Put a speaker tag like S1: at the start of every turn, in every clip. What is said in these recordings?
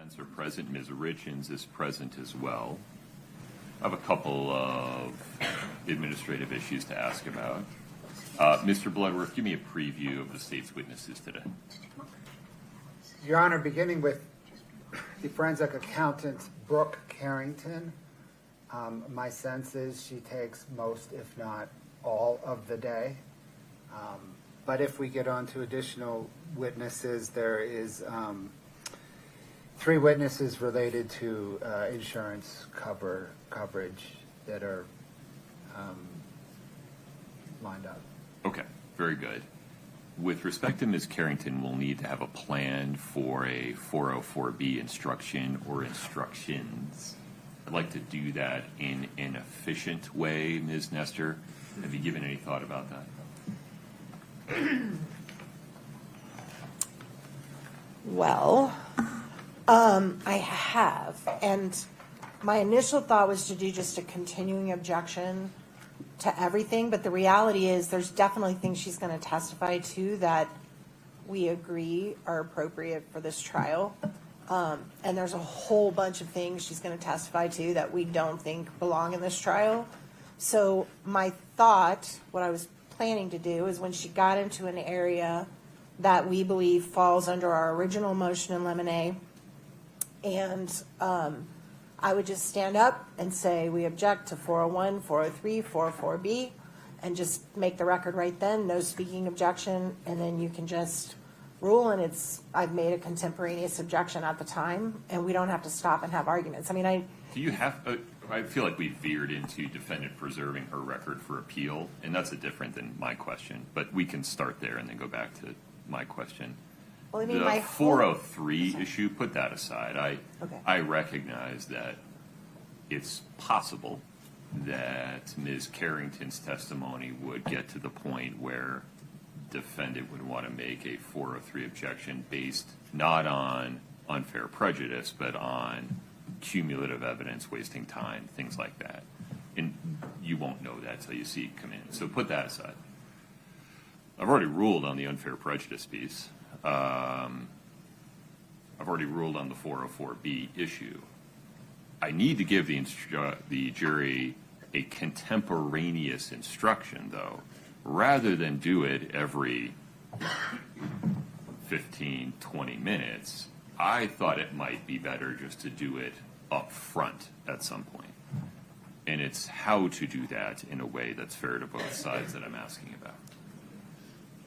S1: defense are present. Ms. Richins is present as well. I have a couple of administrative issues to ask about. Mr. Bloodworth, give me a preview of the state's witnesses today.
S2: Your Honor, beginning with the forensic accountant, Brooke Carrington, my sense is she takes most, if not all, of the day. But if we get on to additional witnesses, there is 3 witnesses related to insurance coverage that are lined up.
S1: Okay, very good. With respect to Ms. Carrington, we'll need to have a plan for a 404B instruction or instructions. I'd like to do that in an efficient way, Ms. Nestor. Have you given any thought about that?
S3: Well, I have, and my initial thought was to do just a continuing objection to everything, but the reality is there's definitely things she's going to testify to that we agree are appropriate for this trial. And there's a whole bunch of things she's going to testify to that we don't think belong in this trial. So my thought, what I was planning to do, is when she got into an area that we believe falls under our original motion in limine, and I would just stand up and say we object to 401, 403, 404B, and just make the record right then, no speaking objection, and then you can just rule. And I've made a contemporaneous objection at the time, and we don't have to stop and have arguments. I mean,
S1: do you have? I feel like we veered into defendant preserving her record for appeal, and that's a different than my question. But we can start there and then go back to my question.
S3: Well, I mean,
S1: the 403 issue, put that aside. I recognize that it's possible that Ms. Carrington's testimony would get to the point where defendant would want to make a 403 objection based not on unfair prejudice, but on cumulative evidence, wasting time, things like that. And you won't know that till you see it come in. So put that aside. I've already ruled on the unfair prejudice piece. I've already ruled on the 404B issue. I need to give the jury a contemporaneous instruction, though, rather than do it every 15, 20 minutes. I thought it might be better just to do it up front at some point. And it's how to do that in a way that's fair to both sides that I'm asking about.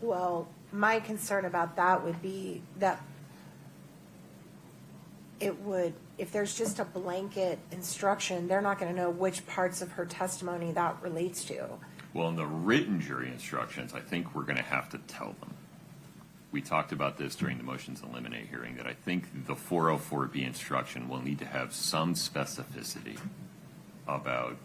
S3: well, my concern about that would be that it would, if there's just a blanket instruction, they're not going to know which parts of her testimony that relates to.
S1: Well, in the written jury instructions, I think we're going to have to tell them. We talked about this during the motions in limine hearing, that I think the 404B instruction will need to have some specificity about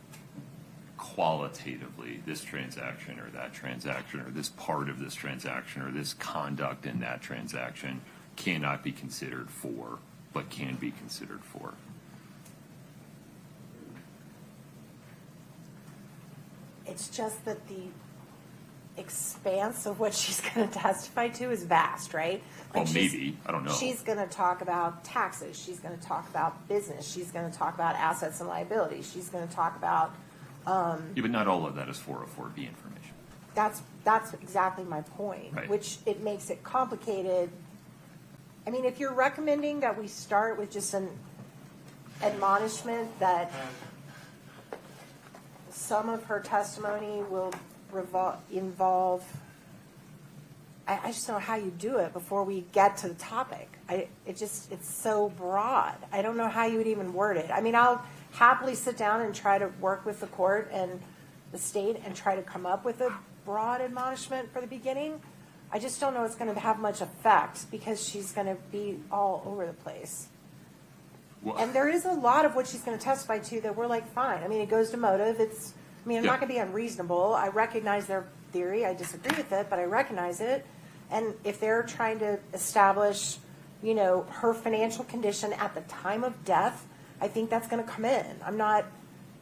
S1: qualitatively this transaction or that transaction or this part of this transaction or this conduct in that transaction cannot be considered for, but can be considered for.
S3: It's just that the expanse of what she's going to testify to is vast, right?
S1: Like, well, maybe. I don't know.
S3: She's going to talk about taxes. She's going to talk about business. She's going to talk about assets and liabilities. She's going to talk about...
S1: yeah, but not all of that is 404B information.
S3: That's exactly my point,
S1: right.
S3: Which it makes it complicated. I mean, if you're recommending that we start with just an admonishment that some of her testimony will involve, I just don't know how you do it before we get to the topic. It's so broad. I don't know how you would even word it. I mean, I'll happily sit down and try to work with the court and the state and try to come up with a broad admonishment for the beginning. I just don't know it's going to have much effect because she's going to be all over the place. Well, and there is a lot of what she's going to testify to that we're like, fine. I mean, it goes to motive. I'm not going to be unreasonable. I recognize their theory. I disagree with it, but I recognize it. And if they're trying to establish, her financial condition at the time of death, I think that's going to come in. I'm not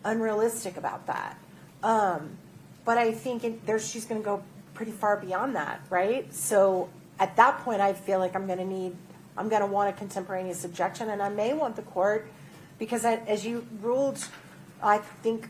S3: unrealistic about that. But I think she's going to go pretty far beyond that, right? So at that point, I feel like I'm going to need I'm going to want a contemporaneous objection, and I may want the court, because as you ruled, I think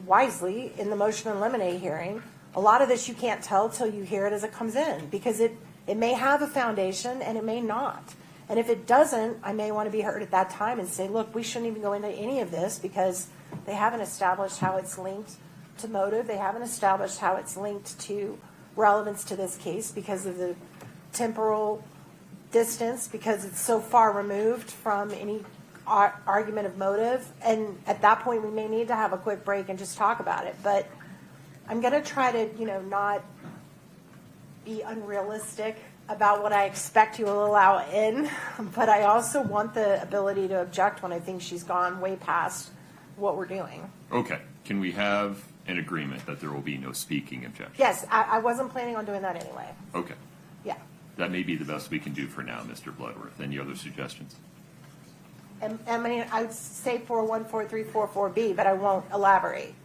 S3: wisely, in the motion in limine hearing, a lot of this you can't tell till you hear it as it comes in, because it may have a foundation and it may not. And if it doesn't, I may want to be heard at that time and say, look, we shouldn't even go into any of this because they haven't established how it's linked to motive. They haven't established how it's linked to relevance to this case because of the temporal distance, because it's so far removed from any argument of motive. And at that point, we may need to have a quick break and just talk about it. But I'm going to try to, not be unrealistic about what I expect you will allow in, but I also want the ability to object when I think she's gone way past what we're doing.
S1: Okay. Can we have an agreement that there will be no speaking objection?
S3: Yes, I wasn't planning on doing that anyway.
S1: Okay.
S3: Yeah.
S1: That may be the best we can do for now, Mr. Bloodworth. Any other suggestions?
S3: And I mean, I would say 4143444B, but I won't elaborate.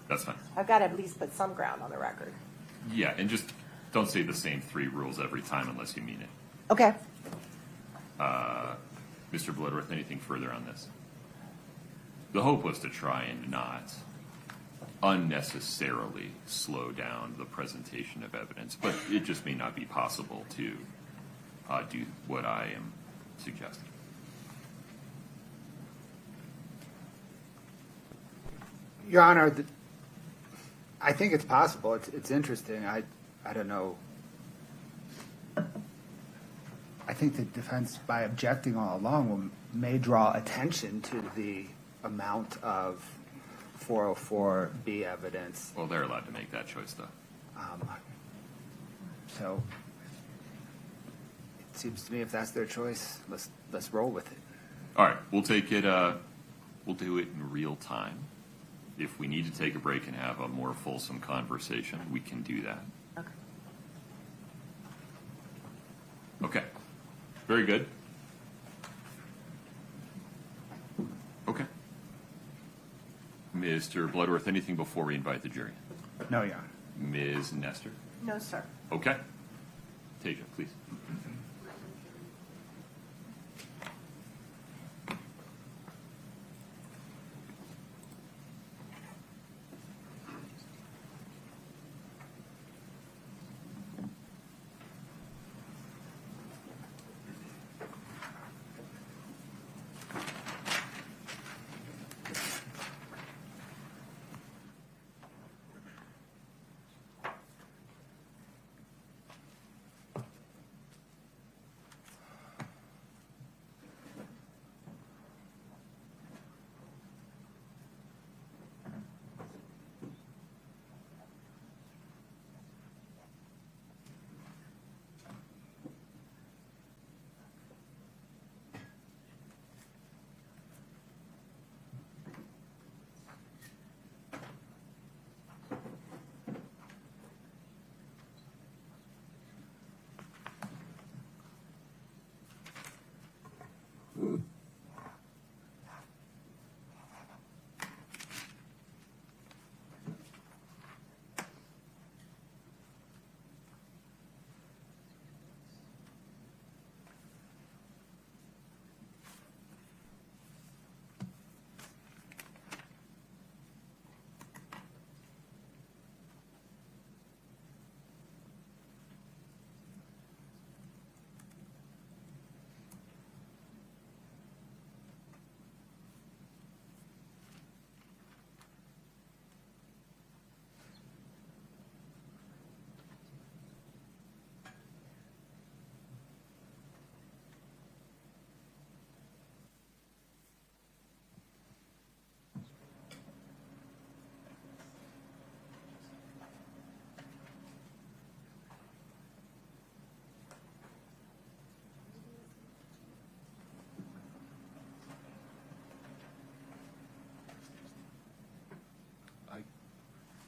S1: That's fine.
S3: I've got to at least put some ground on the record.
S1: Yeah, and just don't say the same three rules every time unless you mean it.
S3: Okay.
S1: Mr. Bloodworth, anything further on this? The hope was to try and not unnecessarily slow down the presentation of evidence, but it just may not be possible to do what I am suggesting.
S2: Your Honor, I think it's possible. It's interesting. I don't know. I think the defense, by objecting all along, may draw attention to the amount of 404B evidence.
S1: Well, they're allowed to make that choice, though.
S2: So it seems to me if that's their choice, let's roll with it.
S1: All right, we'll take it. We'll do it in real time. If we need to take a break and have a more fulsome conversation, we can do that.
S3: Okay.
S1: Okay. Very good. Okay. Mr. Bloodworth, anything before we invite the jury?
S2: No, Your Honor.
S1: Ms. Nestor?
S3: No, sir.
S1: Okay. Tasia, please.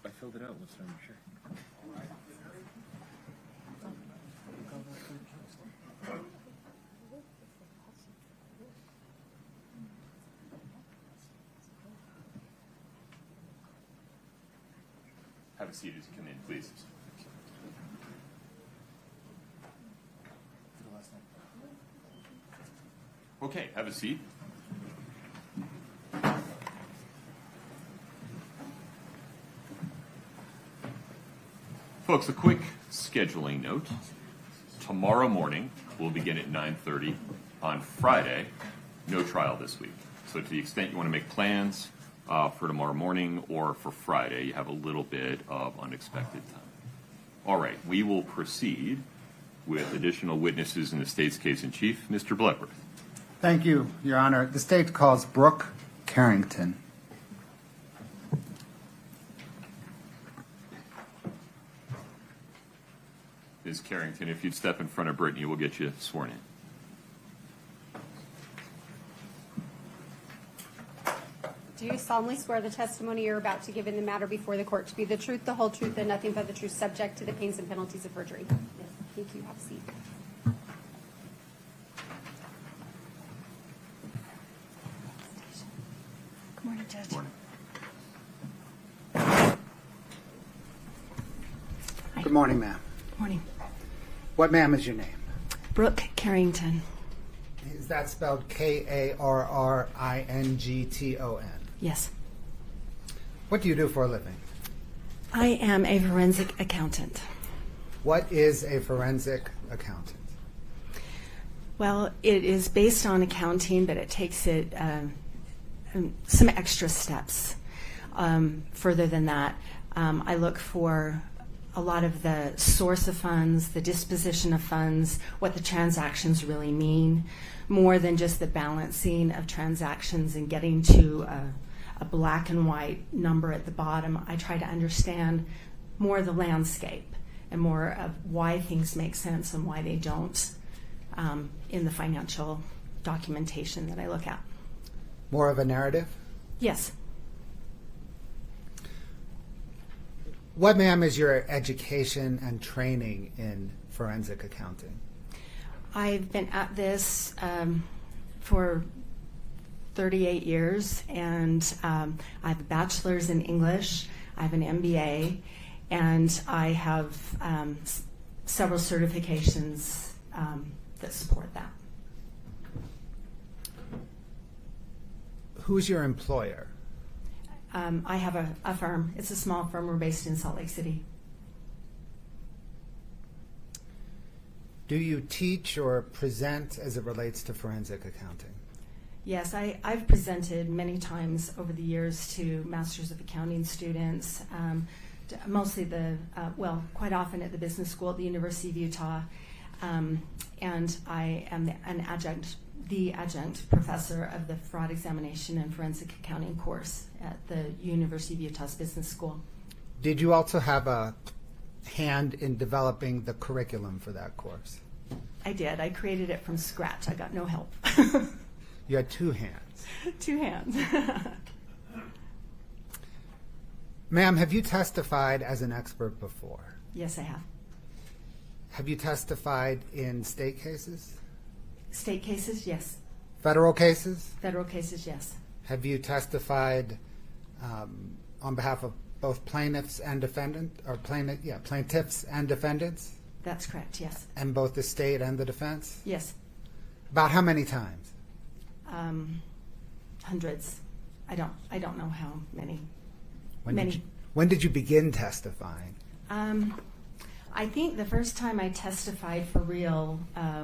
S4: I filled it out. What's I'm sure.
S1: Have a seat as you come in, please. Okay, have a seat. Folks, a quick scheduling note. Tomorrow morning, we'll begin at 9:30. On Friday, no trial this week. So to the extent you want to make plans for tomorrow morning or for Friday, you have a little bit of unexpected time. All right, we will proceed with additional witnesses in the state's case in chief. Mr. Bleckworth.
S2: Thank you, Your Honor. The state calls Brooke Carrington.
S1: Ms. Carrington, if you'd step in front of Brittany, we'll get you sworn in.
S5: Do you solemnly swear the testimony you're about to give in the matter before the court to be the truth, the whole truth, and nothing but the truth, subject to the pains and penalties of perjury? Yes. Thank you. Have a seat.
S6: Good morning, Judge.
S1: Morning.
S2: Good morning, ma'am.
S6: Morning.
S2: What, ma'am, is your name?
S6: Brooke Carrington.
S2: Is that spelled Karrington?
S6: Yes.
S2: What do you do for a living?
S6: I am a forensic accountant.
S2: What is a forensic accountant?
S6: Well, it is based on accounting, but it takes it some extra steps. Further than that, I look for a lot of the source of funds, the disposition of funds, what the transactions really mean, more than just the balancing of transactions and getting to a black and white number at the bottom. I try to understand more of the landscape and more of why things make sense and why they don't in the financial documentation that I look at.
S2: More of a narrative?
S6: Yes.
S2: What, ma'am, is your education and training in forensic accounting?
S6: I've been at this for 38 years, and I have a bachelor's in English, I have an MBA, and I have several certifications that support that.
S2: Who's your employer?
S6: I have a firm. It's a small firm. We're based in Salt Lake City.
S2: Do you teach or present as it relates to forensic accounting?
S6: Yes, I've presented many times over the years to Masters of Accounting students, mostly quite often at the business school at the University of Utah, and I am the adjunct professor of the fraud examination and forensic accounting course at the University of Utah's business school.
S2: Did you also have a hand in developing the curriculum for that course?
S6: I did. I created it from scratch. I got no help.
S2: You had two hands.
S6: Two hands.
S2: Ma'am, have you testified as an expert before?
S6: Yes, I have.
S2: Have you testified in state cases?
S6: State cases, yes.
S2: Federal cases?
S6: Federal cases, yes.
S2: Have you testified on behalf of both plaintiffs and plaintiffs and defendants?
S6: That's correct, yes.
S2: And both the state and the defense?
S6: Yes.
S2: About how many times?
S6: Hundreds. I don't know how many.
S2: When did you begin testifying?
S6: I think the first time I testified for real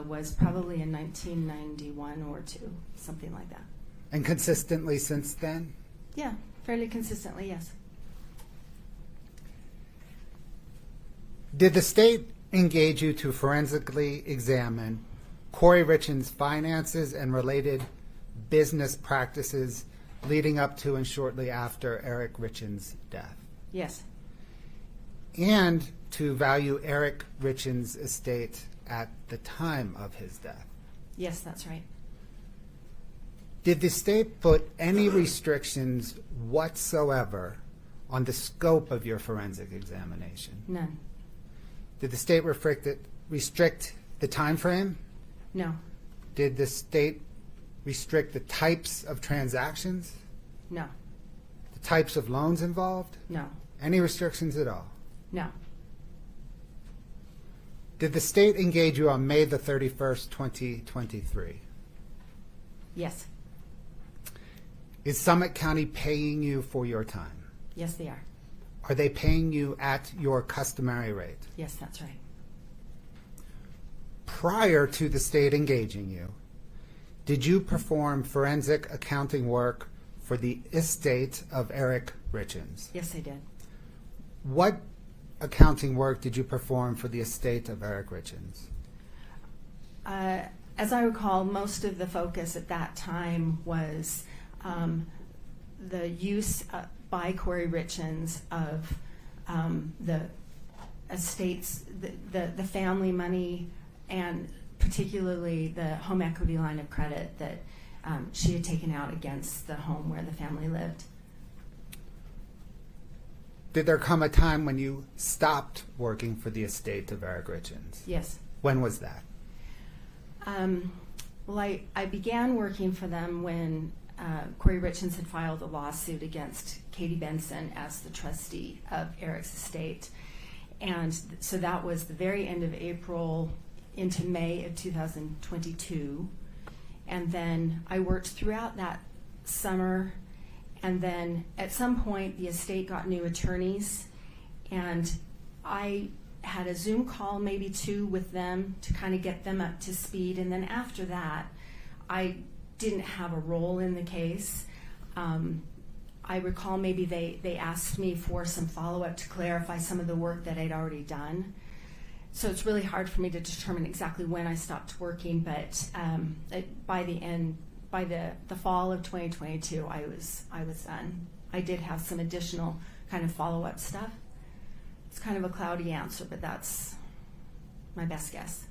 S6: was probably in 1991 or two, something like that.
S2: And consistently since then?
S6: Yeah, fairly consistently, yes.
S2: Did the state engage you to forensically examine Kouri Richins' finances and related business practices leading up to and shortly after Eric Richins' death?
S6: Yes.
S2: And to value Eric Richins' estate at the time of his death?
S6: Yes, that's right.
S2: Did the state put any restrictions whatsoever on the scope of your forensic examination?
S6: None.
S2: Did the state restrict the time frame?
S6: No.
S2: Did the state restrict the types of transactions?
S6: No.
S2: The types of loans involved?
S6: No.
S2: Any restrictions at all?
S6: No.
S2: Did the state engage you on May the 31st, 2023?
S6: Yes.
S2: Is Summit County paying you for your time?
S6: Yes, they are.
S2: Are they paying you at your customary rate?
S6: Yes, that's right.
S2: Prior to the state engaging you, did you perform forensic accounting work for the estate of Eric Richins?
S6: Yes, I did.
S2: What accounting work did you perform for the estate of Eric Richins?
S6: As I recall, most of the focus at that time was the use by Kouri Richins of the estates, the family money, and particularly the home equity line of credit that she had taken out against the home where the family lived.
S2: Did there come a time when you stopped working for the estate of Eric Richins?
S6: Yes.
S2: When was that?
S6: Well, I began working for them when Kouri Richins had filed a lawsuit against Katie Benson as the trustee of Eric's estate. And so that was the very end of April into May of 2022. And then I worked throughout that summer. And then at some point, the estate got new attorneys. And I had a Zoom call, maybe 2, with them to kind of get them up to speed. And then after that, I didn't have a role in the case. I recall maybe they asked me for some follow-up to clarify some of the work that I'd already done. So it's really hard for me to determine exactly when I stopped working, but by the fall of 2022, I was done. I did have some additional kind of follow-up stuff. It's kind of a cloudy answer, but that's my best guess.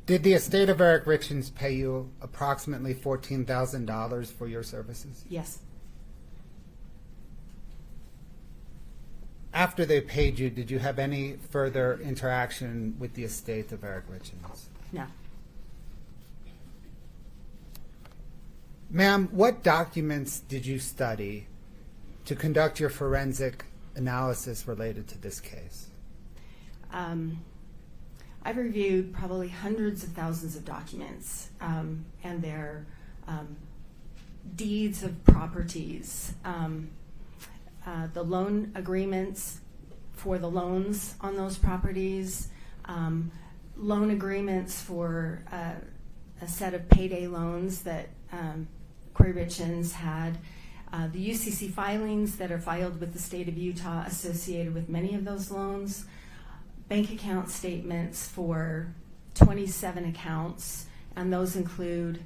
S2: Did the estate of Eric Richins pay you approximately $14,000 for your services?
S6: Yes.
S2: After they paid you, did you have any further interaction with the estate of Eric Richins?
S6: No.
S2: Ma'am, what documents did you study to conduct your forensic analysis related to this case?
S6: I've reviewed probably hundreds of thousands of documents, and their deeds of properties, the loan agreements for the loans on those properties, loan agreements for a set of payday loans that Kouri Richins had, the UCC filings that are filed with the state of Utah associated with many of those loans, bank account statements for 27 accounts, and those include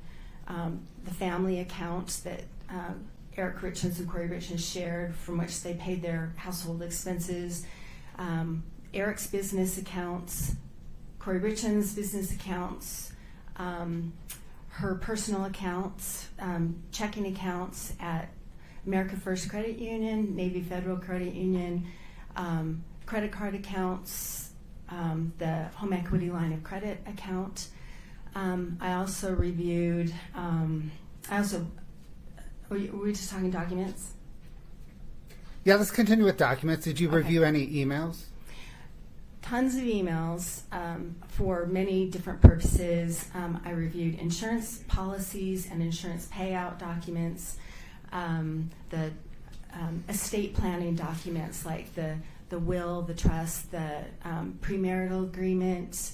S6: the family account that Eric Richins and Kouri Richins shared, from which they paid their household expenses, Eric's business accounts, Kouri Richins' business accounts, her personal accounts, checking accounts at America First Credit Union, Navy Federal Credit Union, credit card accounts, the home equity line of credit account. I also reviewed, were we just talking documents?
S2: Yeah, let's continue with documents. Did you review any emails?
S6: Tons of emails for many different purposes. I reviewed insurance policies and insurance payout documents, the estate planning documents like the will, the trust, the premarital agreement,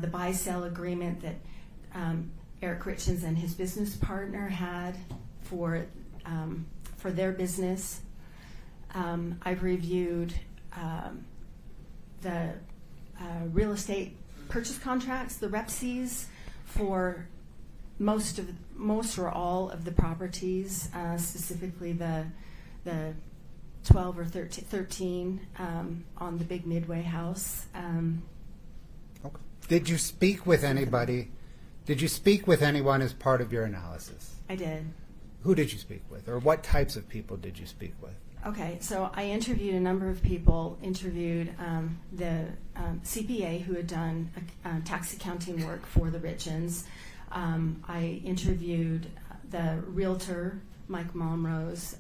S6: the buy-sell agreement that Eric Richins and his business partner had for their business. I've reviewed the real estate purchase contracts, the REPCs, for most or all of the properties, specifically the 12 or 13 on the big Midway house.
S2: Okay. Did you speak with anybody? Did you speak with anyone as part of your analysis?
S6: I did.
S2: Who did you speak with, or what types of people did you speak with?
S6: Okay, so I interviewed a number of people. Interviewed the CPA who had done tax accounting work for the Richins. I interviewed the realtor, Mike Momrose.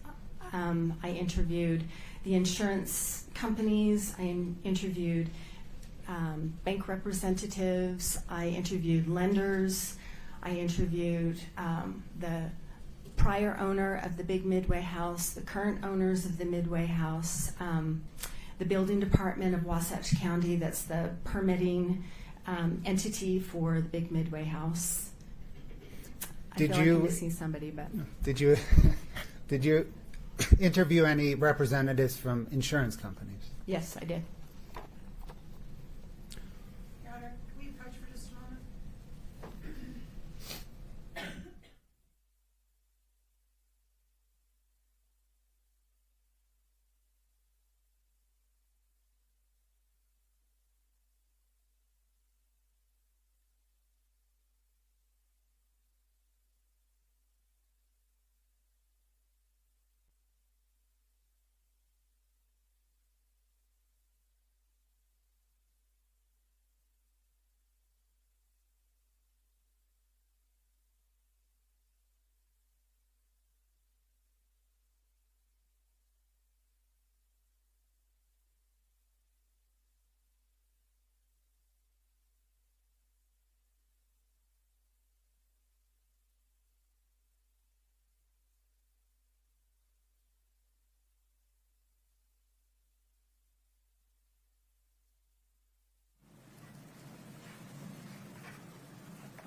S6: I interviewed the insurance companies. I interviewed bank representatives. I interviewed lenders. I interviewed the prior owner of the big Midway house, the current owners of the Midway house, the building department of Wasatch County, that's the permitting entity for the big Midway house. I feel like I'm missing somebody, but
S2: Did you interview any representatives from insurance companies?
S6: yes, I did.
S3: Your Honor, can we approach for just a moment?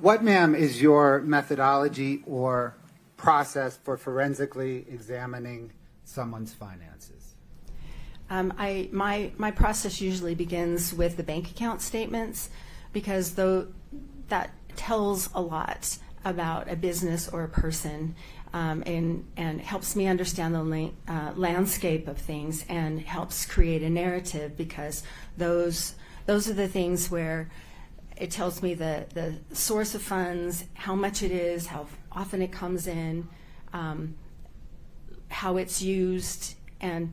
S2: What, ma'am, is your methodology or process for forensically examining someone's finances?
S6: My process usually begins with the bank account statements, because that tells a lot about a business or a person, and helps me understand the landscape of things, and helps create a narrative, because those are the things where it tells me the source of funds, how much it is, how often it comes in, how it's used. And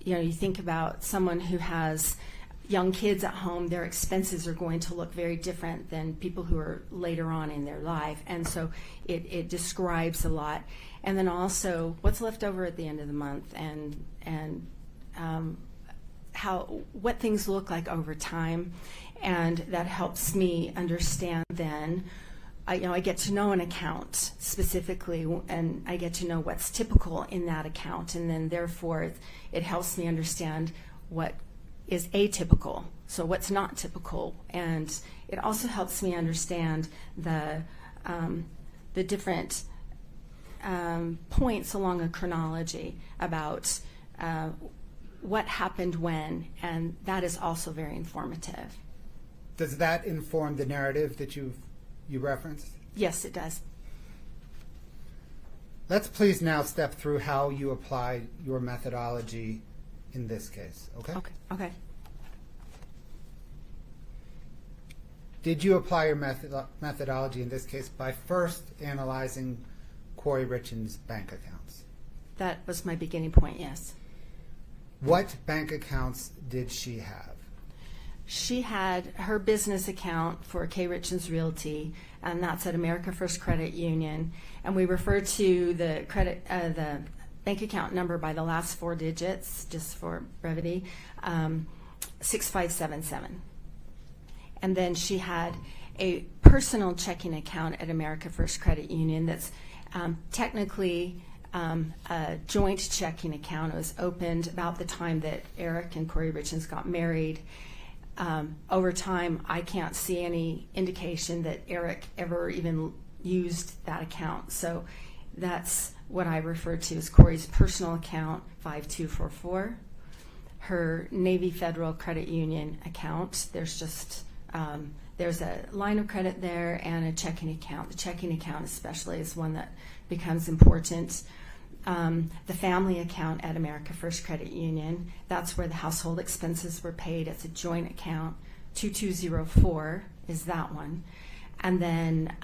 S6: you think about someone who has young kids at home, their expenses are going to look very different than people who are later on in their life. And so it describes a lot. And then also what's left over at the end of the month, and what things look like over time. And that helps me understand then. I get to know an account specifically, and I get to know what's typical in that account, and then therefore it helps me understand what is atypical, so what's not typical. And it also helps me understand the different points along a chronology about what happened when, and that is also very informative.
S2: Does that inform the narrative that you referenced?
S6: Yes, it does.
S2: Let's please now step through how you apply your methodology in this case, okay?
S6: Okay.
S2: Did you apply your methodology in this case by first analyzing Kouri Richins' bank accounts?
S6: That was my beginning point, yes.
S2: What bank accounts did she have?
S6: She had her business account for K. Richins Realty, and that's at America First Credit Union. And we refer to the the bank account number by the last four digits, just for brevity, 6577. And then she had a personal checking account at America First Credit Union that's technically a joint checking account. It was opened about the time that Eric and Kouri Richins got married. Over time, I can't see any indication that Eric ever even used that account. So that's what I refer to as Kouri's personal account, 5244. Her Navy Federal Credit Union account, there's just there's a line of credit there and a checking account. The checking account especially is one that becomes important. The family account at America First Credit Union, that's where the household expenses were paid. It's a joint account. 2204 is that one. And then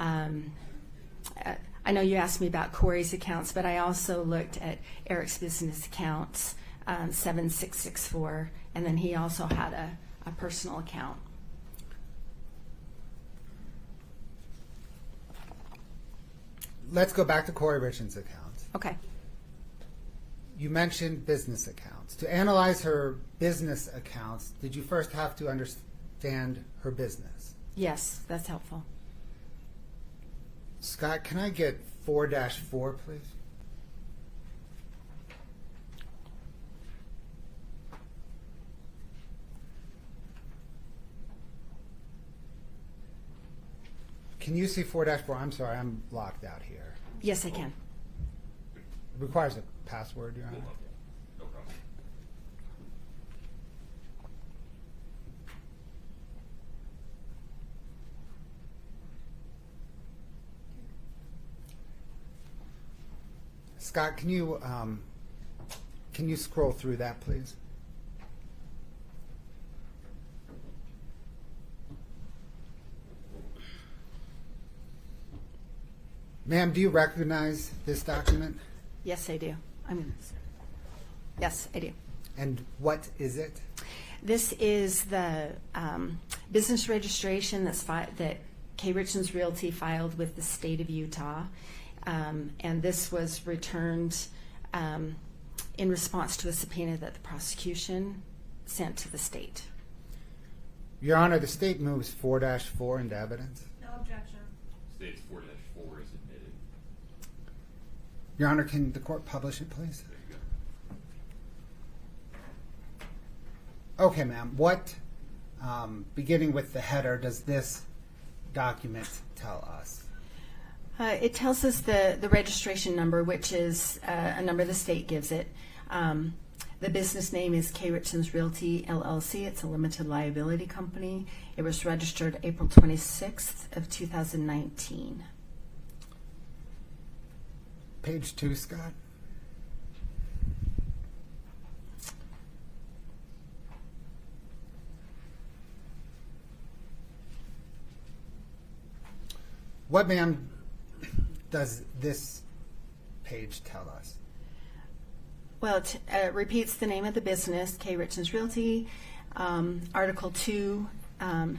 S6: I know you asked me about Kouri's accounts, but I also looked at Eric's business accounts, 7664, and then he also had a personal account.
S2: Let's go back to Kouri Richins' account.
S6: Okay.
S2: You mentioned business accounts. To analyze her business accounts, did you first have to understand her business?
S6: Yes, that's helpful.
S2: Scott, can I get 4-4, please? Can you see 4-4? I'm sorry, I'm locked out here.
S6: Yes, I can.
S2: Requires a password, Your Honor.
S1: No problem.
S2: Scott, can you scroll through that, please? Ma'am, do you recognize this document?
S6: Yes, I do. Yes, I do.
S2: And what is it?
S6: This is the business registration that K. Richins Realty filed with the state of Utah. And this was returned in response to a subpoena that the prosecution sent to the state.
S2: Your Honor, the state moves 4-4 into evidence.
S7: No objection.
S1: States 4-4 is admitted.
S2: Your Honor, can the court publish it, please?
S1: There you go.
S2: Okay, ma'am. What, beginning with the header, does this document tell us?
S6: It tells us the registration number, which is a number the state gives it. The business name is K. Richins Realty, LLC. It's a limited liability company. It was registered April 26th of 2019.
S2: Page 2, Scott. What, ma'am, does this page tell us?
S6: Well, it repeats the name of the business, K. Richins Realty. Article 2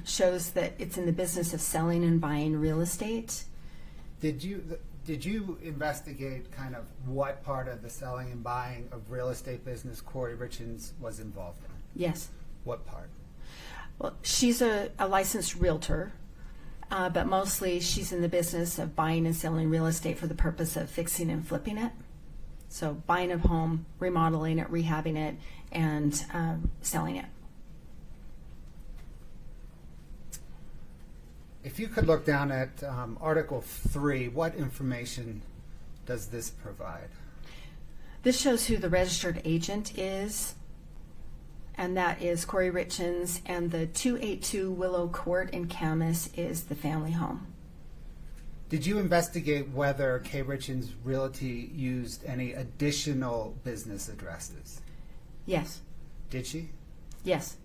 S6: shows that it's in the business of selling and buying real estate.
S2: Did you investigate kind of what part of the selling and buying of real estate business Kouri Richins was involved in?
S6: Yes.
S2: What part?
S6: Well, she's a licensed realtor, but mostly she's in the business of buying and selling real estate for the purpose of fixing and flipping it. So buying a home, remodeling it, rehabbing it, and selling it.
S2: If you could look down at Article 3, what information does this provide?
S6: This shows who the registered agent is, and that is Kouri Richins, and the 282 Willow Court in Camas is the family home.
S2: Did you investigate whether K. Richins Realty used any additional business addresses?
S6: Yes.
S2: Did she?
S6: Yes.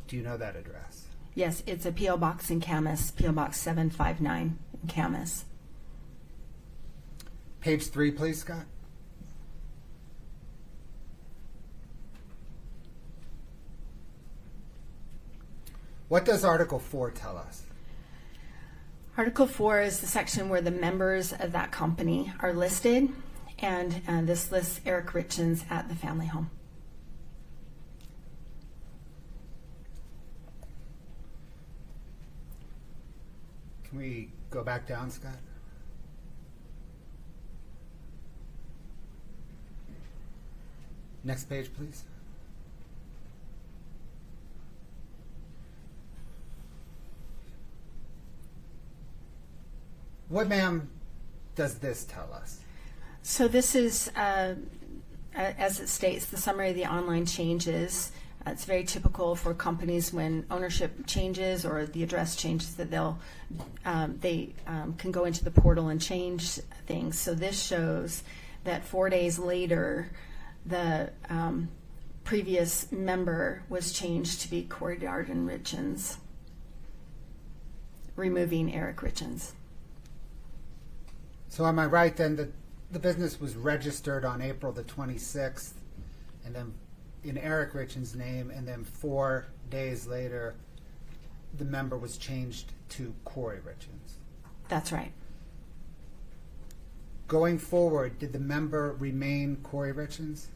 S2: Do you know that address?
S6: Yes, it's a P.O. Box in Camas, P.O. Box 759 in Camas.
S2: Page 3, please, Scott. What does Article 4 tell us?
S6: Article 4 is the section where the members of that company are listed, and this lists Eric Richins at the family home.
S2: Can we go back down, Scott? Next page, please. What, ma'am, does this tell us?
S6: So this is, as it states, the summary of the online changes. It's very typical for companies when ownership changes or the address changes that they can go into the portal and change things. So this shows that 4 days later, the previous member was changed to be Kouri Richins, removing Eric Richins.
S2: So am I right then that the business was registered on April the 26th and then in Eric Richins' name, and then 4 days later the member was changed to Kouri Richins?
S6: That's right.
S2: Going forward, did the member remain Kouri Richins?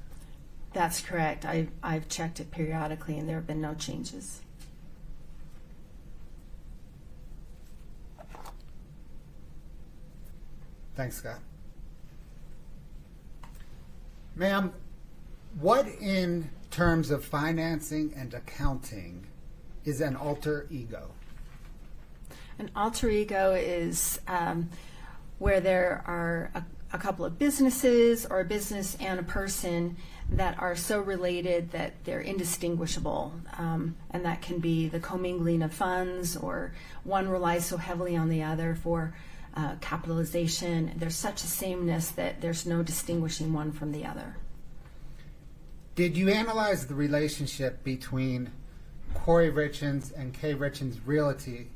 S6: That's correct. I've checked it periodically and there have been no changes.
S2: Thanks, Scott. Ma'am, what in terms of financing and accounting is an alter ego?
S6: An alter ego is where there are a couple of businesses or a business and a person that are so related that they're indistinguishable. And that can be the commingling of funds, or one relies so heavily on the other for capitalization. There's such a sameness that there's no distinguishing one from the other.
S2: Did you analyze the relationship between Kouri Richins and K. Richins Realty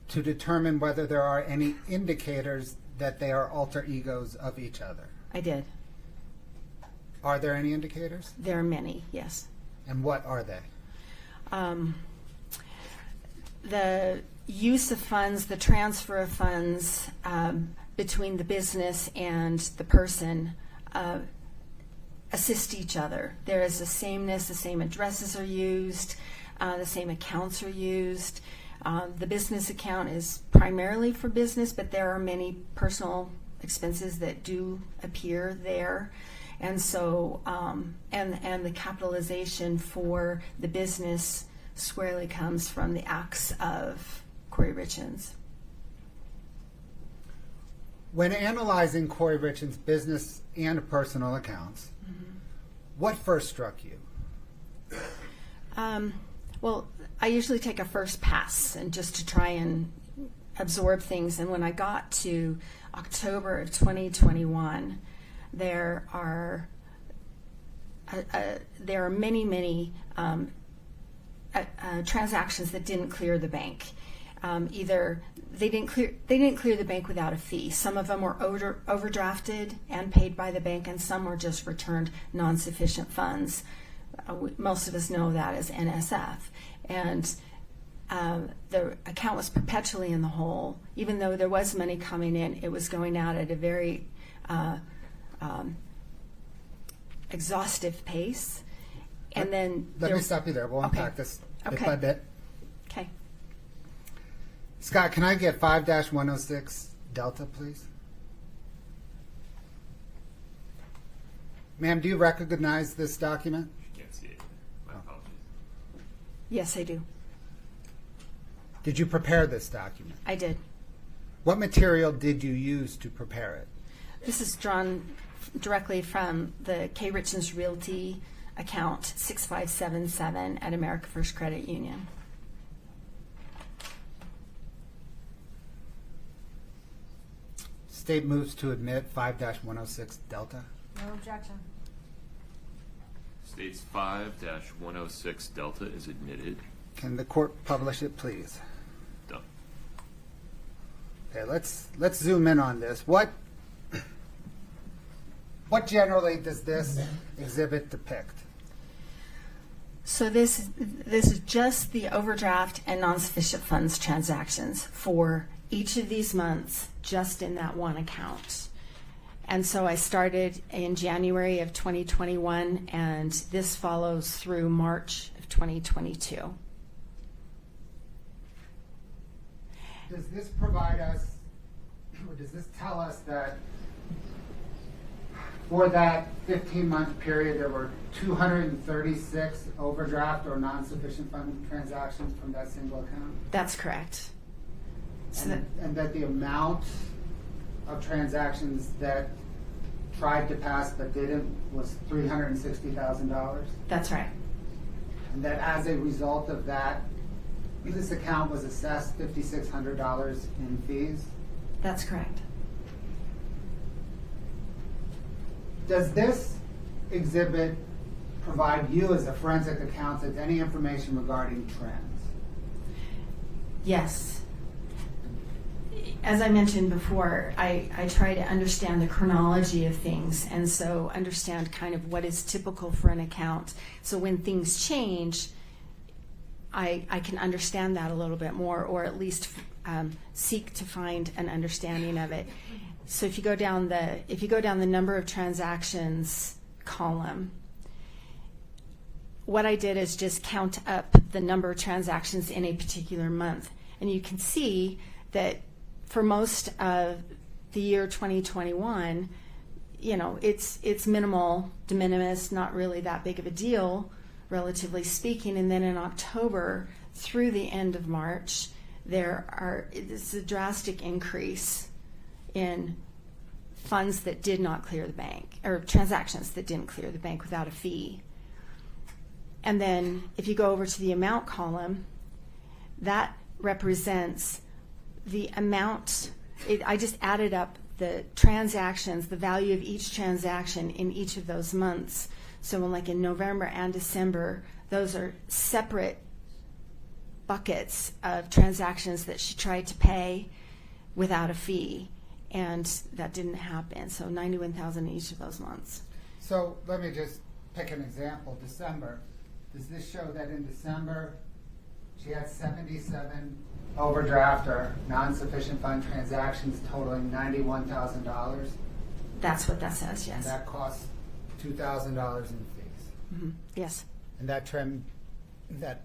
S2: to determine whether there are any indicators that they are alter egos of each other?
S6: I did.
S2: Are there any indicators?
S6: There are many, yes.
S2: And what are they?
S6: The use of funds, the transfer of funds between the business and the person assist each other. There is a sameness, the same addresses are used, the same accounts are used. The business account is primarily for business, but there are many personal expenses that do appear there. And so, and the capitalization for the business squarely comes from the acts of Kouri Richins.
S2: When analyzing Kouri Richins' business and personal accounts, what first struck you?
S6: Well, I usually take a first pass and just to try and absorb things. And when I got to October of 2021, there are many transactions that didn't clear the bank. Either they didn't clear the bank without a fee. Some of them were overdrafted and paid by the bank, and some were just returned non-sufficient funds. Most of us know that as NSF. And the account was perpetually in the hole. Even though there was money coming in, it was going out at a very exhaustive pace. And then
S2: let me stop you there. We'll unpack this bit by bit.
S6: Okay.
S2: Scott, can I get 5-106 Delta, please? Ma'am, do you recognize this document?
S1: Can't see it. My apologies.
S6: Yes, I do.
S2: Did you prepare this document?
S6: I did.
S2: What material did you use to prepare it?
S6: This is drawn directly from the K. Richins Realty account 6577 at America First Credit Union.
S2: State moves to admit 5-106 Delta.
S3: No objection.
S1: States 5-106 Delta is admitted.
S2: Can the court publish it, please?
S1: Done.
S2: Okay, let's zoom in on this. What generally does this exhibit depict?
S6: So this is just the overdraft and non-sufficient funds transactions for each of these months, just in that one account. And so I started in January of 2021, and this follows through March of 2022.
S2: Does this provide us, or does this tell us that for that 15-month period, there were 236 overdraft or non-sufficient fund transactions from that single account?
S6: That's correct. So
S2: And that the amount of transactions that tried to pass but didn't was $360,000?
S6: that's right.
S2: And that as a result of that, this account was assessed $5,600 in fees?
S6: That's correct.
S2: Does this exhibit provide you as a forensic accountant any information regarding trends?
S6: Yes. As I mentioned before, I try to understand the chronology of things, and so understand kind of what is typical for an account. So when things change, I can understand that a little bit more, or at least seek to find an understanding of it. So if you go down the number of transactions column, what I did is just count up the number of transactions in a particular month, and you can see that for most of the year 2021, it's minimal, de minimis, not really that big of a deal, relatively speaking. And then in October through the end of March, it's a drastic increase in funds that did not clear the bank, or transactions that didn't clear the bank without a fee. And then if you go over to the amount column, that represents the amount. I just added up the transactions, the value of each transaction in each of those months. So in November and December, those are separate buckets of transactions that she tried to pay without a fee, and that didn't happen. So $91,000 in each of those months.
S2: So let me just pick an example. December. Does this show that in December she had 77 overdraft or non-sufficient fund transactions totaling $91,000?
S6: That's what that says, yes.
S2: That costs $2,000 in fees.
S6: Mm-hmm. Yes.
S2: And that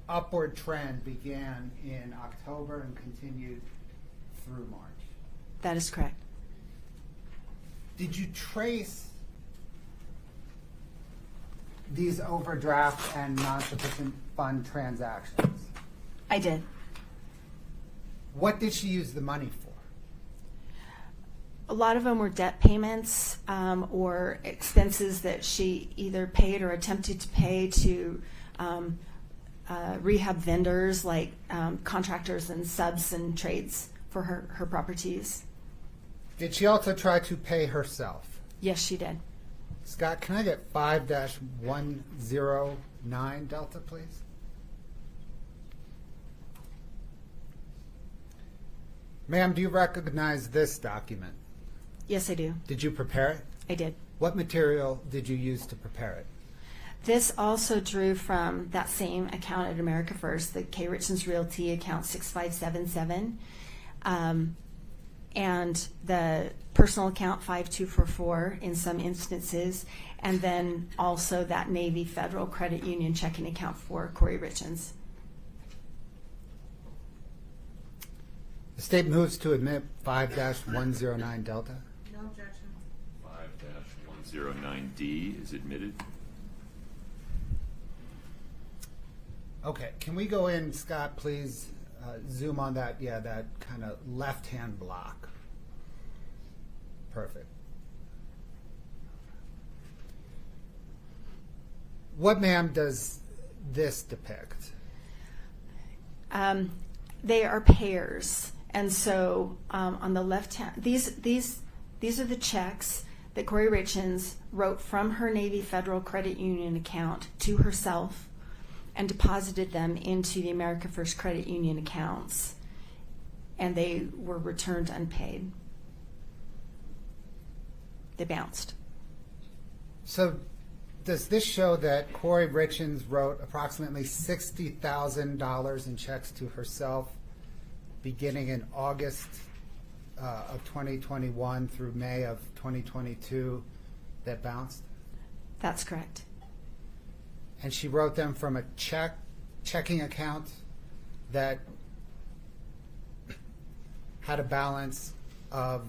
S2: upward trend began in October and continued through March.
S6: That is correct.
S2: Did you trace these overdraft and non-sufficient fund transactions?
S6: I did.
S2: What did she use the money for?
S6: A lot of them were debt payments or expenses that she either paid or attempted to pay to rehab vendors, like contractors and subs and trades for her properties.
S2: Did she also try to pay herself?
S6: Yes, she did.
S2: Scott, can I get 5-109 Delta, please? Ma'am, do you recognize this document?
S6: Yes, I do.
S2: Did you prepare it?
S6: I did.
S2: What material did you use to prepare it?
S6: This also drew from that same account at America First, the Kouri Richins Realty account 6577, and the personal account 5244 in some instances, and then also that Navy Federal Credit Union checking account for Kouri Richins.
S2: The state moves to admit 5-109 Delta.
S3: No objection.
S1: 5-109D is admitted.
S2: Okay, can we go in, Scott, please zoom on that, that kind of left-hand block. Perfect. What, ma'am, does this depict?
S6: They are pairs. And so on the left hand, these are the checks that Kouri Richins wrote from her Navy Federal Credit Union account to herself and deposited them into the America First Credit Union accounts, and they were returned unpaid. They bounced.
S2: So does this show that Kouri Richins wrote approximately $60,000 in checks to herself beginning in August of 2021 through May of 2022 that bounced?
S6: That's correct.
S2: And she wrote them from a checking account that had a balance of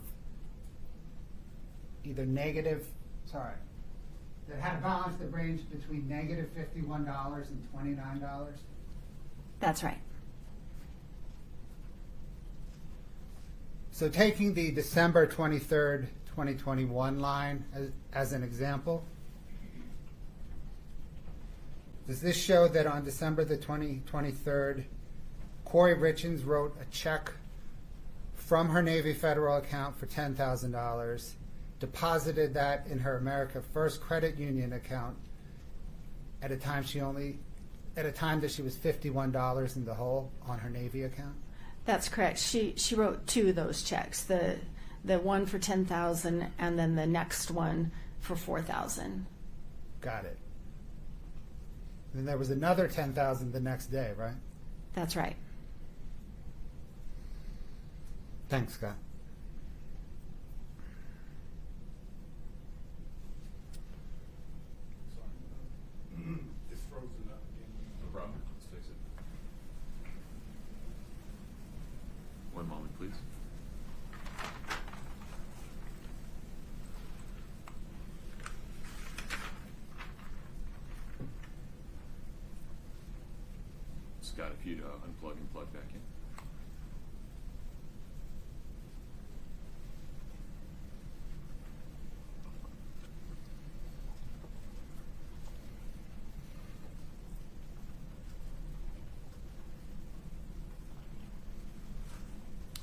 S2: either that had a balance that ranged between negative $51 and $29.
S6: That's right.
S2: So taking the December 23rd, 2021 line as an example, does this show that on December the 23rd, Kouri Richins wrote a check from her Navy Federal account for $10,000, deposited that in her America First Credit Union account at a time that she was $51 in the hole on her Navy account?
S6: That's correct. She wrote two of those checks, the one for $10,000 and then the next one for $4,000.
S2: Got it. Then there was another $10,000 the next day, right?
S6: That's right.
S2: Thanks, Scott.
S7: It's frozen up again.
S1: No problem. Let's fix it. One moment, please. Scott, if you'd unplug and plug back in.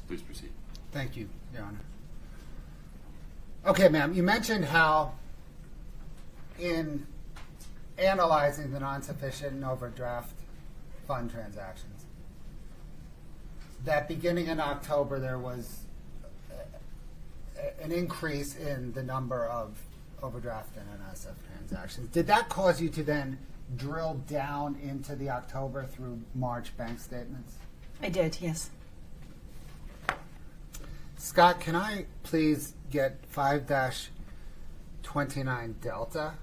S1: Please proceed.
S2: Thank you, Your Honor. Okay, ma'am, you mentioned how in analyzing the non-sufficient and overdraft fund transactions, that beginning in October there was an increase in the number of overdraft and NSF transactions. Did that cause you to then drill down into the October through March bank statements?
S6: I did, yes.
S2: Scott, can I please get 5-29 Delta?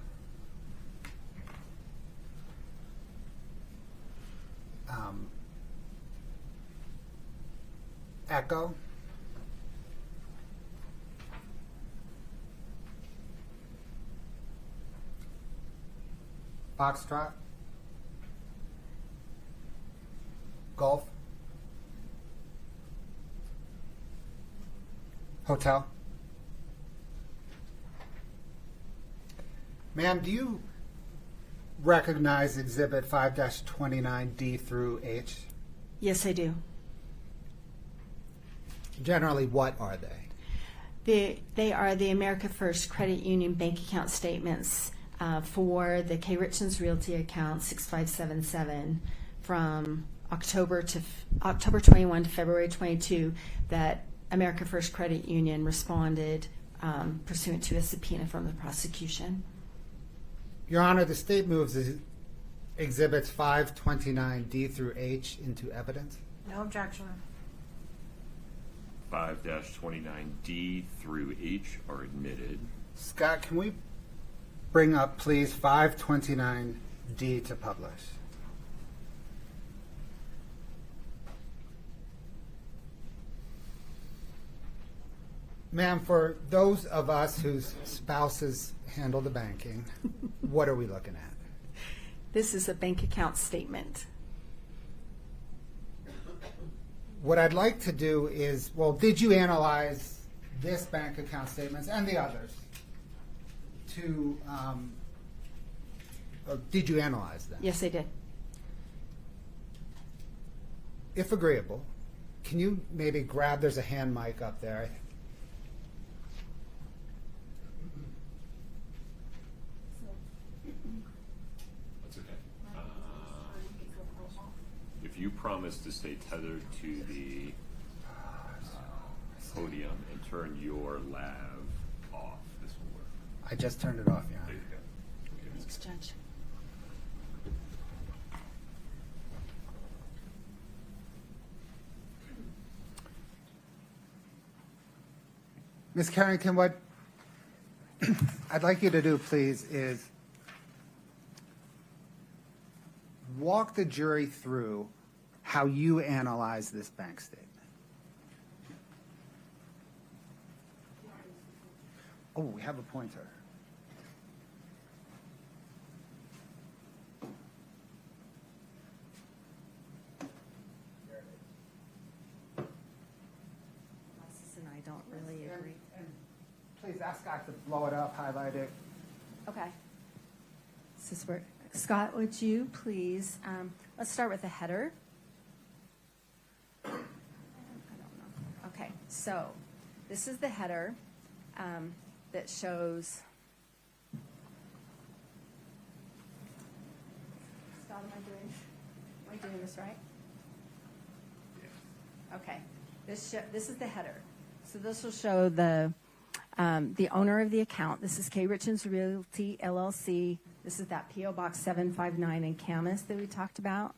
S2: Echo. Foxtrot. Golf. Hotel. Ma'am, do you recognize Exhibit 5-29D through H?
S6: Yes, I do.
S2: Generally, what are they?
S6: They are the America First Credit Union bank account statements for the Kouri Richins Realty account 6577 from October 21 to February 22 that America First Credit Union responded pursuant to a subpoena from the prosecution.
S2: Your Honor, the state moves Exhibits 529D through H into evidence.
S3: No objection.
S1: 5-29D through H are admitted.
S2: Scott, can we bring up, please, 529D to publish? Ma'am, for those of us whose spouses handle the banking, what are we looking at?
S6: This is a bank account statement.
S2: What I'd like to do is, well, did you analyze this bank account statements and the others to, or did you analyze them?
S6: Yes, I did.
S2: If agreeable, can you maybe grab, there's a hand mic up there.
S1: That's okay. If you promise to stay tethered to the podium and turn your lav off, this will work.
S2: I just turned it off, Your
S1: There
S2: Honor.
S1: you go. Okay.
S6: Thanks, Judge.
S2: Ms. Carrington, what I'd like you to do, please, is walk the jury through how you analyze this bank statement. Oh, we have a pointer.
S6: Alexis and I don't really agree.
S2: And please ask Scott to blow it up, highlight it.
S6: Okay. This is where, Scott, would you please, let's start with the header. I don't know. Okay, so this is the header that shows. Scott, am I doing this right? Okay, this is the header. So this will show the owner of the account. This is Kouri Richins Realty LLC. This is that P.O. Box 759 in Camas that we talked about.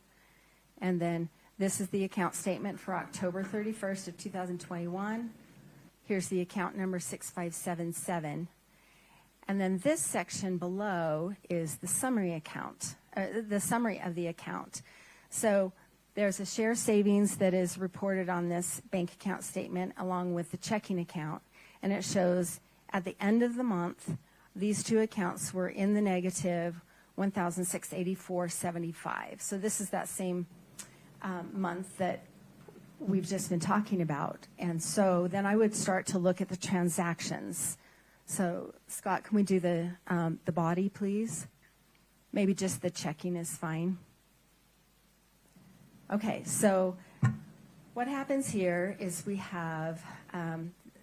S6: And then this is the account statement for October 31st of 2021. Here's the account number 6577. And then this section below is the summary account, the summary of the account. So there's a share savings that is reported on this bank account statement along with the checking account. And it shows at the end of the month, these two accounts were in the negative $1,684.75. So this is that same month that we've just been talking about. And so then I would start to look at the transactions. So Scott, can we do the body, please? Maybe just the checking is fine. Okay, so what happens here is we have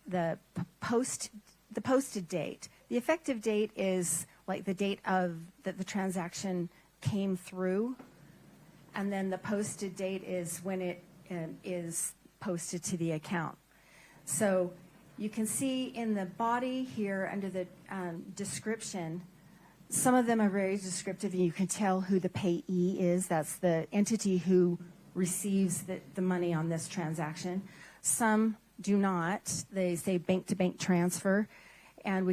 S6: the posted date. The effective date is like the date of that the transaction came through, and then the posted date is when it is posted to the account. So you can see in the body here under the description, some of them are very descriptive, and you can tell who the payee is. That's the entity who receives the money on this transaction. Some do not. They say bank-to-bank transfer, and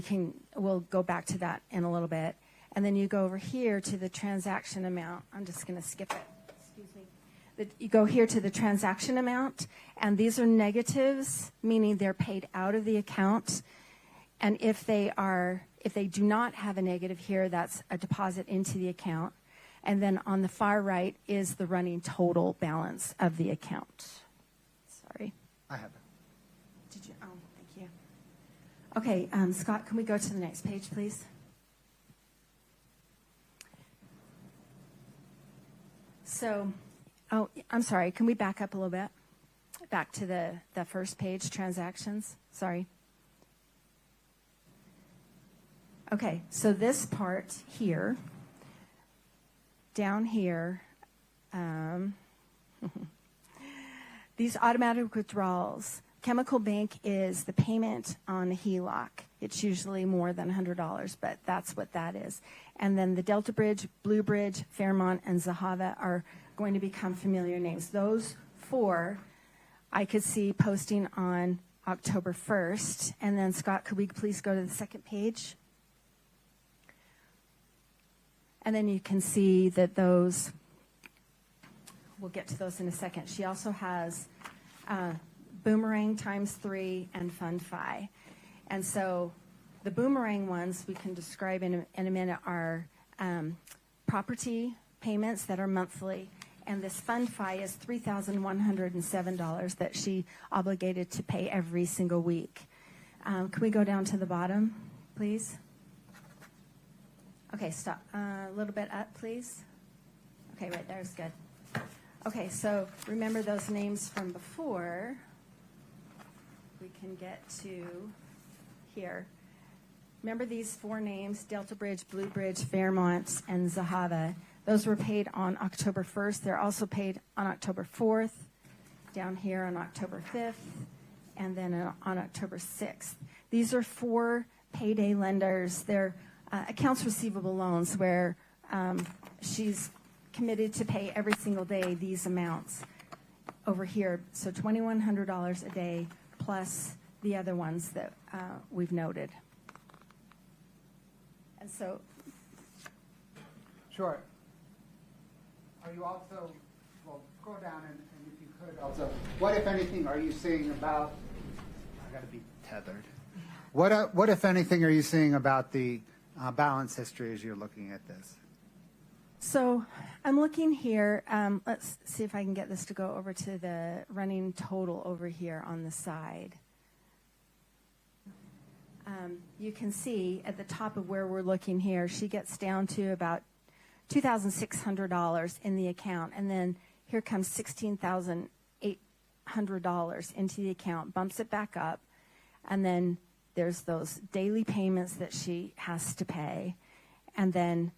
S6: we'll go back to that in a little bit. And then you go over here to the transaction amount. I'm just going to skip it. Excuse me. You go here to the transaction amount, and these are negatives, meaning they're paid out of the account. And if they do not have a negative here, that's a deposit into the account. And then on the far right is the running total balance of the account. Sorry.
S2: I have it.
S6: Did you? Oh, thank you. Okay, Scott, can we go to the next page, please? So, I'm sorry. Can we back up a little bit? Back to the first page, transactions. Sorry. Okay, so this part here, down here, these automatic withdrawals. Chemical Bank is the payment on a HELOC. It's usually more than $100, but that's what that is. And then the Delta Bridge, Blue Bridge, Fairmont, and Zahava are going to become familiar names. Those four I could see posting on October 1st. And then, Scott, could we please go to the second page? And then you can see that those, we'll get to those in a second. She also has Boomerang ×3 and Fund Fi. And so the Boomerang ones we can describe in a minute are property payments that are monthly. And this Fund Fi is $3,107 that she obligated to pay every single week. Can we go down to the bottom, please? Okay, stop. A little bit up, please. Okay, right there's good. Okay, so remember those names from before. We can get to here. Remember these four names, Delta Bridge, Blue Bridge, Fairmont, and Zahava. Those were paid on October 1st. They're also paid on October 4th, down here on October 5th, and then on October 6th. These are four payday lenders. They're accounts receivable loans where she's committed to pay every single day these amounts over here. So $2,100 a day plus the other ones that we've noted. And so.
S2: Sure. Are you also, well, go down and if you could also, what, if anything, are you seeing about, I got to be tethered. What, if anything, are you seeing about the balance history as you're looking at this?
S6: So I'm looking here. Let's see if I can get this to go over to the running total over here on the side. You can see at the top of where we're looking here, she gets down to about $2,600 in the account. And then here comes $16,800 into the account, bumps it back up. And then there's those daily payments that she has to pay. And then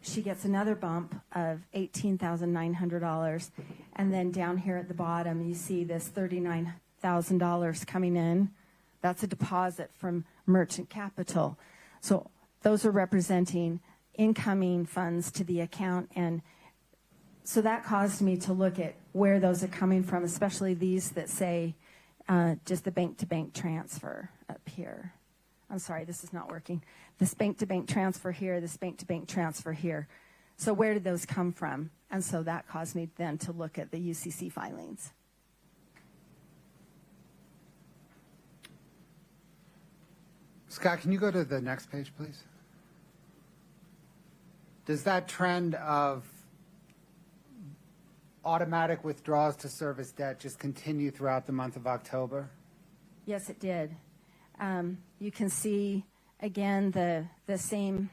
S6: she gets another bump of $18,900. And then down here at the bottom, you see this $39,000 coming in. That's a deposit from Merchant Capital. So those are representing incoming funds to the account. And so that caused me to look at where those are coming from, especially these that say just the bank-to-bank transfer up here. I'm sorry, this is not working. This bank-to-bank transfer here, this bank-to-bank transfer here. So where did those come from? And so that caused me then to look at the UCC filings.
S2: Scott, can you go to the next page, please? Does that trend of automatic withdrawals to service debt just continue throughout the month of October?
S6: Yes, it did. You can see, again, the same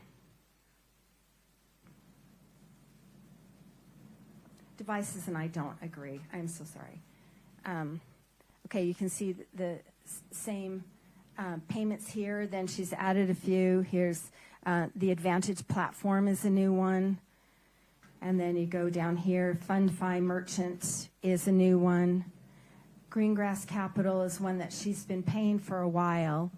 S6: devices, and I don't agree. I'm so sorry. Okay, you can see the same payments here. Then she's added a few. Here's the Advantage platform is a new one. And then you go down here, FundFi Merchant is a new one. Greengrass Capital is one that she's been paying for a while,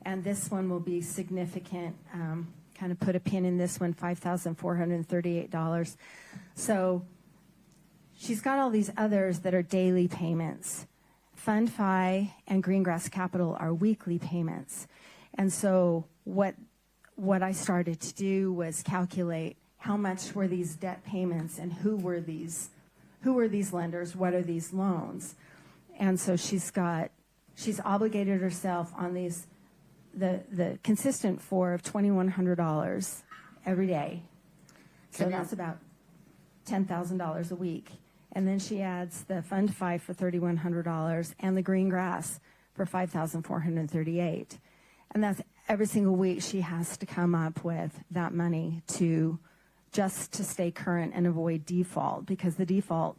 S6: and this one will be significant. Kind of put a pin in this one, $5,438. So she's got all these others that are daily payments. FundFi and Greengrass Capital are weekly payments. And so what I started to do was calculate how much were these debt payments and who were these lenders, what are these loans. And so she's obligated herself on these, the consistent for of $2,100 every day. So that's about $10,000 a week. And then she adds the FundFi for $3,100 and the Greengrass for $5,438. And that's every single week she has to come up with that money just to stay current and avoid default, because the default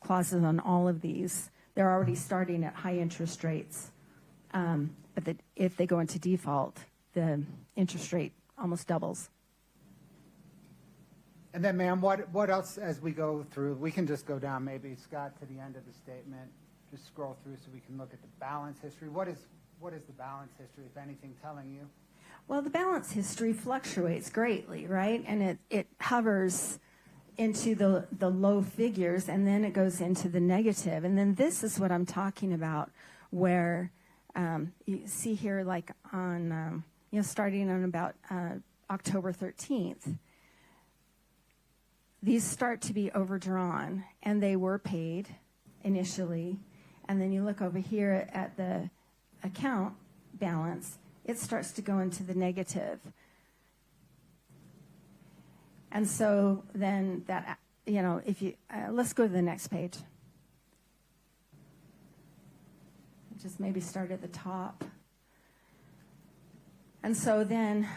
S6: clauses on all of these, they're already starting at high interest rates. But if they go into default, the interest rate almost doubles.
S2: And then, ma'am, what else as we go through? We can just go down maybe, Scott, to the end of the statement. Just scroll through so we can look at the balance history. What is the balance history, if anything, telling you?
S6: Well, the balance history fluctuates greatly, right? And it hovers into the low figures, and then it goes into the negative. And then this is what I'm talking about, where you see here, like on, starting on about October 13th, these start to be overdrawn, and they were paid initially. And then you look over here at the account balance, it starts to go into the negative. And so then that, if you, let's go to the next page. Just maybe start at the top. And so then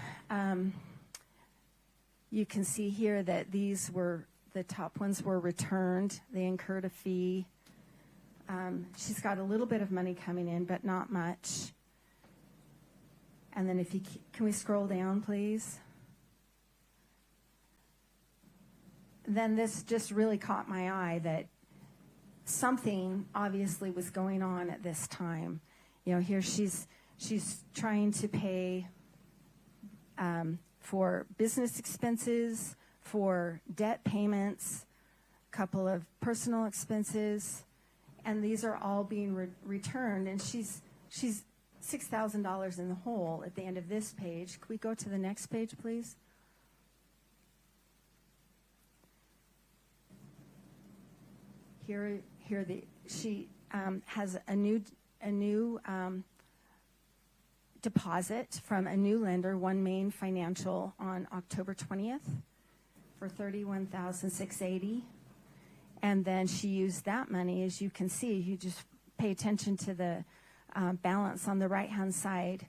S6: you can see here that the top ones were returned. They incurred a fee. She's got a little bit of money coming in, but not much. And then can we scroll down, please? Then this just really caught my eye that something obviously was going on at this time. Here she's trying to pay for business expenses, for debt payments, a couple of personal expenses, and these are all being returned. And she's $6,000 in the hole at the end of this page. Could we go to the next page, please? She has a new deposit from a new lender, One Main Financial, on October 20th for $31,680, and then she used that money. As you can see, you just pay attention to the balance on the right-hand side.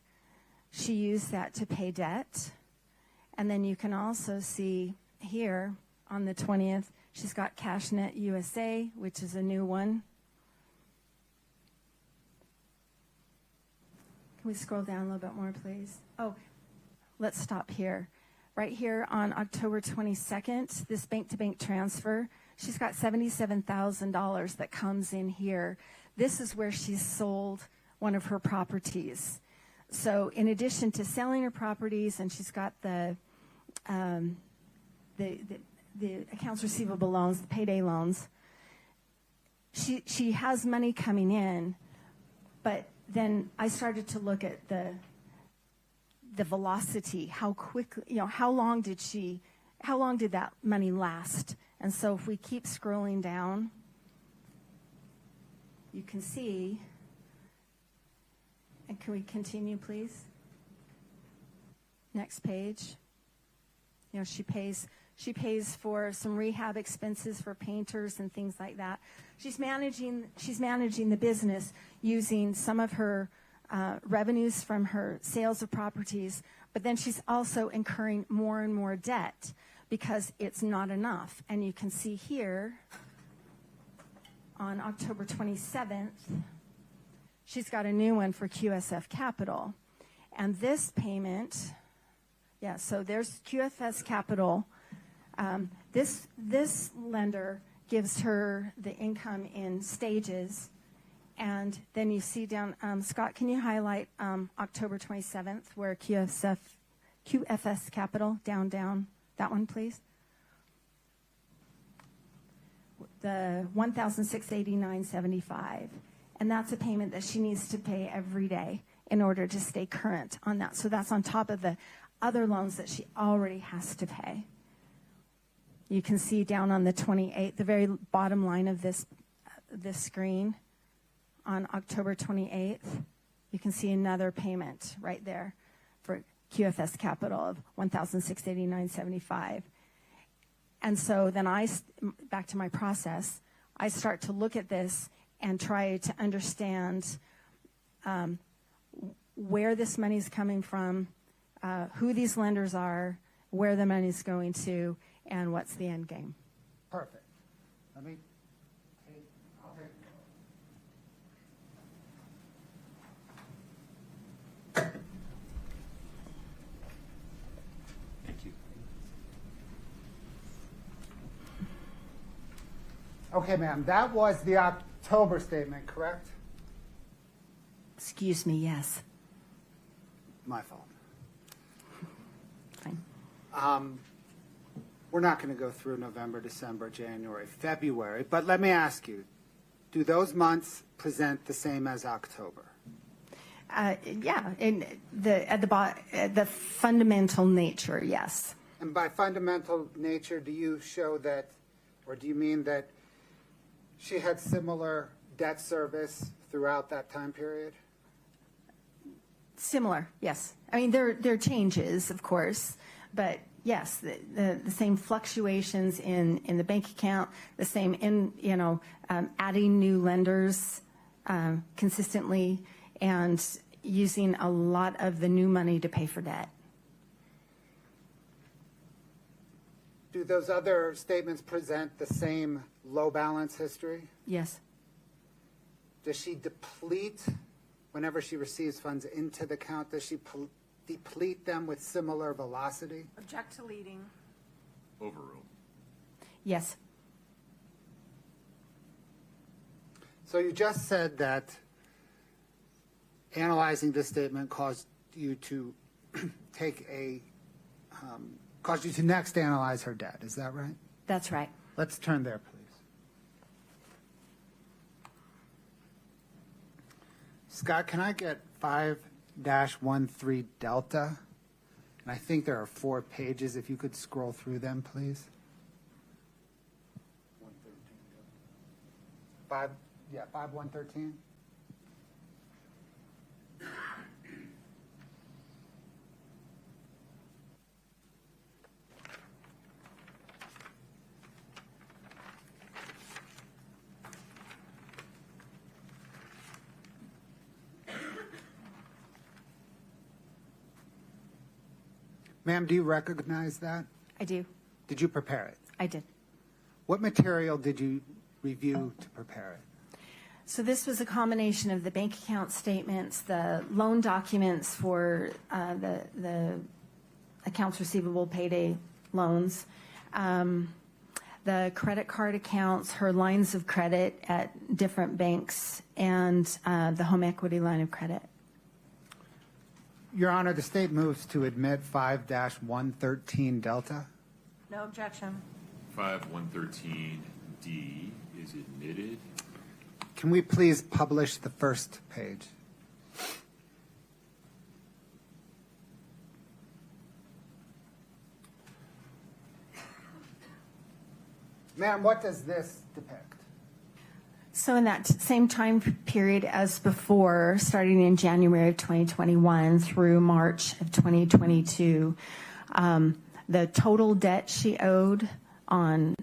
S6: She used that to pay debt, and then you can also see here on the 20th, she's got CashNet USA, which is a new one. Can we scroll down a little bit more, please? Oh, let's stop here. Right here on October 22nd, this bank-to-bank transfer, she's got $77,000 that comes in here. This is where she's sold one of her properties. So in addition to selling her properties, and she's got the accounts receivable loans, the payday loans, she has money coming in, but then I started to look at the velocity, how quickly, how long did that money last? And so if we keep scrolling down, you can see, and can we continue, please? Next page. She pays She pays for some rehab expenses for painters and things like that. She's managing the business using some of her revenues from her sales of properties, but then she's also incurring more and more debt because it's not enough. And you can see here on October 27th, she's got a new one for QSF Capital. And this payment, yeah, so there's QFS Capital. This lender gives her the income in stages. And then you see down, Scott, can you highlight October 27th where QFS Capital, down, that one, please? The $1,689.75. And that's a payment that she needs to pay every day in order to stay current on that. So that's on top of the other loans that she already has to pay. You can see down on the 28th, the very bottom line of this screen, on October 28th, you can see another payment right there for QFS Capital of $1,689.75. And so then back to my process, I start to look at this and try to understand where this money is coming from, who these lenders are, where the money is going to, and what's the end game.
S2: Perfect. I'll take
S1: Thank you.
S2: Okay, ma'am, that was the October statement, correct?
S6: Excuse me, yes.
S2: My fault.
S6: Fine.
S2: We're not going to go through November, December, January, February, but let me ask you, do those months present the same as October?
S6: Yeah, in the fundamental nature, yes.
S2: And by fundamental nature, do you show that, or do you mean that she had similar debt service throughout that time period?
S6: Similar, yes. I mean, there are changes, of course, but yes, the same fluctuations in the bank account, the same in adding new lenders consistently, and using a lot of the new money to pay for debt.
S2: Do those other statements present the same low balance history?
S6: Yes.
S2: Does she deplete, whenever she receives funds into the account, does she deplete them with similar velocity?
S3: Object to leading.
S1: Overruled.
S6: Yes.
S2: So you just said that analyzing this statement caused you to caused you to next analyze her debt. Is that right?
S6: That's right.
S2: Let's turn there, please. Scott, can I get 5-13 Delta? And I think there are 4 pages. If you could scroll through them, please. 5-113. Ma'am, do you recognize that?
S6: I do.
S2: Did you prepare it?
S6: I did.
S2: What material did you review to prepare it?
S6: So this was a combination of the bank account statements, the loan documents for the accounts receivable payday loans, the credit card accounts, her lines of credit at different banks, and the home equity line of credit.
S2: Your Honor, the state moves to admit 5-113 Delta.
S3: No objection.
S1: 5-113D is admitted.
S2: Can we please publish the first page? Ma'am, what does this depict?
S6: So in that same time period as before, starting in January of 2021 through March of 2022, the total debt she owed on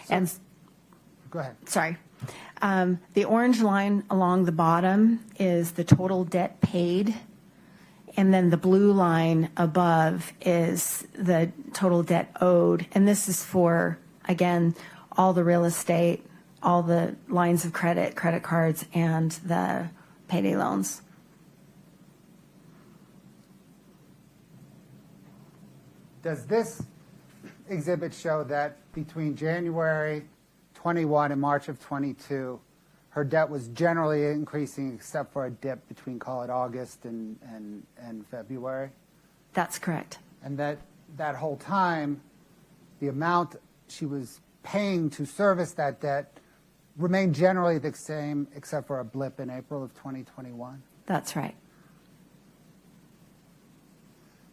S6: and
S2: Go ahead.
S6: sorry. The orange line along the bottom is the total debt paid, and then the blue line above is the total debt owed. And this is for, again, all the real estate, all the lines of credit, credit cards, and the payday loans.
S2: Does this exhibit show that between January 21 and March of 22, her debt was generally increasing except for a dip between, call it, August and February?
S6: That's correct.
S2: And that whole time, the amount she was paying to service that debt remained generally the same except for a blip in April of 2021?
S6: That's right.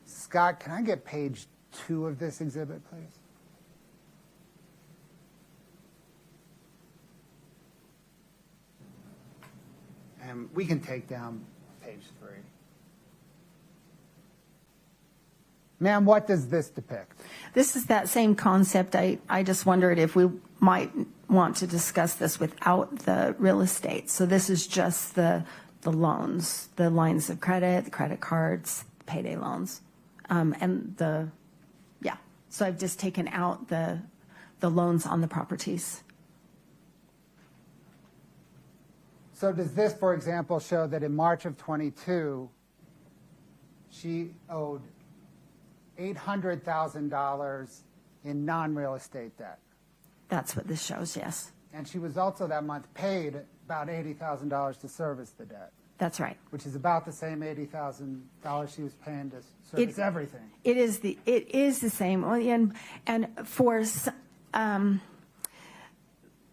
S2: Scott, can I get page 2 of this exhibit, please? And we can take down page 3. Ma'am, what does this depict?
S6: This is that same concept. I just wondered if we might want to discuss this without the real estate. So this is just the loans, the lines of credit, the credit cards, payday loans, and so I've just taken out the loans on the properties.
S2: So does this, for example, show that in March of 22, she owed $800,000 in non-real estate debt?
S6: That's what this shows, yes.
S2: And she was also that month paid about $80,000 to service the debt.
S6: That's right.
S2: Which is about the same $80,000 she was paying to service everything.
S6: It is the same. And for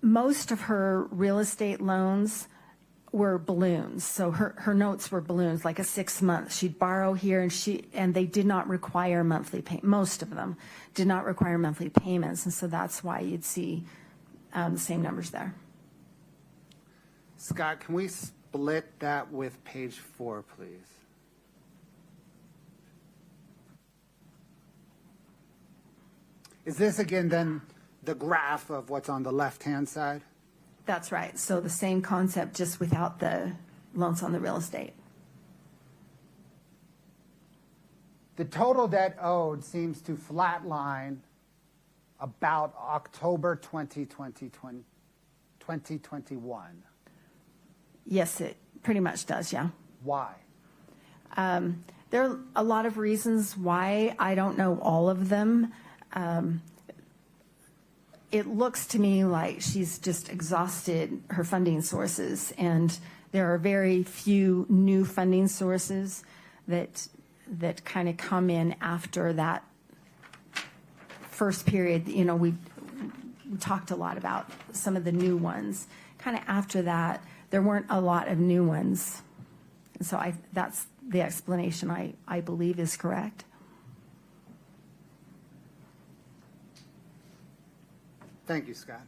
S6: most of her real estate loans were balloons. So her notes were balloons, like a 6 month. She'd borrow here, and they did not require monthly pay. Most of them did not require monthly payments, and so that's why you'd see the same numbers there.
S2: Scott, can we split that with page 4, please? Is this again then the graph of what's on the left-hand side?
S6: That's right. So the same concept, just without the loans on the real estate.
S2: The total debt owed seems to flatline about October 2021.
S6: Yes, it pretty much does, yeah.
S2: Why?
S6: There are a lot of reasons why. I don't know all of them. It looks to me like she's just exhausted her funding sources, and there are very few new funding sources that kind of come in after that first period. You know, talked a lot about some of the new ones. Kind of after that, there weren't a lot of new ones. And so that's the explanation I believe is correct.
S2: Thank you, Scott.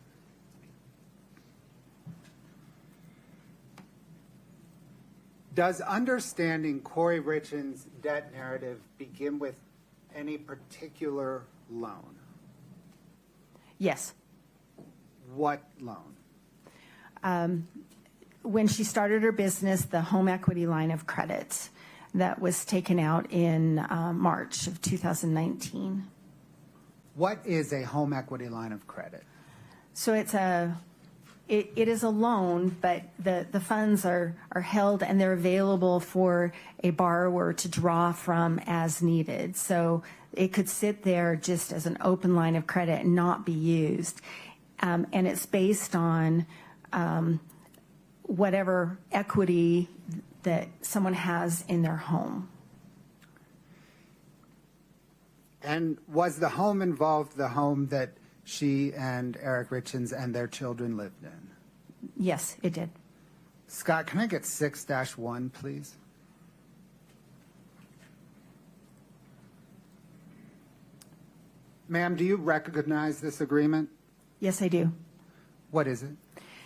S2: Does understanding Kouri Richins' debt narrative begin with any particular loan?
S6: Yes.
S2: What loan?
S6: When she started her business, the home equity line of credit that was taken out in March of 2019.
S2: What is a home equity line of credit?
S6: So it is a loan, but the funds are held and they're available for a borrower to draw from as needed. So it could sit there just as an open line of credit and not be used. And it's based on whatever equity that someone has in their home.
S2: And was the home involved the home that she and Eric Richins and their children lived in?
S6: Yes, it did.
S2: Scott, can I get 6-1, please? Ma'am, do you recognize this agreement?
S6: Yes, I do.
S2: What is it?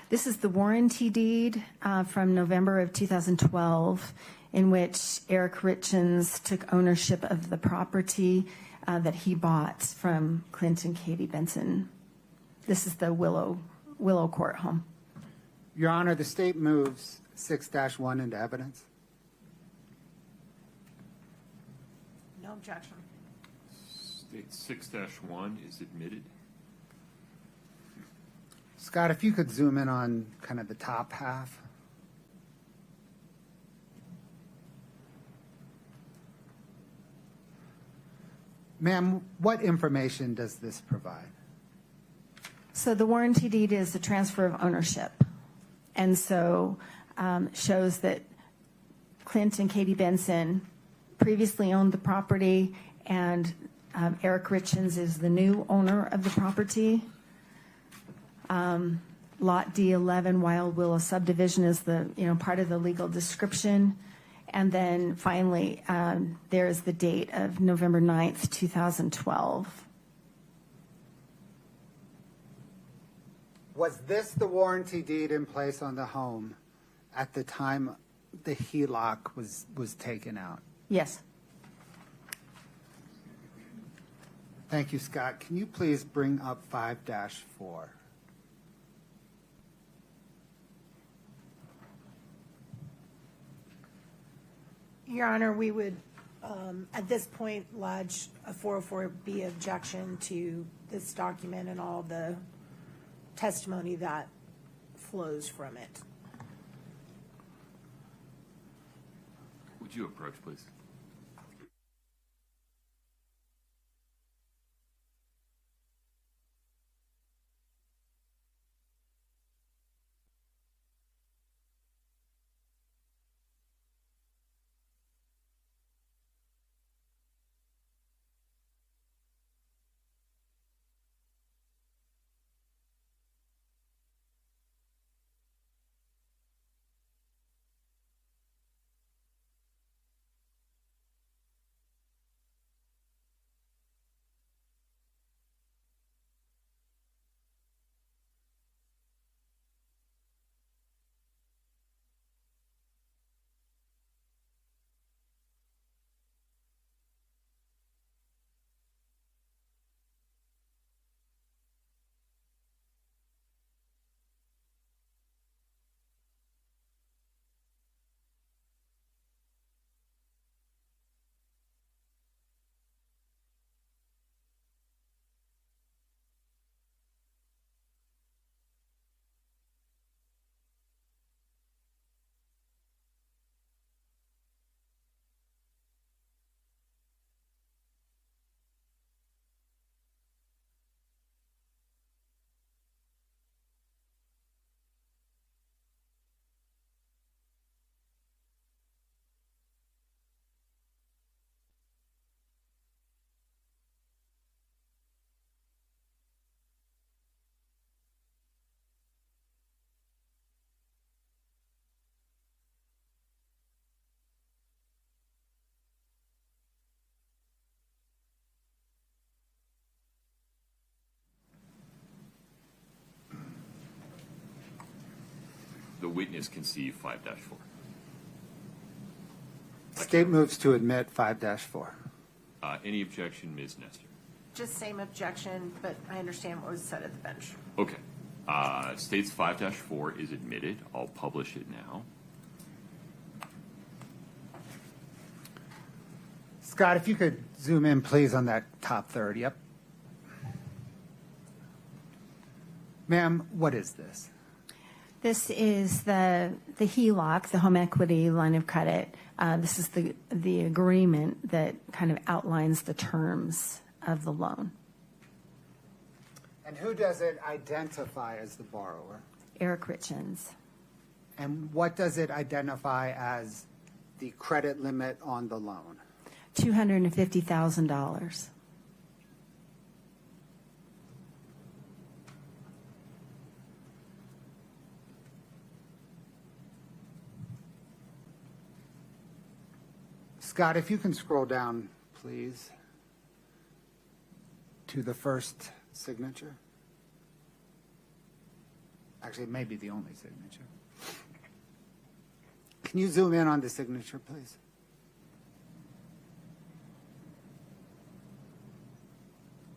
S6: This is the warranty deed from November of 2012 in which Eric Richins took ownership of the property that he bought from Clint and Katie Benson. This is the Willow Court home.
S2: Your Honor, the state moves 6-1 into evidence.
S3: No objection.
S1: State 6-1 is admitted.
S2: Scott, if you could zoom in on kind of the top half. Ma'am, what information does this provide?
S6: So the warranty deed is a transfer of ownership, and so shows that Clint and Katie Benson previously owned the property, and Eric Richins is the new owner of the property. Lot D11 Wild Willow subdivision is the part of the legal description. And then finally, there's the date of November 9th, 2012.
S2: Was this the warranty deed in place on the home at the time the HELOC was taken out?
S6: Yes.
S2: Thank you, Scott. Can you please bring up 5-4?
S3: Your Honor, we would, at this point, lodge a 404B objection to this document and all the testimony that flows from it.
S1: Would you approach, please? witness conceive 5-4.
S2: State moves to admit 5-4.
S1: Any objection, Ms. Nestor?
S3: Just same objection, but I understand what was said at the bench.
S1: Okay. States 5-4 is admitted. I'll publish it now.
S2: Scott, if you could zoom in, please, on that top third. Yep. Ma'am, what is this?
S6: This is the HELOC, the home equity line of credit. This is the agreement that kind of outlines the terms of the loan.
S2: And who does it identify as the borrower?
S6: Eric Richins.
S2: And what does it identify as the credit limit on the loan?
S6: $250,000.
S2: Scott, if you can scroll down, please, to the first signature. Actually, it may be the only signature. Can you zoom in on the signature, please?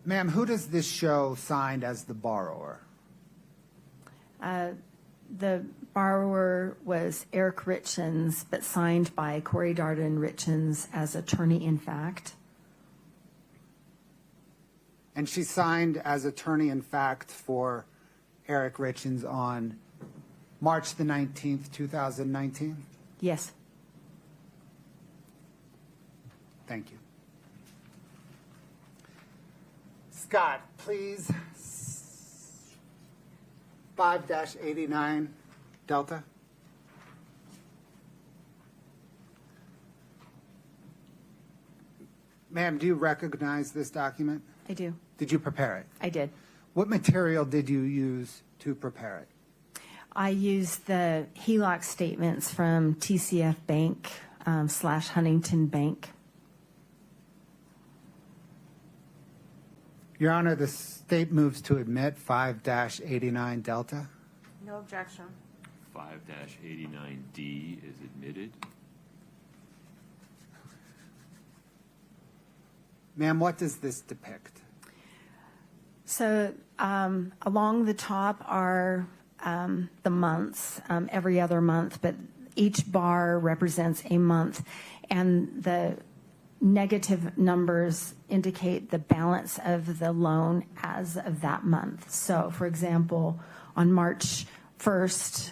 S2: Ma'am, who does this show signed as the borrower?
S6: The borrower was Eric Richins, but signed by Kouri Richins as attorney in fact.
S2: And she signed as attorney in fact for Eric Richins on March the 19th, 2019?
S6: Yes.
S2: Thank you. Scott, please. 5-89 Delta. Ma'am, do you recognize this document?
S6: I do.
S2: Did you prepare it?
S6: I did.
S2: What material did you use to prepare it?
S6: I used the HELOC statements from TCF Bank / Huntington Bank.
S2: Your Honor, the state moves to admit 5-89 Delta.
S3: No objection.
S1: 5-89D is admitted.
S2: Ma'am, what does this depict?
S6: So along the top are the months, every other month, but each bar represents a month. And the negative numbers indicate the balance of the loan as of that month. So, for example, on March 1st,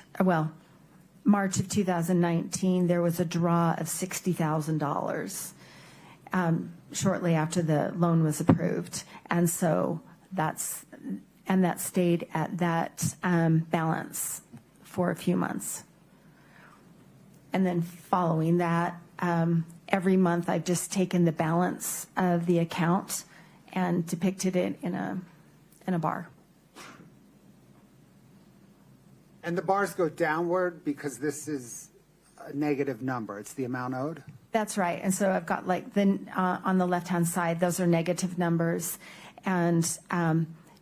S6: March of 2019, there was a draw of $60,000 shortly after the loan was approved. And so that stayed at that balance for a few months. And then following that, every month I've just taken the balance of the account and depicted it in a bar.
S2: And the bars go downward because this is a negative number. It's the amount owed?
S6: That's right. And so I've got like on the left-hand side, those are negative numbers. And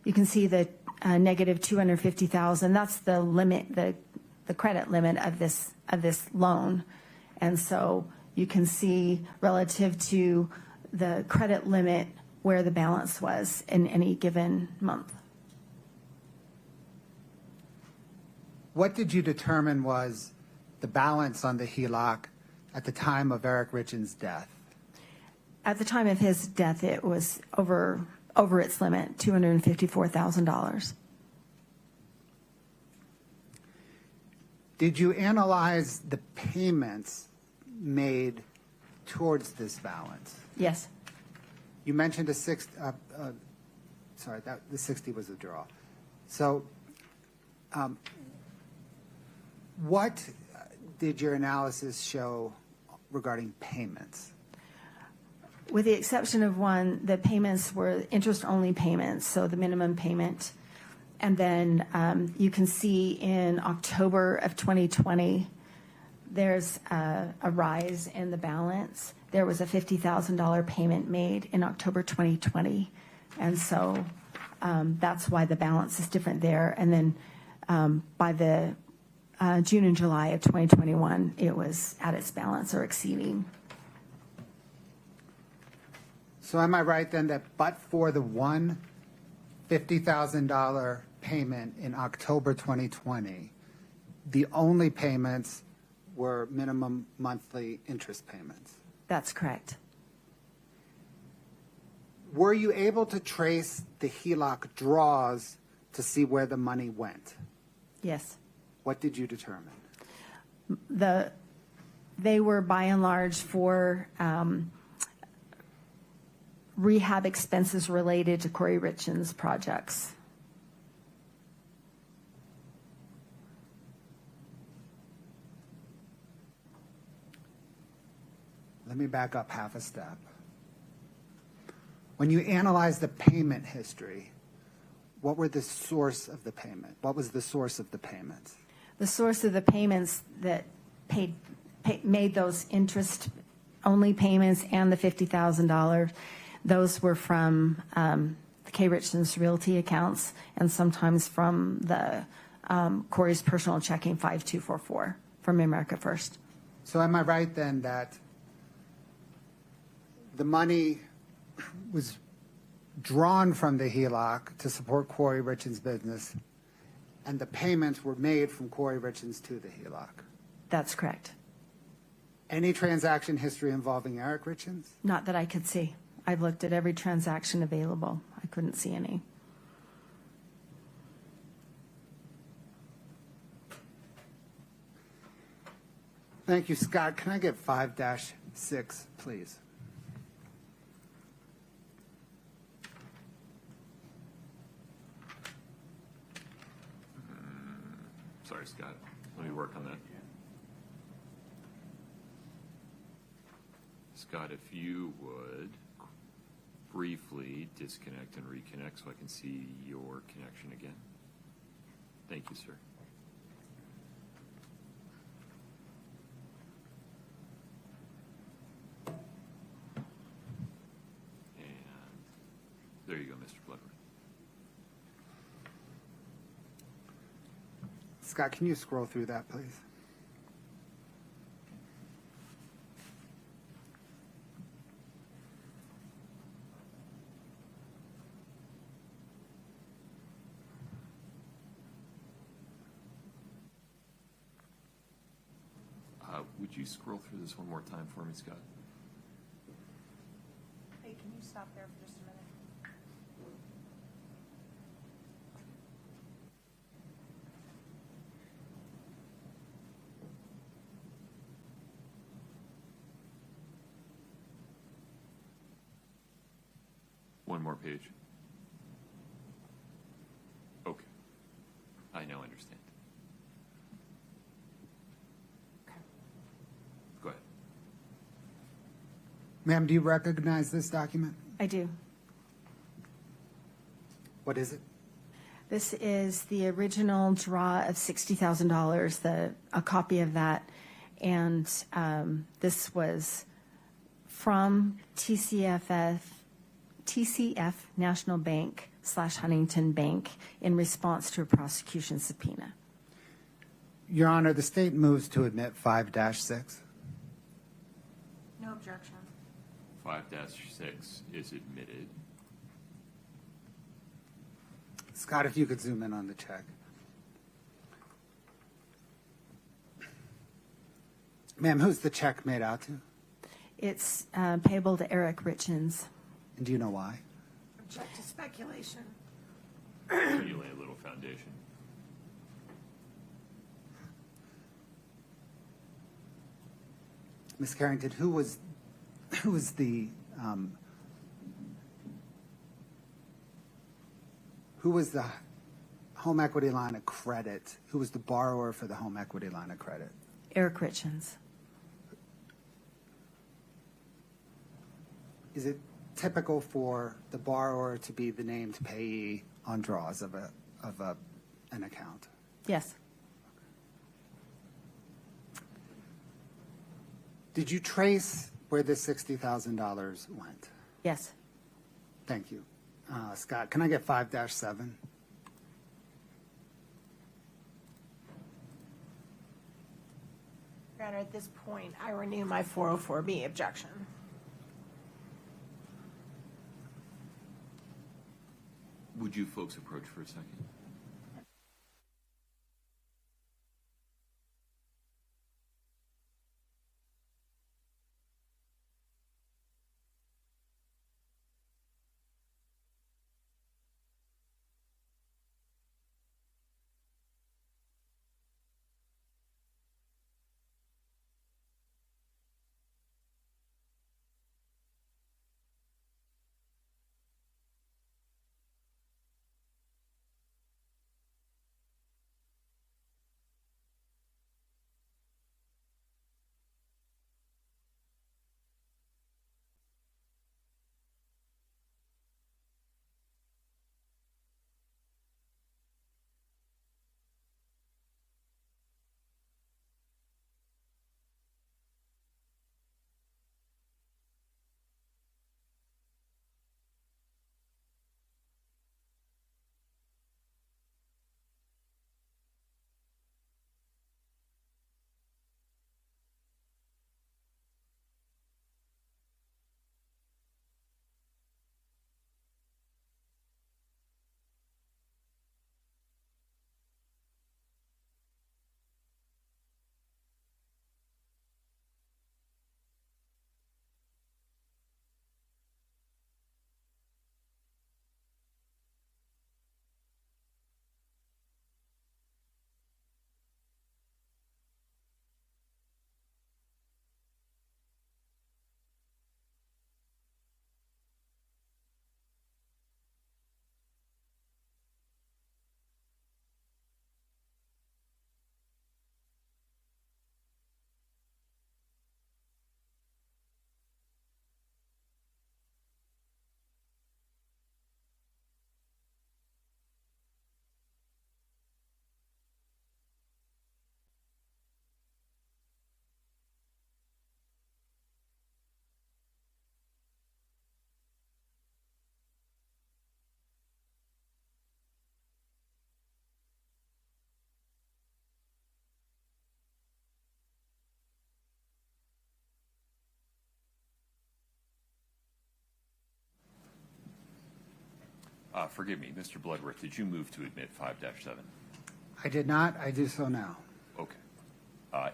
S6: you can see the negative $250,000. That's the limit, the credit limit of this loan. And so you can see relative to the credit limit where the balance was in any given month.
S2: What did you determine was the balance on the HELOC at the time of Eric Richins' death?
S6: At the time of his death, it was over its limit, $254,000.
S2: Did you analyze the payments made towards this balance?
S6: Yes.
S2: You mentioned the 60 was a draw. So what did your analysis show regarding payments?
S6: With the exception of one, the payments were interest-only payments, so the minimum payment. And then you can see in October of 2020, there's a rise in the balance. There was a $50,000 payment made in October 2020. And so that's why the balance is different there. And then by the June and July of 2021, it was at its balance or exceeding.
S2: So am I right then that but for the one $50,000 payment in October 2020, the only payments were minimum monthly interest payments?
S6: That's correct.
S2: Were you able to trace the HELOC draws to see where the money went?
S6: Yes.
S2: What did you determine?
S6: They were by and large for rehab expenses related to Kouri Richins projects.
S2: Let me back up half a step. When you analyze the payment history, what were the source of the payment? What was the source of the payments?
S6: The source of the payments that made those interest-only payments and the $50,000, those were from the K. Richins Realty accounts and sometimes from the Kouri's personal checking 5244 from America First.
S2: So am I right then that the money was drawn from the HELOC to support Kouri Richins' business, and the payments were made from Kouri Richins to the HELOC?
S6: That's correct.
S2: Any transaction history involving Eric Richins?
S6: Not that I could see. I've looked at every transaction available. I couldn't see any.
S2: Thank you, Scott. Can I get 5-6, please?
S1: Sorry, Scott. Let me work on that. Scott, if you would briefly disconnect and reconnect so I can see your connection again. Thank you, sir. And there you go, Mr. Bloodworth.
S2: Scott, can you scroll through that, please?
S1: Would you scroll through this one more time for me, Scott?
S3: Hey, can you stop there for just a minute?
S1: One more page. Okay. I now understand. Go ahead.
S2: Ma'am, do you recognize this document?
S6: I do.
S2: What is it?
S6: This is the original draw of $60,000, a copy of that, and this was from TCF National Bank / Huntington Bank in response to a prosecution subpoena.
S2: Your Honor, the state moves to admit 5-6.
S3: No objection.
S1: 5-6 is admitted.
S2: Scott, if you could zoom in on the check. Ma'am, who's the check made out to?
S6: It's payable to Eric Richins.
S2: And do you know why?
S3: Object to speculation.
S1: Can you lay a little foundation?
S2: Ms. Carrington, who was the home equity line of credit? Who was the borrower for the home equity line of credit?
S6: Eric Richins.
S2: Is it typical for the borrower to be the named payee on draws of an account?
S6: Yes.
S2: Did you trace where the $60,000 went?
S6: Yes.
S2: Thank you. Scott, can I get 5-7?
S3: Honor, at this point, I renew my 404B objection.
S1: Would you folks approach for a second? Forgive me, Mr. Bloodworth, did you move to admit 5-7?
S2: I did not. I do so now.
S1: Okay.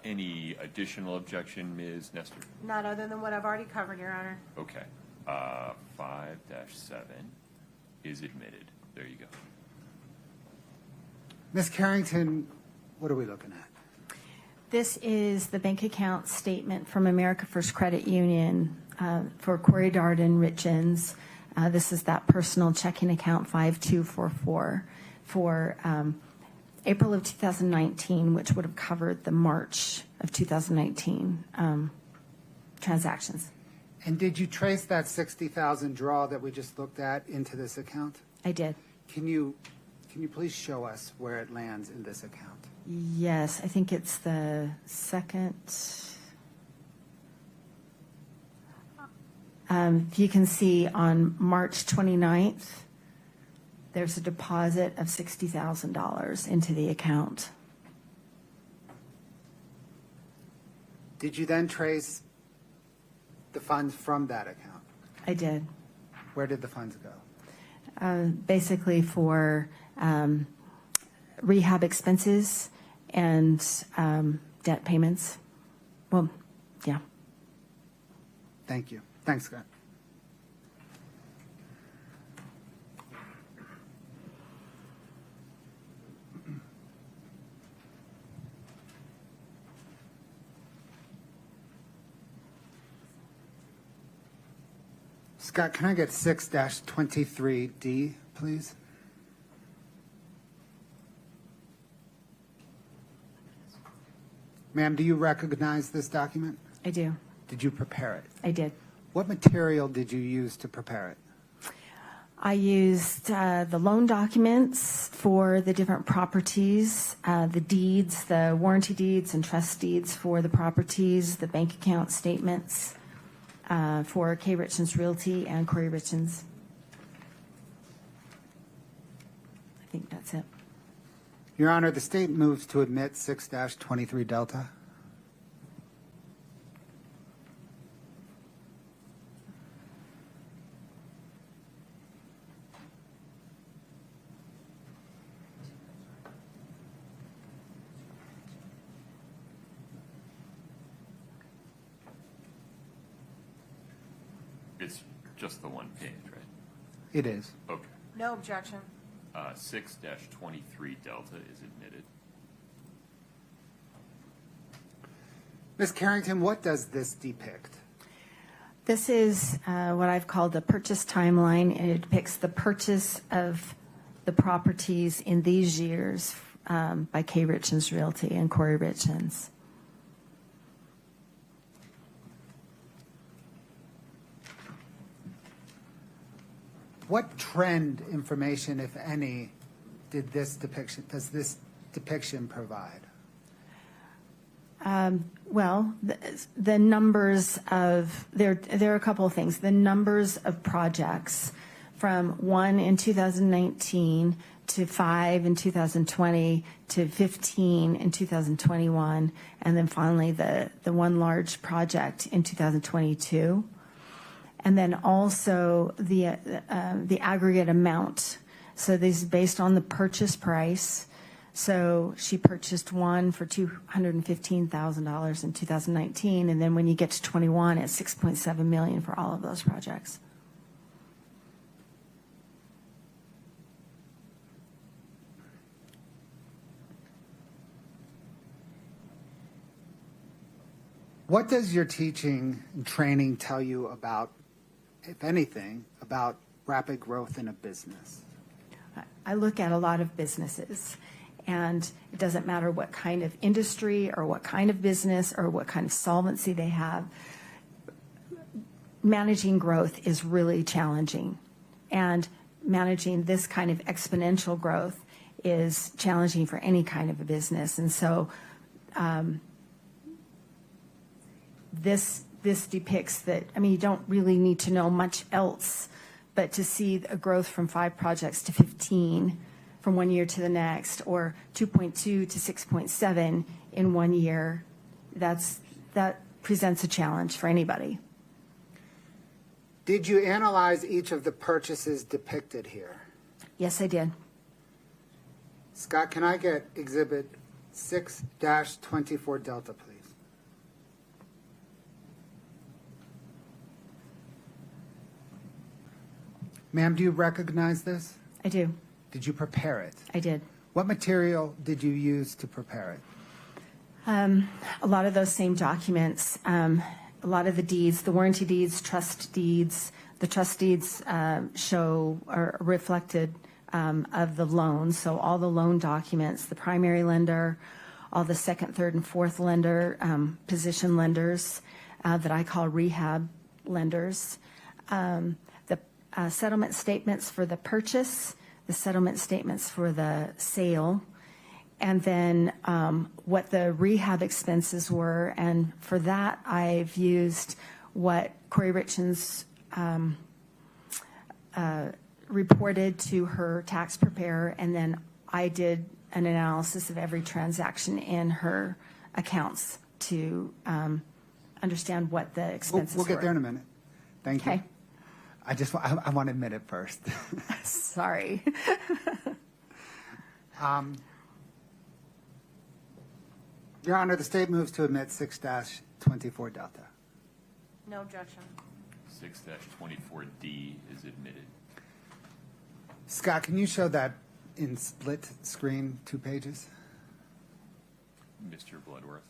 S1: Any additional objection, Ms. Nestor?
S3: Not other than what I've already covered, Your Honor.
S1: Okay. 5-7 is admitted. There you go.
S2: Ms. Carrington, what are we looking at?
S6: This is the bank account statement from America First Credit Union for Kouri Richins. This is that personal checking account 5244 for April of 2019, which would have covered the March of 2019 transactions.
S2: And did you trace that $60,000 draw that we just looked at into this account?
S6: I did.
S2: Can you please show us where it lands in this account?
S6: Yes, I think it's the second. If you can see on March 29th, there's a deposit of $60,000 into the account.
S2: Did you then trace the funds from that account?
S6: I did.
S2: Where did the funds go?
S6: Basically for rehab expenses and debt payments. Well, yeah.
S2: Thank you. Thanks, Scott. Scott, can I get 6-23D, please? Ma'am, do you recognize this document?
S6: I do.
S2: Did you prepare it?
S6: I did.
S2: What material did you use to prepare it?
S6: I used the loan documents for the different properties, the deeds, the warranty deeds and trust deeds for the properties, the bank account statements for K. Richins Realty and Kouri Richins. I think that's it.
S2: Your Honor, the state moves to admit 6-23 Delta.
S1: It's just the one page, right?
S2: It is.
S1: Okay.
S3: No objection.
S1: 6-23 Delta is admitted.
S2: Ms. Carrington, what does this depict?
S6: This is what I've called the purchase timeline, and it depicts the purchase of the properties in these years by Kouri Richins Realty and Kouri Richins.
S2: What trend information, if any, does this depiction provide?
S6: Well, the numbers of, there are a couple of things. The numbers of projects from 1 in 2019 to 5 in 2020 to 15 in 2021, and then finally the one large project in 2022. And then also the aggregate amount. So this is based on the purchase price. So she purchased one for $215,000 in 2019, and then when you get to 21, it's $6.7 million for all of those projects.
S2: What does your teaching and training tell you about, if anything, about rapid growth in a business?
S6: I look at a lot of businesses, and it doesn't matter what kind of industry or what kind of business or what kind of solvency they have. Managing growth is really challenging, and managing this kind of exponential growth is challenging for any kind of a business. And so this depicts that, I mean, you don't really need to know much else, but to see a growth from 5 projects to 15 from one year to the next, or 2.2 to 6.7 in 1 year, that presents a challenge for anybody.
S2: Did you analyze each of the purchases depicted here?
S6: Yes, I did.
S2: Scott, can I get Exhibit 6-24 Delta, please? Ma'am, do you recognize this?
S6: I do.
S2: Did you prepare it?
S6: I did.
S2: What material did you use to prepare it?
S6: A lot of those same documents, a lot of the deeds, the warranty deeds, trust deeds. The trust deeds show or reflected of the loans. So all the loan documents, the primary lender, all the second, third, and fourth lender, position lenders that I call rehab lenders. The settlement statements for the purchase, the settlement statements for the sale, and then what the rehab expenses were. And for that, I've used what Kouri Richins reported to her tax preparer, and then I did an analysis of every transaction in her accounts to understand what the expenses were.
S2: We'll get there in a minute. Thank you.
S6: Okay.
S2: I want to admit it first.
S6: Sorry.
S2: Your Honor, the state moves to admit 6-24 Delta.
S3: No objection.
S1: 6-24D is admitted.
S2: Scott, can you show that in split screen, 2 pages?
S1: Mr. Bloodworth,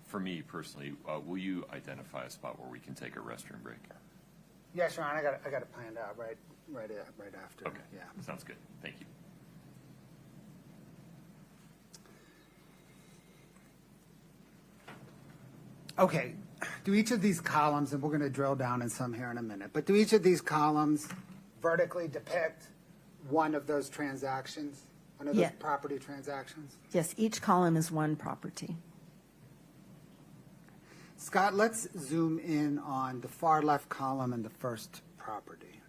S1: for me personally, will you identify a spot where we can take a restroom break?
S2: Yes, Your Honor, I got it planned out right after.
S1: Okay.
S2: Yeah.
S1: Sounds good. Thank you.
S2: Okay. Do each of these columns, and we're going to drill down in some here in a minute, but do each of these columns vertically depict one of those transactions, one of those property transactions?
S6: Yes, each column is one property.
S2: Scott, let's zoom in on the far left column and the first property.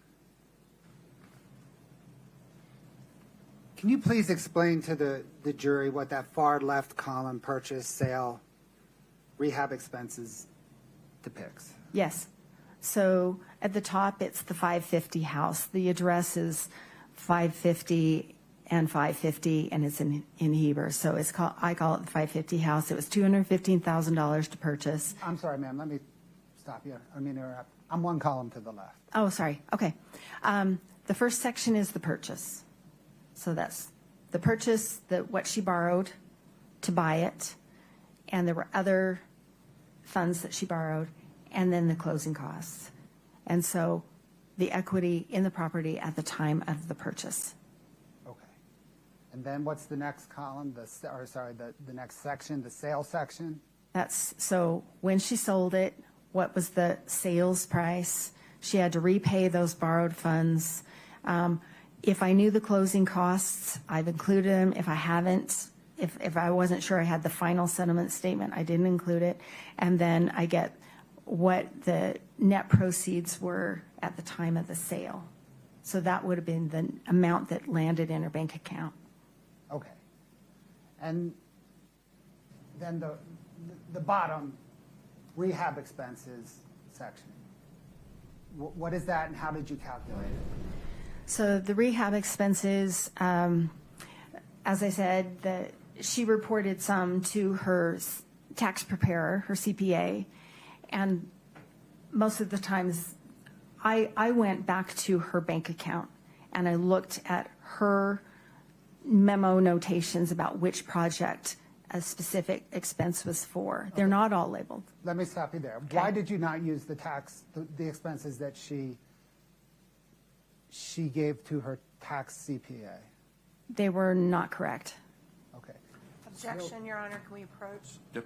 S2: Can you please explain to the jury what that far left column, purchase, sale, rehab expenses, depicts?
S6: Yes. So at the top, it's the 550 house. The address is 550 and 550, and it's in Heber. So it's called, I call it the 550 house. It was $215,000 to purchase.
S2: I'm sorry, ma'am. Let me stop you. I mean, interrupt. I'm one column to the left.
S6: Oh, sorry. Okay. The first section is the purchase. So that's the purchase, what she borrowed to buy it, and there were other funds that she borrowed, and then the closing costs. And so the equity in the property at the time of the purchase.
S2: Okay. And then what's the next column? The next section, the sales section?
S6: That's so when she sold it, what was the sales price? She had to repay those borrowed funds. If I knew the closing costs, I've included them. If I haven't, if I wasn't sure I had the final settlement statement, I didn't include it. And then I get what the net proceeds were at the time of the sale. So that would have been the amount that landed in her bank account.
S2: Okay. And then the bottom, rehab expenses section. What is that and how did you calculate it?
S6: So the rehab expenses, as I said, she reported some to her tax preparer, her CPA, and most of the times I went back to her bank account and I looked at her memo notations about which project a specific expense was for. They're not all labeled.
S2: Let me stop you there.
S6: Okay.
S2: Why did you not use the expenses that she gave to her tax CPA?
S6: They were not correct.
S2: Okay.
S3: Objection, Your Honor. Can we approach?
S1: Yep.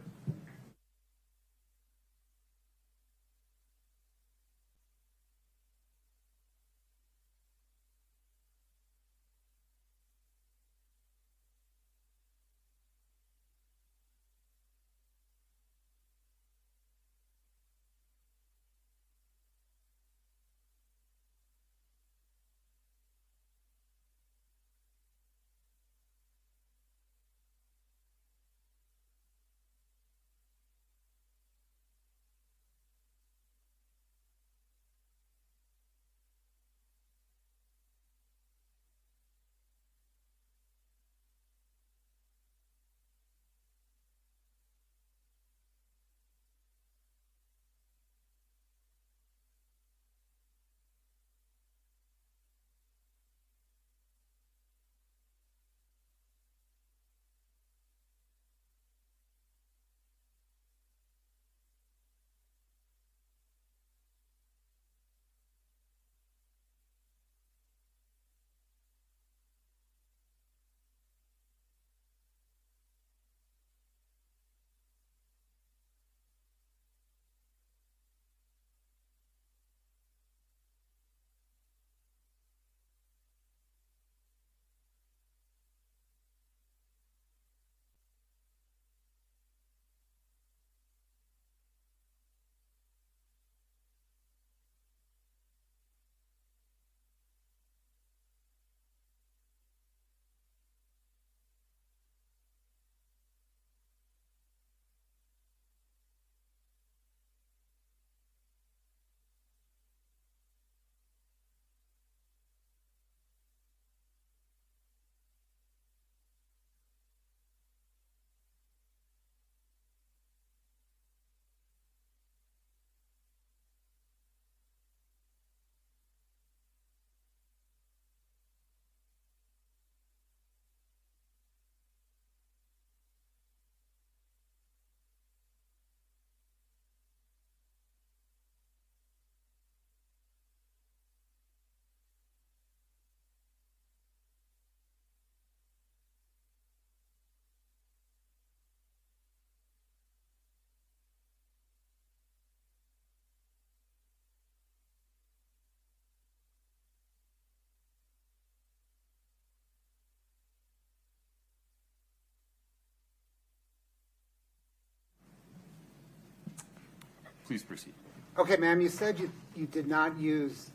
S1: Please proceed.
S2: Okay, ma'am, you said you did not use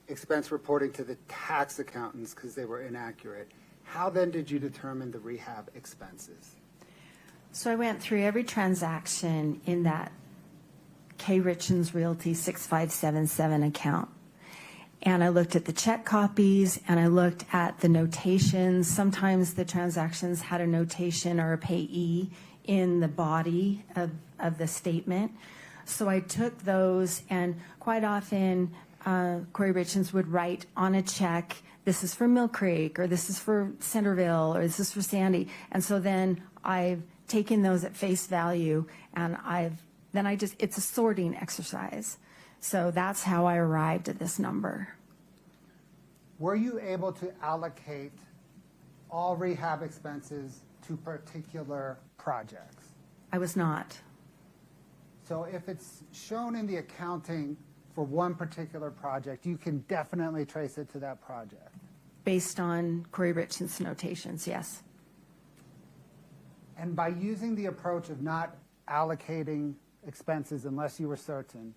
S2: expense reporting to the tax accountants because they were inaccurate. How then did you determine the rehab expenses?
S6: So I went through every transaction in that Kouri Richins Realty 6577 account. And I looked at the check copies and I looked at the notations. Sometimes the transactions had a notation or a payee in the body of the statement. So I took those, and quite often Kouri Richins would write on a check, this is for Mill Creek, or this is for Centerville, or this is for Sandy. And so then I've taken those at face value, and it's a sorting exercise. So that's how I arrived at this number.
S2: Were you able to allocate all rehab expenses to particular projects?
S6: I was not.
S2: So if it's shown in the accounting for one particular project, you can definitely trace it to that project.
S6: Based on Kouri Richins' notations, yes.
S2: And by using the approach of not allocating expenses unless you were certain,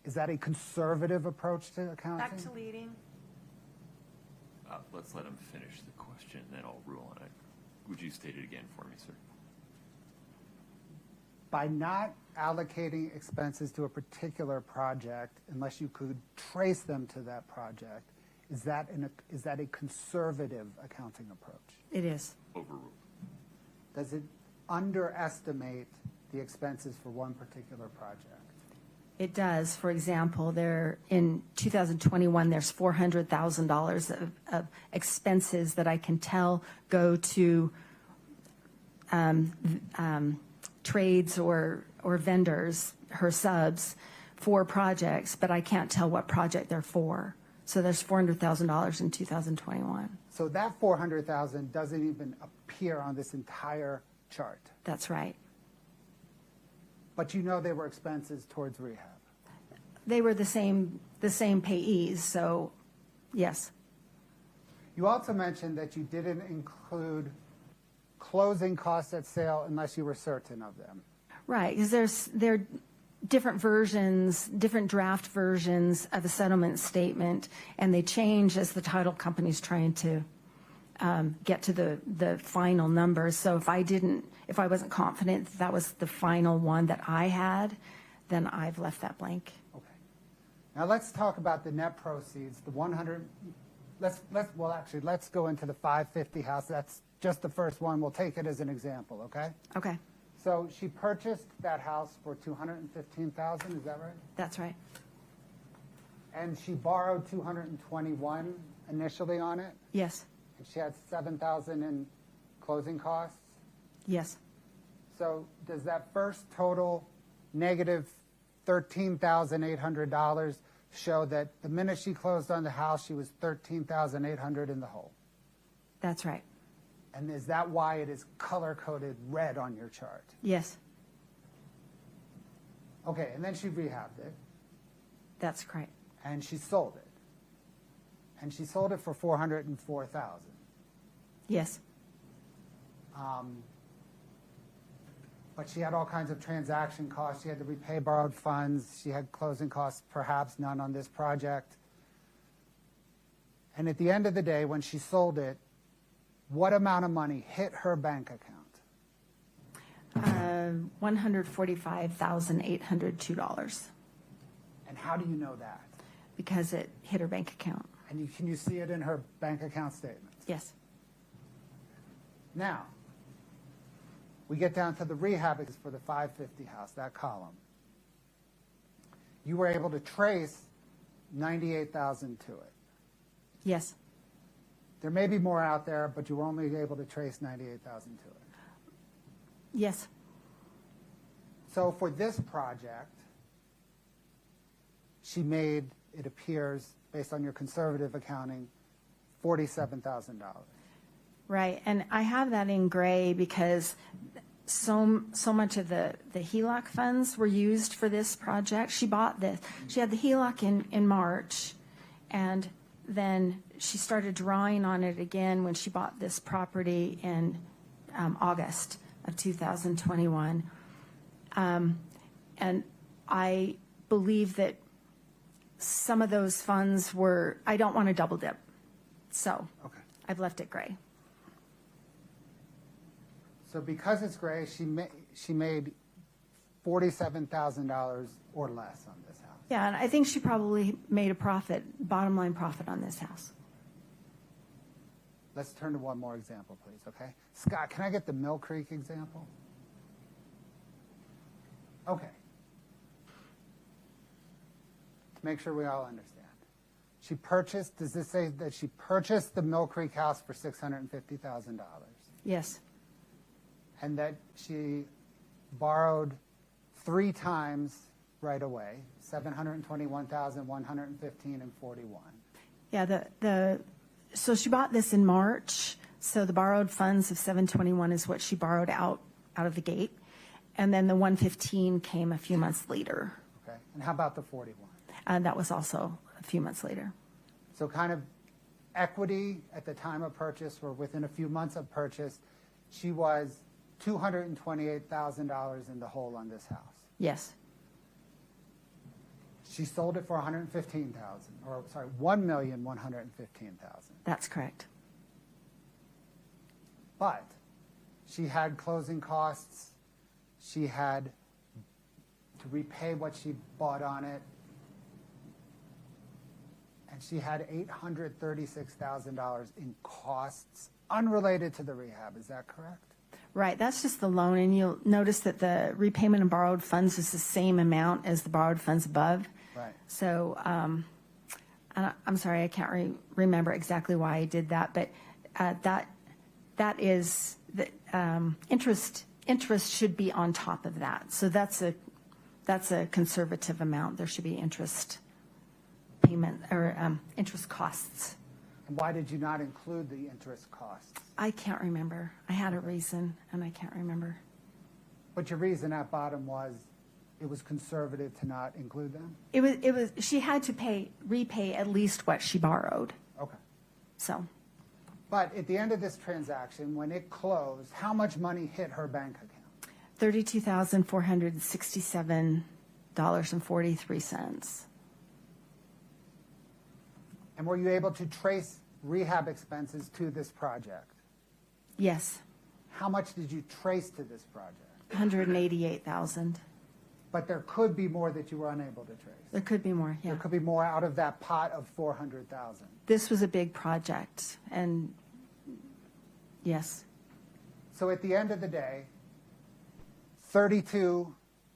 S2: is that a conservative approach to accounting?
S6: Back to leading.
S1: Let's let him finish the question, then I'll rule on it. Would you state it again for me, sir?
S2: By not allocating expenses to a particular project unless you could trace them to that project, is that a conservative accounting approach?
S6: It is.
S1: Overruled.
S2: Does it underestimate the expenses for one particular project?
S6: It does. For example, in 2021, there's $400,000 of expenses that I can tell go to trades or vendors, her subs, for projects, but I can't tell what project they're for. So there's $400,000 in 2021.
S2: So that $400,000 doesn't even appear on this entire chart.
S6: That's right.
S2: But you know they were expenses towards rehab.
S6: They were the same payees, so yes.
S2: You also mentioned that you didn't include closing costs at sale unless you were certain of them.
S6: Right, because there are different versions, different draft versions of a settlement statement, and they change as the title company's trying to get to the final number. So if I wasn't confident that was the final one that I had, then I've left that blank.
S2: Okay. Now let's talk about the net proceeds, the 100. Let's go into the 550 house. That's just the first one. We'll take it as an example, okay?
S6: Okay,
S2: So she purchased that house for $215,000, is that right?
S6: that's right.
S2: And she borrowed $221 initially on it,
S6: Yes,
S2: and she had $7,000 in closing costs.
S6: yes,
S2: So does that first total negative $13,800 show that the minute she closed on the house, she was $13,800 in the hole?
S6: that's right.
S2: And is that why it is color-coded red on your chart?
S6: Yes,
S2: Okay, and then she rehabbed it,
S6: that's correct.
S2: and she sold it. And she sold it for $404,000.
S6: Yes,
S2: But she had all kinds of transaction costs. She had to repay borrowed funds. She had closing costs, perhaps none on this project. And at the end of the day, when she sold it, what amount of money hit her bank account?
S6: $145,802,
S2: And how do you know that?
S6: because it hit her bank account.
S2: And can you see it in her bank account statements?
S6: Yes,
S2: Now, we get down to the rehab for the 550 house, that column. You were able to trace $98,000 to it.
S6: yes,
S2: There may be more out there, but you were only able to trace $98,000 to it.
S6: yes,
S2: So for this project, she made, it appears, based on your conservative accounting, $47,000.
S6: right. And I have that in gray because so much of the HELOC funds were used for this project. She bought this. She had the HELOC in March, and then she started drawing on it again when she bought this property in August of 2021. And I believe that some of those funds were, I don't want to double dip. So
S2: Okay.
S6: I've left it gray.
S2: So because it's gray, she made $47,000 or less on this house.
S6: Yeah, and I think she probably made a profit, bottom line profit on this house.
S2: Let's turn to one more example, please, okay? Scott, can I get the Mill Creek example? Okay. make sure we all understand. She purchased, does this say that she purchased the Mill Creek house for $650,000?
S6: Yes.
S2: And that she borrowed 3 times right away, $721,115 and 41.
S6: Yeah, so she bought this in March, so the borrowed funds of 721 is what she borrowed out of the gate, and then the 115 came a few months later.
S2: Okay, and how about the 41?
S6: That was also a few months later.
S2: So kind of equity at the time of purchase, or within a few months of purchase, she was $228,000 in the hole on this house.
S6: Yes.
S2: She sold it for $115,000, or sorry, $1,115,000.
S6: That's correct.
S2: But she had closing costs. She had to repay what she bought on it. And she had $836,000 in costs unrelated to the rehab. Is that correct?
S6: Right, that's just the loan, and you'll notice that the repayment of borrowed funds is the same amount as the borrowed funds above.
S2: Right.
S6: So I'm sorry, I can't remember exactly why I did that, but that is the interest should be on top of that. So that's a conservative amount. There should be interest payment or interest costs.
S2: And why did you not include the interest costs?
S6: I can't remember. I had a reason, and I can't remember.
S2: But your reason at bottom was it was conservative to not include them?
S6: It was. She had to repay at least what she borrowed.
S2: Okay.
S6: So.
S2: But at the end of this transaction, when it closed, how much money hit her bank account?
S6: $32,467.43.
S2: And were you able to trace rehab expenses to this project?
S6: Yes.
S2: How much did you trace to this project?
S6: $188,000.
S2: But there could be more that you were unable to trace.
S6: There could be more, yeah.
S2: There could be more out of that pot of $400,000.
S6: This was a big project, and yes.
S2: So at the end of the day, 32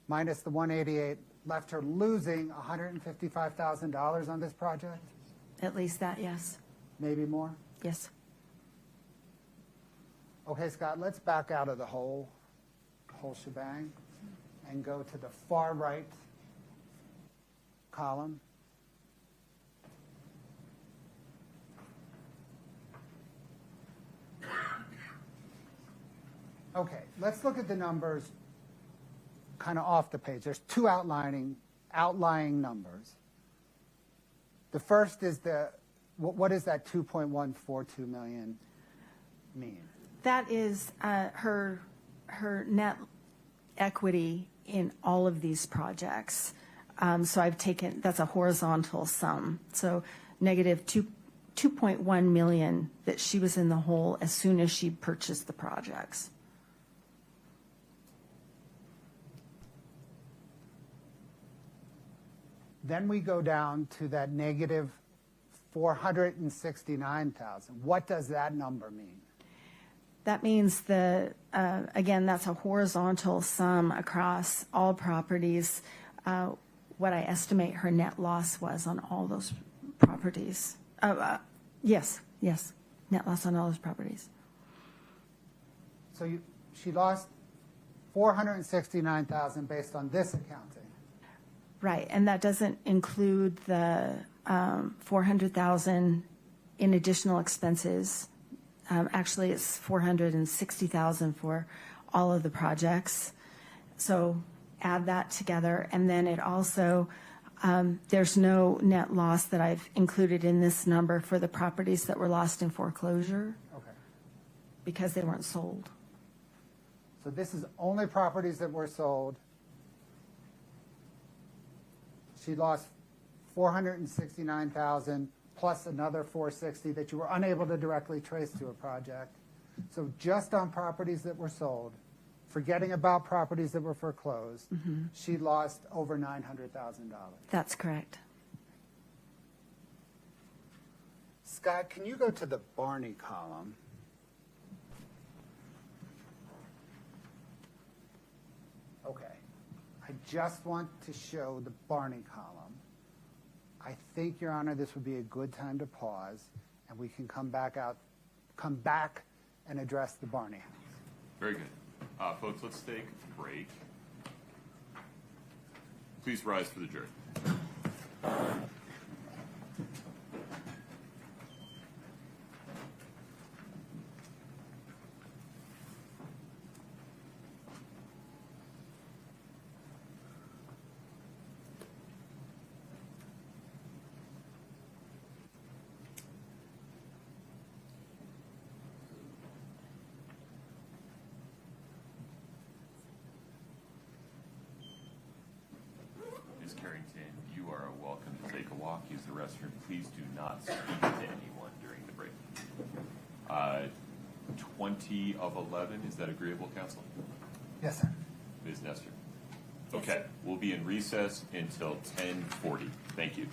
S2: minus the 188 left her losing $155,000 on this project?
S6: At least that, yes.
S2: Maybe more?
S6: Yes.
S2: Okay, Scott, let's back out of the whole shebang and go to the far right column. Okay, let's look at the numbers kind of off the page. There's 2 outlying numbers. The first is what does that 2.142 million mean?
S6: That is her net equity in all of these projects. So I've taken, that's a horizontal sum. So negative 2.1 million that she was in the hole as soon as she purchased the projects.
S2: Then we go down to that negative 469,000. What does that number mean?
S6: That means again, that's a horizontal sum across all properties. What I estimate her net loss was on all those properties. Yes, net loss on all those properties.
S2: So she lost $469,000 based on this accounting.
S6: Right, and that doesn't include the $400,000 in additional expenses. Actually, it's $460,000 for all of the projects. So add that together, and then it also there's no net loss that I've included in this number for the properties that were lost in foreclosure.
S2: Okay.
S6: Because they weren't sold.
S2: So this is only properties that were sold. She lost $469,000 plus another $460,000 that you were unable to directly trace to a project. So just on properties that were sold, forgetting about properties that were foreclosed, she lost over $900,000.
S6: That's correct.
S2: Scott, can you go to the Barney column? Okay. I just want to show the Barney column I think, Your Honor, this would be a good time to pause, and we can come back and address the Barney House.
S1: Very good. Folks, let's take a break. Please rise for the jury. Ms. Carrington, you are welcome to take a walk, use the restroom. Please do not speak to anyone during the break. 20 of 11, is that agreeable, counsel?
S2: Yes, sir.
S1: Ms. Nestor? Okay, we'll be in recess until 10:40. Thank you.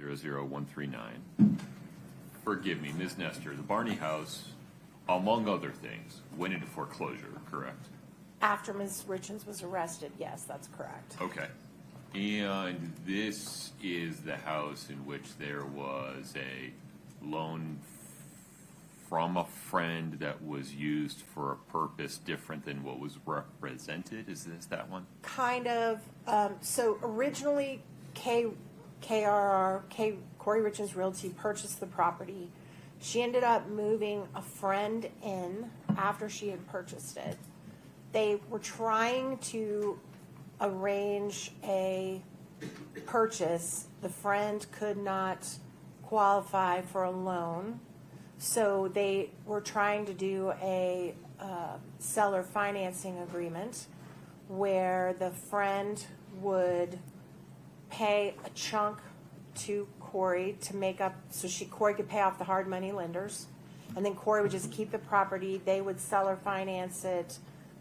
S1: 00139. Forgive me, Ms. Nestor, the Barney house, among other things, went into foreclosure, correct?
S3: After Ms. Richins was arrested, yes, that's correct.
S1: Okay. And this is the house in which there was a loan from a friend that was used for a purpose different than what was represented? Is this that one?
S3: Kind of. So originally, Kouri Richins Realty purchased the property. She ended up moving a friend in after she had purchased it. They were trying to arrange a purchase. The friend could not qualify for a loan, so they were trying to do a seller financing agreement where the friend would pay a chunk to Kouri to make up, so Kouri could pay off the hard money lenders, and then Kouri would just keep the property. They would seller finance it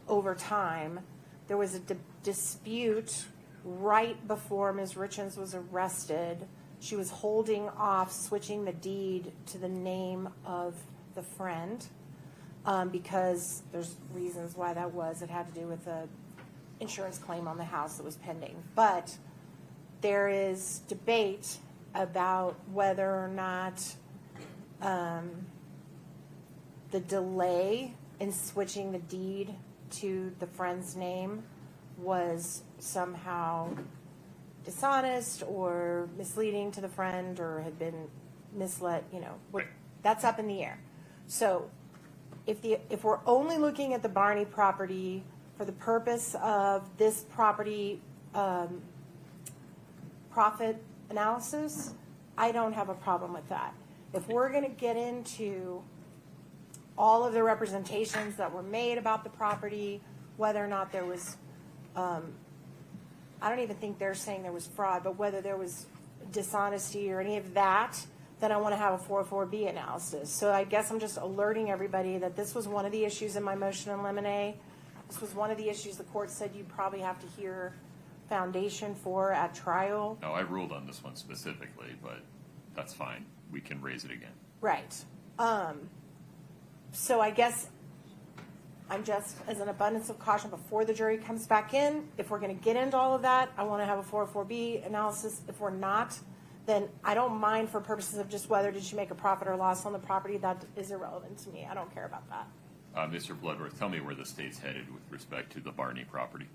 S3: over time. There was a dispute right before Ms. Richins was arrested. She was holding off switching the deed to the name of the friend because there's reasons why that was. It had to do with a insurance claim on the house that was pending. But there is debate about whether or not the delay in switching the deed to the friend's name was somehow dishonest or misleading to the friend or had been misled, that's up in the air. So if we're only looking at the Barney property for the purpose of this property profit analysis, I don't have a problem with that. If we're going to get into all of the representations that were made about the property, whether or not there was, I don't even think they're saying there was fraud, but whether there was dishonesty or any of that, then I want to have a 404B analysis. So I guess I'm just alerting everybody that this was one of the issues in my motion in limine. This was one of the issues the court said you probably have to hear foundation for at trial.
S1: No, I ruled on this one specifically, but that's fine. We can raise it again.
S3: Right. So I guess I'm just, as an abundance of caution before the jury comes back in, if we're going to get into all of that, I want to have a 404B analysis. If we're not, then I don't mind for purposes of just whether did she make a profit or loss on the property. That is irrelevant to me. I don't care about that.
S1: Mr. Bloodworth, tell me where the state's headed with respect to the Barney property.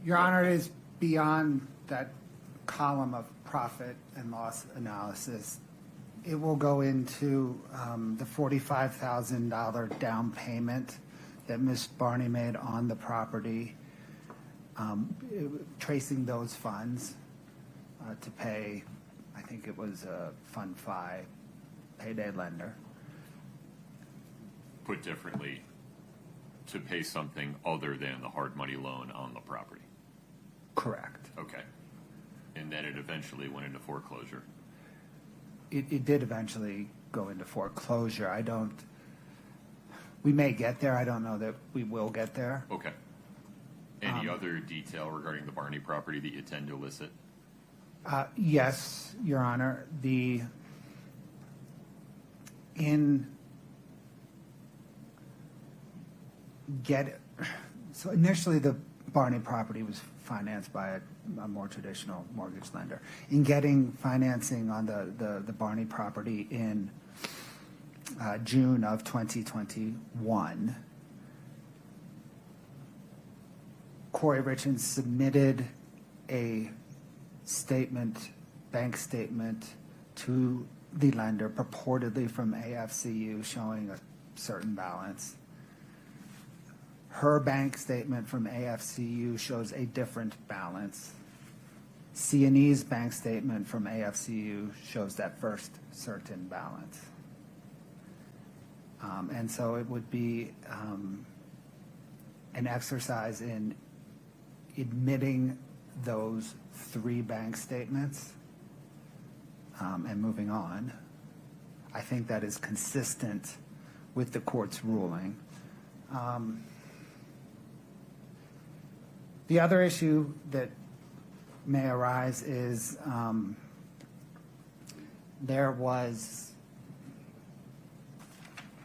S2: Your Honor, it is beyond that column of profit and loss analysis. It will go into the $45,000 down payment that Ms. Barney made on the property, tracing those funds to pay, I think it was a Fund 5 payday lender.
S1: Put differently, to pay something other than the hard money loan on the property.
S2: Correct.
S1: Okay. And then it eventually went into foreclosure.
S2: It did eventually go into foreclosure. We may get there. I don't know that we will get there.
S1: Okay. Any other detail regarding the Barney property that you tend to elicit?
S2: Yes, Your Honor. So initially the Barney property was financed by a more traditional mortgage lender. In getting financing on the Barney property in June of 2021, Kouri Richins submitted a bank statement to the lender, purportedly from AFCU, showing a certain balance. Her bank statement from AFCU shows a different balance. C&E's bank statement from AFCU shows that first certain balance. And so it would be an exercise in admitting those three bank statements and moving on. I think that is consistent with the court's ruling. The other issue that may arise is there was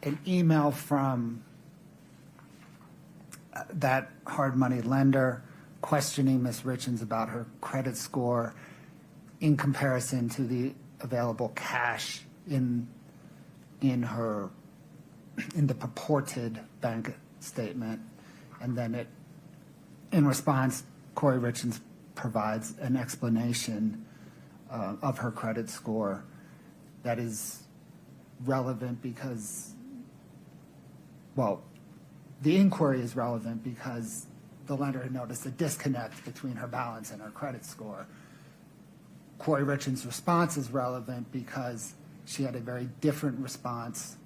S2: an email from that hard money lender questioning Ms. Richins about her credit score in comparison to the available cash in the purported bank statement. And then in response, Kouri Richins provides an explanation of her credit score that is relevant because, well, the inquiry is relevant because the lender had noticed a disconnect between her balance and her credit score. Kouri Richins' response is relevant because she had a very different response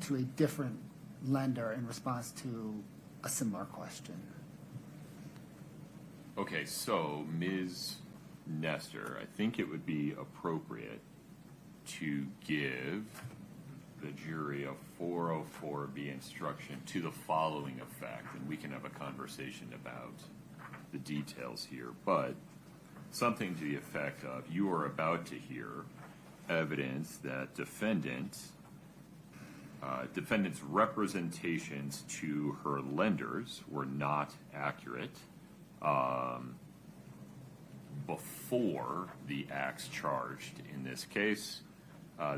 S2: to a different lender in response to a similar question.
S1: Okay, so Ms. Nestor, I think it would be appropriate to give the jury a 404B instruction to the following effect, and we can have a conversation about the details here, but something to the effect of, you are about to hear evidence that defendant's representations to her lenders were not accurate before the acts charged in this case.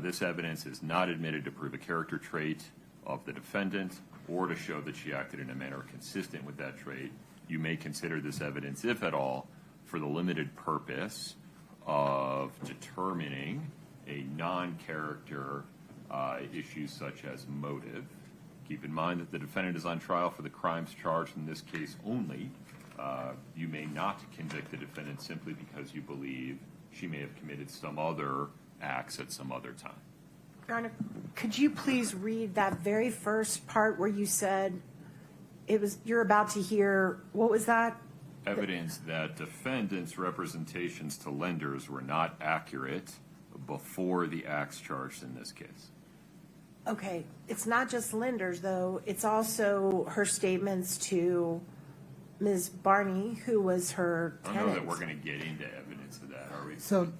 S1: This evidence is not admitted to prove a character trait of the defendant or to show that she acted in a manner consistent with that trait. You may consider this evidence, if at all, for the limited purpose of determining a non-character issue such as motive. Keep in mind that the defendant is on trial for the crimes charged in this case only. You may not convict the defendant simply because you believe she may have committed some other acts at some other time.
S3: Your Honor, could you please read that very first part where you said you're about to hear, what was that?
S1: Evidence that defendant's representations to lenders were not accurate before the acts charged in this case.
S3: Okay, it's not just lenders, though. It's also her statements to Ms. Barney, who was her tenant.
S1: I don't know that we're going to get into evidence of that, are we?
S2: So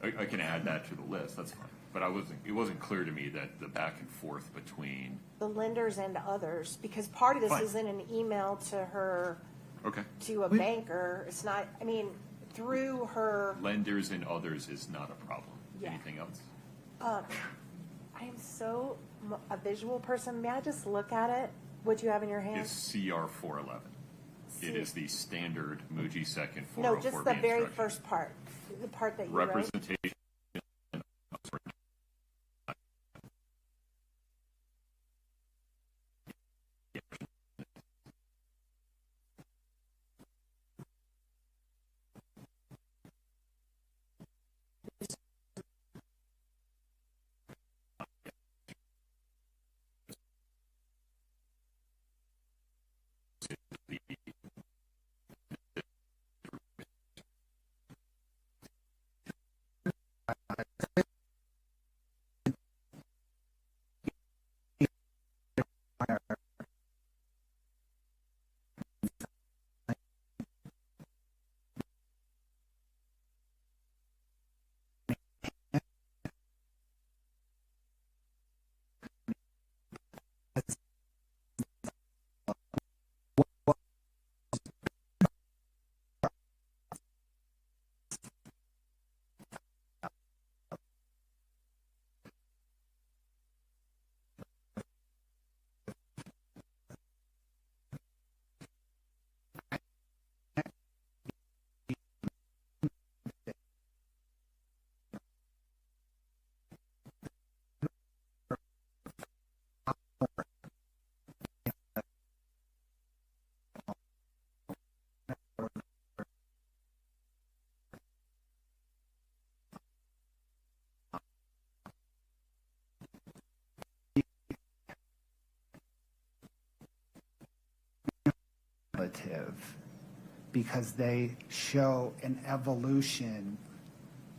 S1: I can add that to the list, that's fine. But it wasn't clear to me that the back and forth between
S3: the lenders and others, because part of this
S1: Fine.
S3: is in an email to her,
S1: okay,
S3: to a banker. It's not, I mean, through her.
S1: lenders and others is not a problem.
S3: Yeah.
S1: Anything else?
S3: I am so a visual person. May I just look at it? What you have in your hand?
S1: It's CR 411. It is the standard Muji second 404B
S3: No, just the very
S1: instruction.
S3: first part, the part that you wrote.
S1: Representation.
S2: because they show an evolution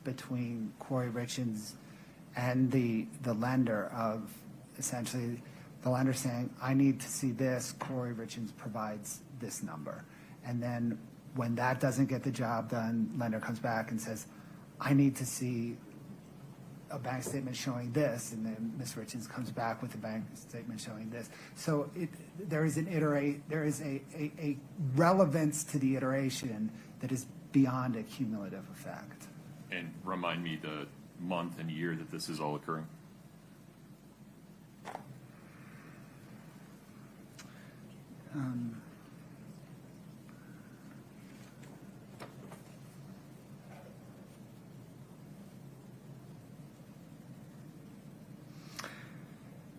S2: between Kouri Richins and the lender of essentially the lender saying, I need to see this, Kouri Richins provides this number. And then When that doesn't get the job done, lender comes back and says, I need to see a bank statement showing this, and then Ms. Richins comes back with a bank statement showing this. So there is a relevance to the iteration that is beyond a cumulative effect.
S1: And remind me the month and year that this is all occurring.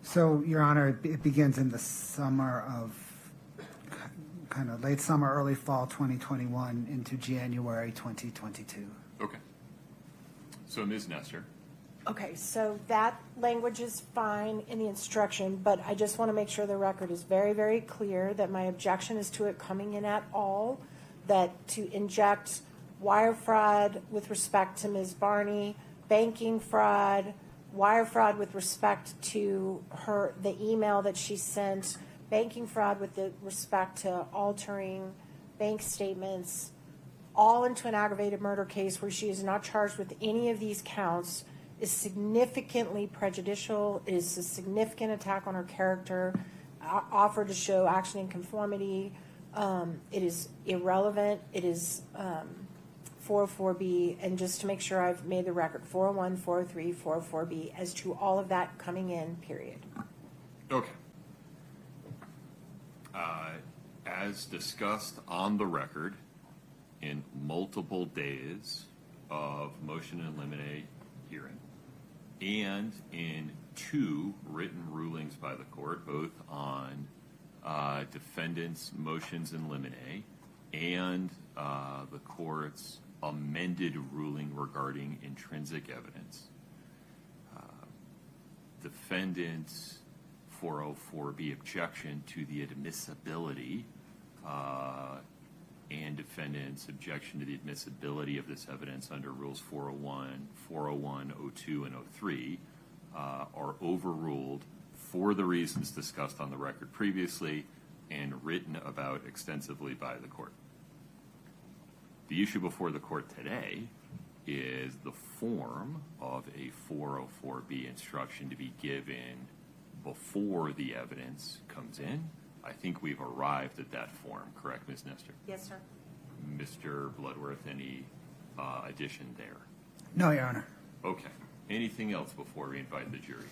S2: So, Your Honor, it begins in the summer of, kind of late summer, early fall 2021 into January 2022.
S1: Okay. So, Ms. Nestor.
S3: Okay, so that language is fine in the instruction, but I just want to make sure the record is very, very clear that my objection is to it coming in at all, that to inject wire fraud with respect to Ms. Barney, banking fraud, wire fraud with respect to the email that she sent, banking fraud with respect to altering bank statements, all into an aggravated murder case where she is not charged with any of these counts, is significantly prejudicial, is a significant attack on her character, offered to show action in conformity. It is irrelevant. It is 404B, and just to make sure I've made the record, 401, 403, 404B, as to all of that coming in, period.
S1: Okay. As discussed on the record, in multiple days of motion in limine hearing, and in 2 written rulings by the court, both on defendants' motions in limine and the court's amended ruling regarding intrinsic evidence. Defendant's 404B objection to the admissibility and defendant's objection to the admissibility of this evidence under Rules 401, 02, and 03 are overruled for the reasons discussed on the record previously and written about extensively by the court. The issue before the court today is the form of a 404B instruction to be given before the evidence comes in. I think we've arrived at that form, correct, Ms. Nestor?
S3: Yes, sir.
S1: Mr. Bloodworth, any addition there?
S2: No, Your Honor.
S1: Okay. Anything else before we invite the jury?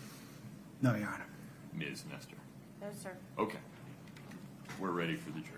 S2: No, Your Honor.
S1: Ms. Nestor?
S3: No, sir.
S1: Okay. We're ready for the jury.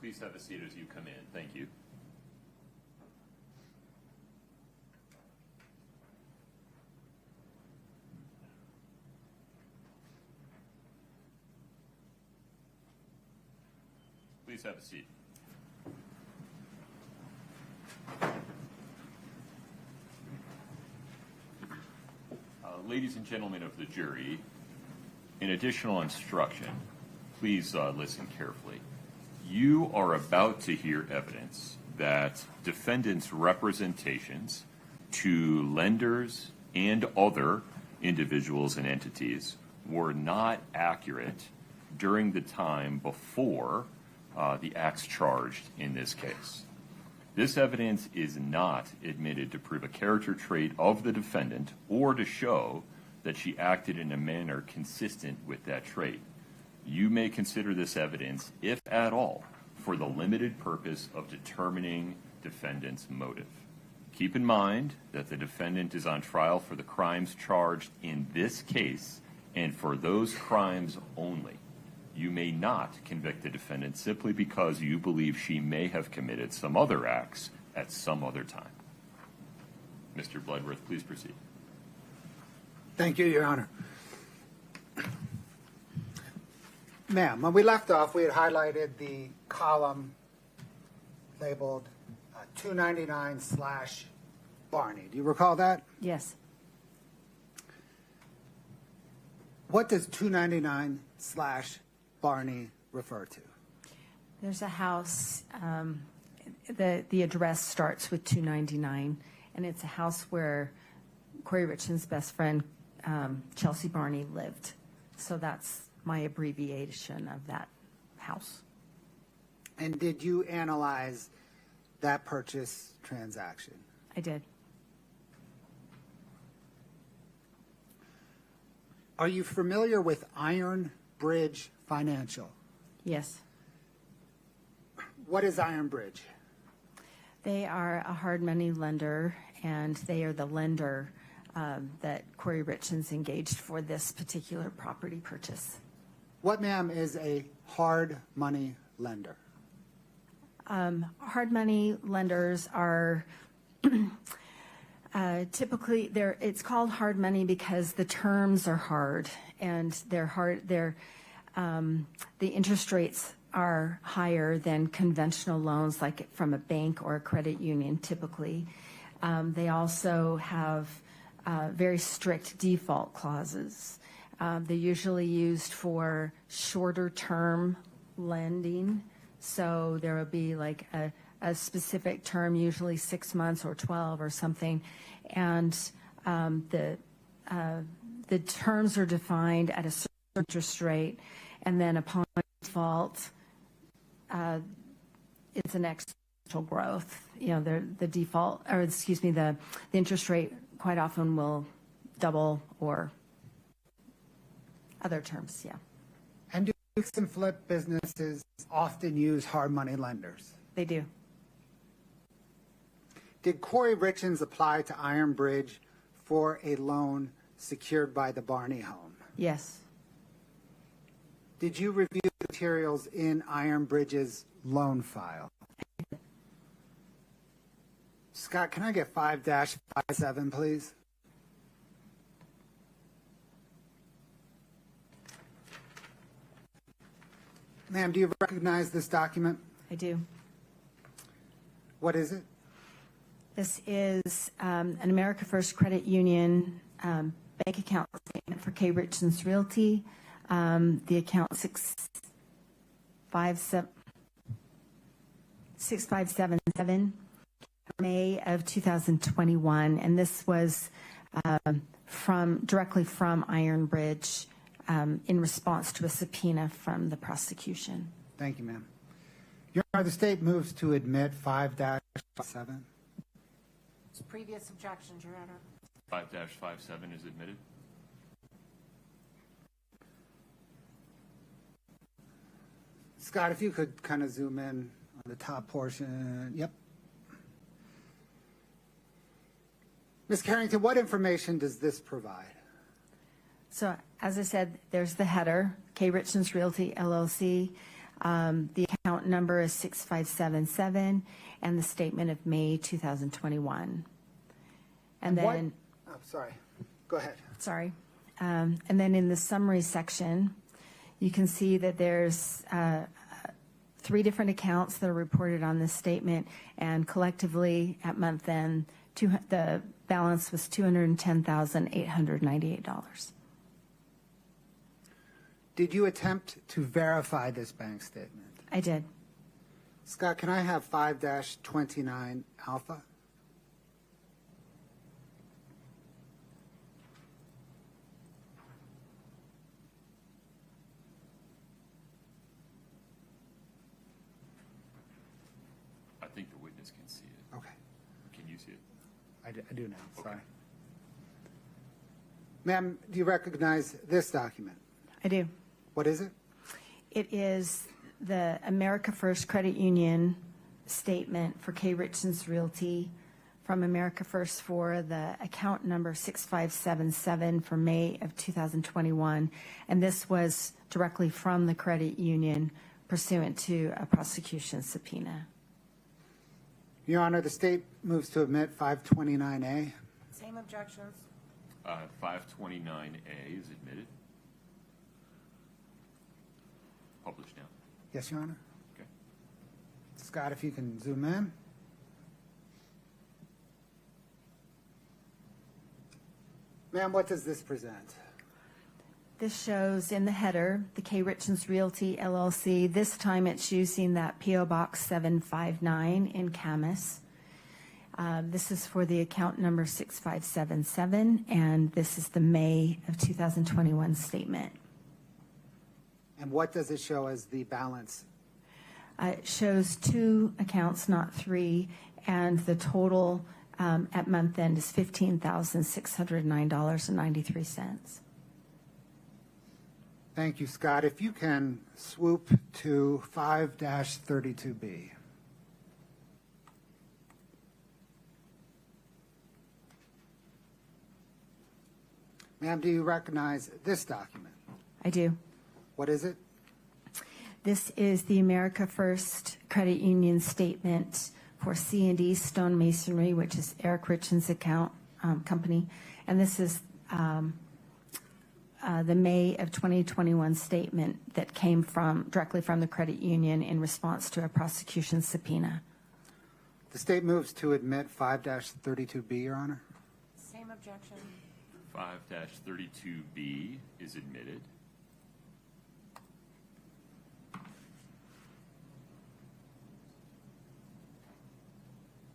S1: Please have a seat as you come in. Thank you. Please have a seat. Ladies and gentlemen of the jury, in additional instruction, please listen carefully. You are about to hear evidence that defendants' representations to lenders and other individuals and entities were not accurate during the time before the acts charged in this case. This evidence is not admitted to prove a character trait of the defendant or to show that she acted in a manner consistent with that trait. You may consider this evidence, if at all, for the limited purpose of determining defendant's motive. Keep in mind that the defendant is on trial for the crimes charged in this case and for those crimes only. You may not convict the defendant simply because you believe she may have committed some other acts at some other time. Mr. Bloodworth, please proceed.
S2: Thank you, Your Honor. Ma'am, when we left off, we had highlighted the column labeled 299/Barney. Do you recall that?
S6: Yes.
S2: What does 299/Barney refer to?
S6: There's a house, the address starts with 299, and it's a house where Kouri Richins' best friend, Chelsea Barney, lived. So that's my abbreviation of that house.
S2: And did you analyze that purchase transaction?
S6: I did.
S2: Are you familiar with Iron Bridge Financial?
S6: Yes.
S2: What is Iron Bridge?
S6: They are a hard money lender, and they are the lender that Kouri Richins engaged for this particular property purchase.
S2: What, ma'am, is a hard money lender?
S6: Hard money lenders are typically it's called hard money because the terms are hard, and they're hard. The interest rates are higher than conventional loans, like from a bank or a credit union. Typically, they also have very strict default clauses. They're usually used for shorter term lending. So there will be like a specific term, usually 6 months or 12 or something. And the terms are defined at a certain interest rate. And then upon default, it's an exponential growth. You know, the default, or excuse me, the interest rate quite often will double or other terms, yeah.
S2: And do fix and flip businesses often use hard money lenders?
S6: They do.
S2: Did Kouri Richins apply to Iron Bridge for a loan secured by the Barney home?
S6: Yes.
S2: Did you review the materials in Iron Bridge's loan file? Scott, can I get 5-57, please? Ma'am, do you recognize this document?
S6: I do.
S2: What is it?
S6: This is an America First Credit Union bank account statement for Kouri Richins Realty. The account 6577, May of 2021, and this was directly from Iron Bridge in response to a subpoena from the prosecution.
S2: Thank you, ma'am. Your Honor, the state moves to admit 5-7.
S3: It's previous objections, Your Honor.
S1: 5-57 is admitted.
S2: Scott, if you could kind of zoom in on the top portion. Yep. Ms. Carrington, what information does this provide?
S6: So, as I said, there's the header, Kouri Richins Realty, LLC. The account number is 6577, and the statement of May 2021. And
S2: What-
S6: then,
S2: Oh, sorry. Go ahead.
S6: sorry. And then in the summary section, you can see that there's 3 different accounts that are reported on this statement, and collectively at month end, the balance was $210,898.
S2: Did you attempt to verify this bank statement?
S6: I did.
S2: Scott, can I have 5-29 alpha?
S1: I think the witness can see it.
S2: Okay.
S1: Can you see it?
S2: I do now,
S1: Okay.
S2: sorry. Ma'am, do you recognize this document?
S6: I do.
S2: What is it?
S6: It is the America First Credit Union statement for Kouri Richins Realty from America First for the account number 6577 for May of 2021. And this was directly from the credit union pursuant to a prosecution subpoena.
S2: Your Honor, the state moves to admit 529A.
S3: Same objections.
S1: 529A is admitted. Published now.
S2: Yes, Your Honor.
S1: Okay.
S2: Scott, if you can zoom in. Ma'am, what does this present?
S6: This shows in the header, the Kouri Richins Realty LLC. This time it's using that P.O. Box 759 in Camas. This is for the account number 6577, and this is the May of 2021 statement.
S2: And what does it show as the balance?
S6: It shows 2 accounts, not 3, and the total at month end is $15,609.93.
S2: Thank you, Scott. If you can swoop to 5-32B. Ma'am, do you recognize this document?
S6: I do.
S2: What is it?
S6: This is the America First Credit Union statement for C&D Stone Masonry, which is Eric Richins' account company, and this is the May of 2021 statement that came directly from the credit union in response to a prosecution subpoena.
S2: The state moves to admit 5-32B, Your Honor.
S3: Same objection.
S1: 5-32B is admitted.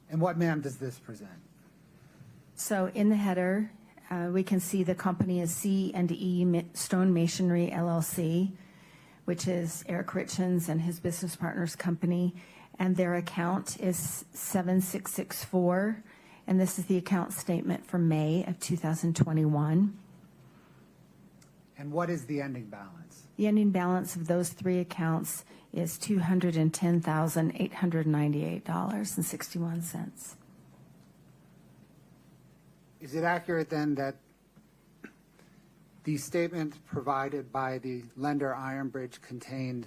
S2: And what, ma'am, does this present?
S6: So in the header, we can see the company is C&E Stone Masonry LLC, which is Eric Richins and his business partner's company, and their account is 7664, and this is the account statement for May of 2021.
S2: And what is the ending balance?
S6: The ending balance of those 3 accounts is $210,898.61.
S2: Is it accurate then that the statement provided by the lender Ironbridge contained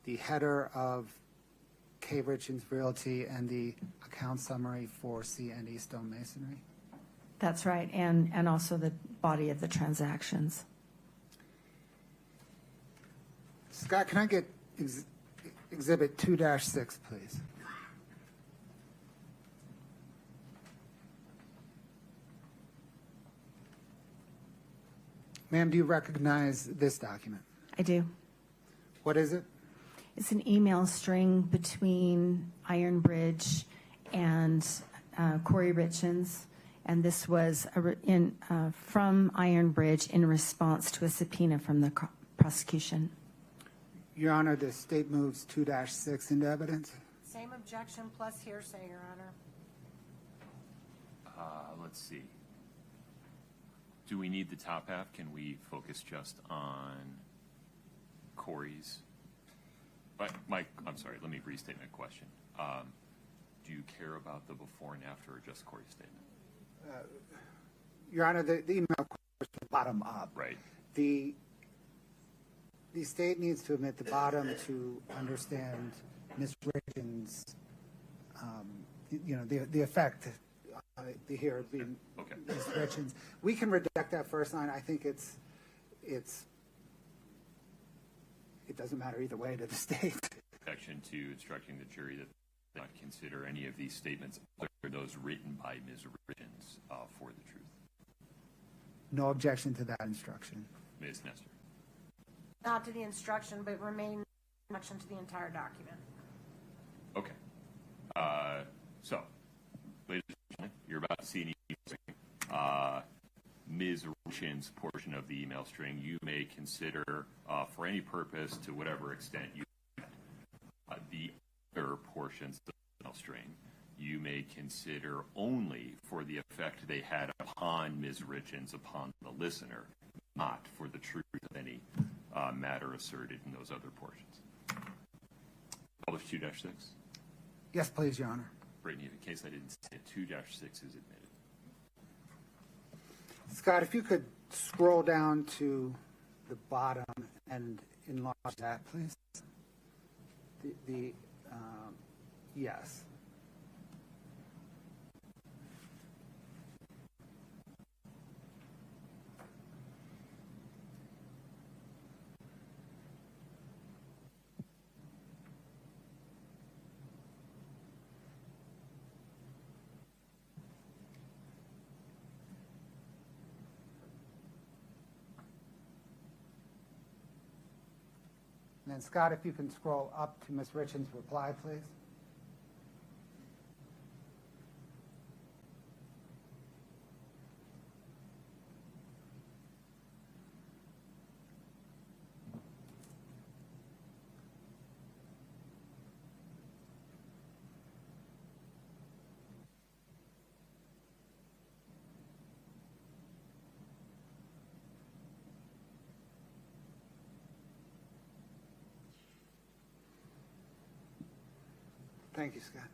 S2: the header of Kouri Richins Realty and the account summary for C&E Stone Masonry?
S6: That's right, and also the body of the transactions.
S2: Scott, can I get Exhibit 2-6, please? Ma'am, do you recognize this document?
S6: I do.
S2: What is it?
S6: It's an email string between Ironbridge and Kouri Richins, and this was from Ironbridge in response to a subpoena from the prosecution.
S2: Your Honor, the state moves 2-6 into evidence.
S3: Same objection plus hearsay, Your Honor.
S1: Let's see. Do we need the top half? Can we focus just on Kouri's? Mike, I'm sorry, let me restate my question. Do you care about the before and after or just Kouri's statement?
S2: Your Honor, the email question bottom up.
S1: Right.
S2: The the state needs to admit the bottom to understand Ms. Richins, the effect here being
S1: Okay.
S2: Ms. Richins. We can redact that first line. I think it doesn't matter either way to the state.
S1: Objection to instructing the jury that they not consider any of these statements other than those written by Ms. Richins for the truth.
S2: No objection to that instruction.
S1: Ms. Nestor.
S3: Not to the instruction, but remain instruction to the entire document.
S1: Okay. So, ladies and gentlemen, you're about to see an email string. Ms. Richins' portion of the email string you may consider for any purpose to whatever extent you the other portions of the email string you may consider only for the effect they had upon Ms. Richins, upon the listener, not for the truth of any matter asserted in those other portions. Publish 2-6.
S2: Yes, please, Your Honor.
S1: Brittany, in case I didn't say it, 2-6 is admitted.
S2: Scott, if you could scroll down to the bottom and enlarge that, please. Yes. And then, Scott, if you can scroll up to Ms. Richins' reply, please. Thank you, Scott.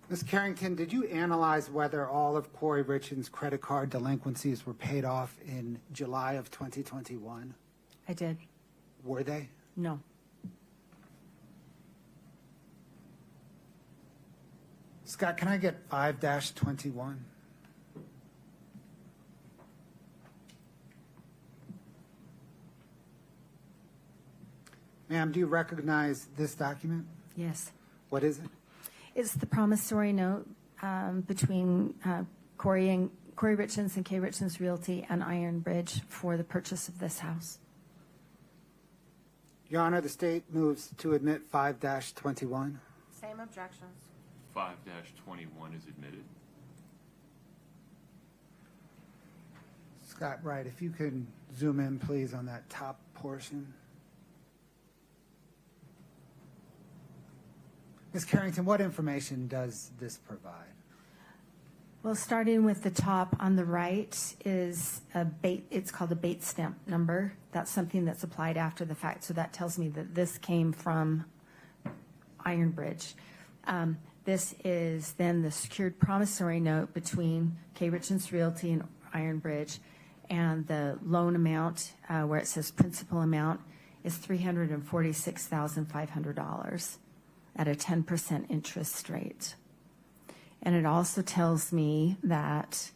S2: Ms. Carrington, did you analyze whether all of Kouri Richins' credit card delinquencies were paid off in July of 2021?
S6: I did.
S2: Were they?
S6: No.
S2: Scott, can I get 5-21? Ma'am, do you recognize this document?
S6: Yes.
S2: What is it?
S6: It's the promissory note between Kouri Richins and K. Richins Realty and Iron Bridge for the purchase of this house.
S2: Your Honor, the state moves to admit 5-21.
S3: Same objections.
S1: 5-21 is admitted.
S2: Scott Wright, if you can zoom in, please, on that top portion. Ms. Carrington, what information does this provide?
S6: Well, starting with the top on the right is it's called a bait stamp number. That's something that's applied after the fact. So that tells me that this came from Iron Bridge. This is then the secured promissory note between K. Richins Realty and Iron Bridge, and the loan amount, where it says principal amount, is $346,500 at a 10% interest rate. And it also tells me that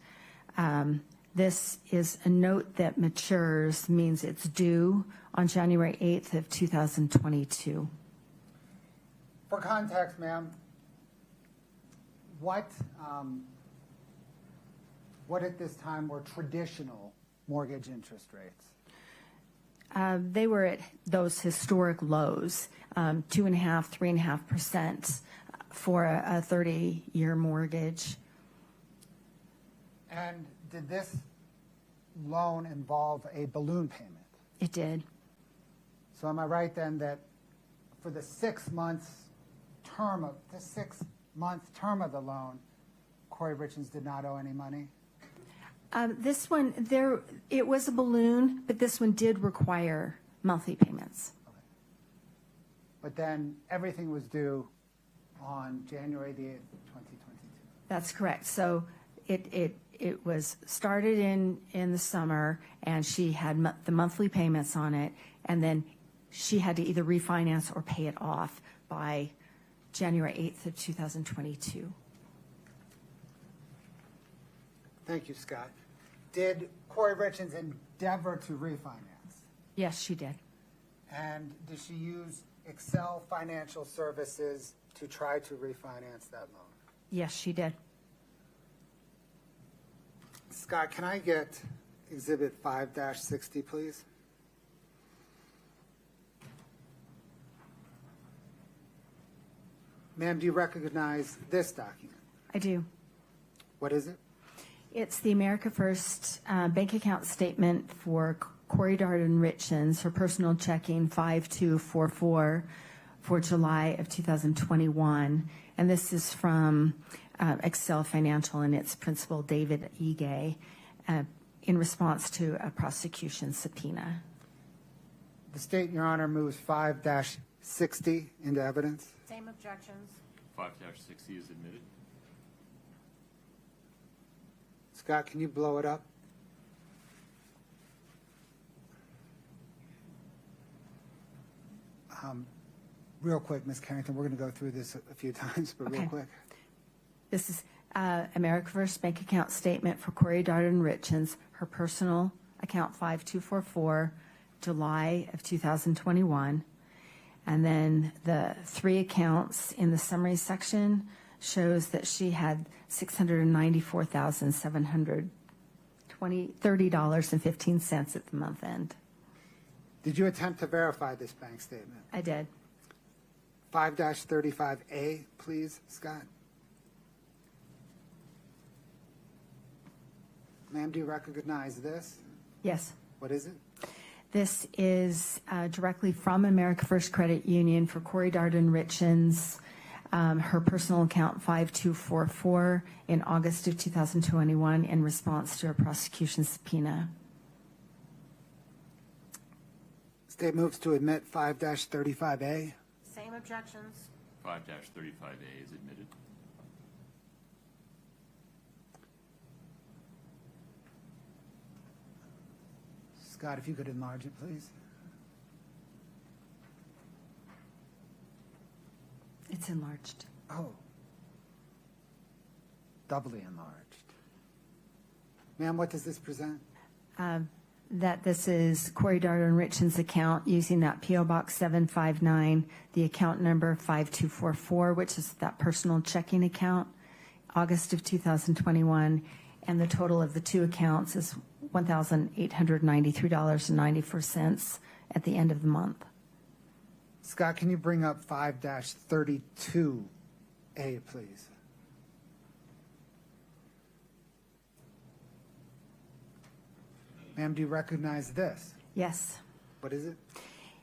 S6: this is a note that matures, means it's due on January 8th of 2022.
S2: For context, ma'am, what at this time were traditional mortgage interest rates?
S6: They were at those historic lows, 2.5%, 3.5% for a 30-year mortgage.
S2: And did this loan involve a balloon payment?
S6: It did.
S2: So am I right then that for the 6 months term of the 6-month term of the loan, Kouri Richins did not owe any money?
S6: This one, it was a balloon, but this one did require monthly payments.
S2: Okay. but then everything was due on January the 8th, 2022.
S6: That's correct. So it was started in the summer, and she had the monthly payments on it, and then she had to either refinance or pay it off by January 8th of 2022.
S2: Thank you, Scott. Did Kouri Richins endeavor to refinance?
S6: Yes, she did.
S2: And did she use Excel Financial Services to try to refinance that loan?
S6: Yes, she did.
S2: Scott, can I get Exhibit 5-60, please? Ma'am, do you recognize this document?
S6: I do.
S2: What is it?
S6: It's the America First bank account statement for Kouri Richins, her personal checking 5244 for July of 2021. And this is from Excel Financial and its principal, David Ige, in response to a prosecution subpoena.
S2: The state, Your Honor, moves 5-60 into evidence.
S3: Same objections.
S1: 5-60 is admitted.
S2: Scott, can you blow it up? Real quick, Ms. Carrington, we're going to go through this a few times, but real
S6: Okay.
S2: quick.
S6: This is America First bank account statement for Kouri Richins, her personal account 5244, July of 2021. And then the three accounts in the summary section shows that she had $694,730.15 at the month end.
S2: Did you attempt to verify this bank statement?
S6: I did.
S2: 5-35A, please, Scott. Ma'am, do you recognize this?
S6: Yes.
S2: What is it?
S6: This is directly from America First Credit Union for Kouri Richins, her personal account 5244 in August of 2021 in response to a prosecution subpoena.
S2: State moves to admit 5-35A.
S3: Same objections.
S1: 5-35A is admitted.
S2: Scott, if you could enlarge it, please.
S6: It's enlarged.
S2: Oh. Doubly enlarged. Ma'am, what does this present?
S6: That this is Kouri Richins' account using that P.O. Box 759, the account number 5244, which is that personal checking account, August of 2021, and the total of the two accounts is $1,893.94 at the end of the month.
S2: Scott, can you bring up 5-32A, please? Ma'am, do you recognize this?
S6: Yes.
S2: What is it?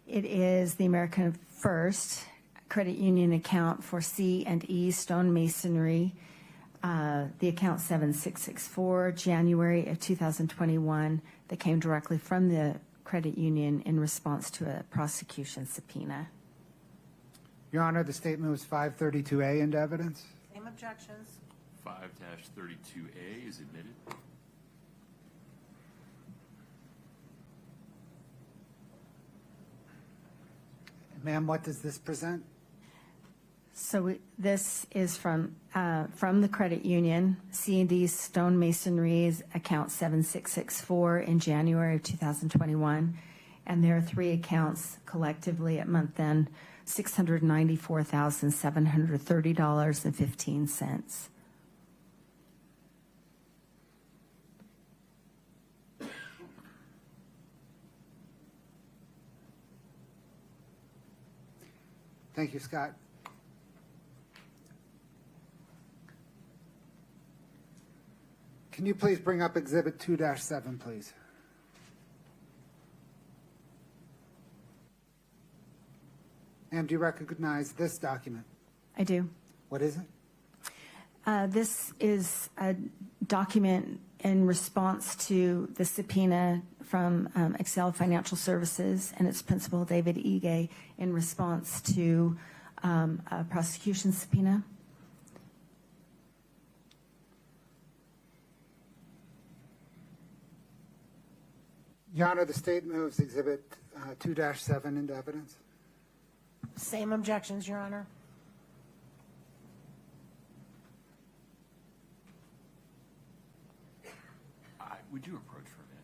S6: It is the American First Credit Union account for C&E Stone Masonry, the account 7664, January of 2021, that came directly from the credit union in response to a prosecution subpoena.
S2: Your Honor, the state moves 5-32A into evidence.
S3: Same objections.
S1: 5-32A is admitted.
S2: Ma'am, what does this present?
S6: So this is from the credit union, C&D Stone Masonry's account 7664 in January of 2021. And there are three accounts collectively at month end, $694,730.15.
S2: Thank you, Scott. Can you please bring up Exhibit 2-7, please? Ma'am, do you recognize this document?
S6: I do.
S2: What is it?
S6: This is a document in response to the subpoena from Excel Financial Services and its principal, David Ige, in response to a prosecution subpoena.
S2: Your Honor, the state moves Exhibit 2-7 into evidence.
S3: Same objections, Your Honor.
S1: Would you approach for a minute?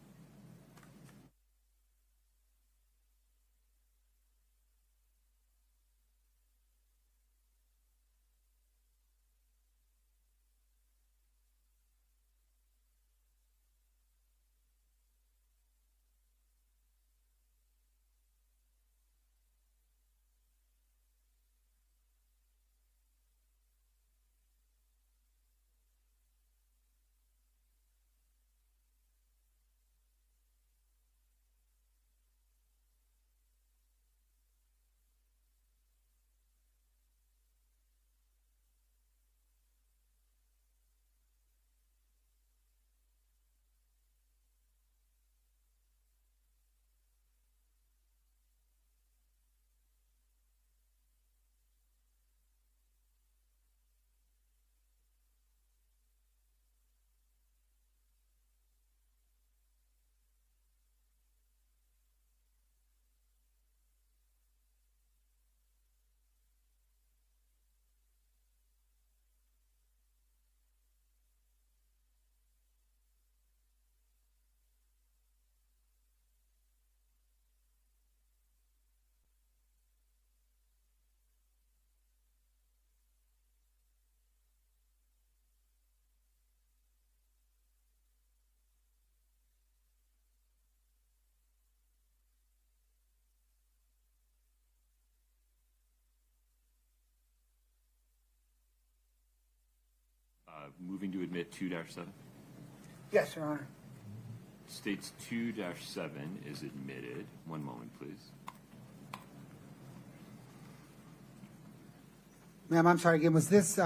S1: Moving to admit 2-7.
S2: Yes, Your Honor.
S1: States 2-7 is admitted. One moment, please.
S2: Ma'am, I'm sorry again. Was this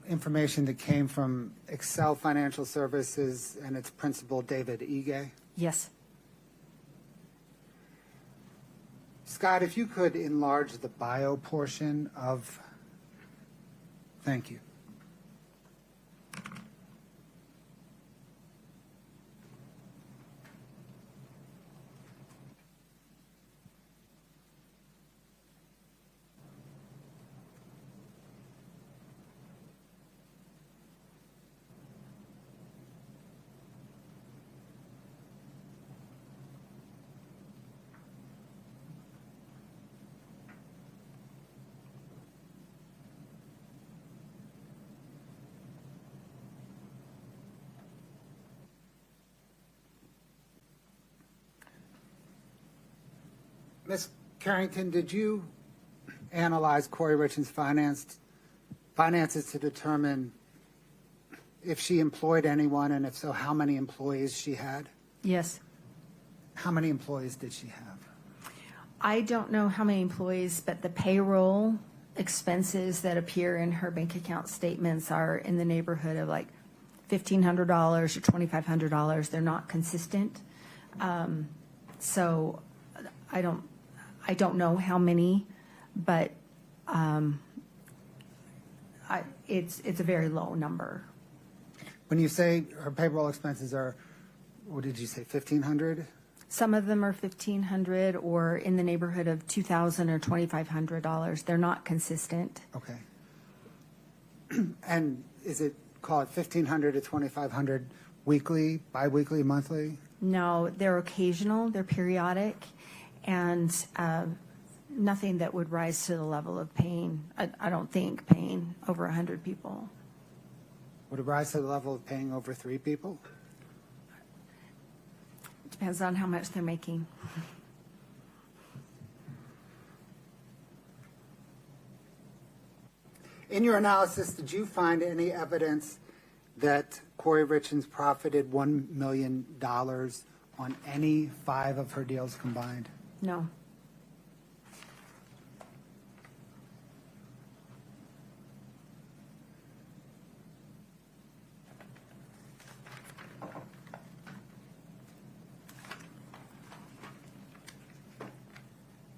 S2: information that came from Excel Financial Services and its principal, David Ige?
S6: Yes.
S2: Scott, if you could enlarge the bio portion of. Thank you. Ms. Carrington, did you analyze Kouri Richins' finances to determine if she employed anyone, and if so, how many employees she had?
S6: Yes.
S2: How many employees did she have?
S6: I don't know how many employees, but the payroll expenses that appear in her bank account statements are in the neighborhood of like $1,500 or $2,500. They're not consistent. So I don't know how many, but it's a very low number.
S2: When you say her payroll expenses are, what did you say, $1,500?
S6: Some of them are $1,500 or in the neighborhood of $2,000 or $2,500. They're not consistent.
S2: Okay. And is it, call it $1,500 to $2,500 weekly, biweekly, monthly?
S6: No, they're occasional, they're periodic, and nothing that would rise to the level of paying, I don't think, paying over 100 people.
S2: Would it rise to the level of paying over 3 people?
S6: Depends on how much they're making.
S2: In your analysis, did you find any evidence that Kouri Richins profited $1 million on any 5 of her deals combined?
S6: No.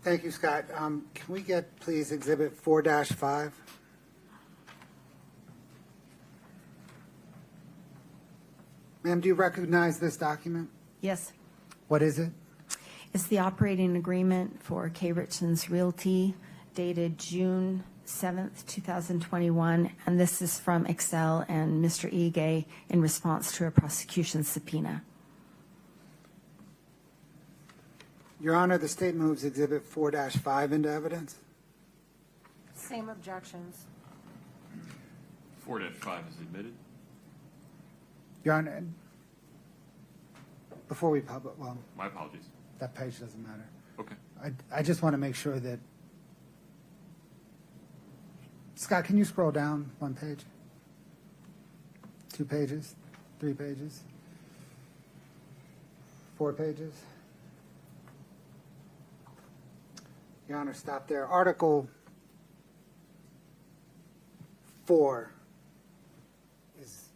S2: Thank you, Scott. Can we get, please, Exhibit 4-5? Ma'am, do you recognize this document?
S6: Yes.
S2: What is it?
S6: It's the operating agreement for Kouri Richins Realty dated June 7th, 2021, and this is from Excel and Mr. Ige in response to a prosecution subpoena.
S2: Your Honor, the state moves Exhibit 4-5 into evidence.
S3: Same objections.
S1: 4-5 is admitted.
S2: Your Honor, before we publish, well,
S1: My apologies.
S2: that page doesn't matter.
S1: Okay.
S2: I just want to make sure that, Scott, can you scroll down one page? 2 pages? 3 pages? 4 pages? Your Honor, stop there. Article 4 is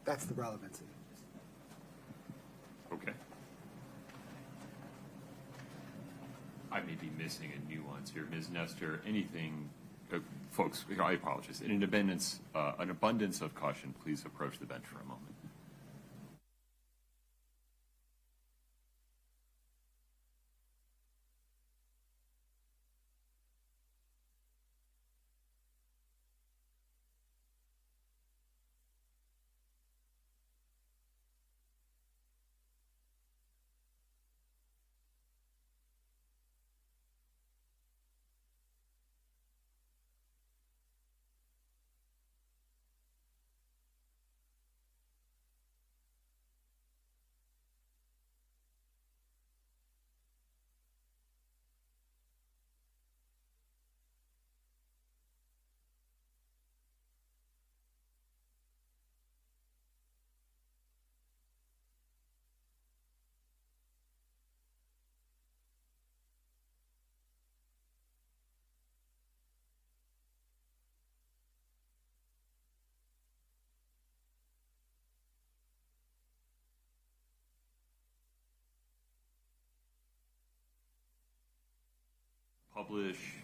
S2: that's the relevancy.
S1: Okay. I may be missing a nuance here. Ms. Nestor, anything, folks, I apologize. In an abundance of caution, please approach the bench for a moment.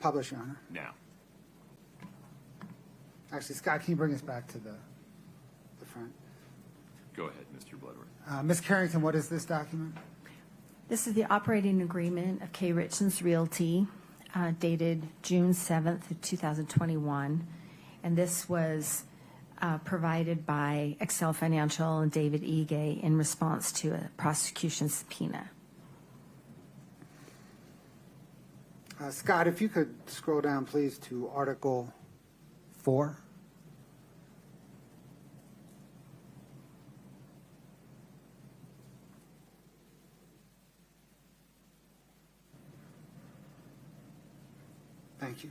S2: Publish, Your Honor.
S1: Now.
S2: Actually, Scott, can you bring us back to the front?
S1: Go ahead, Mr. Bloodworth.
S2: Ms. Carrington, what is this document?
S6: This is the operating agreement of Kouri Richins Realty dated June 7th of 2021, and this was provided by Excel Financial and David Ige in response to a prosecution subpoena.
S2: Scott, if you could scroll down, please, to Article 4. Thank you.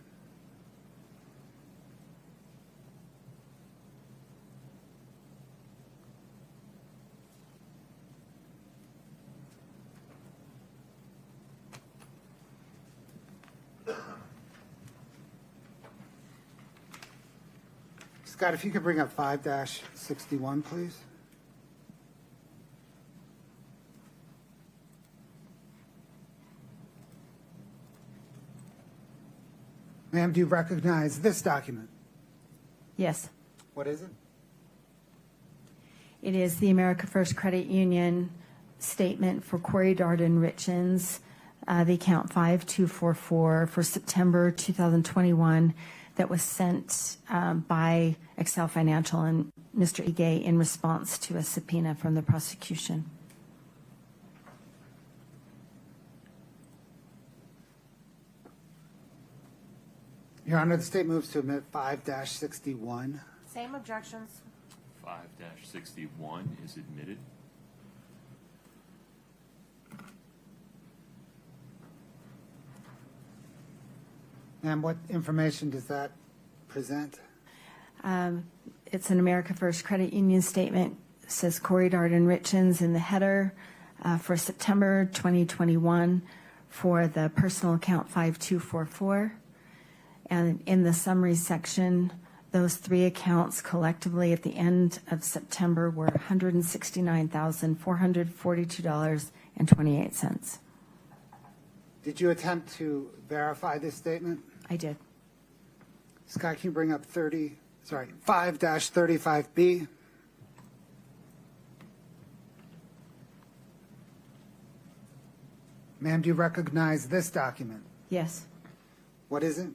S2: Scott, if you could bring up 5-61, please. Ma'am, do you recognize this document?
S6: Yes.
S2: What is it?
S6: It is the America First Credit Union statement for Kouri Richins, the account 5244 for September 2021 that was sent by Excel Financial and Mr. Ige in response to a subpoena from the prosecution.
S2: Your Honor, the state moves to admit 5-61.
S3: Same objections.
S1: 5-61 is admitted.
S2: Ma'am, what information does that present?
S6: It's an America First Credit Union statement. It says Kouri Richins in the header for September 2021 for the personal account 5244. And in the summary section, those three accounts collectively at the end of September were $169,442.28.
S2: Did you attempt to verify this statement?
S6: I did.
S2: Scott, can you bring up 5-35B? Ma'am, do you recognize this document?
S6: Yes.
S2: What is it?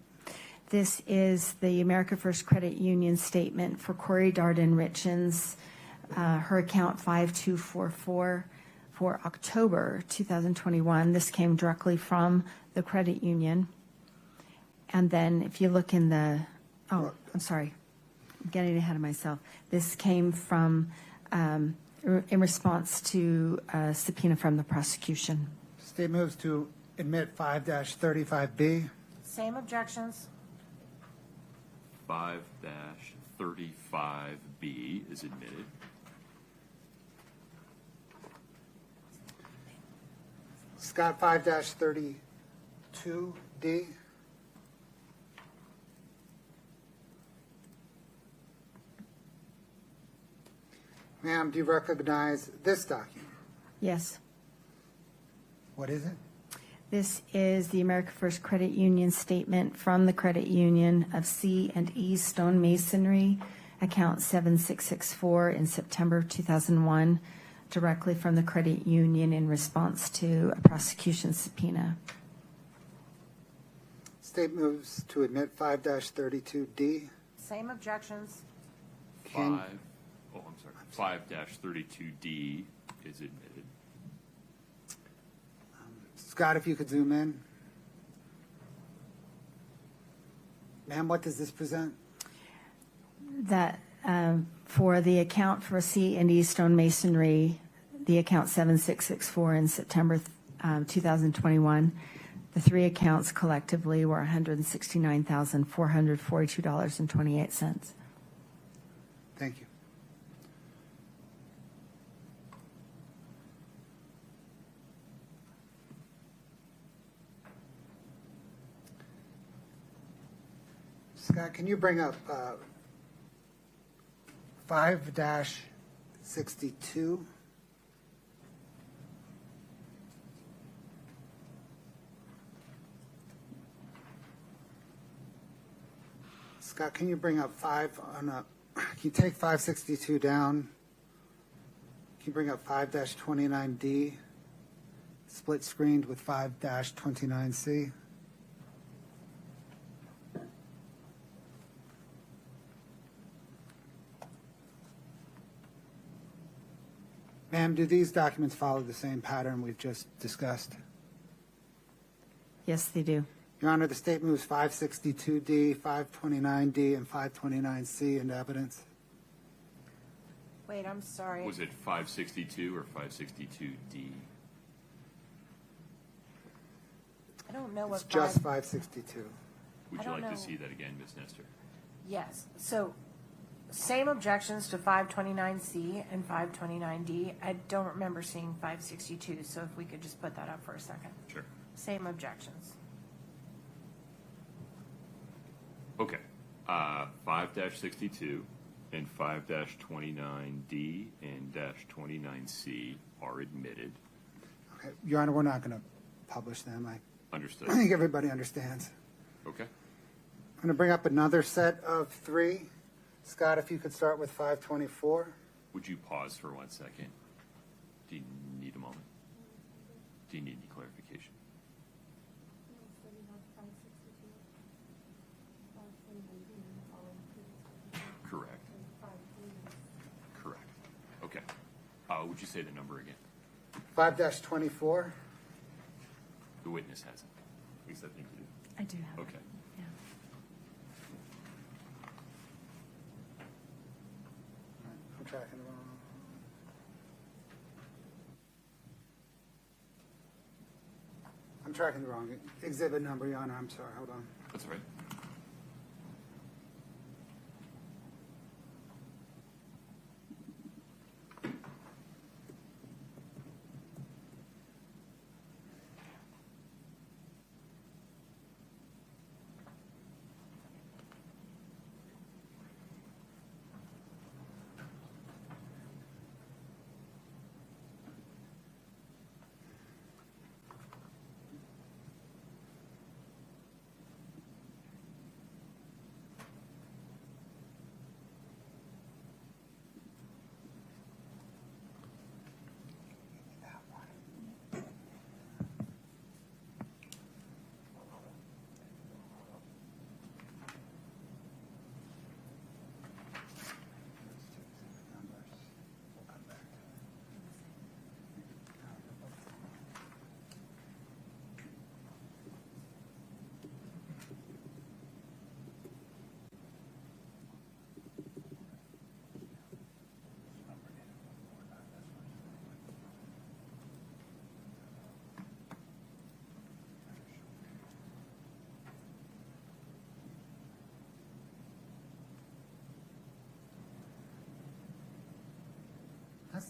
S6: This is the America First Credit Union statement for Kouri Richins, her account 5244 for October 2021. This came directly from the credit union. And then if you look in the, I'm sorry, I'm getting ahead of myself. This came from, in response to a subpoena from the prosecution.
S2: State moves to admit 5-35B.
S3: Same objections.
S1: 5-35B is admitted.
S2: Scott, 5-32D. Ma'am, do you recognize this document?
S6: Yes.
S2: What is it?
S6: This is the America First Credit Union statement from the credit union of C and E Stonemasonry, account 7664 in September 2001, directly from the credit union in response to a prosecution subpoena.
S2: State moves to admit 5-32D.
S3: Same objections.
S1: 5-32D is admitted.
S2: Scott, if you could zoom in. Ma'am, what does this present?
S6: That for the account for C and E Stonemasonry, the account 7664 in September 2021, the three accounts collectively were $169,442.28.
S2: Thank you. Scott, can you bring up 5-62? Scott, can you bring up 5 on a, can you take 562 down? Can you bring up 5-29D, split screened with 5-29C? Ma'am, do these documents follow the same pattern we've just discussed?
S6: Yes, they do.
S2: Your Honor, the state moves 562D, 529D, and 529C into evidence.
S3: Wait, I'm sorry.
S1: Was it 562 or 562D?
S3: I don't know what
S2: It's just 562.
S1: Would
S3: I
S1: you
S3: don't
S1: like to
S3: know.
S1: see that again, Ms. Nestor?
S3: Yes, so same objections to 529C and 529D. I don't remember seeing 562, so if we could just put that up for a second.
S1: Sure.
S3: Same objections.
S1: Okay. 5-62 and 5-29D and -29C are admitted.
S2: Okay, Your Honor, we're not going to publish them. I
S1: Understood.
S2: think everybody understands.
S1: Okay.
S2: I'm going to bring up another set of 3. Scott, if you could start with 524.
S1: Would you pause for 1 second? Do you need a moment? Do you need any clarification? Correct. Correct. Okay. Would you say the number again?
S2: 5-24.
S1: The witness hasn't. At least I think you do.
S6: I do have.
S1: Okay.
S6: Yeah.
S2: I'm tracking the wrong. I'm tracking the wrong exhibit number, Your Honor. I'm sorry. Hold on.
S1: That's all right.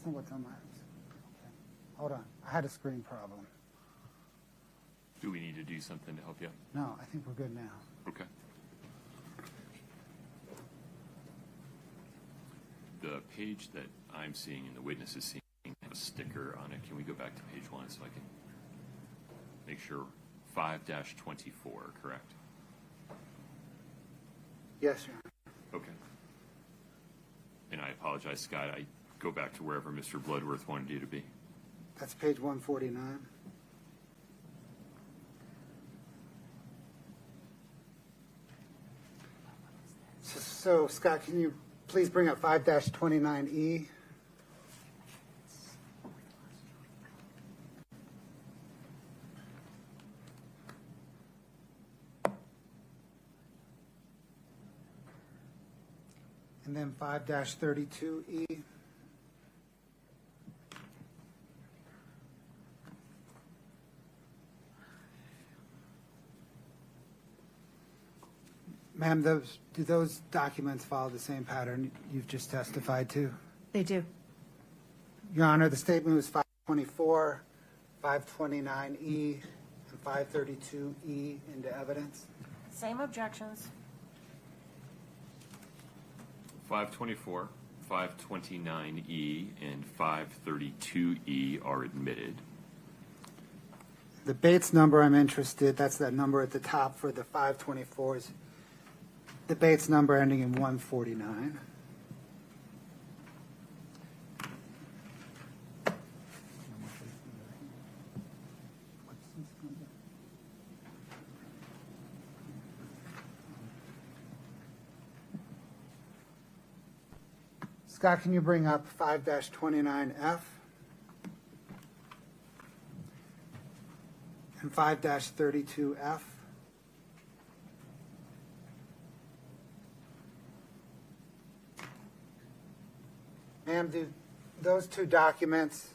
S2: That's not what's on my, okay. Hold on, I had a screen problem.
S1: Do we need to do something to help you?
S2: No, I think we're good now.
S1: Okay. The page that I'm seeing and the witness is seeing has a sticker on it. Can we go back to page 1 so I can make sure? 5-24, correct?
S2: Yes, Your Honor.
S1: Okay. And I apologize, Scott. I go back to wherever Mr. Bloodworth wanted you to be.
S2: That's page 149. So, Scott, can you please bring up 5-29E? And then 5-32E. Ma'am, do those documents follow the same pattern you've just testified to?
S6: They do.
S2: Your Honor, the statement was 524, 529E, and 532E into evidence.
S3: Same objections.
S1: 524, 529E, and 532E are admitted.
S2: The Bates number I'm interested, that's that number at the top for the 524s. The Bates number ending in 149. Scott, can you bring up 5-29F and 5-32F? Ma'am, do those two documents,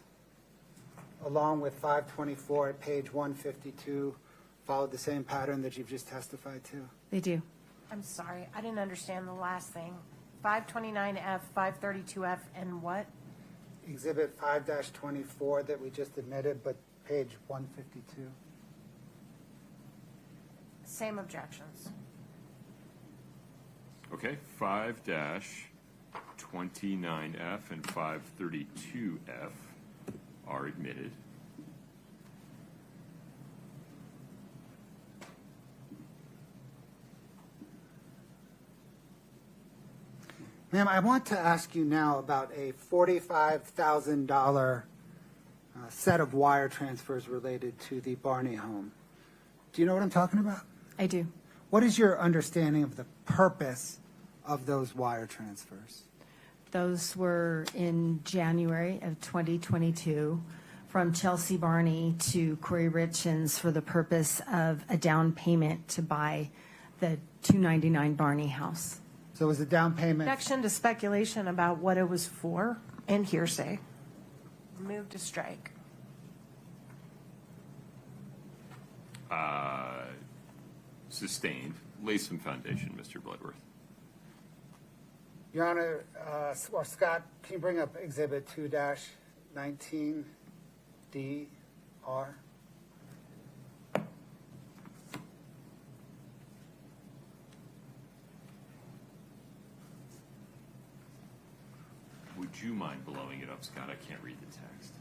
S2: along with 524 at page 152, follow the same pattern that you've just testified to?
S6: They do.
S3: I'm sorry, I didn't understand the last thing. 529F, 532F, and what?
S2: Exhibit 5-24 that we just admitted, but page 152.
S3: Same objections.
S1: Okay, 5-29F and 532F are admitted.
S2: Ma'am, I want to ask you now about a $45,000 set of wire transfers related to the Barney home. Do you know what I'm talking about?
S6: I do.
S2: What is your understanding of the purpose of those wire transfers?
S6: Those were in January of 2022 from Chelsea Barney to Kouri Richins for the purpose of a down payment to buy the 299 Barney house.
S2: So it was a down payment.
S3: Objection to speculation about what it was for and hearsay. Move to strike.
S1: Sustained. Lay some foundation, Mr. Bloodworth.
S2: Your Honor, or Scott, can you bring up Exhibit 2-19DR?
S1: Would you mind blowing it up, Scott? I can't read the text.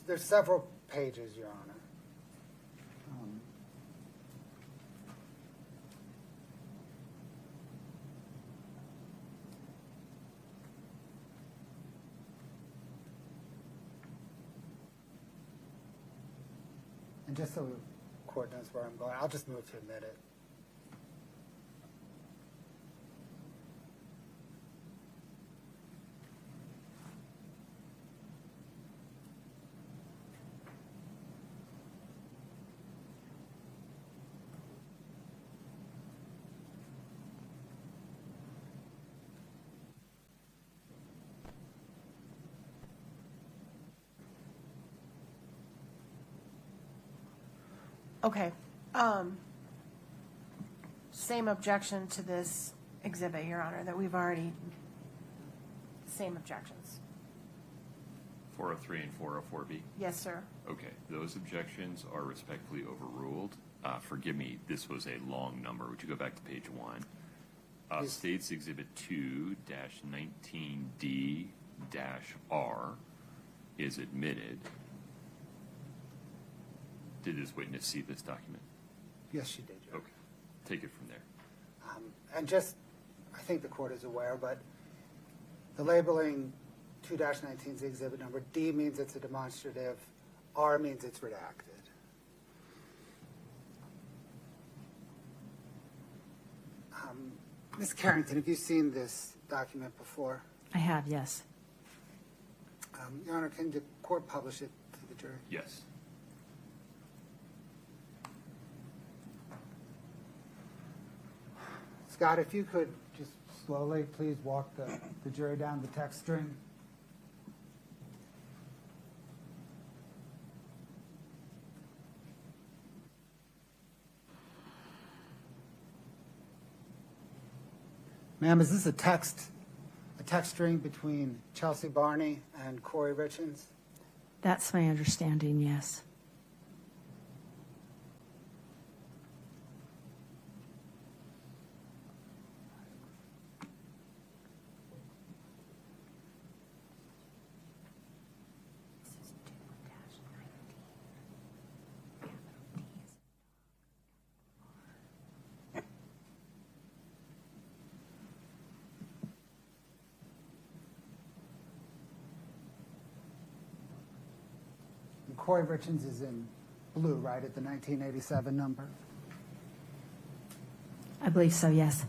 S2: There's several pages, Your Honor. And just so the court knows where I'm going, I'll just move to admit it.
S3: Okay. Same objection to this exhibit, Your Honor, that we've already, same objections.
S1: 403 and 404B?
S3: Yes, sir.
S1: Okay, those objections are respectfully overruled. Forgive me, this was a long number. Would you go back to page 1?
S2: Yes.
S1: States Exhibit 2-19D-R is admitted. Did this witness see this document?
S2: Yes, she did, Your Honor.
S1: Okay, take it from there.
S2: And just, I think the court is aware, but the labeling 2-19 is the exhibit number. D means it's a demonstrative. R means it's redacted. Ms. Carrington, have you seen this document before?
S6: I have, yes.
S2: Your Honor, can the court publish it to the jury?
S1: Yes.
S2: Scott, if you could just slowly, please walk the jury down the text string. Ma'am, is this a text string between Chelsea Barney and Kouri Richins?
S6: That's my understanding, yes.
S2: And Kouri Richins is in blue, right, at the 1987 number?
S6: I believe so, yes.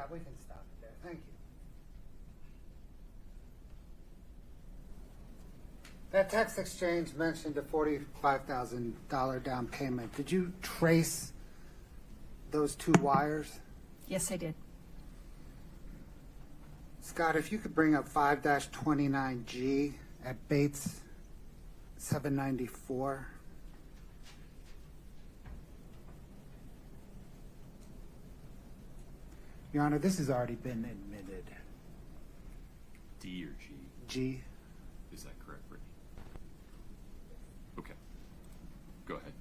S2: Yeah, we can stop it there. Thank you. That text exchange mentioned a $45,000 down payment. Did you trace those two wires?
S6: Yes, I did.
S2: Scott, if you could bring up 5-29G at Bates 794. Your Honor, this has already been admitted.
S1: D or G?
S2: G.
S1: Is that correct, Brittany? Okay. Go ahead.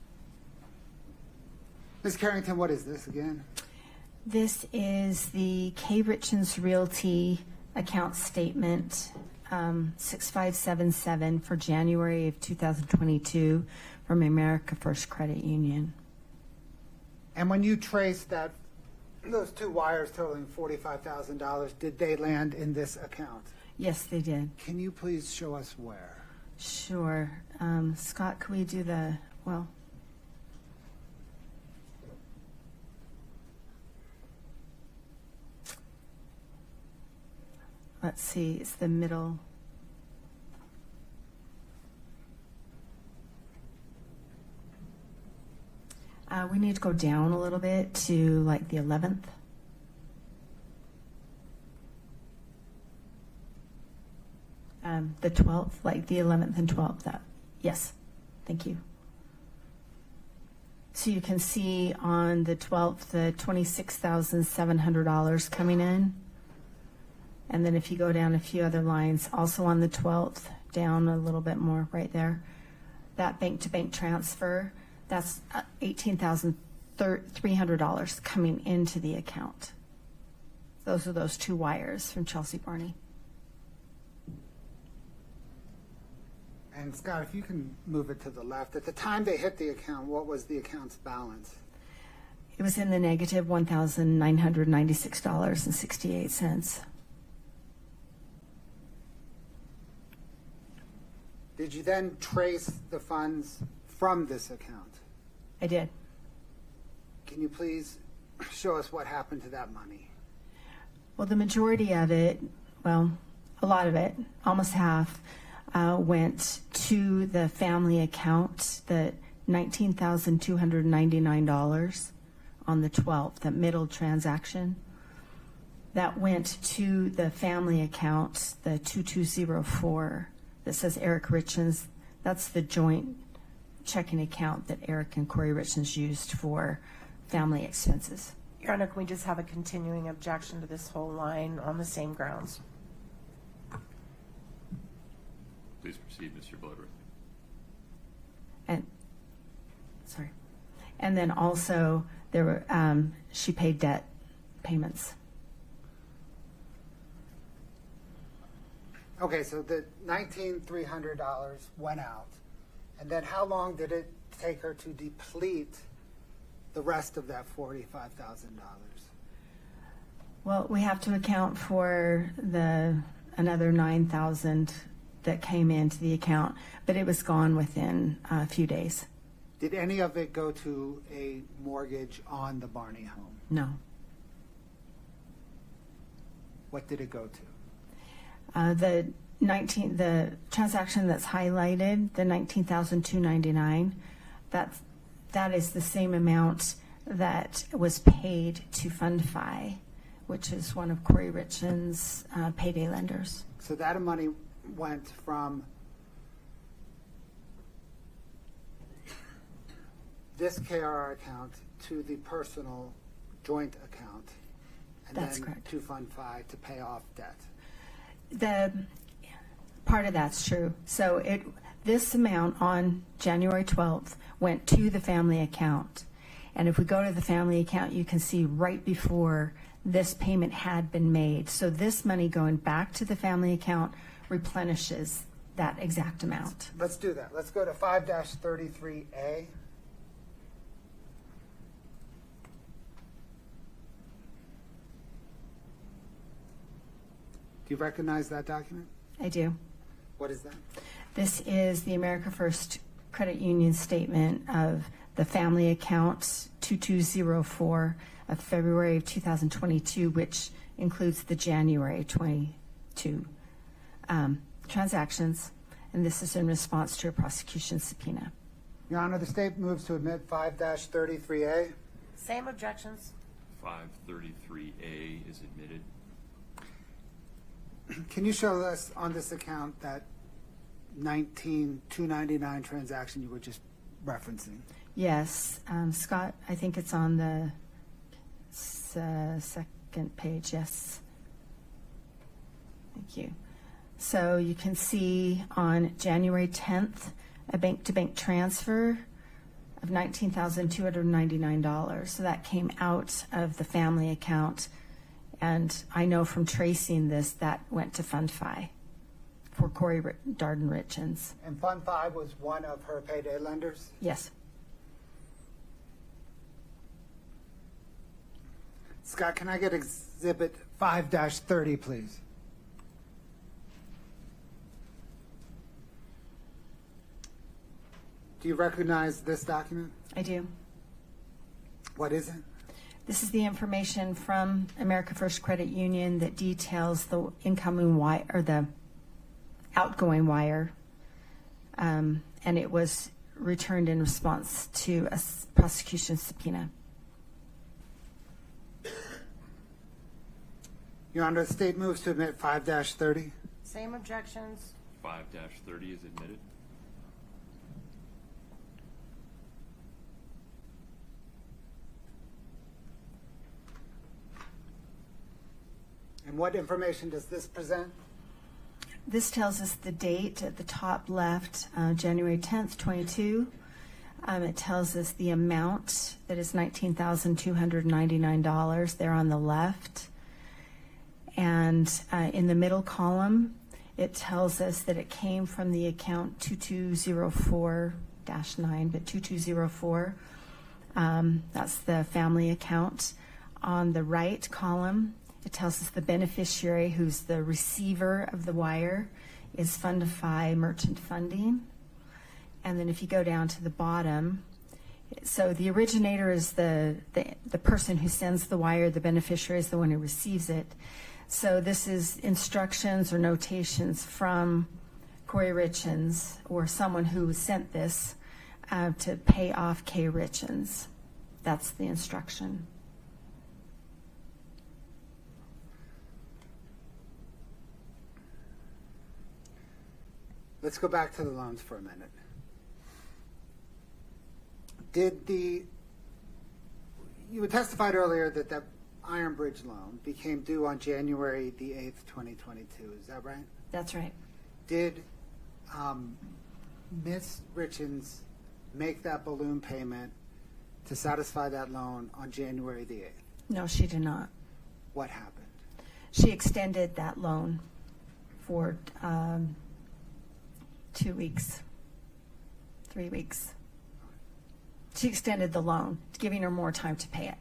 S2: Ms. Carrington, what is this again?
S6: This is the Kouri Richins Realty account statement, 6577 for January of 2022 from America First Credit Union.
S2: And when you traced that, those two wires totaling $45,000, did they land in this account?
S6: Yes, they did.
S2: Can you please show us where?
S6: Sure. Scott, can we do the, well, let's see, it's the middle. We need to go down a little bit to like the 11th. The 12th, like the 11th and 12th. That, yes, thank you. So you can see on the 12th, the $26,700 coming in. And then if you go down a few other lines, also on the 12th, down a little bit more right there, that bank-to-bank transfer, that's $18,300 coming into the account. Those are those two wires from Chelsea Barney.
S2: And Scott, if you can move it to the left. At the time they hit the account, what was the account's balance?
S6: It was in the negative $1,996.68.
S2: Did you then trace the funds from this account?
S6: I did.
S2: Can you please show us what happened to that money?
S6: Well, the majority of it, well, a lot of it, almost half, went to the family account, the $19,299 on the 12th, that middle transaction. That went to the family account, the 2204, that says Eric Richins. That's the joint checking account that Eric and Kouri Richins used for family expenses.
S3: Your Honor, can we just have a continuing objection to this whole line on the same grounds?
S1: Please proceed, Mr. Bloodworth.
S6: And sorry, and then also there were she paid debt payments.
S2: Okay, so the $19,300 went out. And then how long did it take her to deplete the rest of that $45,000?
S6: Well, we have to account for the another $9,000 that came into the account, but it was gone within a few days.
S2: Did any of it go to a mortgage on the Barney home?
S6: No.
S2: What did it go to?
S6: The transaction that's highlighted, the $19,299, that is the same amount that was paid to FundFi, which is one of Kouri Richins' payday lenders.
S2: So that money went from this KRR account to the personal joint account, and
S6: That's
S2: then
S6: correct.
S2: to FundFi to pay off debt.
S6: The part of that's true. So this amount on January 12th went to the family account. And if we go to the family account, you can see right before this payment had been made. So this money going back to the family account replenishes that exact amount.
S2: Let's do that. Let's go to 5-33A. Do you recognize that document?
S6: I do.
S2: What is that?
S6: This is the America First Credit Union statement of the family account 2204 of February of 2022, which includes the January 22 transactions, and this is in response to a prosecution subpoena.
S2: Your Honor, the state moves to admit 5-33A.
S3: Same objections.
S1: 533A is admitted.
S2: Can you show us on this account that 19,299 transaction you were just referencing?
S6: Yes, Scott, I think it's on the second page, yes. Thank you. So you can see on January 10th, a bank-to-bank transfer of $19,299. So that came out of the family account. And I know from tracing this, that went to Fund Fi for Kouri Richins.
S2: And Fund 5 was one of her payday lenders?
S6: Yes.
S2: Scott, can I get Exhibit 5-30, please? Do you recognize this document?
S6: I do.
S2: What is it?
S6: This is the information from America First Credit Union that details the incoming wire or the outgoing wire, and it was returned in response to a prosecution subpoena.
S2: Your Honor, the state moves to admit 5-30.
S3: Same objections.
S1: 5-30 is admitted.
S2: And what information does this present?
S6: This tells us the date at the top left, January 10th, 22. It tells us the amount that is $19,299 there on the left. And in the middle column, it tells us that it came from the account 2204-9, but 2204. That's the family account. On the right column, it tells us the beneficiary, who's the receiver of the wire, is Fund Fi Merchant Funding. And then if you go down to the bottom, so the originator is the person who sends the wire, the beneficiary is the one who receives it. So this is instructions or notations from Kouri Richins or someone who sent this to pay off K. Richins. That's the instruction.
S2: Let's go back to the loans for a minute. You had testified earlier that that Iron Bridge loan became due on January the 8th, 2022. Is that right?
S6: That's right.
S2: Did Ms. Richins make that balloon payment to satisfy that loan on January the 8th?
S6: No, she did not.
S2: What happened?
S6: She extended that loan for 2 weeks, 3 weeks. She extended the loan, giving her more time to pay it.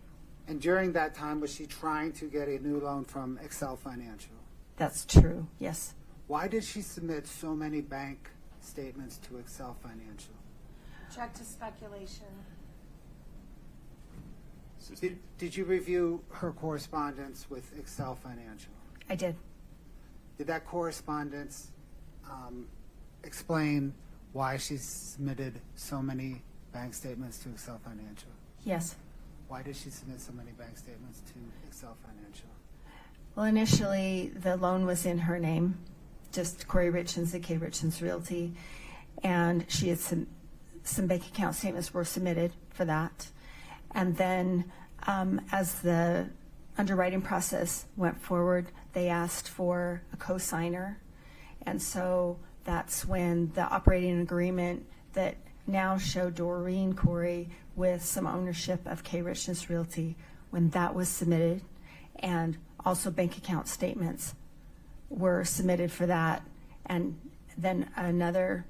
S2: And during that time, was she trying to get a new loan from Excel Financial?
S6: That's true, yes.
S2: Why did she submit so many bank statements to Excel Financial?
S3: Check to speculation.
S2: Did you review her correspondence with Excel Financial?
S6: I did.
S2: Did that correspondence explain why she submitted so many bank statements to Excel Financial?
S6: Yes.
S2: Why did she submit so many bank statements to Excel Financial?
S6: Well, initially, the loan was in her name, just Kouri Richins, the K. Richins Realty, and she had some bank account statements were submitted for that. And then as the underwriting process went forward, they asked for a co-signer. And so that's when the operating agreement that now showed Doreen Kouri with some ownership of K. Richins Realty, when that was submitted, and also bank account statements were submitted for that. And then another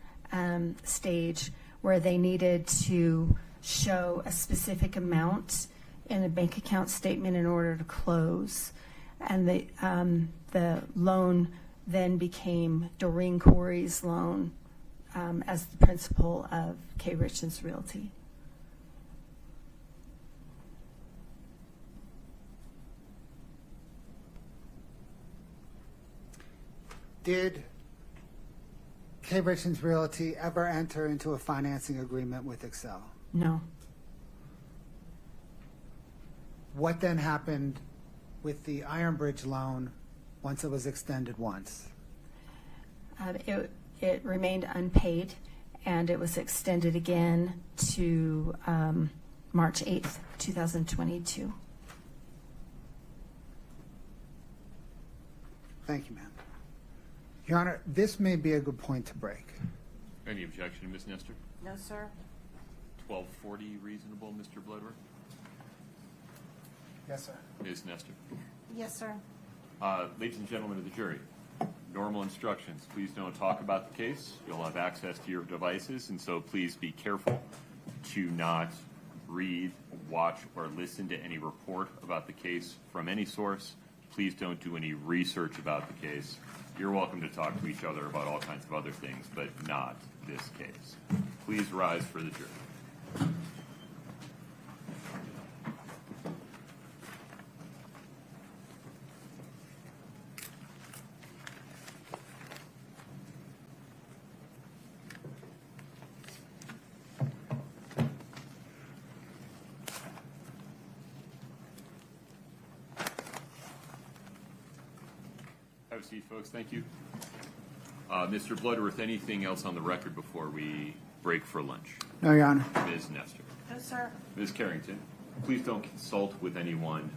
S6: stage where they needed to show a specific amount in a bank account statement in order to close. And the loan then became Doreen Kouri's loan as the principal of K. Richins Realty.
S2: Did K. Richins Realty ever enter into a financing agreement with Excel?
S6: No.
S2: What then happened with the Iron Bridge loan once it was extended once?
S6: It remained unpaid, and it was extended again to March 8th, 2022.
S2: Thank you, ma'am. Your Honor, this may be a good point to break.
S1: Any objection, Ms. Nestor?
S3: No, sir.
S1: 1240 reasonable, Mr. Bloodworth?
S2: Yes, sir.
S1: Ms. Nestor?
S3: Yes, sir.
S1: Ladies and gentlemen of the jury, normal instructions. Please don't talk about the case. You'll have access to your devices, and so please be careful to not read, watch, or listen to any report about the case from any source. Please don't do any research about the case. You're welcome to talk to each other about all kinds of other things, but not this case. Please rise for the jury. Have a seat, folks. Thank you. Mr. Bloodworth, anything else on the record before we break for lunch?
S2: No, Your Honor.
S1: Ms. Nestor?
S3: No, sir.
S1: Ms. Carrington, please don't consult with anyone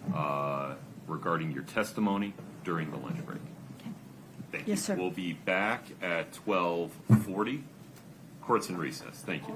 S1: regarding your testimony during the lunch break. Thank you.
S6: Yes, sir.
S1: We'll be back at 12:40. Court's in recess. Thank you.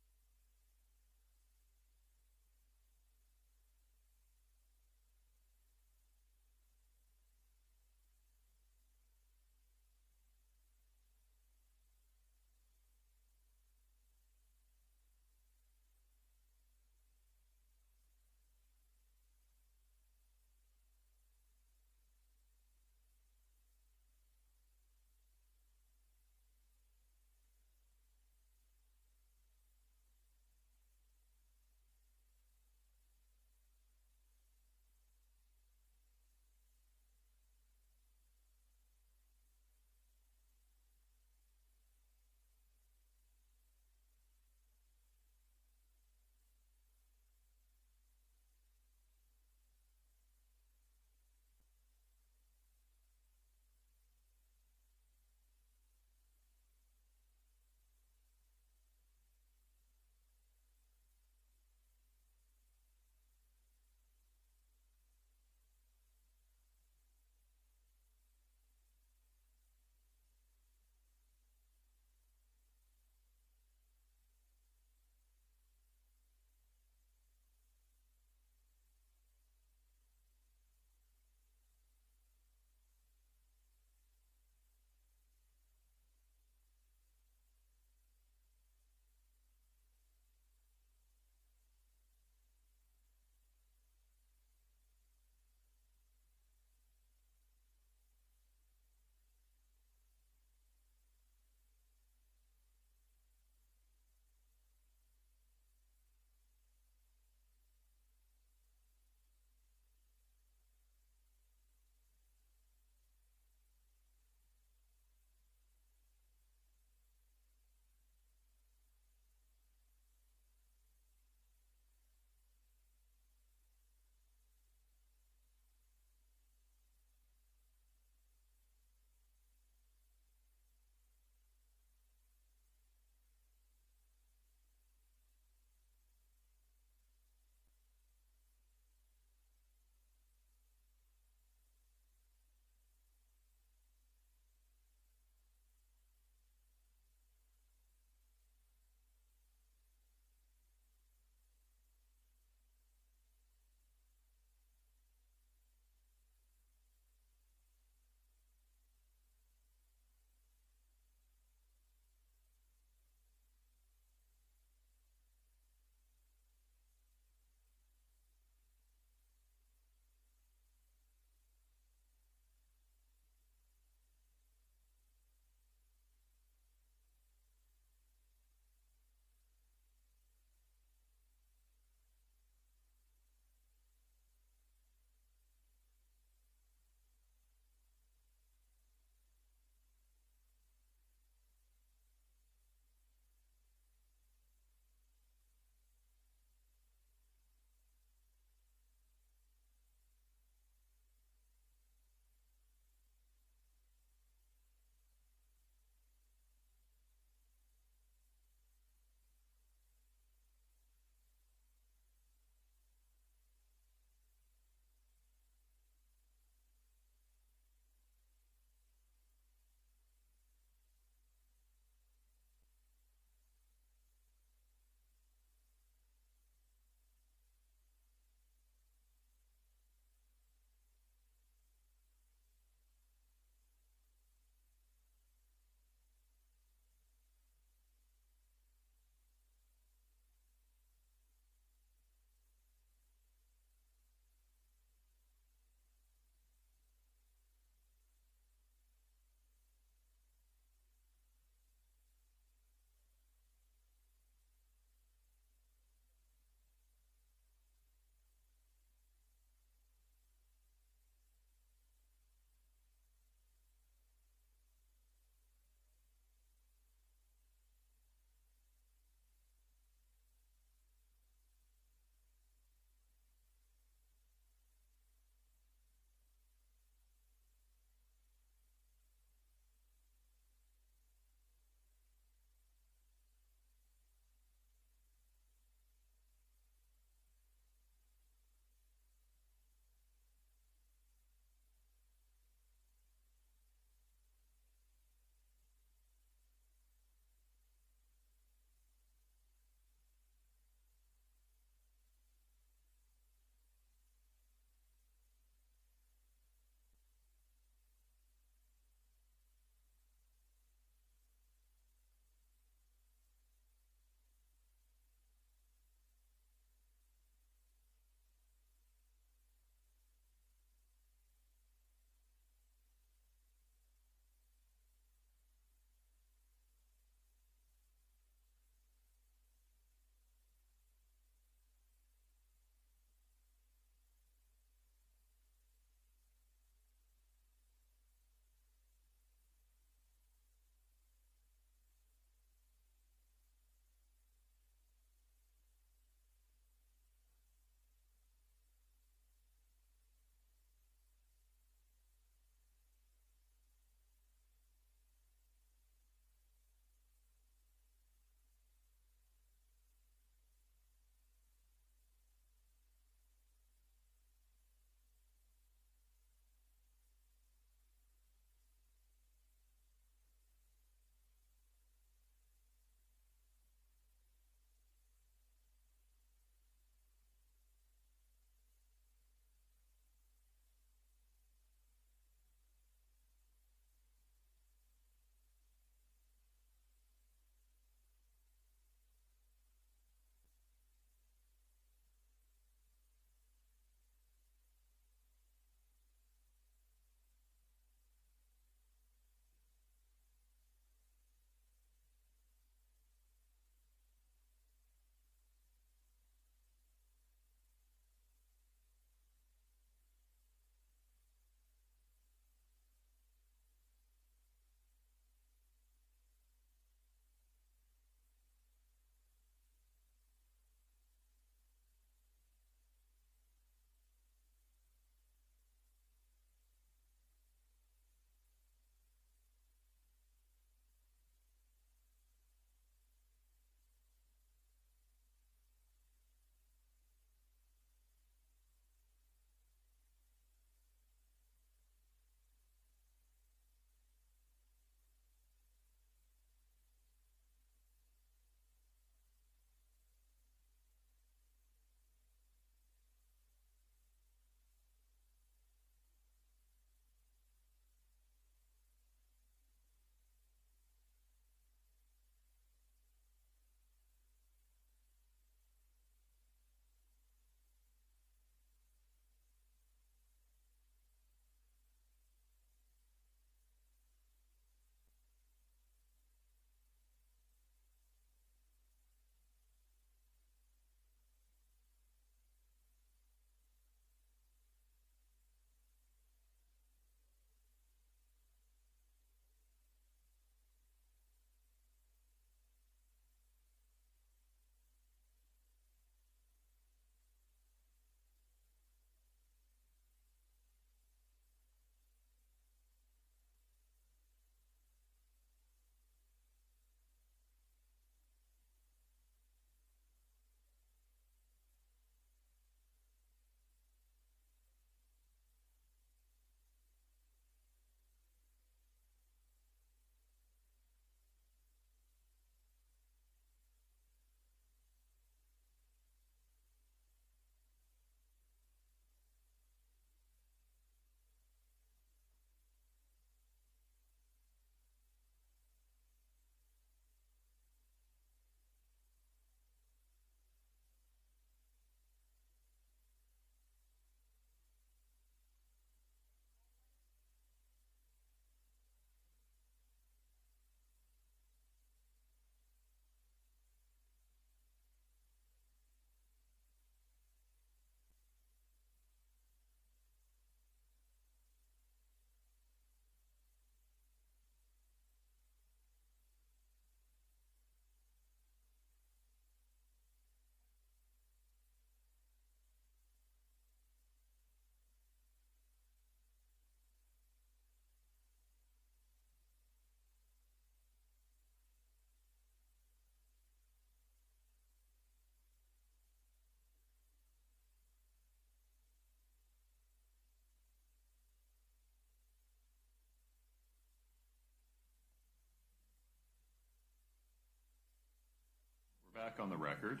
S1: Back on the record.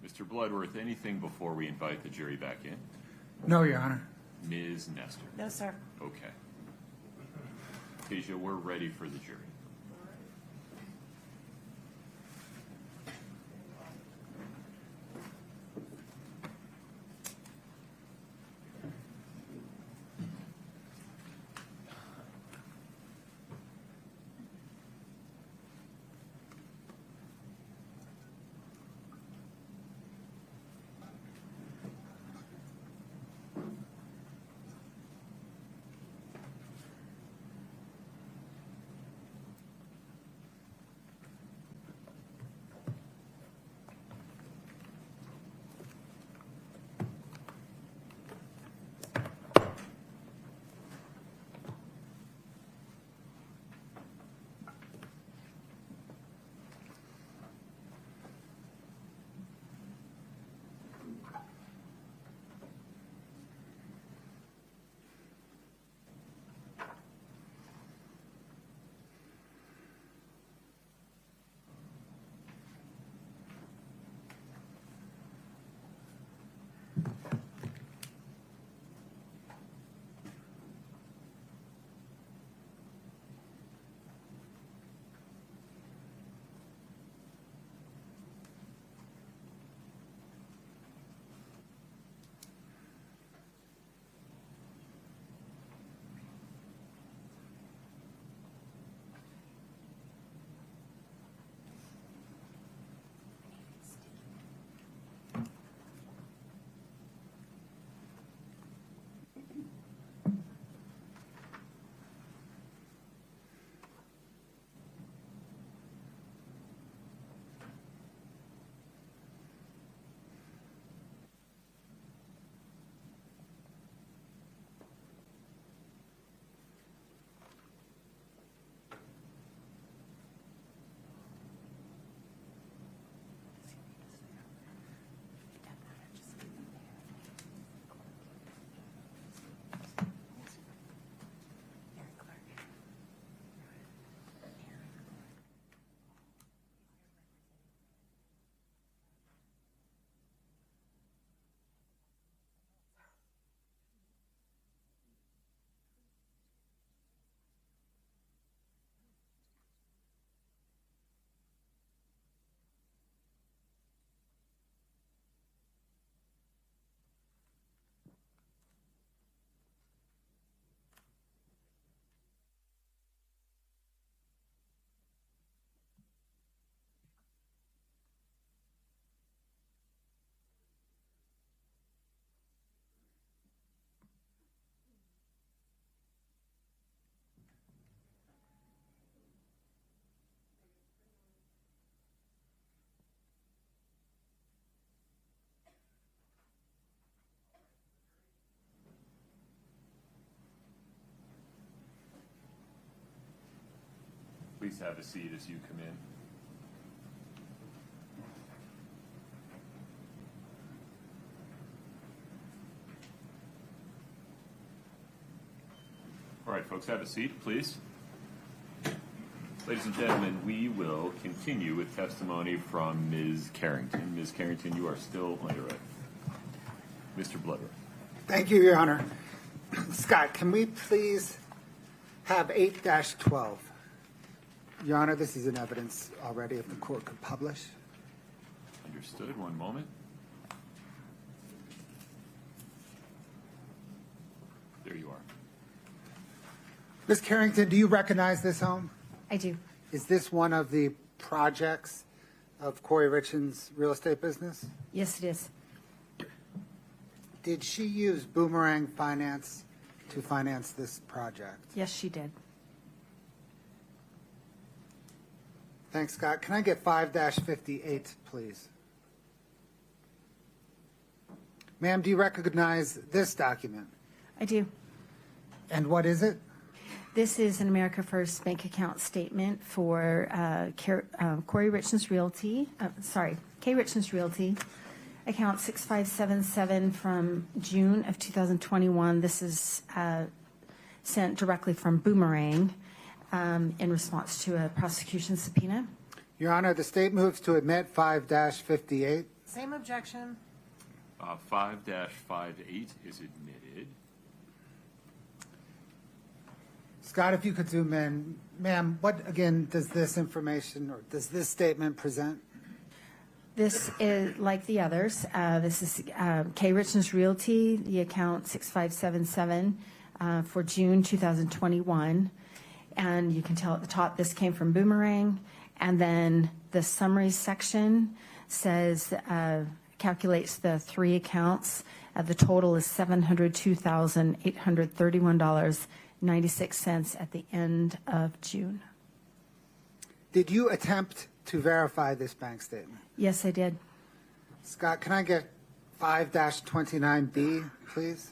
S1: Mr. Bloodworth, anything before we invite the jury back in?
S2: No, Your Honor.
S1: Ms. Nestor?
S3: No, sir.
S1: Okay. Tasia, we're ready for the jury. Please have a seat as you come in. All right, folks, have a seat, please. Ladies and gentlemen, we will continue with testimony from Ms. Carrington. Ms. Carrington, you are still on your right. Mr. Bloodworth.
S2: Thank you, Your Honor. Scott, can we please have 8-12? Your Honor, this is in evidence already if the court could publish.
S1: Understood. One moment. There you are.
S2: Ms. Carrington, do you recognize this home?
S8: I do.
S2: Is this one of the projects of Kouri Richins' real estate business?
S8: Yes, it is.
S2: Did she use Boomerang Finance to finance this project?
S8: Yes, she did.
S2: Thanks, Scott. Can I get 5-58, please? Ma'am, do you recognize this document?
S8: I do.
S2: And what is it?
S8: This is an America First bank account statement for Kouri Richins Realty. K. Richins Realty, account 6577 from June of 2021. This is sent directly from Boomerang in response to a prosecution subpoena.
S2: Your Honor, the state moves to admit 5-58.
S3: Same objection.
S1: 5-58 is admitted.
S2: Scott, if you could zoom in. Ma'am, what, again, does this information or does this statement present?
S8: This is like the others. This is K. Richins Realty, the account 6577 for June 2021. And you can tell at the top this came from Boomerang. And then the summary section says, calculates the three accounts. The total is $702,831.96 at the end of June.
S2: Did you attempt to verify this bank statement?
S8: Yes, I did.
S2: Scott, can I get 5-29B, please?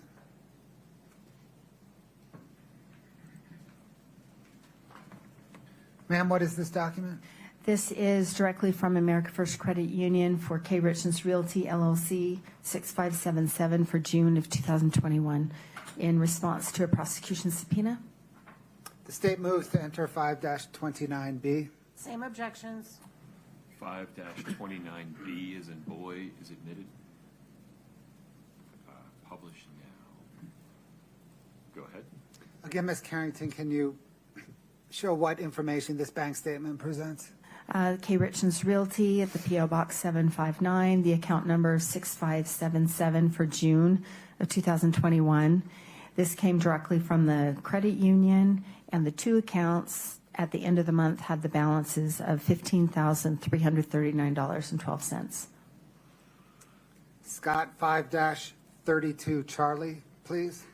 S2: Ma'am, what is this document?
S8: This is directly from America First Credit Union for K. Richins Realty, LLC, 6577 for June of 2021 in response to a prosecution subpoena.
S2: The state moves to enter 5-29B.
S3: Same objections.
S1: 5-29B as in boy is admitted. Published now. Go ahead.
S2: Again, Ms. Carrington, can you show what information this bank statement presents?
S8: K. Richins Realty at the P.O. Box 759, the account number 6577 for June of 2021. This came directly from the credit union, and the two accounts at the end of the month had the balances of $15,339.12.
S2: Scott, 5-32 Charlie, please.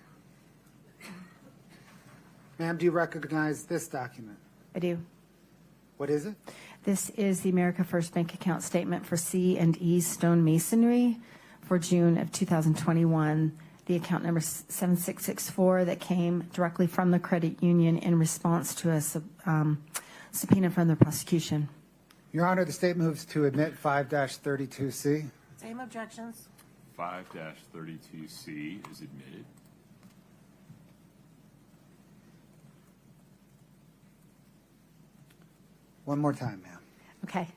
S2: Ma'am, do you recognize this document?
S8: I do.
S2: What is it?
S8: This is the America First Bank account statement for C&E Stone Masonry for June of 2021. The account number 7664 that came directly from the credit union in response to a subpoena from the prosecution.
S2: Your Honor, the state moves to admit 5-32C.
S3: Same objections.
S1: 5-32C is admitted.
S2: One more time, ma'am.
S8: Okay.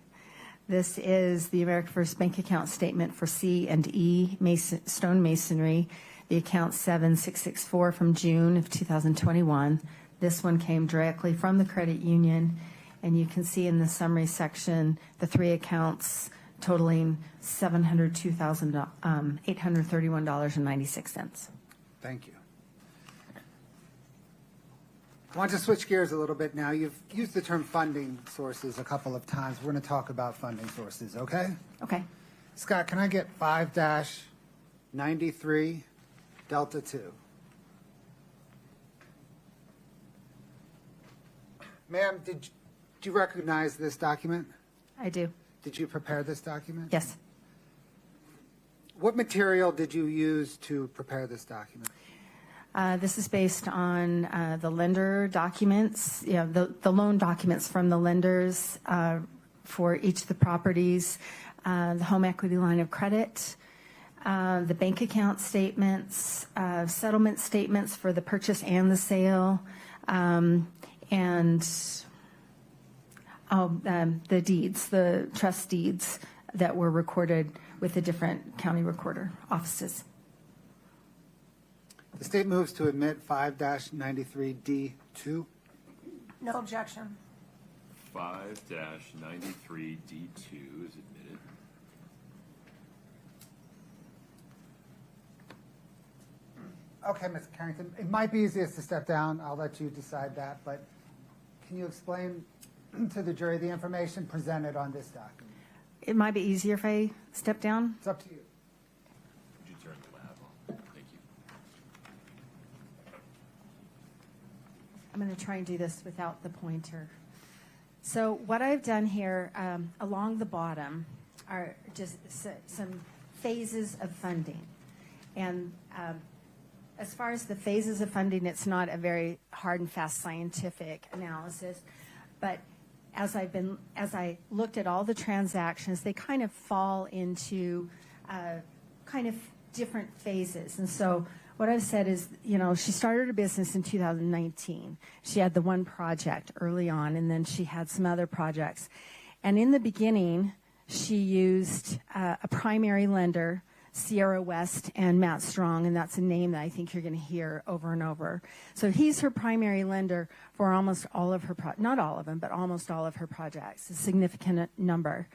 S8: This is the America First Bank account statement for C&E Stone Masonry, the account 7664 from June of 2021. This one came directly from the credit union, and you can see in the summary section the three accounts totaling $702,831.96.
S2: Thank you. I want to switch gears a little bit now. You've used the term funding sources a couple of times. We're going to talk about funding sources, okay?
S8: Okay.
S2: Scott, can I get 5-93 Delta 2? Ma'am, did you recognize this document?
S8: I do.
S2: Did you prepare this document?
S8: Yes.
S2: What material did you use to prepare this document?
S8: This is based on the lender documents, the loan documents from the lenders for each of the properties, the home equity line of credit, the bank account statements, settlement statements for the purchase and the sale, and the deeds, the trust deeds that were recorded with the different county recorder offices.
S2: The state moves to admit 5-93D2.
S3: No objection.
S1: 5-93D2 is admitted.
S2: Okay, Ms. Carrington, it might be easiest to step down. I'll let you decide that, but can you explain to the jury the information presented on this document?
S8: It might be easier if I step down.
S2: It's up to you.
S1: Would you turn the lab on? Thank you.
S8: I'm going to try and do this without the pointer. So what I've done here along the bottom are just some phases of funding. And as far as the phases of funding, it's not a very hard and fast scientific analysis. But as I looked at all the transactions, they kind of fall into kind of different phases. And so what I've said is, she started her business in 2019. She had the one project early on, and then she had some other projects. And in the beginning, she used a primary lender, Sierra West and Matt Strong, and that's a name that I think you're going to hear over and over. So he's her primary lender for almost all of her, not all of them, but almost all of her projects, a significant number.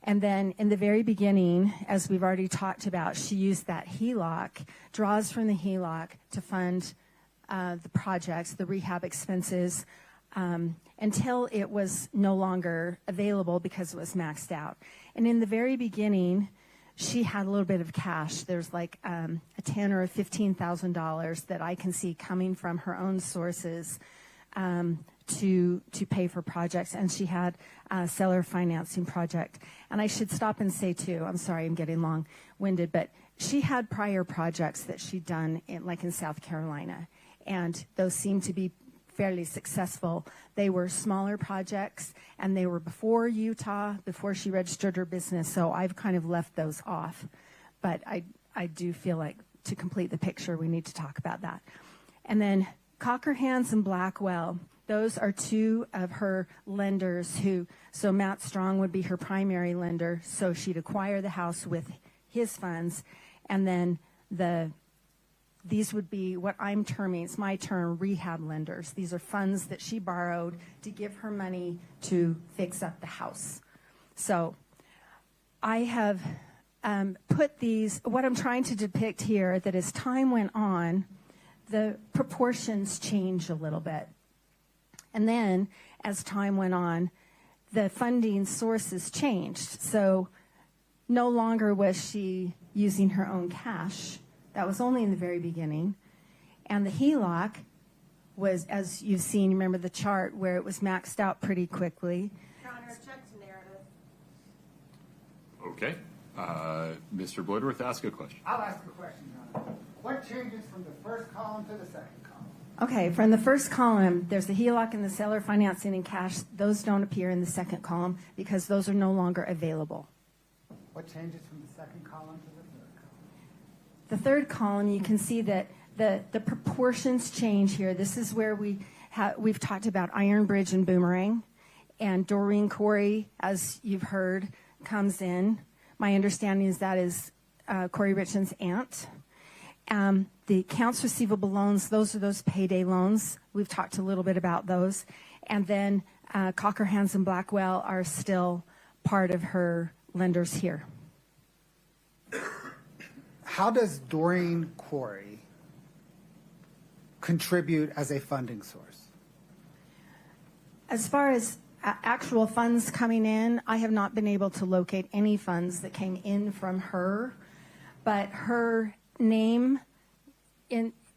S8: And then in the very beginning, as we've already talked about, she used that HELOC, draws from the HELOC to fund the projects, the rehab expenses, until it was no longer available because it was maxed out. And in the very beginning, she had a little bit of cash. There's like a $10,000 or $15,000 that I can see coming from her own sources to pay for projects. And she had a seller financing project. And I should stop and say too, I'm sorry, I'm getting long-winded, but she had prior projects that she'd done like in South Carolina. And those seemed to be fairly successful. They were smaller projects, and they were before Utah, before she registered her business, so I've kind of left those off. But I do feel like to complete the picture, we need to talk about that. And then Cockerhands and Blackwell, those are two of her lenders so Matt Strong would be her primary lender, so she'd acquire the house with his funds, and then these would be what I'm terming, it's my term, rehab lenders. These are funds that she borrowed to give her money to fix up the house. So I have put these, what I'm trying to depict here, that as time went on, the proportions change a little bit. And then as time went on, the funding sources changed. So no longer was she using her own cash. That was only in the very beginning. And the HELOC was, as you've seen, remember the chart where it was maxed out pretty quickly.
S3: Your Honor, object to narrative.
S1: Okay. Mr. Bloodworth, ask a question.
S2: I'll ask a question, Your Honor. What changes from the first column to the second column?
S8: Okay, from the first column, there's the HELOC and the seller financing and cash. Those don't appear in the second column because those are no longer available.
S2: What changes from the second column to the third column?
S8: The third column, you can see that the proportions change here. This is where we've talked about Iron Bridge and Boomerang. And Doreen Kouri, as you've heard, comes in. My understanding is that is Kouri Richins' aunt. The accounts receivable loans, those are those payday loans. We've talked a little bit about those. And then Cockerhands and Blackwell are still part of her lenders here.
S2: How does Doreen Kouri contribute as a funding source?
S8: As far as actual funds coming in, I have not been able to locate any funds that came in from her, but her name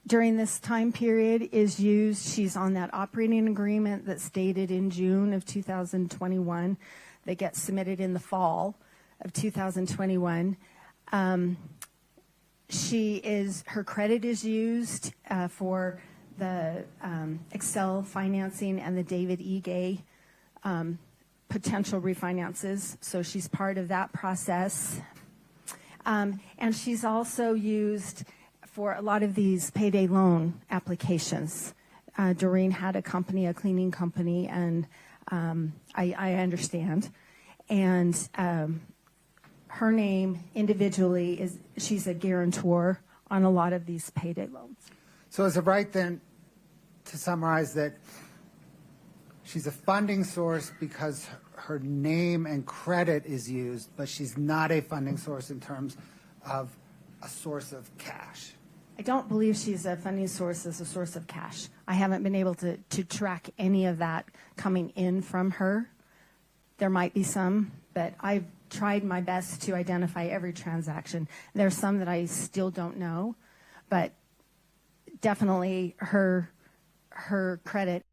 S8: during this time period is used. She's on that operating agreement that's dated in June of 2021 that gets submitted in the fall of 2021. Her credit is used for the Excel financing and the David E. Gay potential refinances. So she's part of that process. And she's also used for a lot of these payday loan applications. Doreen had a company, a cleaning company, and I understand. And her name individually she's a guarantor on a lot of these payday loans.
S2: So is it right then to summarize that she's a funding source because her name and credit is used, but she's not a funding source in terms of a source of cash?
S8: I don't believe she's a funding source as a source of cash. I haven't been able to track any of that coming in from her. There might be some, but I've tried my best to identify every transaction. There's some that I still don't know, but definitely her credit.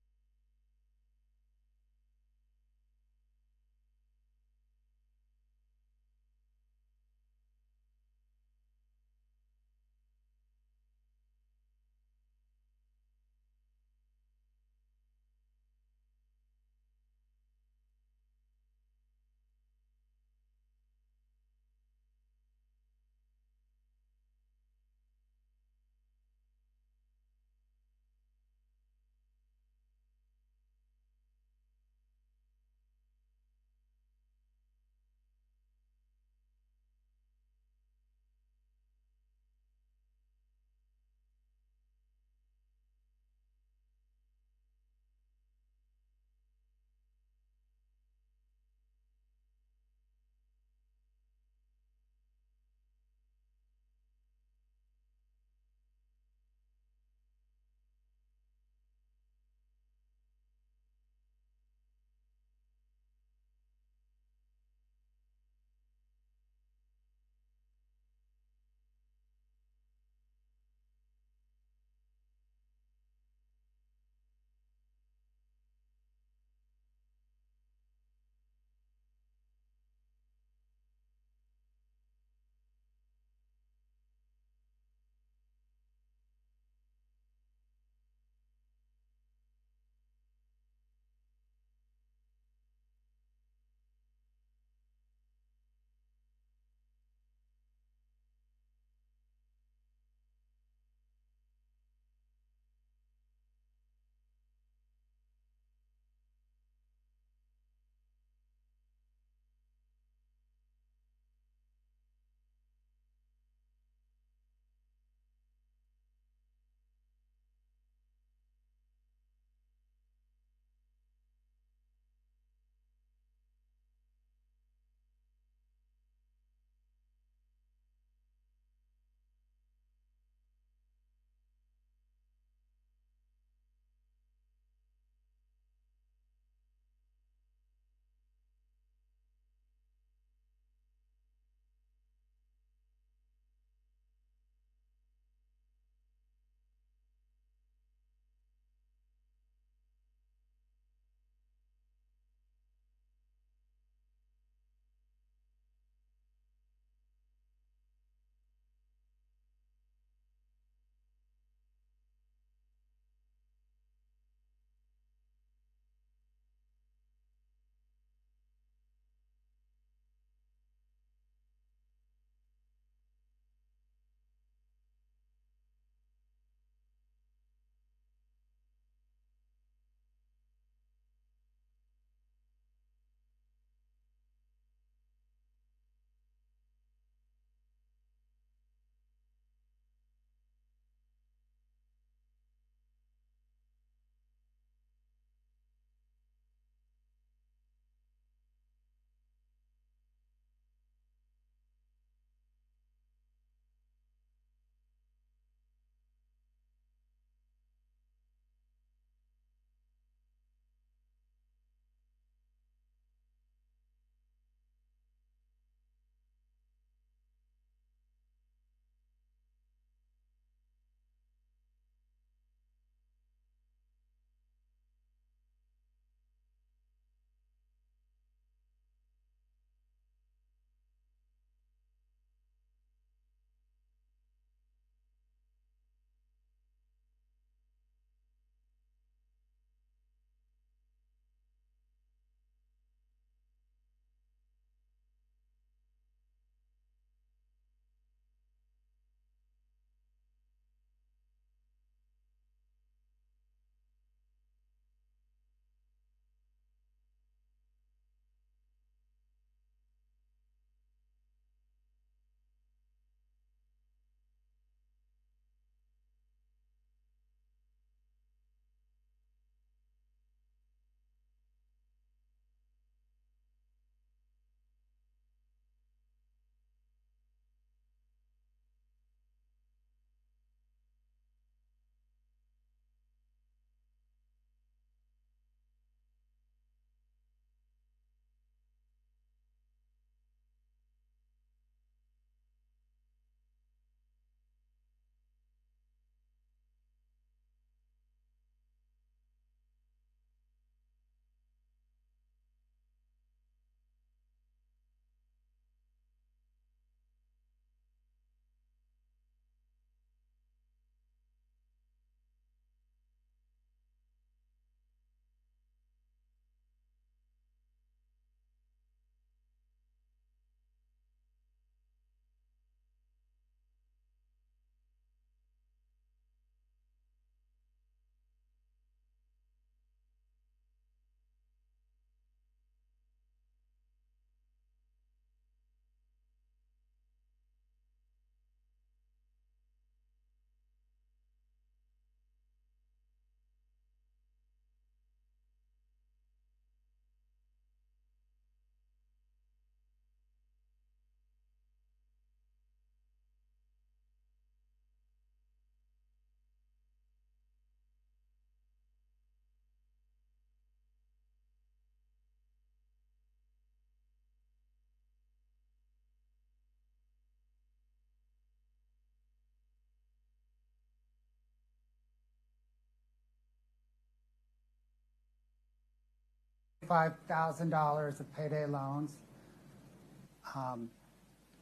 S2: $145,000 of payday loans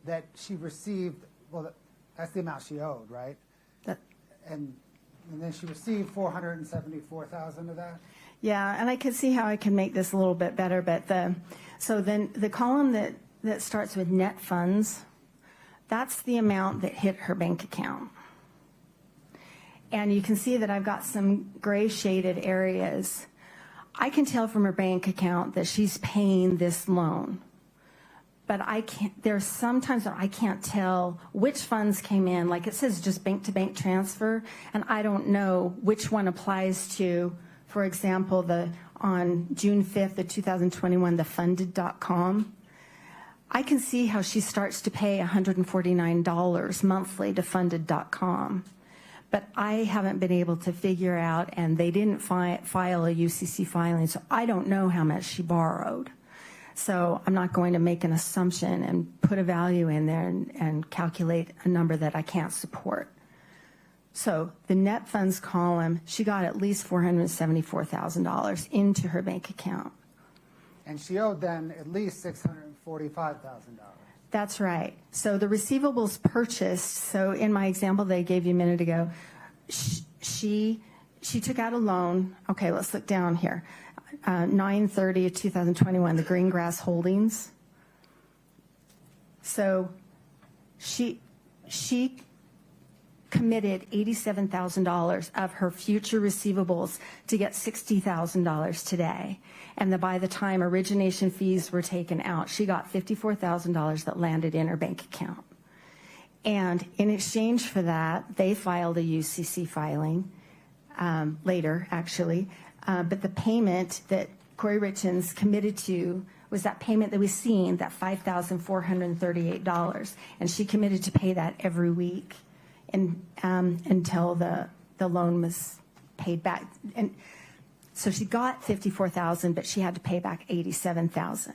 S2: that she received. Well, that's the amount she owed, right? And then she received $474,000 of that.
S8: Yeah, and I could see how I can make this a little bit better, but so then the column that starts with net funds, that's the amount that hit her bank account. And you can see that I've got some gray shaded areas. I can tell from her bank account that she's paying this loan. But there's sometimes I can't tell which funds came in. Like it says just bank to bank transfer, and I don't know which one applies to, for example, on June 5th of 2021, the funded.com. I can see how she starts to pay $149 monthly to funded.com. But I haven't been able to figure out, and they didn't file a UCC filing, so I don't know how much she borrowed. So I'm not going to make an assumption and put a value in there and calculate a number that I can't support. So the net funds column, she got at least $474,000 into her bank account.
S2: And she owed then at least $645,000.
S8: That's right. So the receivables purchased, so in my example they gave you a minute ago, she took out a loan. Okay, let's look down here. 9/30/2021, the Greengrass Holdings. So she committed $87,000 of her future receivables to get $60,000 today. And by the time origination fees were taken out, she got $54,000 that landed in her bank account. And in exchange for that, they filed a UCC filing later, actually. But the payment that Kouri Richins committed to was that payment that we've seen, that $5,438. And she committed to pay that every week until the loan was paid back. And so she got $54,000, but she had to pay back $87,000.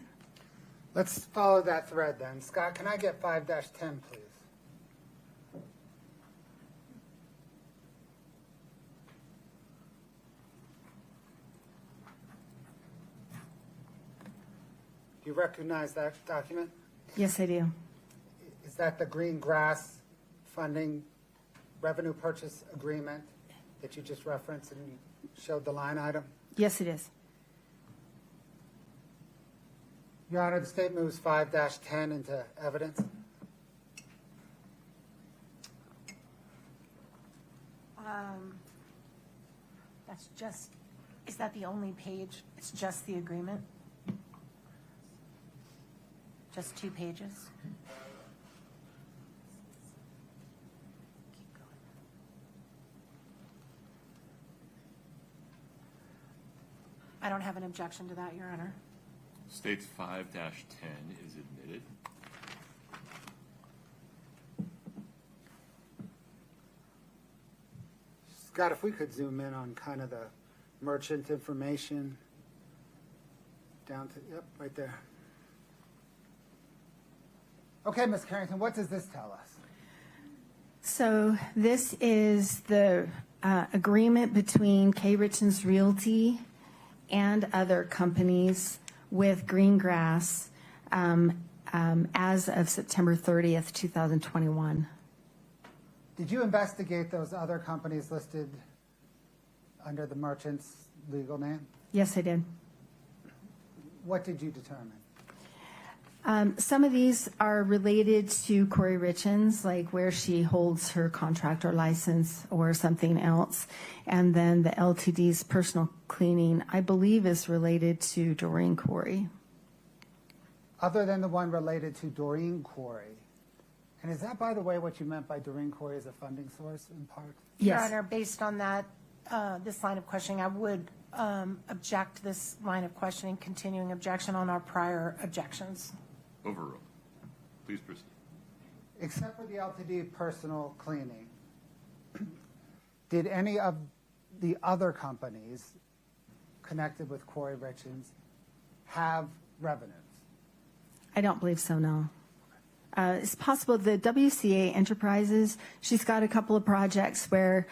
S2: Let's follow that thread then. Scott, can I get 5-10, please? Do you recognize that document?
S8: Yes, I do.
S2: Is that the green grass funding revenue purchase agreement that you just referenced and you showed the line item?
S8: Yes, it is.
S2: Your Honor, the state moves 5-10 into evidence.
S3: That's just, is that the only page? It's just the agreement? Just 2 pages? I don't have an objection to that, Your Honor.
S1: States 5-10 is admitted.
S2: Scott, if we could zoom in on kind of the merchant information down to, yep, right there. Okay, Ms. Carrington, what does this tell us?
S8: So this is the agreement between Kouri Richins Realty and other companies with Greengrass as of September 30th, 2021.
S2: Did you investigate those other companies listed under the merchant's legal name?
S8: Yes, I did.
S2: What did you determine?
S8: Some of these are related to Kouri Richins, like where she holds her contractor license or something else. And then the LTD's personal cleaning, I believe, is related to Doreen Kouri.
S2: Other than the one related to Doreen Kouri. And is that, by the way, what you meant by Doreen Kouri as a funding source in part?
S3: Your
S8: Yes.
S3: Honor, based on that, this line of questioning, I would object this line of questioning, continuing objection on our prior objections.
S1: Overruled. Please proceed.
S2: Except for the LTD personal cleaning, did any of the other companies connected with Kouri Richins have revenues?
S8: I don't believe so, no. It's possible the WCA Enterprises, she's got a couple of projects where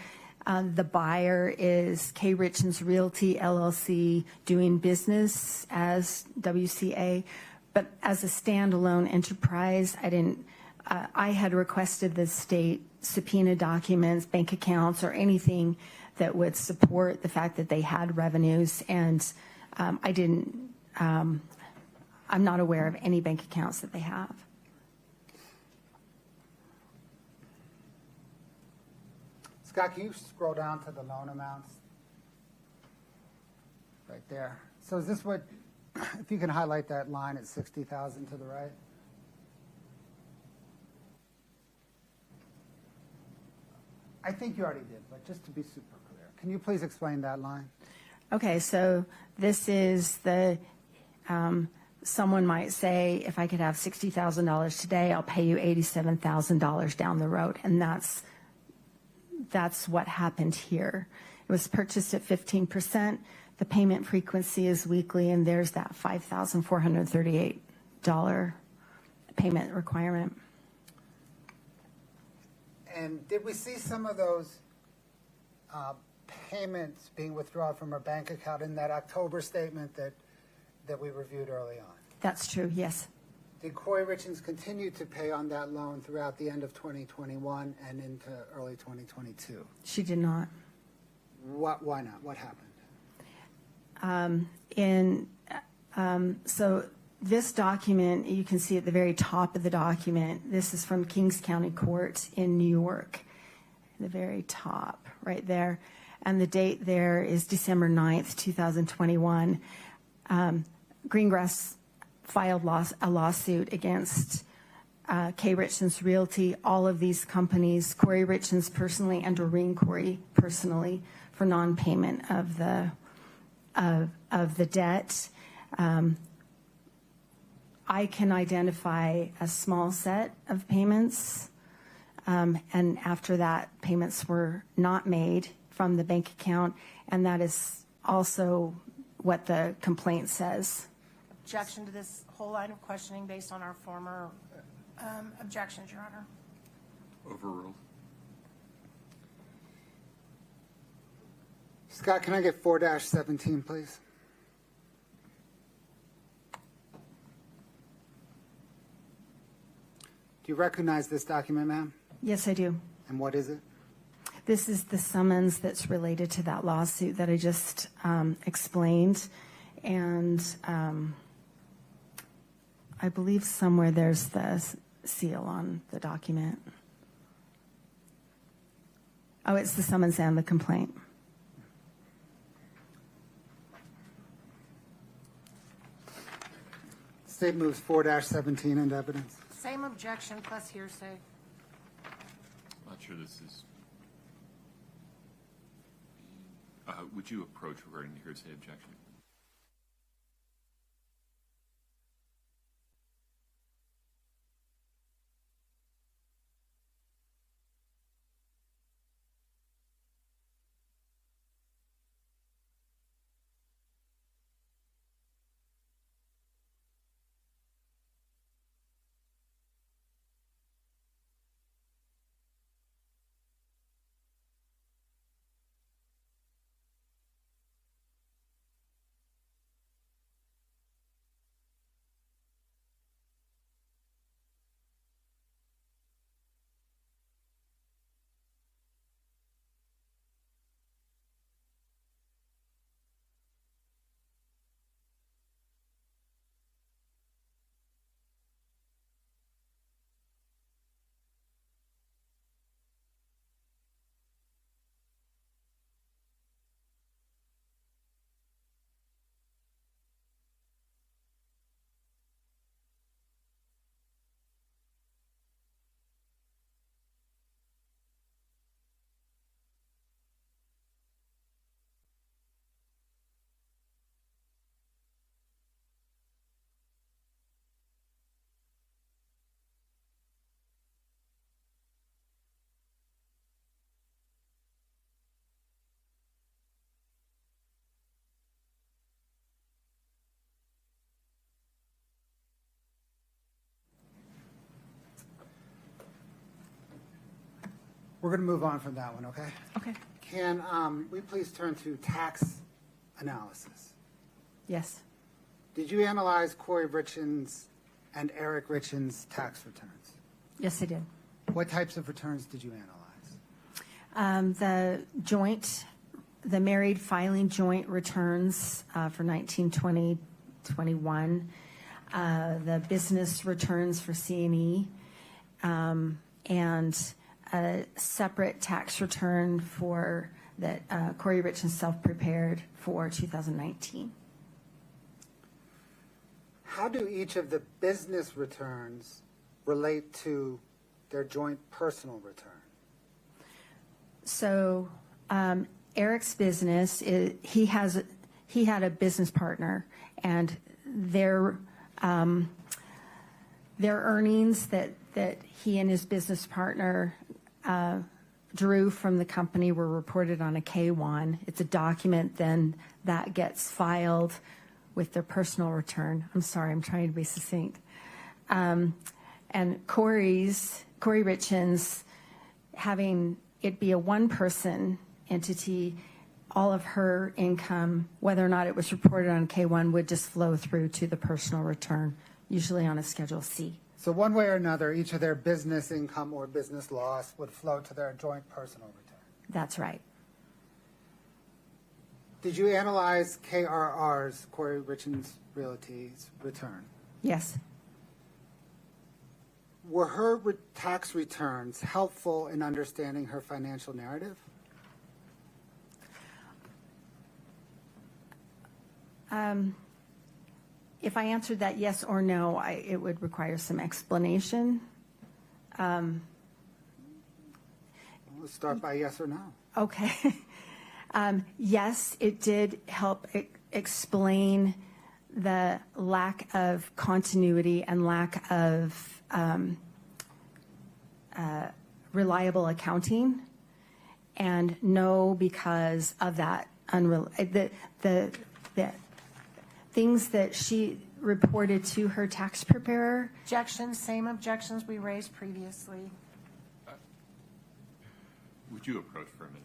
S8: The buyer is K. Richins Realty LLC, doing business as WCA. But as a standalone enterprise, I had requested the state subpoena documents, bank accounts, or anything that would support the fact that they had revenues, and I'm not aware of any bank accounts that they have.
S2: Scott, can you scroll down to the loan amounts? Right there. So is this what, if you can highlight that line at 60,000 to the right? I think you already did, but just to be super clear, can you please explain that line?
S8: Okay, so this is the, someone might say, if I could have $60,000 today, I'll pay you $87,000 down the road. And that's what happened here. It was purchased at 15%. The payment frequency is weekly, and there's that $5,438 payment requirement.
S2: And did we see some of those payments being withdrawn from her bank account in that October statement that we reviewed early on?
S8: That's true, yes.
S2: Did Kouri Richins continue to pay on that loan throughout the end of 2021 and into early 2022?
S8: She did not.
S2: Why not? What happened?
S8: So this document, you can see at the very top of the document, this is from Kings County Court in New York, the very top, right there. And the date there is December 9th, 2021. Greengrass filed a lawsuit against K. Richins Realty, all of these companies, Kouri Richins personally and Doreen Kouri personally, for non-payment of the debt. I can identify a small set of payments, and after that, payments were not made from the bank account, and that is also what the complaint says.
S3: Objection to this whole line of questioning based on our former objections, Your Honor.
S1: Overruled.
S2: Scott, can I get 4-17, please? Do you recognize this document, ma'am?
S8: Yes, I do.
S2: And what is it?
S8: This is the summons that's related to that lawsuit that I just explained. And I believe somewhere there's the seal on the document. Oh, it's the summons and the complaint.
S2: State moves 4-17 into evidence.
S3: Same objection plus hearsay.
S1: Not sure this is. Would you approach regarding the hearsay objection?
S2: We're going to move on from that one, okay?
S8: Okay.
S2: Can we please turn to tax analysis?
S8: Yes.
S2: Did you analyze Kouri Richins and Eric Richins' tax returns?
S8: Yes, I did.
S2: What types of returns did you analyze?
S8: The married filing joint returns for 1920, 21, the business returns for C&E, and a separate tax return for that Kouri Richins self-prepared for 2019.
S2: How do each of the business returns relate to their joint personal return?
S8: So Eric's business, he had a business partner, and their earnings that he and his business partner drew from the company were reported on a K-1. It's a document then that gets filed with their personal return. I'm sorry, I'm trying to be succinct. And Kouri Richins, having it be a one-person entity, all of her income, whether or not it was reported on K-1, would just flow through to the personal return, usually on a Schedule C.
S2: So one way or another, each of their business income or business loss would flow to their joint personal return.
S8: That's right.
S2: Did you analyze KRR's, Kouri Richins Realty's return?
S8: Yes.
S2: Were her tax returns helpful in understanding her financial narrative?
S8: If I answered that yes or no, it would require some explanation.
S2: Let's start by yes or no.
S8: Okay. Yes, it did help explain the lack of continuity and lack of reliable accounting, and no, because of that the things that she reported to her tax preparer.
S3: Objections, same objections we raised previously.
S1: Would you approach for a minute?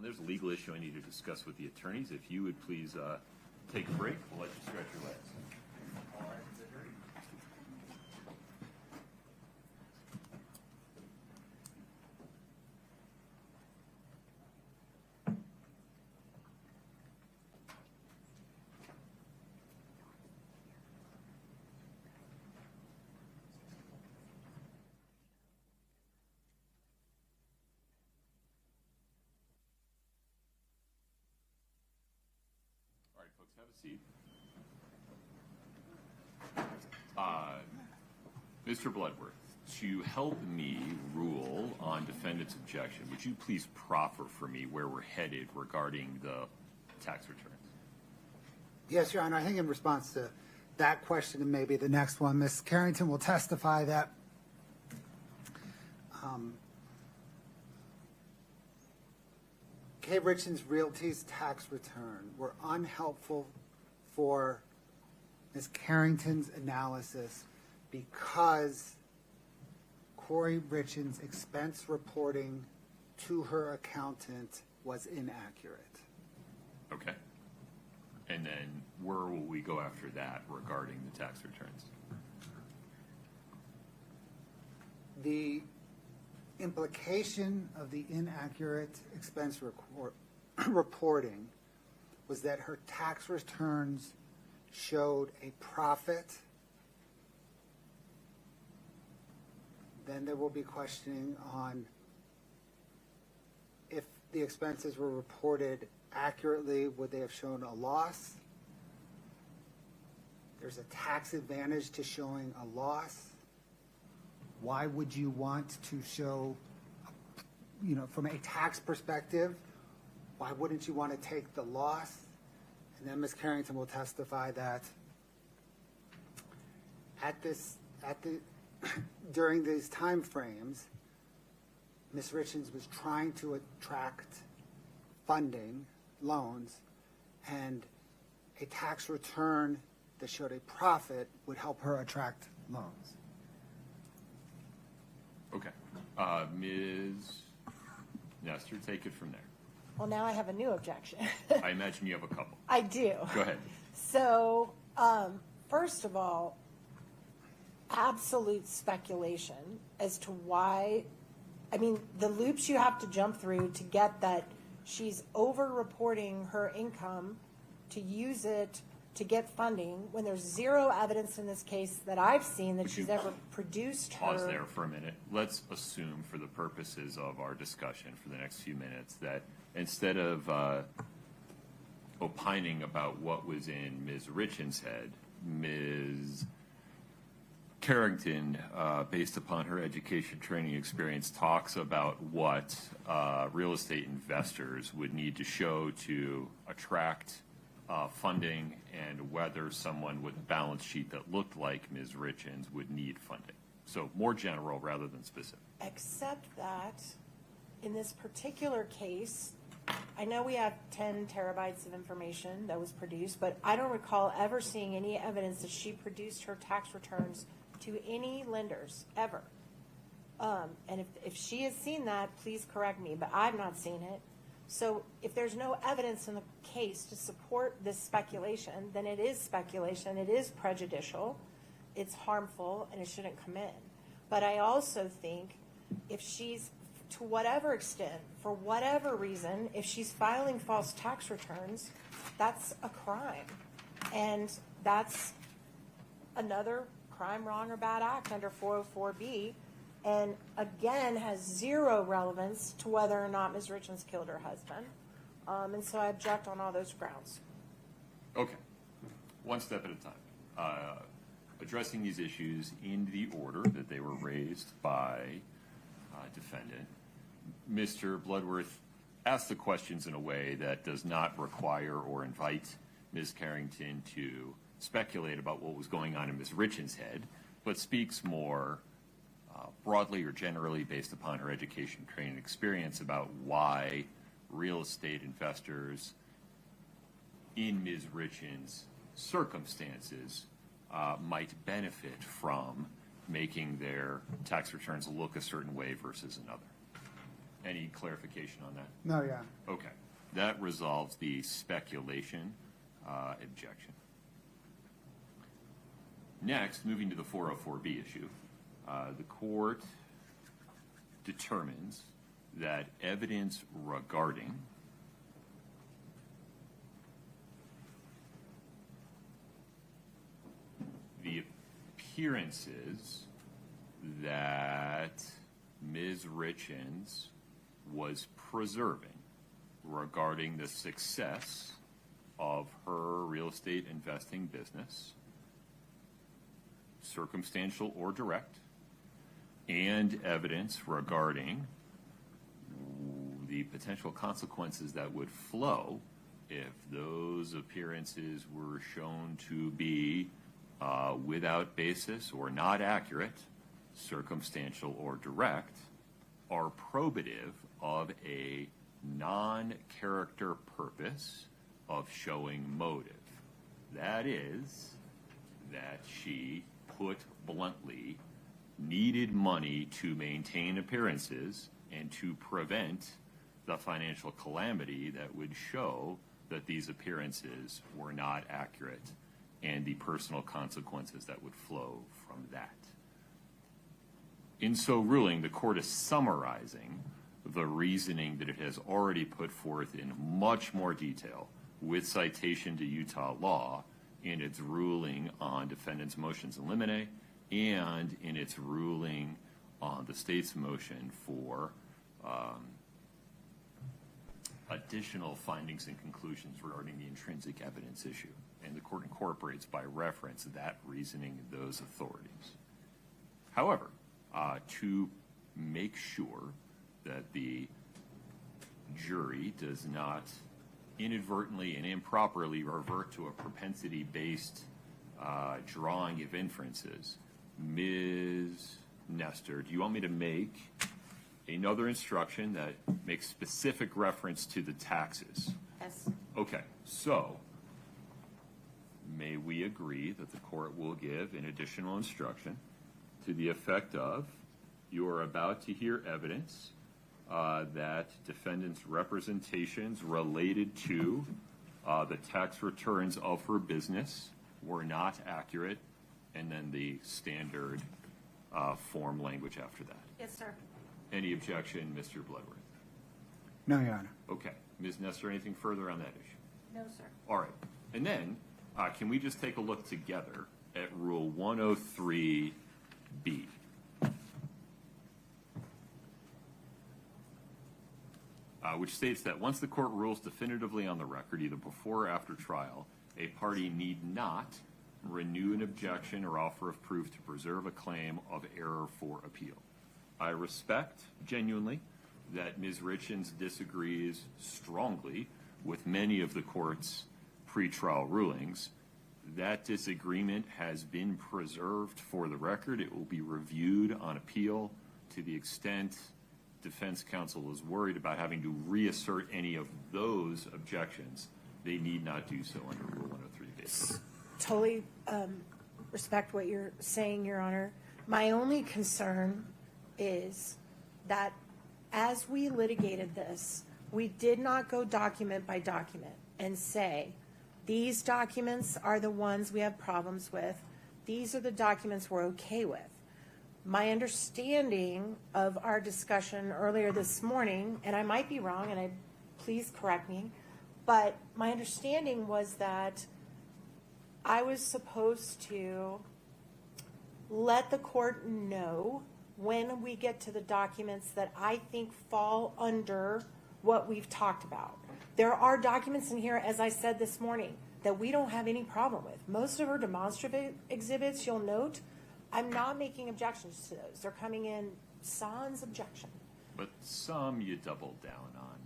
S1: There's a legal issue I need to discuss with the attorneys. If you would please take a break, we'll let you stretch your legs. All right, folks, have a seat. Mr. Bloodworth, to help me rule on defendant's objection, would you please proffer for me where we're headed regarding the tax returns?
S2: Yes, Your Honor. I think in response to that question and maybe the next one, Ms. Carrington will testify that Kouri Richins Realty's tax return were unhelpful for Ms. Carrington's analysis because Kouri Richins' expense reporting to her accountant was inaccurate.
S1: Okay. And then where will we go after that regarding the tax returns?
S2: The implication of the inaccurate expense reporting was that her tax returns showed a profit. Then there will be questioning on if the expenses were reported accurately, would they have shown a loss? There's a tax advantage to showing a loss. Why would you want to show, from a tax perspective, why wouldn't you want to take the loss? And then Ms. Carrington will testify that during these time frames, Ms. Richins was trying to attract funding, loans, and a tax return that showed a profit would help her attract loans.
S1: Okay. Ms. Nestor, take it from there.
S3: Well, now I have a new objection.
S1: I imagine you have a couple.
S3: I do.
S1: Go ahead.
S3: So, first of all, absolute speculation as to why, the loops you have to jump through to get that she's over-reporting her income to use it to get funding when there's zero evidence in this case that I've seen that she's ever produced her.
S1: Pause there for a minute. Let's assume for the purposes of our discussion for the next few minutes that instead of opining about what was in Ms. Richins' head, Ms. Carrington, based upon her education training experience, talks about what real estate investors would need to show to attract funding and whether someone with a balance sheet that looked like Ms. Richins would need funding. So more general rather than specific.
S3: Except that in this particular case, I know we have 10 terabytes of information that was produced, but I don't recall ever seeing any evidence that she produced her tax returns to any lenders, ever. And if she has seen that, please correct me, but I've not seen it. So if there's no evidence in the case to support this speculation, then it is speculation, it is prejudicial, it's harmful, and it shouldn't come in. But I also think if she's, to whatever extent, for whatever reason, if she's filing false tax returns, that's a crime. And that's another crime, wrong, or bad act under 404B. And again, has zero relevance to whether or not Ms. Richins killed her husband. And so I object on all those grounds.
S1: Okay. One step at a time. Addressing these issues in the order that they were raised by defendant. Mr. Bloodworth asked the questions in a way that does not require or invite Ms. Carrington to speculate about what was going on in Ms. Richins' head, but speaks more broadly or generally based upon her education, training, experience about why real estate investors in Ms. Richins' circumstances might benefit from making their tax returns look a certain way versus another. Any clarification on that?
S2: No, Your Honor.
S1: Okay. That resolves the speculation objection. Next, moving to the 404B issue, the court determines that evidence regarding the appearances that Ms. Richins was preserving regarding the success of her real estate investing business, circumstantial or direct, and evidence regarding the potential consequences that would flow if those appearances were shown to be without basis or not accurate, circumstantial or direct, are probative of a non-character purpose of showing motive. That is, that she, put bluntly, needed money to maintain appearances and to prevent the financial calamity that would show that these appearances were not accurate and the personal consequences that would flow from that. In so ruling, the court is summarizing the reasoning that it has already put forth in much more detail with citation to Utah law in its ruling on defendant's motions in limine and in its ruling on the state's motion for additional findings and conclusions regarding the intrinsic evidence issue. And the court incorporates by reference that reasoning and those authorities. However, to make sure that the jury does not inadvertently and improperly revert to a propensity-based drawing of inferences, Ms. Nestor, do you want me to make another instruction that makes specific reference to the taxes?
S3: Yes.
S1: Okay, so may we agree that the court will give an additional instruction to the effect of you are about to hear evidence that defendant's representations related to the tax returns of her business were not accurate, and then the standard form language after that.
S3: Yes, sir.
S1: Any objection, Mr. Bloodworth?
S2: No, Your Honor.
S1: Okay. Ms. Nestor, anything further on that issue?
S3: No, sir.
S1: All right. And then, can we just take a look together at Rule 103B? Which states that once the court rules definitively on the record, either before or after trial, a party need not renew an objection or offer of proof to preserve a claim of error for appeal. I respect genuinely that Ms. Richins disagrees strongly with many of the court's pretrial rulings. That disagreement has been preserved for the record. It will be reviewed on appeal. To the extent defense counsel is worried about having to reassert any of those objections, they need not do so under Rule 103B.
S3: Totally respect what you're saying, Your Honor. My only concern is that as we litigated this, we did not go document by document and say, these documents are the ones we have problems with. These are the documents we're okay with. My understanding of our discussion earlier this morning, and I might be wrong, and please correct me, but my understanding was that I was supposed to let the court know when we get to the documents that I think fall under what we've talked about. There are documents in here, as I said this morning, that we don't have any problem with. Most of our demonstrative exhibits, you'll note, I'm not making objections to those. They're coming in sans objection.
S1: But some you doubled down on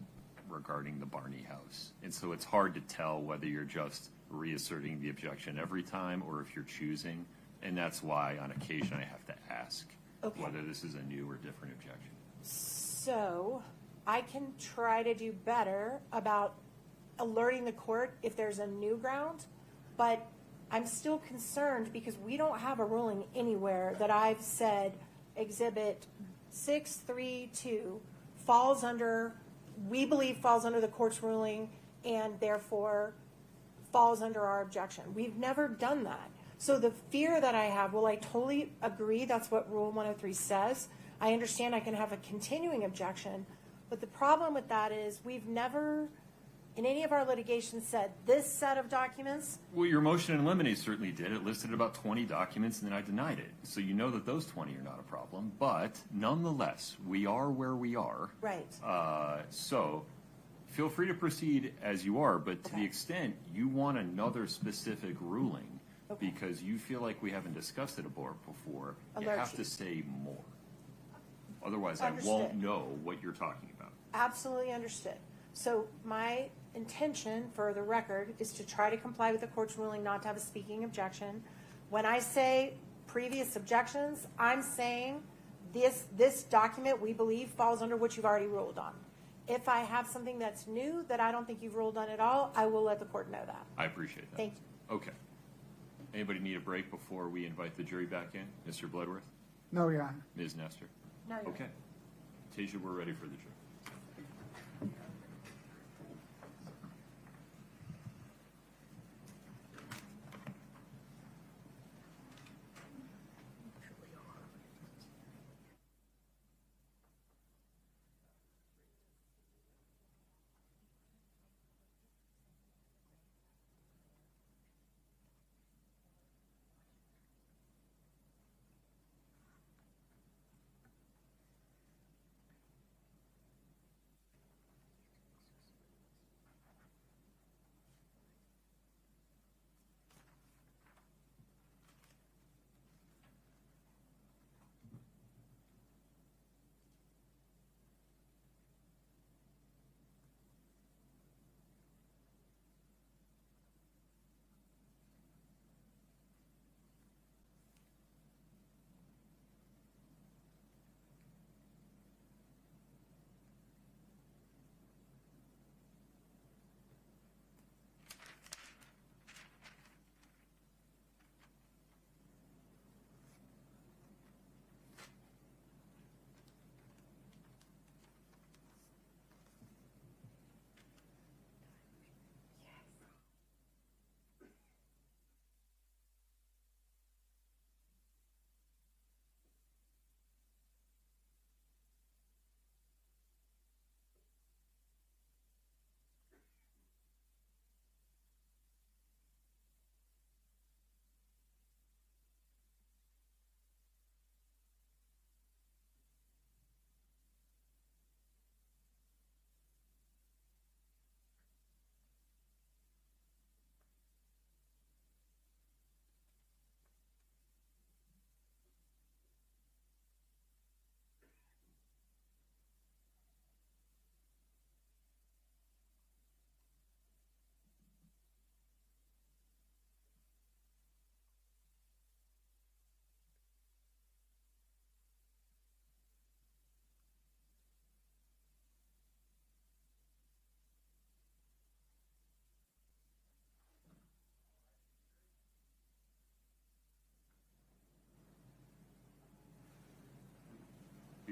S1: regarding the Barney house. And so it's hard to tell whether you're just reasserting the objection every time or if you're choosing. And that's why on occasion I have to ask whether this is a new or different objection.
S3: So I can try to do better about alerting the court if there's a new ground, but I'm still concerned because we don't have a ruling anywhere that I've said exhibit 632 we believe falls under the court's ruling and therefore falls under our objection. We've never done that. So the fear that I have, well, I totally agree that's what Rule 103 says. I understand I can have a continuing objection, but the problem with that is we've never, in any of our litigation, said this set of documents.
S1: Well, your motion in limine certainly did. It listed about 20 documents, and then I denied it. So you know that those 20 are not a problem. But nonetheless, we are where we are.
S3: Right.
S1: So feel free to proceed as you are, but to the extent you want another specific ruling because you feel like we haven't discussed it before, you have to say more. Otherwise, I won't know what you're talking about.
S3: Absolutely understood. So my intention, for the record, is to try to comply with the court's ruling not to have a speaking objection. When I say previous objections, I'm saying this document, we believe, falls under what you've already ruled on. If I have something that's new that I don't think you've ruled on at all, I will let the court know that.
S1: I appreciate that.
S3: Thank you.
S1: Okay. Anybody need a break before we invite the jury back in? Mr. Bloodworth?
S2: No, Your Honor.
S1: Ms. Nestor?
S3: No, Your
S1: Okay. Tasia, we're ready for the jury.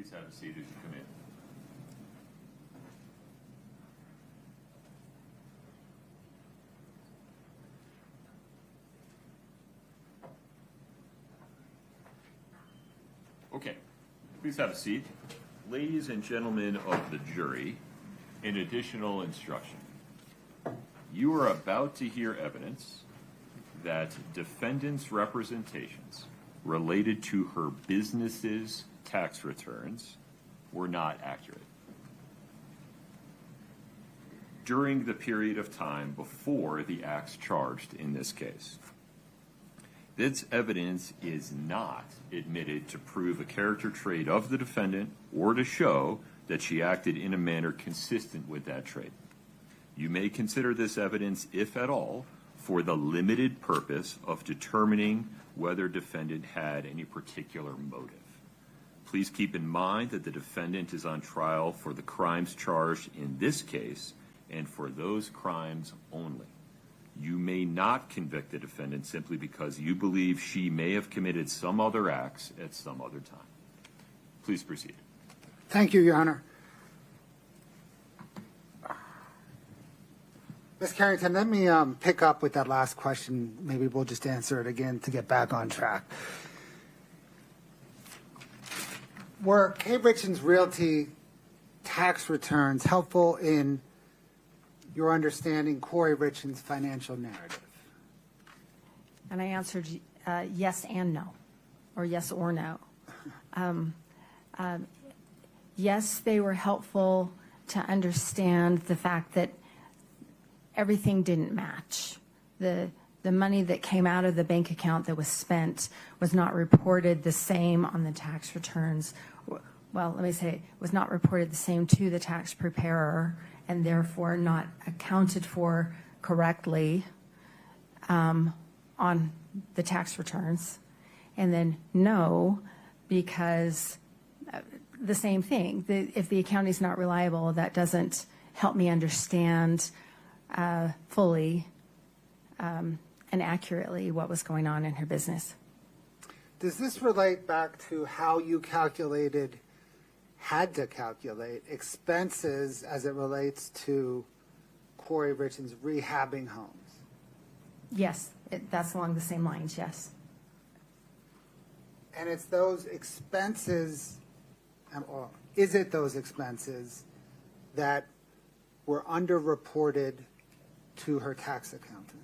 S1: Please have a seat as you come in. Okay, please have a seat. Ladies and gentlemen of the jury, an additional instruction. You are about to hear evidence that defendant's representations related to her business's tax returns were not accurate. During the period of time before the acts charged in this case. This evidence is not admitted to prove a character trait of the defendant or to show that she acted in a manner consistent with that trait. You may consider this evidence, if at all, for the limited purpose of determining whether defendant had any particular motive. Please keep in mind that the defendant is on trial for the crimes charged in this case and for those crimes only. You may not convict the defendant simply because you believe she may have committed some other acts at some other time. Please proceed.
S2: Thank you, Your Honor. Ms. Carrington, let me pick up with that last question. Maybe we'll just answer it again to get back on track. Were K. Richins Realty tax returns helpful in your understanding Kouri Richins' financial narrative?
S8: And I answered yes and no, or yes or no. Yes, they were helpful to understand the fact that everything didn't match. The money that came out of the bank account that was spent was not reported the same on the tax returns. Well, let me say, was not reported the same to the tax preparer, and therefore not accounted for correctly on the tax returns. And then no, because the same thing. If the accounting is not reliable, that doesn't help me understand fully and accurately what was going on in her business.
S2: Does this relate back to how you had to calculate expenses as it relates to Kouri Richins rehabbing homes?
S8: Yes, that's along the same lines, yes.
S2: And it's those expenses, or is it those expenses that were underreported to her tax accountant?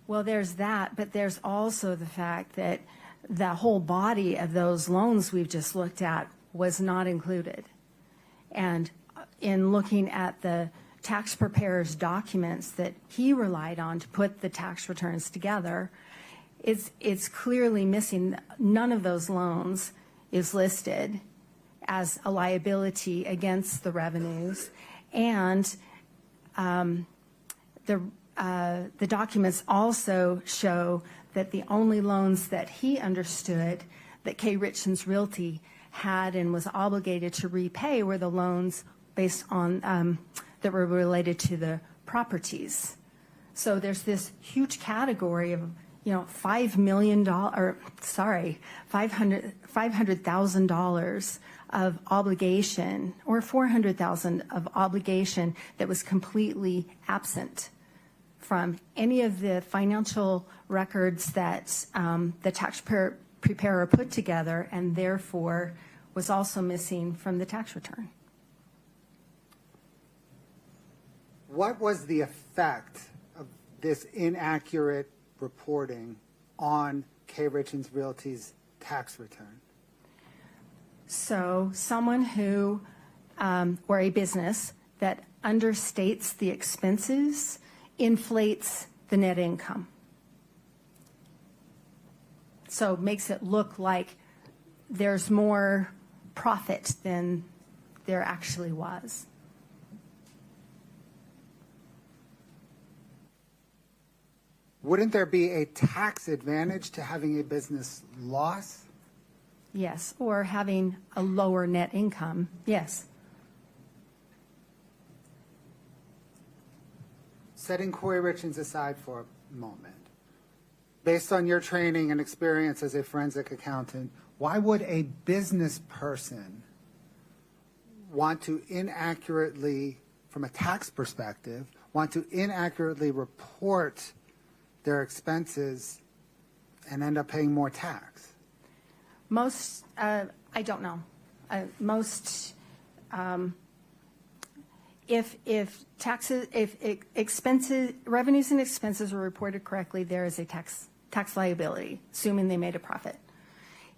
S8: Well, there's that, but there's also the fact that the whole body of those loans we've just looked at was not included. And in looking at the tax preparer's documents that he relied on to put the tax returns together, it's clearly missing. None of those loans is listed as a liability against the revenues, and the documents also show that the only loans that he understood that K. Richins Realty had and was obligated to repay were the loans based on that were related to the properties. So there's this huge category of $500,000 of obligation, or $400,000 of obligation that was completely absent from any of the financial records that the tax preparer put together, and therefore was also missing from the tax return.
S2: What was the effect of this inaccurate reporting on K. Richins Realty's tax return?
S8: So someone who, or a business that understates the expenses, inflates the net income. So makes it look like there's more profit than there actually was.
S2: Wouldn't there be a tax advantage to having a business loss?
S8: Yes, or having a lower net income, yes.
S2: Setting Kouri Richins aside for a moment, based on your training and experience as a forensic accountant, why would a business person want to inaccurately, from a tax perspective, want to inaccurately report their expenses and end up paying more tax?
S8: Most, I don't know. Most, if expenses, revenues and expenses are reported correctly, there is a tax liability, assuming they made a profit.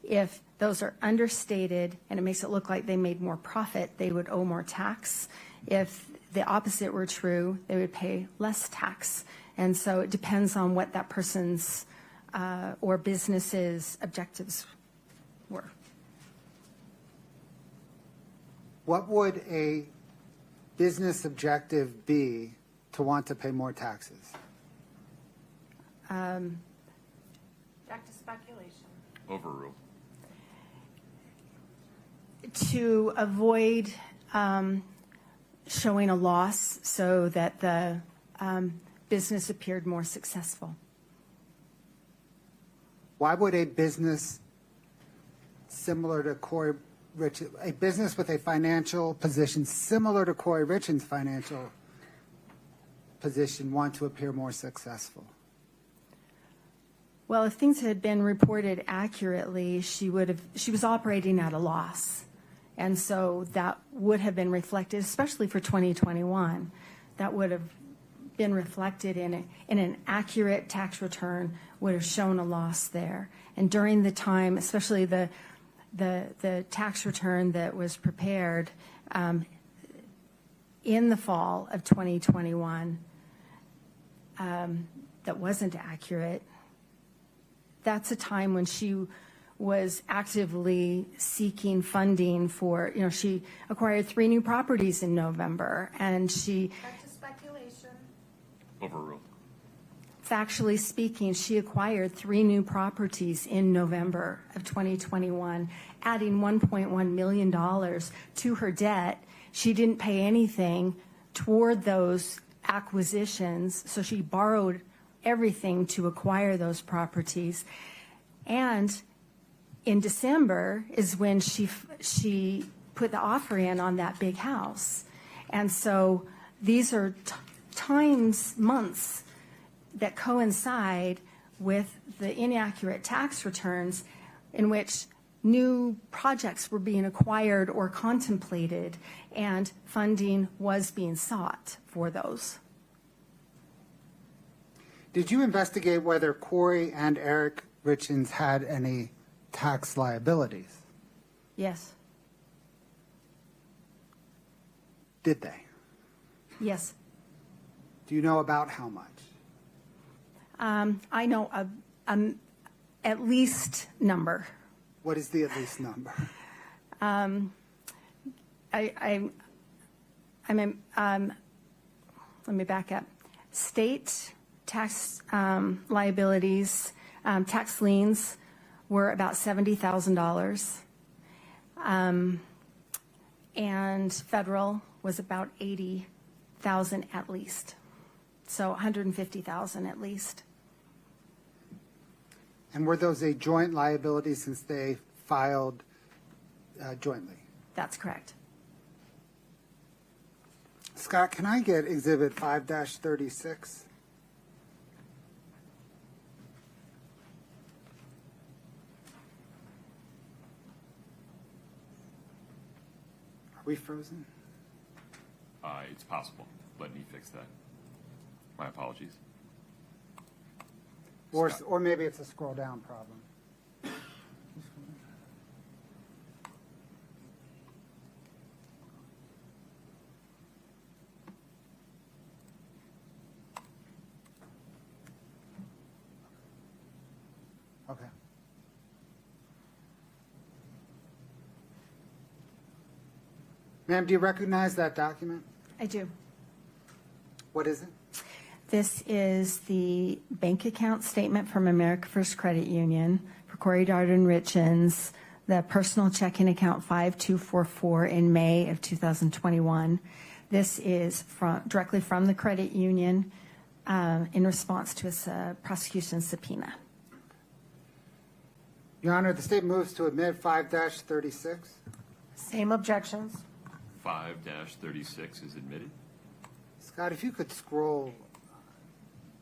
S8: If those are understated and it makes it look like they made more profit, they would owe more tax. If the opposite were true, they would pay less tax. And so it depends on what that person's or business's objectives were.
S2: What would a business objective be to want to pay more taxes?
S3: Back to speculation.
S1: Overrule.
S8: To avoid showing a loss so that the business appeared more successful.
S2: Why would a business similar to Kouri Richins, a business with a financial position similar to Kouri Richins' financial position want to appear more successful?
S8: Well, if things had been reported accurately, she was operating at a loss. And so that would have been reflected, especially for 2021, that would have been reflected in an accurate tax return, would have shown a loss there. And during the time, especially the tax return that was prepared in the fall of 2021 that wasn't accurate, that's a time when she was actively seeking funding for, she acquired 3 new properties in November, and she,
S3: Back to speculation.
S1: Overruled.
S8: factually speaking, she acquired 3 new properties in November of 2021, adding $1.1 million to her debt. She didn't pay anything toward those acquisitions, so she borrowed everything to acquire those properties. And in December is when she put the offer in on that big house. And so these are months that coincide with the inaccurate tax returns in which new projects were being acquired or contemplated, and funding was being sought for those.
S2: Did you investigate whether Kouri and Eric Richins had any tax liabilities?
S8: Yes.
S2: Did they?
S8: Yes.
S2: Do you know about how much?
S8: I know at least number.
S2: What is the at least number?
S8: Let me back up. State tax liabilities, tax liens were about $70,000. And federal was about $80,000 at least. So $150,000 at least.
S2: And were those a joint liability since they filed jointly?
S8: That's correct.
S2: Scott, can I get Exhibit 5-36? Are we frozen?
S1: It's possible. Let me fix that. My apologies.
S2: Or maybe it's a scroll down problem. Okay. Ma'am, do you recognize that document?
S8: I do.
S2: What is it?
S8: This is the bank account statement from America First Credit Union for Kouri Richins, the personal checking account 5244 in May of 2021. This is directly from the credit union in response to a prosecution subpoena.
S2: Your Honor, the state moves to admit 5-36.
S3: Same objections.
S1: 5-36 is admitted.
S2: Scott, if you could scroll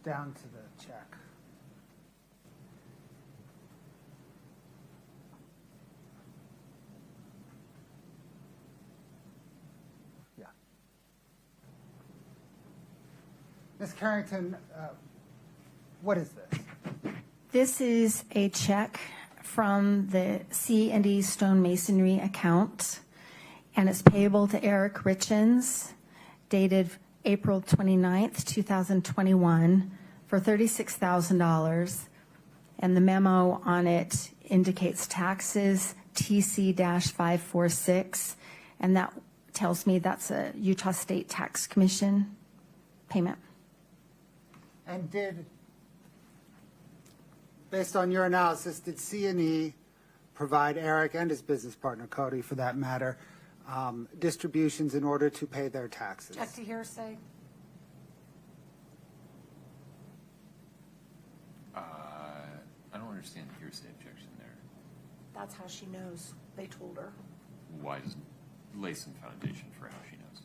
S2: down to the check. Yeah. Ms. Carrington, what is this?
S8: This is a check from the C&E Stonemasonry account, and it's payable to Eric Richins, dated April 29th, 2021, for $36,000. And the memo on it indicates taxes TC-546, and that tells me that's a Utah State Tax Commission payment.
S2: And based on your analysis, did C&E provide Eric and his business partner, Kouri, for that matter, distributions in order to pay their taxes?
S3: Check to hearsay.
S1: I don't understand the hearsay objection there.
S3: That's how she knows. They told her.
S1: Why does lay some foundation for how she knows?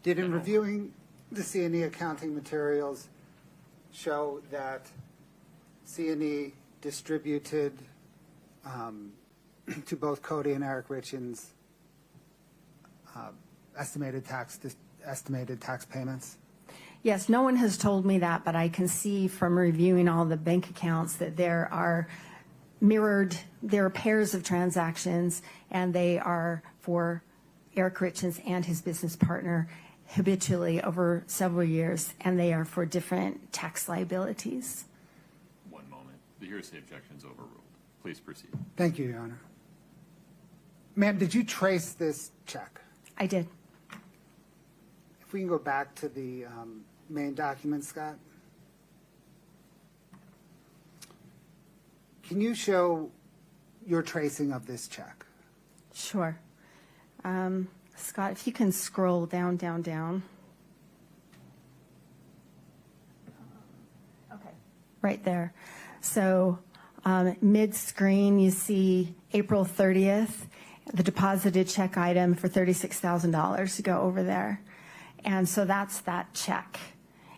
S2: Did in reviewing the C&E accounting materials show that C&E distributed to both Cody and Eric Richins estimated tax payments?
S8: Yes, no one has told me that, but I can see from reviewing all the bank accounts that there are pairs of transactions, and they are for Eric Richins and his business partner habitually over several years, and they are for different tax liabilities.
S1: One moment. The hearsay objection is overruled. Please proceed.
S2: Thank you, Your Honor. Ma'am, did you trace this check?
S8: I did.
S2: If we can go back to the main document, Scott. Can you show your tracing of this check?
S8: Sure. Scott, if you can scroll down. Okay. Right there. So mid-screen, you see April 30th, the deposited check item for $36,000 to go over there. And so that's that check.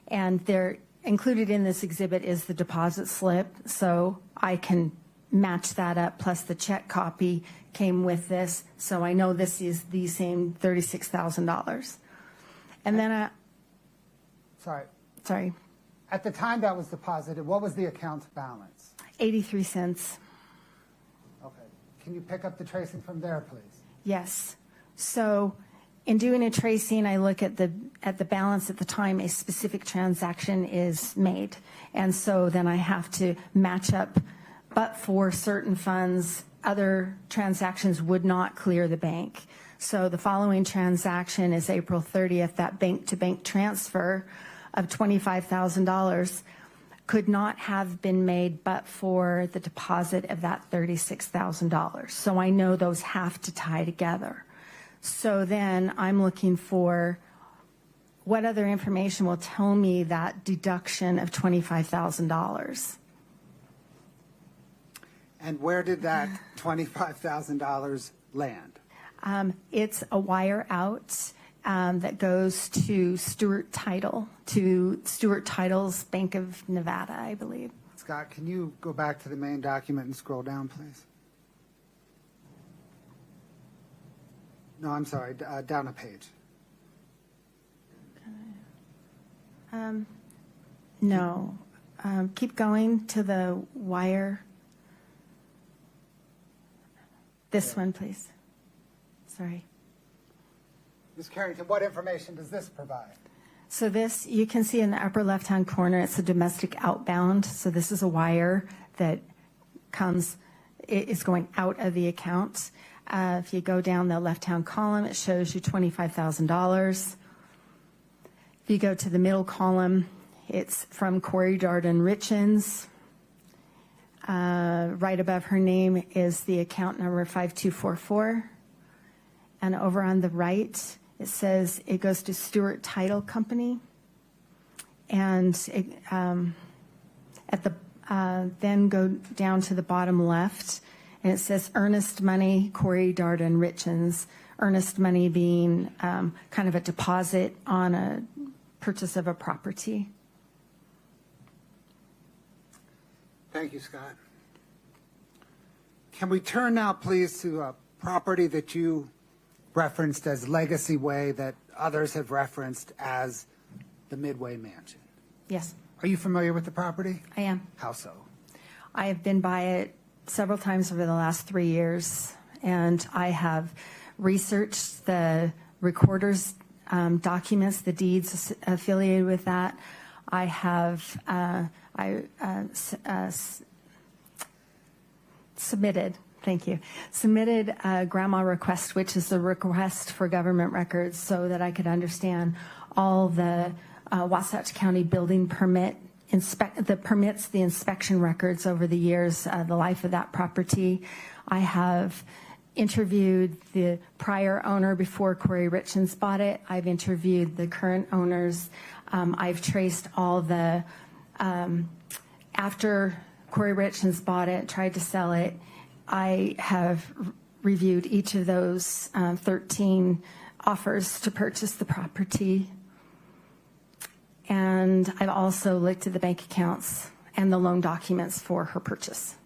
S8: And they're included in this exhibit is the deposit slip, so I can match that up, plus the check copy came with this, so I know this is the same $36,000. And then Sorry.
S2: At the time that was deposited, what was the account balance?
S8: 83 cents.
S2: Okay. Can you pick up the tracing from there, please?
S8: Yes. So in doing a tracing, I look at the balance at the time a specific transaction is made. And so then I have to match up, but for certain funds, other transactions would not clear the bank. So the following transaction is April 30th, that bank-to-bank transfer of $25,000 could not have been made but for the deposit of that $36,000. So I know those have to tie together. So then I'm looking for what other information will tell me that deduction of $25,000.
S2: And where did that $25,000 land?
S8: It's a wire out that goes to Stewart Title's Bank of Nevada, I believe.
S2: Scott, can you go back to the main document and scroll down, please? No, I'm sorry, down a page.
S8: No. Keep going to the wire. This one, please. Sorry.
S2: Ms. Carrington, what information does this provide?
S8: So this, you can see in the upper left-hand corner, it's a domestic outbound. So this is a wire that is going out of the account. If you go down the left-hand column, it shows you $25,000. If you go to the middle column, it's from Kouri Richins. Right above her name is the account number 5244. And over on the right, it says it goes to Stewart Title Company. And then go down to the bottom left, and it says earnest money, Kouri Richins. Earnest money being kind of a deposit on a purchase of a property.
S2: Thank you, Scott. Can we turn now, please, to a property that you referenced as Legacy Way that others have referenced as the Midway Mansion?
S8: Yes.
S2: Are you familiar with the property?
S8: I am.
S2: How so?
S8: I have been by it several times over the last 3 years, and I have researched the recorder's documents, the deeds affiliated with that. I have submitted a grandma request, which is a request for government records, so that I could understand all the Wasatch County building permit the inspection records over the years, the life of that property. I have interviewed the prior owner before Kouri Richins bought it. I've interviewed the current owners. I've traced all the, after Kouri Richins bought it, tried to sell it, I have reviewed each of those 13 offers to purchase the property. And I've also looked at the bank accounts and the loan documents for her purchase.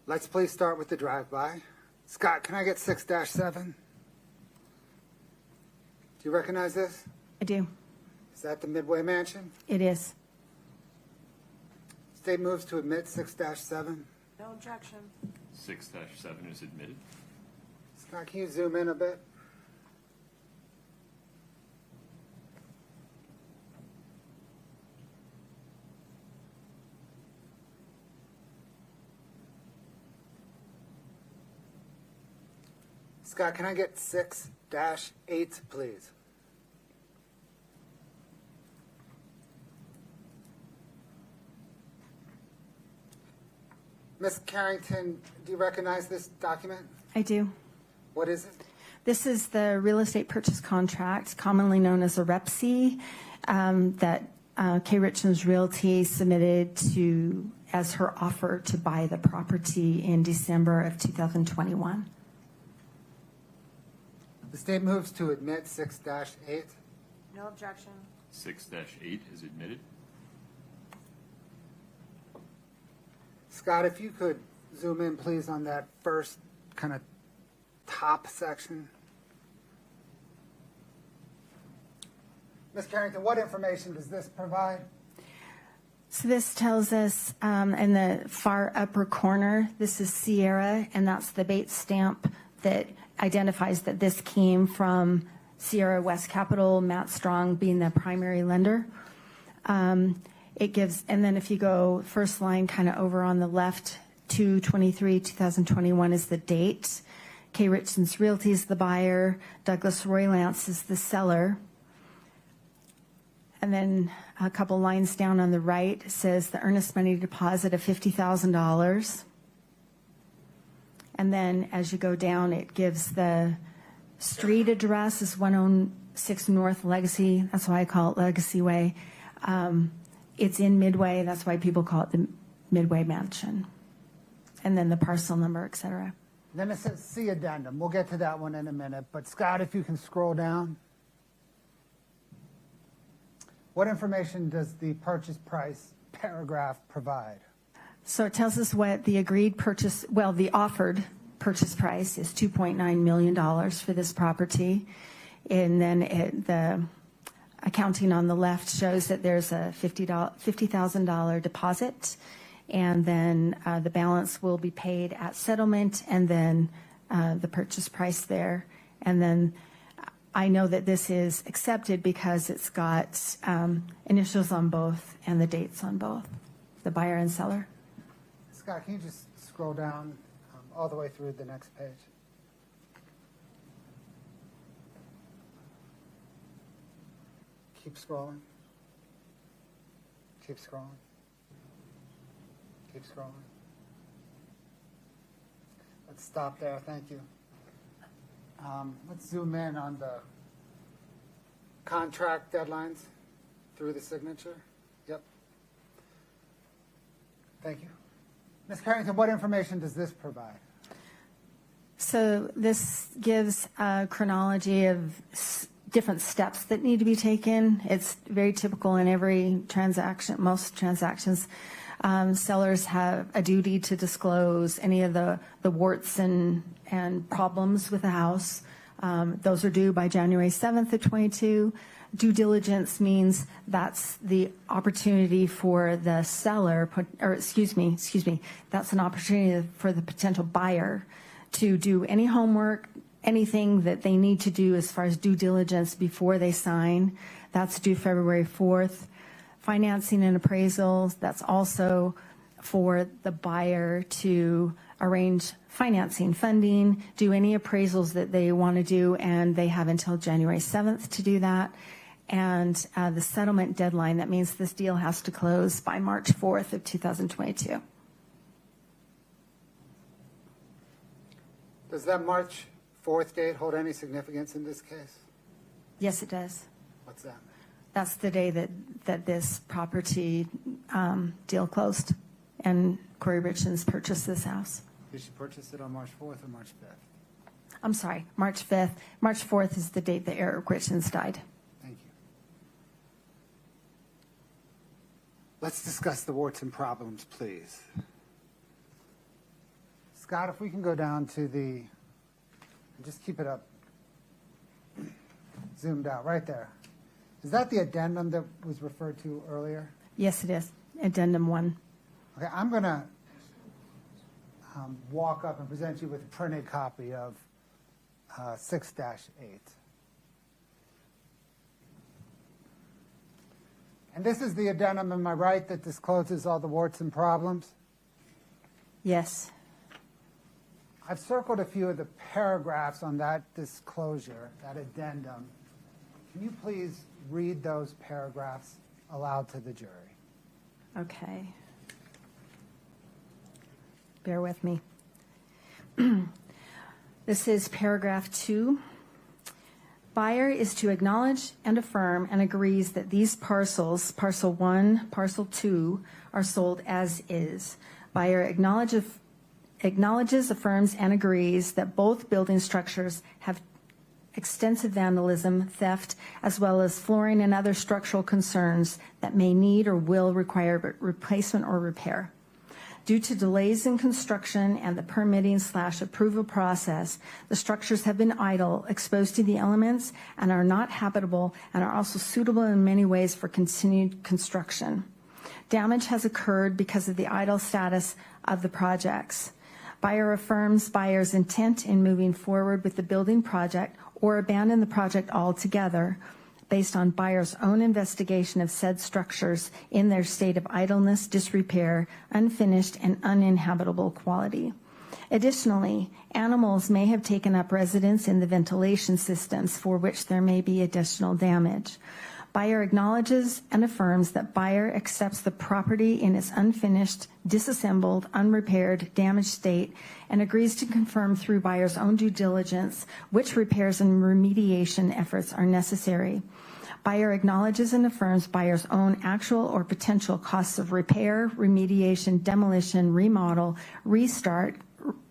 S2: Let's please start with the drive-by. Scott, can I get 6-7? Do you recognize this?
S8: I do.
S2: Is that the Midway Mansion?
S8: It is.
S2: State moves to admit 6-7.
S3: No objection.
S1: 6-7 is admitted.
S2: Scott, can you zoom in a bit? Scott, can I get 6-8, please? Ms. Carrington, do you recognize this document?
S8: I do.
S2: What is it?
S8: This is the real estate purchase contract, commonly known as a REPC, that Kouri Richins Realty submitted to as her offer to buy the property in December of 2021.
S2: The state moves to admit 6-8.
S3: No objection.
S1: 6-8 is admitted.
S2: Scott, if you could zoom in, please, on that first kind of top section. Ms. Carrington, what information does this provide?
S8: So this tells us in the far upper corner, this is Sierra, and that's the Bates stamp that identifies that this came from Sierra West Capital, Matt Strong being the primary lender. It gives, and then if you go first line kind of over on the left, 2/23/2021 is the date. Kouri Richins Realty is the buyer. Douglas Roy Lance is the seller. And then a couple lines down on the right says the earnest money deposit of $50,000. And then as you go down, it gives the street address is 106 North Legacy. That's why I call it Legacy Way. It's in Midway. That's why people call it the Midway Mansion. And then the parcel number, et cetera.
S2: Then it says C addendum. We'll get to that one in a minute. But Scott, if you can scroll down. What information does the purchase price paragraph provide?
S8: So it tells us what the agreed purchase, well, the offered purchase price is $2.9 million for this property. And then the accounting on the left shows that there's a $50,000 deposit, and then the balance will be paid at settlement, and then the purchase price there. And then I know that this is accepted because it's got initials on both and the dates on both, the buyer and seller.
S2: Scott, can you just scroll down all the way through the next page? Keep scrolling. Keep scrolling. Keep scrolling. Let's stop there. Thank you. Let's zoom in on the contract deadlines through the signature. Yep. Thank you. Ms. Carrington, what information does this provide?
S8: So this gives a chronology of different steps that need to be taken. It's very typical in every transaction, most transactions. Sellers have a duty to disclose any of the warts and problems with the house. Those are due by January 7th of 22. Due diligence means that's the opportunity for the seller, that's an opportunity for the potential buyer to do any homework, anything that they need to do as far as due diligence before they sign. That's due February 4th. Financing and appraisals, that's also for the buyer to arrange financing, funding, do any appraisals that they want to do, and they have until January 7th to do that. And the settlement deadline, that means this deal has to close by March 4th of 2022.
S2: Does that March 4th date hold any significance in this case?
S8: Yes, it does.
S2: What's that?
S8: That's the day that this property deal closed and Kouri Richins purchased this house.
S2: Did she purchase it on March 4th or March 5th?
S8: I'm sorry, March 5th. March 4th is the date that Eric Richins died.
S2: Thank Let's discuss the warts and problems, please. Scott, if we can go down to just keep it up, zoomed out, right there. Is that the addendum that was referred to earlier?
S8: Yes, it is. Addendum 1.
S2: Okay, I'm going to walk up and present you with a printed copy of 6-8. And this is the addendum, am I right, that discloses all the warts and problems?
S8: Yes.
S2: I've circled a few of the paragraphs on that disclosure, that addendum. Can you please read those paragraphs aloud to the jury?
S8: Okay. Bear with me. This is paragraph 2. Buyer is to acknowledge and affirm and agrees that these parcels, parcel 1, parcel 2, are sold as is. Buyer acknowledges, affirms, and agrees that both building structures have extensive vandalism, theft, as well as flooring and other structural concerns that may need or will require replacement or repair. Due to delays in construction and the permitting/approval process, the structures have been idle, exposed to the elements, and are not habitable, and are also suitable in many ways for continued construction. Damage has occurred because of the idle status of the projects. Buyer affirms buyer's intent in moving forward with the building project or abandon the project altogether, based on buyer's own investigation of said structures in their state of idleness, disrepair, unfinished, and uninhabitable quality. Additionally, animals may have taken up residence in the ventilation systems, for which there may be additional damage. Buyer acknowledges and affirms that buyer accepts the property in its unfinished, disassembled, unrepaired, damaged state, and agrees to confirm through buyer's own due diligence which repairs and remediation efforts are necessary. Buyer acknowledges and affirms buyer's own actual or potential costs of repair, remediation, demolition, remodel, restart,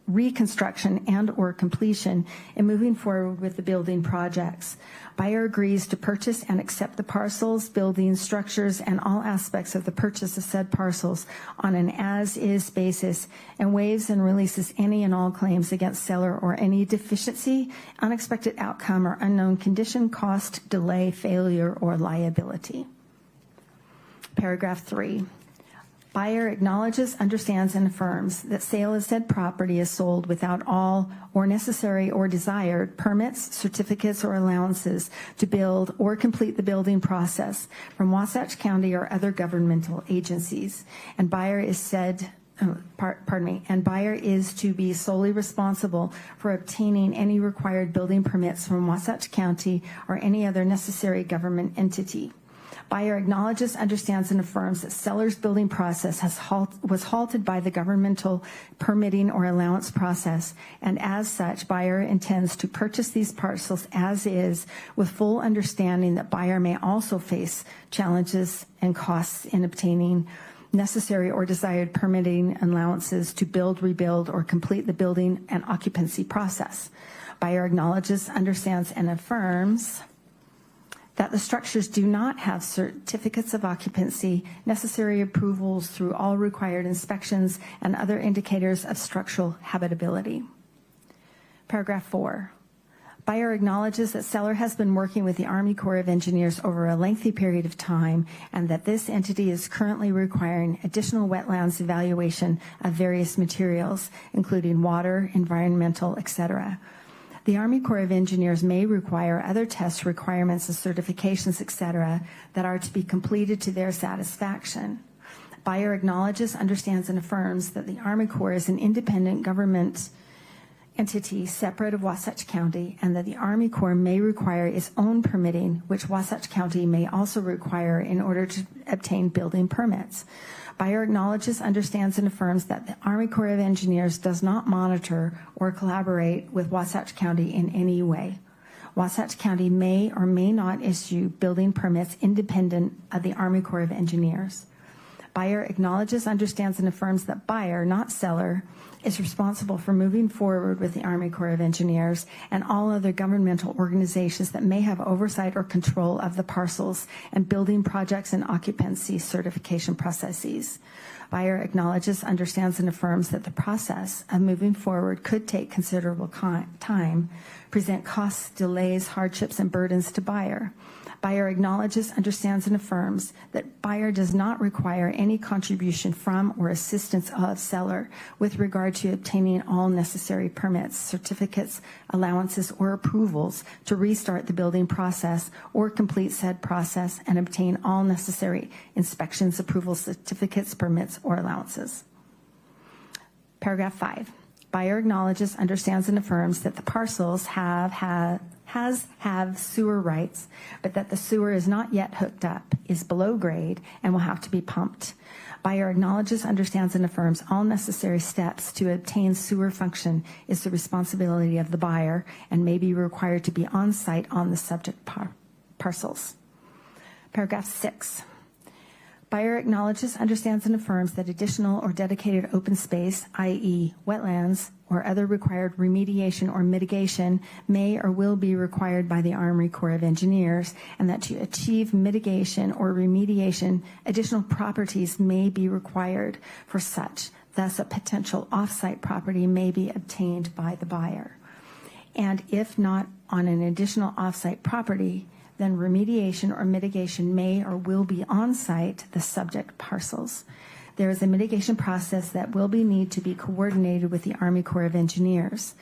S8: reconstruction, and or completion in moving forward with the building projects. Buyer agrees to purchase and accept the parcels, buildings, structures, and all aspects of the purchase of said parcels on an as-is basis, and waives and releases any and all claims against seller or any deficiency, unexpected outcome, or unknown condition, cost, delay, failure, or liability. Paragraph 3. Buyer acknowledges, understands, and affirms that sale of said property is sold without all or necessary or desired permits, certificates, or allowances to build or complete the building process from Wasatch County or other governmental agencies. And buyer is and buyer is to be solely responsible for obtaining any required building permits from Wasatch County or any other necessary government entity. Buyer acknowledges, understands, and affirms that seller's building process was halted by the governmental permitting or allowance process, and as such, buyer intends to purchase these parcels as is, with full understanding that buyer may also face challenges and costs in obtaining necessary or desired permitting allowances to build, rebuild, or complete the building and occupancy process. Buyer acknowledges, understands, and affirms that the structures do not have certificates of occupancy, necessary approvals through all required inspections, and other indicators of structural habitability. Paragraph 4. Buyer acknowledges that seller has been working with the Army Corps of Engineers over a lengthy period of time, and that this entity is currently requiring additional wetlands evaluation of various materials, including water, environmental, etc. The Army Corps of Engineers may require other tests, requirements, and certifications, etc., that are to be completed to their satisfaction. Buyer acknowledges, understands, and affirms that the Army Corps is an independent government entity separate of Wasatch County, and that the Army Corps may require its own permitting, which Wasatch County may also require in order to obtain building permits. Buyer acknowledges, understands, and affirms that the Army Corps of Engineers does not monitor or collaborate with Wasatch County in any way. Wasatch County may or may not issue building permits independent of the Army Corps of Engineers. Buyer acknowledges, understands, and affirms that buyer, not seller, is responsible for moving forward with the Army Corps of Engineers and all other governmental organizations that may have oversight or control of the parcels and building projects and occupancy certification processes. Buyer acknowledges, understands, and affirms that the process of moving forward could take considerable time, present costs, delays, hardships, and burdens to buyer. Buyer acknowledges, understands, and affirms that buyer does not require any contribution from or assistance of seller with regard to obtaining all necessary permits, certificates, allowances, or approvals to restart the building process or complete said process and obtain all necessary inspections, approvals, certificates, permits, or allowances. Paragraph 5. Buyer acknowledges, understands, and affirms that the parcels have sewer rights, but that the sewer is not yet hooked up, is below grade, and will have to be pumped. Buyer acknowledges, understands, and affirms all necessary steps to obtain sewer function is the responsibility of the buyer and may be required to be on site on the subject parcels. Paragraph 6. Buyer acknowledges, understands, and affirms that additional or dedicated open space, i.e. wetlands, or other required remediation or mitigation may or will be required by the Army Corps of Engineers, and that to achieve mitigation or remediation, additional properties may be required for such. Thus, a potential off-site property may be obtained by the buyer. And if not on an additional off-site property, then remediation or mitigation may or will be on-site the subject parcels. There is a mitigation process that will need to be coordinated with the Army Corps of Engineers.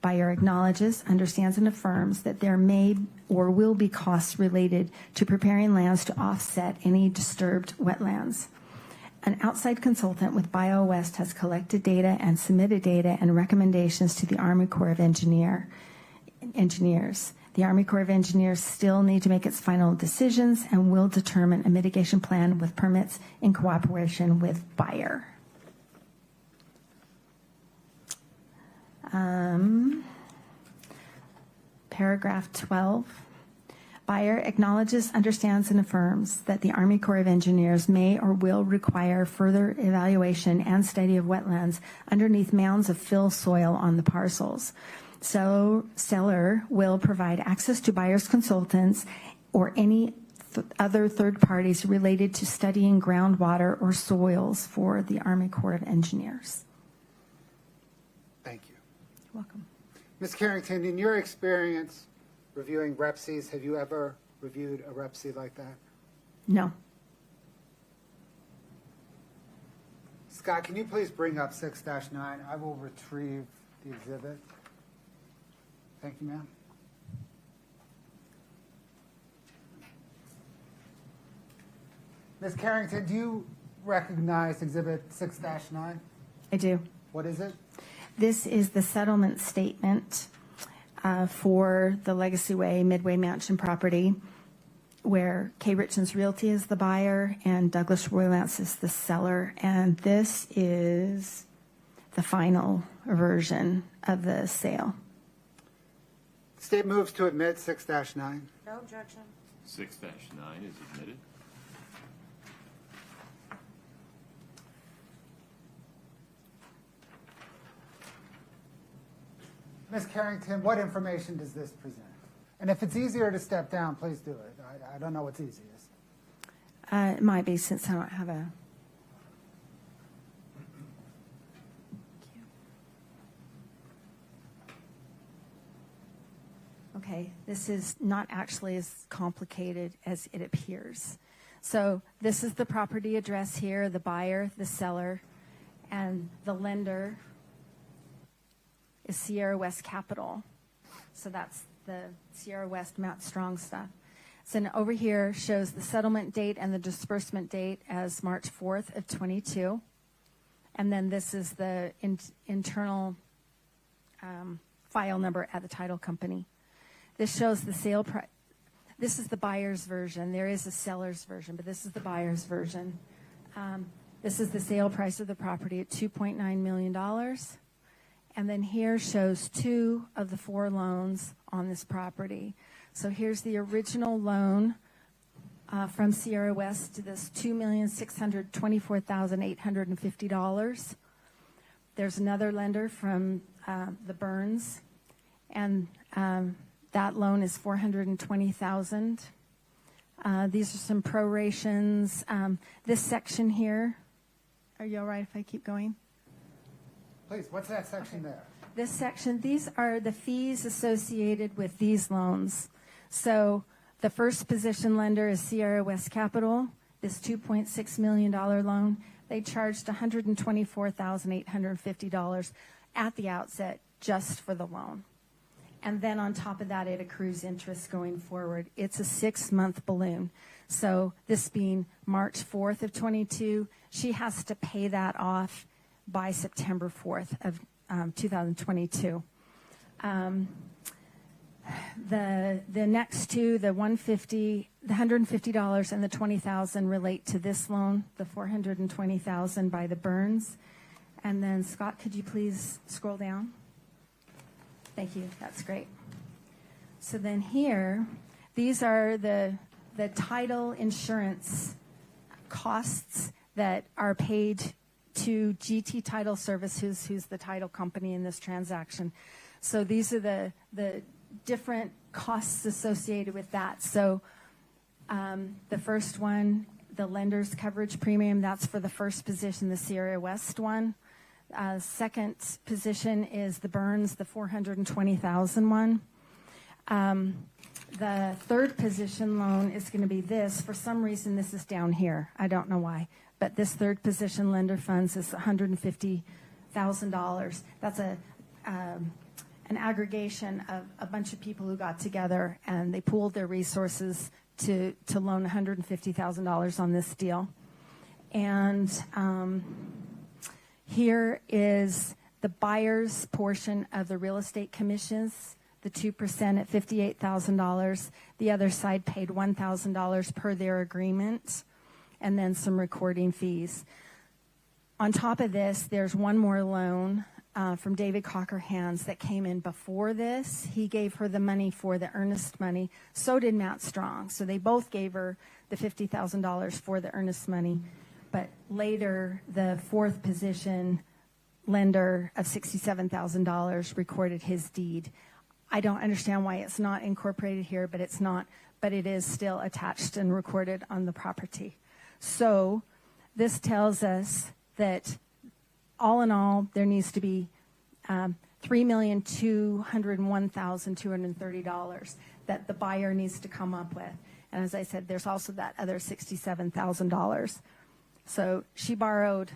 S8: Buyer acknowledges, understands, and affirms that there may or will be costs related to preparing lands to offset any disturbed wetlands. An outside consultant with BioWest has collected data and submitted data and recommendations to the Army Corps of Engineers. The Army Corps of Engineers still need to make its final decisions and will determine a mitigation plan with permits in cooperation with buyer. Paragraph 12. Buyer acknowledges, understands, and affirms that the Army Corps of Engineers may or will require further evaluation and study of wetlands underneath mounds of fill soil on the parcels. So seller will provide access to buyer's consultants or any other third parties related to studying groundwater or soils for the Army Corps of Engineers.
S2: Thank you.
S8: You're welcome.
S2: Ms. Carrington, in your experience reviewing REPCs, have you ever reviewed a REPC like that?
S8: No.
S2: Scott, can you please bring up 6-9? I will retrieve the exhibit. Thank you, ma'am. Ms. Carrington, do you recognize Exhibit 6-9?
S8: I do.
S2: What is it?
S8: This is the settlement statement for the Legacy Way Midway Mansion property, where Kouri Richins Realty is the buyer and Douglas Roylance is the seller. And this is the final version of the sale.
S2: State moves to admit 6-9.
S3: No objection.
S1: 6-9 is admitted.
S2: Ms. Carrington, what information does this present? And if it's easier to step down, please do it. I don't know what's easiest.
S8: It might be, since I don't have a... Okay, this is not actually as complicated as it appears. So this is the property address here, the buyer, the seller, and the lender is Sierra West Capital. So that's the Sierra West Matt Strong stuff. So now over here shows the settlement date and the disbursement date as March 4th of 22. And then this is the internal file number at the title company. This shows the sale price. This is the buyer's version. There is a seller's version, but this is the buyer's version. This is the sale price of the property at $2.9 million. And then here shows 2 of the 4 loans on this property. So here's the original loan from Sierra West to this $2,624,850. There's another lender from the Burns, and that loan is $420,000. These are some prorations. This section here, are you all right if I keep going?
S2: Please, what's that section there?
S8: This section, these are the fees associated with these loans. So the first position lender is Sierra West Capital, this $2.6 million loan. They charged $124,850 at the outset just for the loan. And then on top of that, it accrues interest going forward. It's a 6-month balloon. So this being March 4th of 22, she has to pay that off by September 4th of 2022. The next two, the $150 and the $20,000 relate to this loan, the $420,000 by the Burns. And then Scott, could you please scroll down? Thank you. That's great. So then here, these are the title insurance costs that are paid to GT Title Services, who's the title company in this transaction. So these are the different costs associated with that. So the first one, the lender's coverage premium, that's for the first position, the Sierra West one. Second position is the Burns, the $420,000 one. The third position loan is going to be this. For some reason, this is down here. I don't know why. But this third position lender funds is $150,000. That's an aggregation of a bunch of people who got together and they pooled their resources to loan $150,000 on this deal. And here is the buyer's portion of the real estate commissions, the 2% at $58,000. The other side paid $1,000 per their agreement, and then some recording fees. On top of this, there's one more loan from David Cockerhands that came in before this. He gave her the money for the earnest money. So did Matt Strong. So they both gave her the $50,000 for the earnest money. But later, the fourth position lender of $67,000 recorded his deed. I don't understand why it's not incorporated here, but it's not. But it is still attached and recorded on the property. So this tells us that all in all, there needs to be $3,201,230 that the buyer needs to come up with. And as I said, there's also that other $67,000. So she borrowed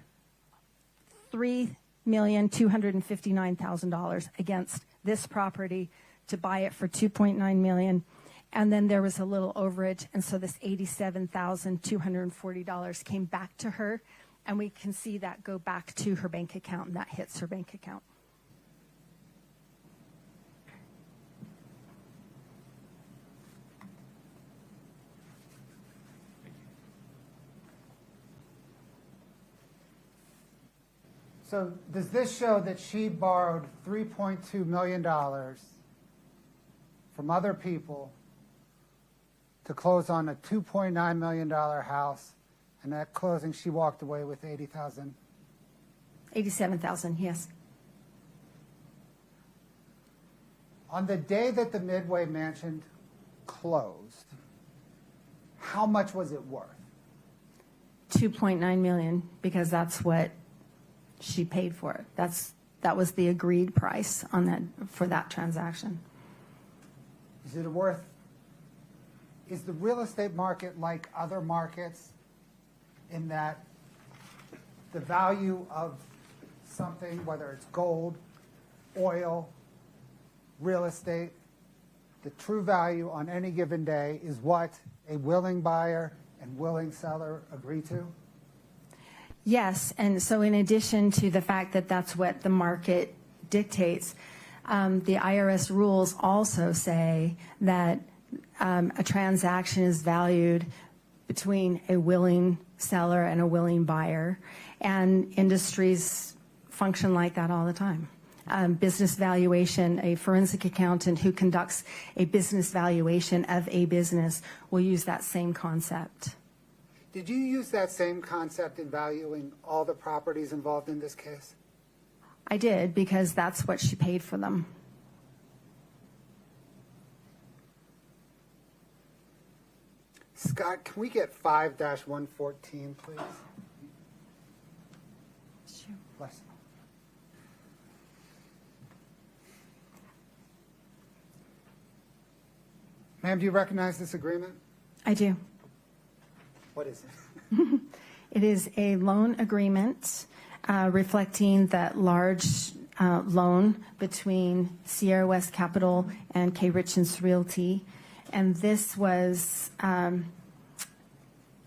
S8: $3,259,000 against this property to buy it for $2.9 million. And then there was a little overage, and so this $87,240 came back to her, and we can see that go back to her bank account, and that hits her bank account.
S2: So does this show that she borrowed $3.2 million from other people to close on a $2.9 million house, and at closing she walked away with $80,000?
S8: $87,000, yes.
S2: On the day that the Midway Mansion closed, how much was it worth?
S8: $2.9 million, because that's what she paid for it. That was the agreed price on that for that transaction.
S2: Is it worth? Is the real estate market like other markets in that the value of something, whether it's gold, oil, real estate, the true value on any given day is what a willing buyer and willing seller agree to?
S8: Yes, and so in addition to the fact that that's what the market dictates, the IRS rules also say that a transaction is valued between a willing seller and a willing buyer, and industries function like that all the time. business valuation, a forensic accountant who conducts a business valuation of a business will use that same concept.
S2: Did you use that same concept in valuing all the properties involved in this case?
S8: I did, because that's what she paid for them.
S2: Scott, can we get 5-114, please?
S8: Sure.
S2: Bless you. Ma'am, do you recognize this agreement?
S8: I do.
S2: What is it?
S8: It is a loan agreement reflecting that large loan between Sierra West Capital and Kouri Richins Realty. And this was a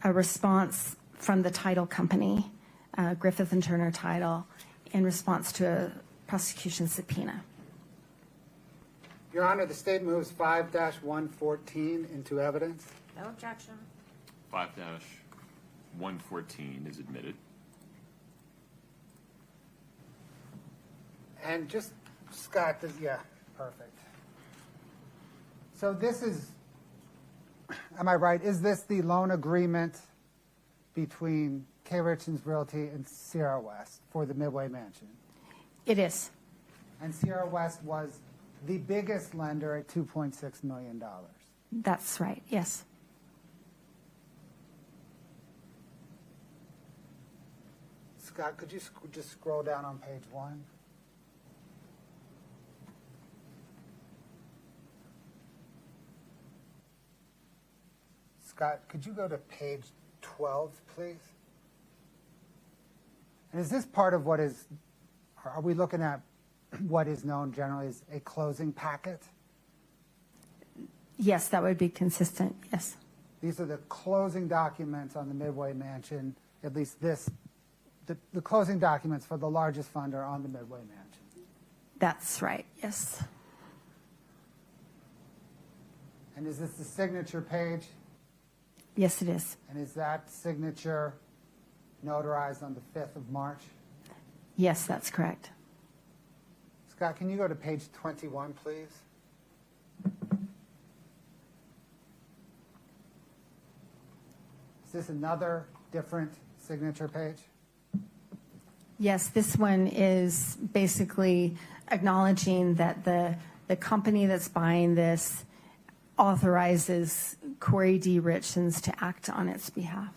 S8: response from the title company, Griffith and Turner Title, in response to a prosecution subpoena.
S2: Your Honor, the state moves 5-114 into evidence.
S3: No objection.
S1: 5-114 is admitted.
S2: And just, Scott, yeah, perfect. So this is, am I right, is this the loan agreement between Kouri Richins Realty and Sierra West for the Midway Mansion?
S8: It is.
S2: And Sierra West was the biggest lender at $2.6 million.
S8: That's right, yes.
S2: Scott, could you just scroll down on page 1? Scott, could you go to page 12, please? And is this part of what is, are we looking at what is known generally as a closing packet?
S8: Yes, that would be consistent, yes.
S2: These are the closing documents on the Midway Mansion, at least this, the closing documents for the largest funder on the Midway Mansion.
S8: That's right, yes.
S2: And is this the signature page?
S8: Yes, it is.
S2: And is that signature notarized on the 5th of March?
S8: Yes, that's correct.
S2: Scott, can you go to page 21, please? Is this another different signature page?
S8: Yes, this one is basically acknowledging that the company that's buying this authorizes Kouri D. Richins to act on its behalf.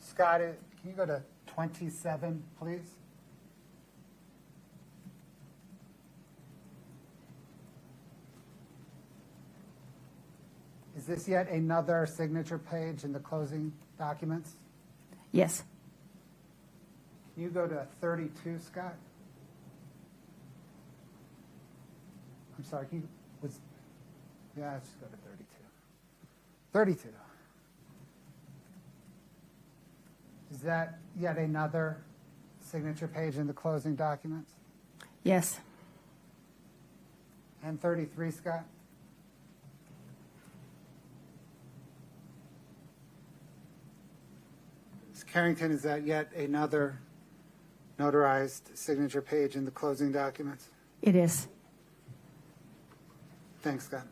S2: Scott, can you go to 27, please? Is this yet another signature page in the closing documents?
S8: Yes.
S2: Can you go to 32, Scott? I'm sorry, let's just go to 32. 32. Is that yet another signature page in the closing documents?
S8: Yes.
S2: And 33, Scott? Ms. Carrington, is that yet another notarized signature page in the closing documents?
S8: It is.
S2: Thanks, Scott.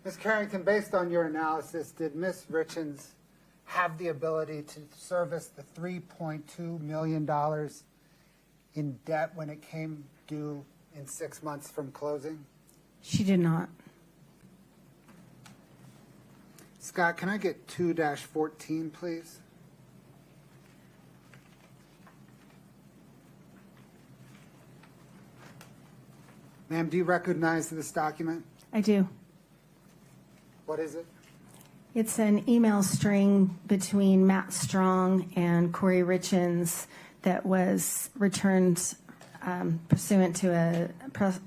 S2: Ms. Carrington, based on your analysis, did Ms. Richins have the ability to service the $3.2 million in debt when it came due in 6 months from closing?
S8: She did not.
S2: Scott, can I get 2-14, please? Ma'am, do you recognize this document?
S8: I do.
S2: What is it?
S8: It's an email string between Matt Strong and Kouri Richins that was returned pursuant to a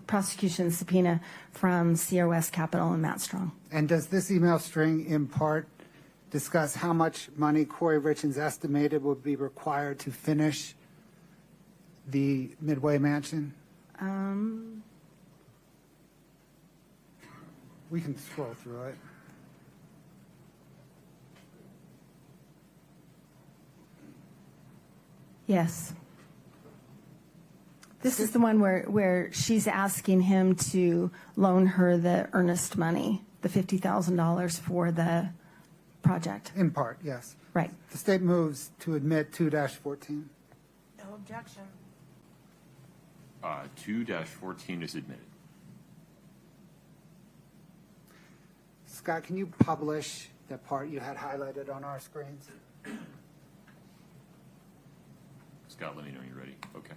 S8: prosecution subpoena from Sierra West Capital and Matt Strong.
S2: And does this email string in part discuss how much money Kouri Richins estimated would be required to finish the Midway Mansion? We can scroll through it.
S8: Yes. This is the one where she's asking him to loan her the earnest money, the $50,000 for the project.
S2: In part, yes.
S8: Right.
S2: The state moves to admit 2-14.
S3: No objection.
S1: 2-14 is admitted.
S2: Scott, can you publish the part you had highlighted on our screens?
S1: Scott, let me know you're ready. Okay.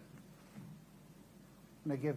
S2: I'm going to give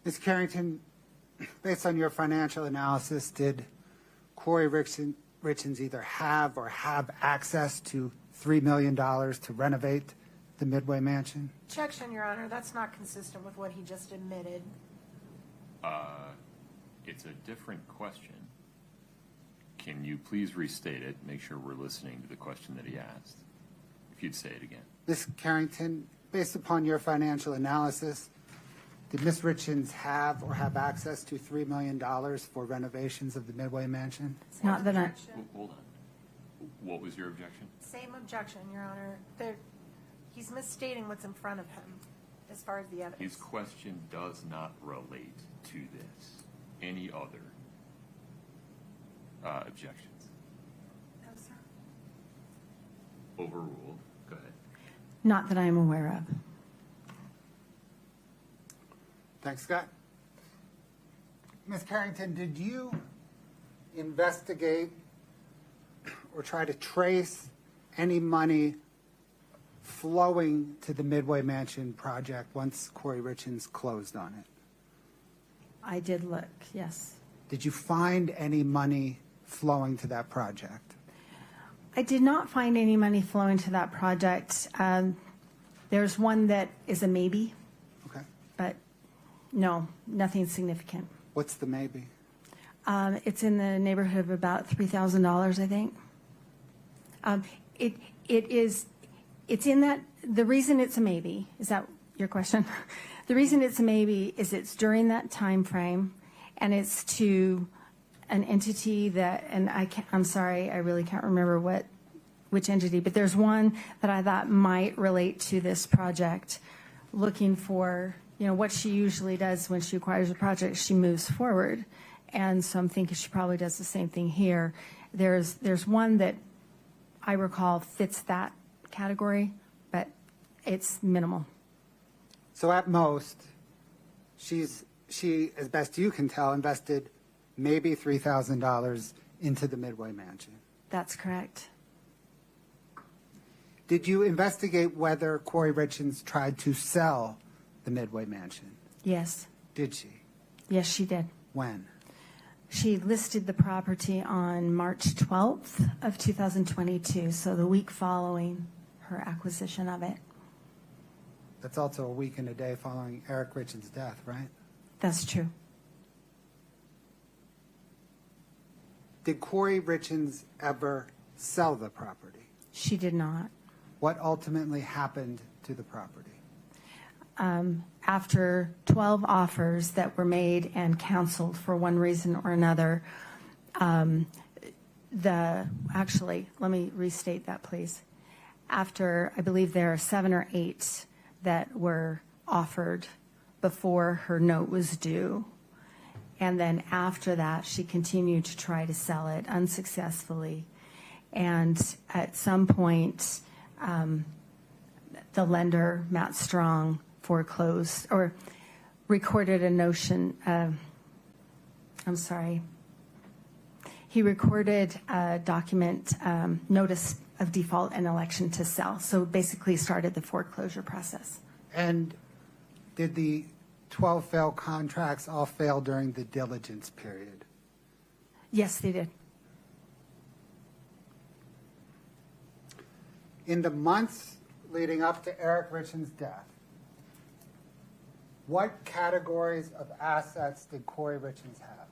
S2: Ms. Carrington, based on your financial analysis, did Kouri Richins either have or have access to $3 million to renovate the Midway Mansion?
S3: Objection, Your Honor. That's not consistent with what he just admitted.
S1: It's a different question. Can you please restate it? Make sure we're listening to the question that he asked. If you'd say it again.
S2: Ms. Carrington, based upon your financial analysis, did Ms. Richins have or have access to $3 million for renovations of the Midway Mansion?
S8: Not that I,
S1: Hold on. What was your objection?
S3: Same objection, Your Honor. He's misstating what's in front of him as far as the evidence.
S1: His question does not relate to this. Any other objections?
S3: No, sir.
S1: Overruled. Go ahead.
S8: not that I'm aware of.
S2: Thanks, Scott. Ms. Carrington, did you investigate or try to trace any money flowing to the Midway Mansion project once Kouri Richins closed on it?
S8: I did look, yes.
S2: Did you find any money flowing to that project?
S8: I did not find any money flowing to that project. There's one that is a maybe,
S2: Okay.
S8: but no, nothing significant.
S2: What's the maybe?
S8: It's in the neighborhood of about $3,000, I think. It's in that, the reason it's a maybe, is that your question? The reason it's a maybe is it's during that time frame, and it's to an entity that, and I'm sorry, I really can't remember which entity, but there's one that I thought might relate to this project, looking for, what she usually does when she acquires a project, she moves forward. And so I'm thinking she probably does the same thing here. There's one that I recall fits that category, but it's minimal.
S2: So at most, she, as best you can tell, invested maybe $3,000 into the Midway Mansion.
S8: That's correct.
S2: Did you investigate whether Kouri Richins tried to sell the Midway Mansion?
S8: Yes.
S2: Did she?
S8: Yes, she did.
S2: When?
S8: She listed the property on March 12th of 2022, so the week following her acquisition of it.
S2: That's also a week and a day following Eric Richins' death, right?
S8: That's true.
S2: Did Kouri Richins ever sell the property?
S8: She did not.
S2: What ultimately happened to the property?
S8: After 12 offers that were made and canceled for one reason or another, actually, let me restate that, please. After, I believe there are 7 or 8 that were offered before her note was due. And then after that, she continued to try to sell it unsuccessfully. And at some point, the lender, Matt Strong, foreclosed or recorded a notion. He recorded a document, notice of default and election to sell. So basically started the foreclosure process.
S2: And did the 12 failed contracts all fail during the diligence period?
S8: Yes, they did.
S2: In the months leading up to Eric Richins' death, what categories of assets did Kouri Richins have?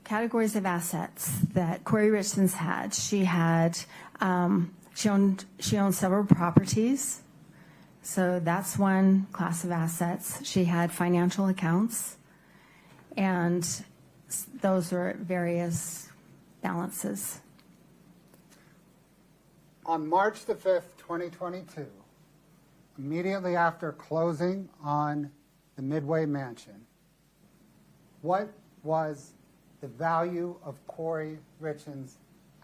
S8: Categories of assets that Kouri Richins had. She owned several properties. So that's one class of assets. She had financial accounts, and those were at various balances.
S2: On March the 5th, 2022, immediately after closing on the Midway Mansion, what was the value of Kouri Richins'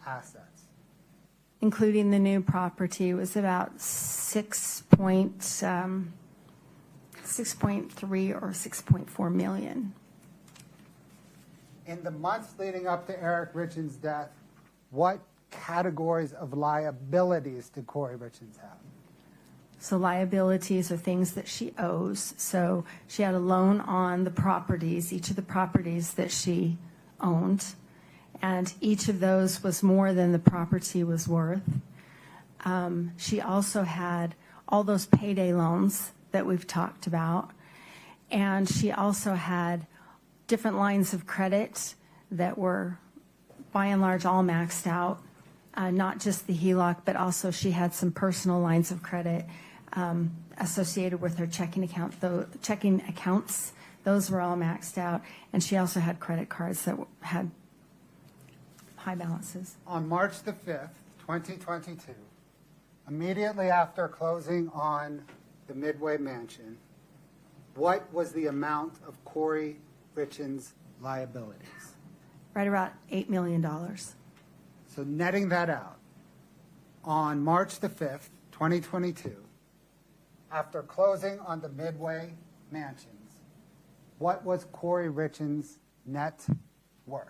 S2: assets?
S8: Including the new property, was about 6.3 or 6.4 million.
S2: In the months leading up to Eric Richins' death, what categories of liabilities did Kouri Richins have?
S8: So liabilities are things that she owes. So she had a loan on the properties, each of the properties that she owned, and each of those was more than the property was worth. She also had all those payday loans that we've talked about, and she also had different lines of credit that were by and large all maxed out, not just the HELOC, but also she had some personal lines of credit associated with her checking accounts. Those were all maxed out, and she also had credit cards that had high balances.
S2: On March the 5th, 2022, immediately after closing on the Midway Mansion, what was the amount of Kouri Richins' liabilities?
S8: Right about $8 million.
S2: So netting that out, on March the 5th, 2022, after closing on the Midway Mansions, what was Kouri Richins' net worth?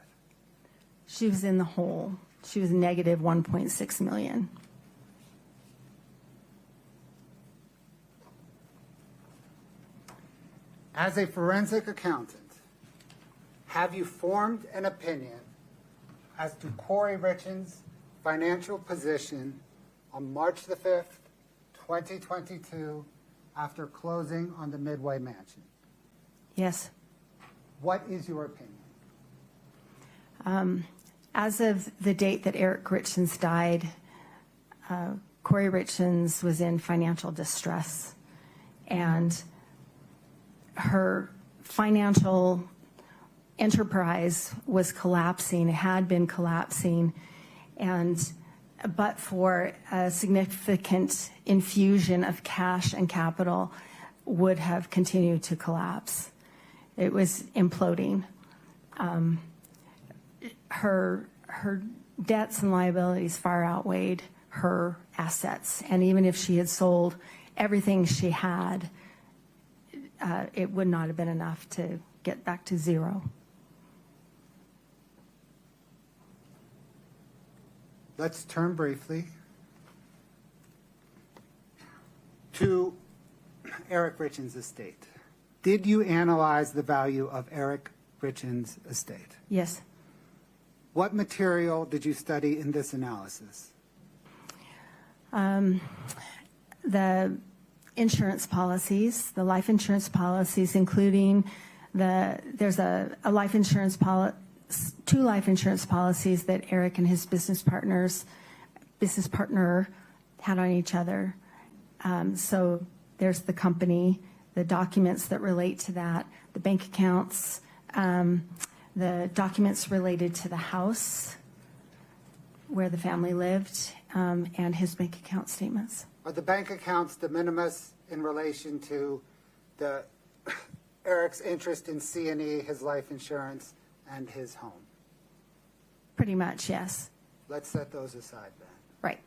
S8: She was in the hole. She was negative 1.6 million.
S2: As a forensic accountant, have you formed an opinion as to Kouri Richins' financial position on March the 5th, 2022, after closing on the Midway Mansion?
S8: Yes.
S2: What is your opinion?
S8: As of the date that Eric Richins died, Kouri Richins was in financial distress, and her financial enterprise was collapsing, had been collapsing, and but for a significant infusion of cash and capital would have continued to collapse. It was imploding. Her debts and liabilities far outweighed her assets, and even if she had sold everything she had, it would not have been enough to get back to zero.
S2: Let's turn briefly to Eric Richins' estate. Did you analyze the value of Eric Richins' estate?
S8: Yes.
S2: What material did you study in this analysis?
S8: The insurance policies, the life insurance policies, including there's a life insurance two life insurance policies that Eric and his business partner had on each other. So there's the company, the documents that relate to that, the bank accounts, the documents related to the house where the family lived, and his bank account statements.
S2: Are the bank accounts de minimis in relation to Eric's interest in C&E, his life insurance, and his home?
S8: Pretty much, yes.
S2: Let's set those aside then.
S8: Right.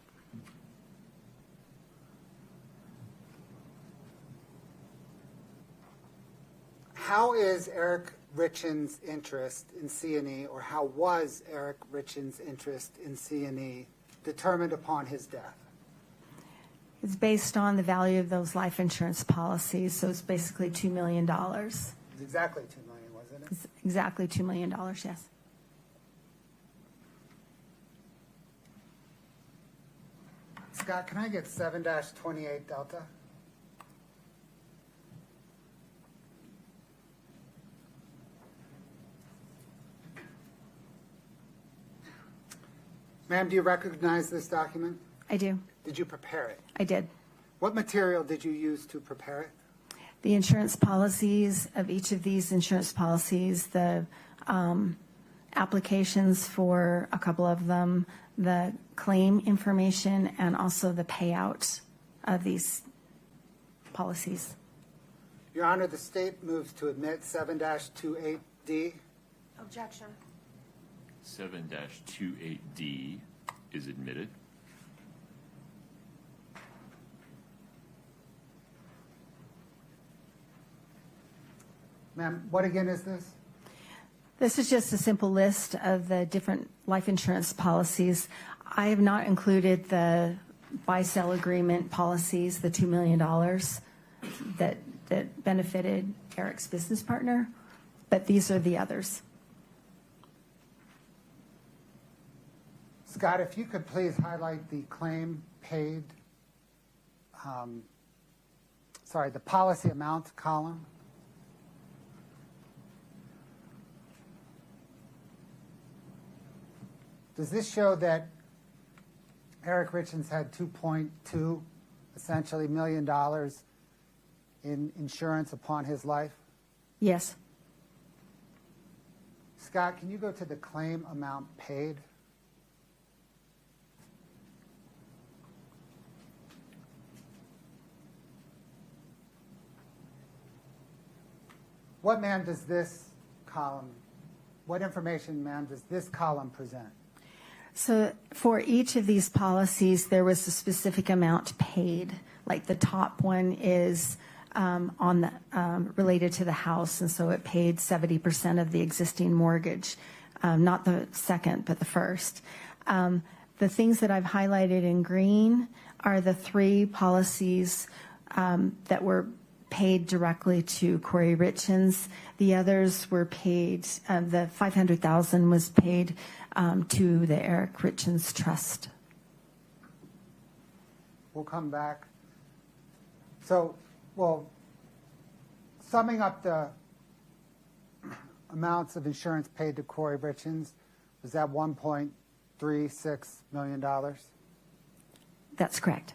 S2: How is Eric Richins' interest in C&E, or how was Eric Richins' interest in C&E determined upon his death?
S8: It's based on the value of those life insurance policies, so it's basically $2 million.
S2: It's exactly $2 million, wasn't it?
S8: It's exactly $2 million, yes.
S2: Scott, can I get 7-28 Delta? Ma'am, do you recognize this document?
S8: I do.
S2: Did you prepare it?
S8: I did.
S2: What material did you use to prepare it?
S8: The insurance policies of each of these insurance policies, the applications for a couple of them, the claim information, and also the payout of these policies.
S2: Your Honor, the state moves to admit 7-28D.
S3: Objection.
S1: 7-28D is admitted.
S2: Ma'am, what again is this?
S8: This is just a simple list of the different life insurance policies. I have not included the buy-sell agreement policies, the $2 million that benefited Eric's business partner, but these are the others.
S2: Scott, if you could please highlight the claim paid, the policy amount column. Does this show that Eric Richins had $2.2 essentially $2 million in insurance upon his life?
S8: Yes.
S2: Scott, can you go to the claim amount paid? What, ma'am, does this column, what information, ma'am, does this column present?
S8: So for each of these policies, there was a specific amount paid. Like the top one is related to the house, and so it paid 70% of the existing mortgage, not the second, but the first. The things that I've highlighted in green are the 3 policies that were paid directly to Kouri Richins. The others were paid, the $500,000 was paid to the Eric Richins Trust.
S2: We'll come back. So, well, summing up the amounts of insurance paid to Kouri Richins, was that $1.36 million?
S8: That's correct.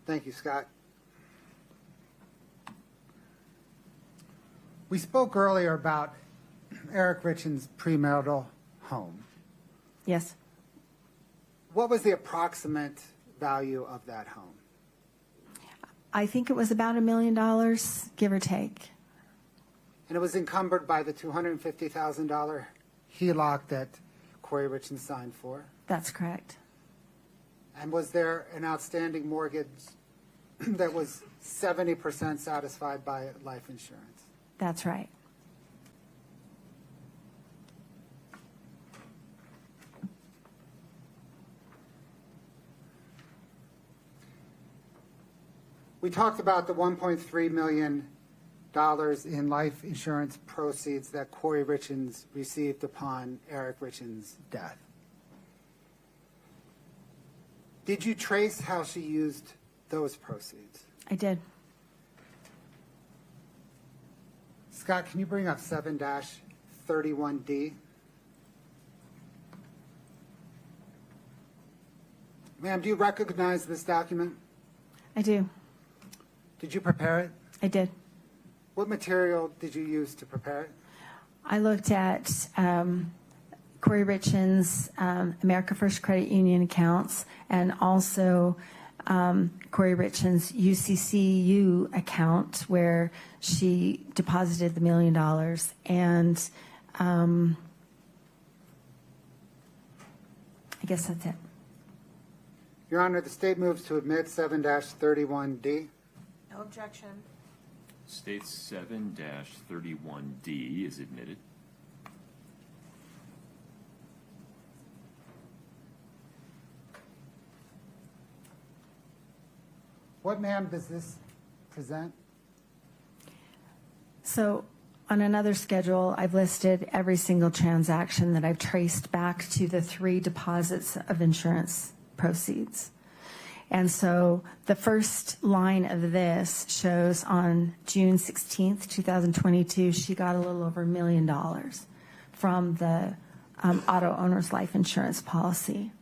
S2: Thank you, Scott. We spoke earlier about Eric Richins' premarital home.
S8: Yes.
S2: What was the approximate value of that home?
S8: I think it was about $1 million, give or take.
S2: And it was encumbered by the $250,000 HELOC that Kouri Richins signed for.
S8: That's correct.
S2: And was there an outstanding mortgage that was 70% satisfied by life insurance?
S8: That's right.
S2: We talked about the $1.3 million in life insurance proceeds that Kouri Richins received upon Eric Richins' death. Did you trace how she used those proceeds?
S8: I did.
S2: Scott, can you bring up 7-31D? Ma'am, do you recognize this document?
S8: I do.
S2: Did you prepare it?
S8: I did.
S2: What material did you use to prepare it?
S8: I looked at Kouri Richins' America First Credit Union accounts and also Kouri Richins' UCCU account where she deposited the $1 million. And I guess that's it.
S2: Your Honor, the state moves to admit 7-31D.
S3: No objection.
S1: States 7-31D is admitted.
S2: What, ma'am, does this present?
S8: So on another schedule, I've listed every single transaction that I've traced back to the 3 deposits of insurance proceeds. And so the first line of this shows on June 16th, 2022, she got a little over $1 million from the auto owner's life insurance policy.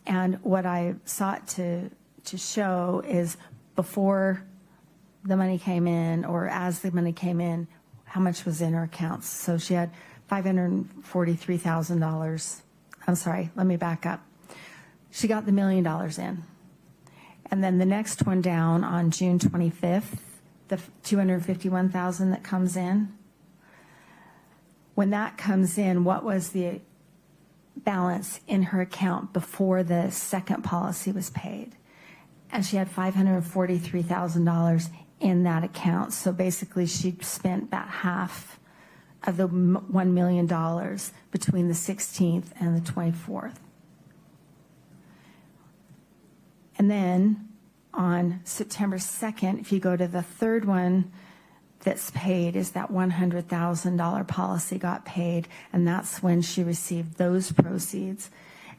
S8: And what I sought to show is before the money came in or as the money came in, how much was in her accounts. So she had $543,000. I'm sorry, let me back up. She got the $1 million in. And then the next one down on June 25th, the $251,000 that comes in. When that comes in, what was the balance in her account before the second policy was paid? And she had $543,000 in that account. So basically she spent about half of the $1 million between the 16th and the 24th. And then on September 2nd, if you go to the third one that's paid, is that $100,000 policy got paid, and that's when she received those proceeds.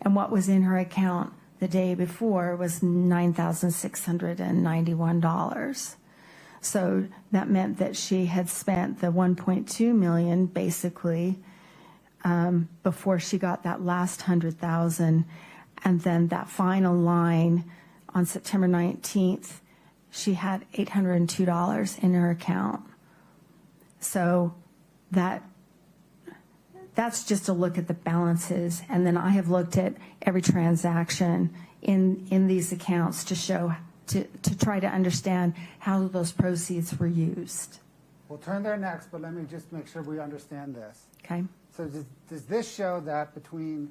S8: And what was in her account the day before was $9,691. So that meant that she had spent the $1.2 million basically before she got that last $100,000, and then that final line on September 19th, she had $802 in her account. So that's just a look at the balances. And then I have looked at every transaction in these accounts to show, to try to understand how those proceeds were used.
S2: We'll turn there next, but let me just make sure we understand this.
S8: Okay.
S2: So does this show that between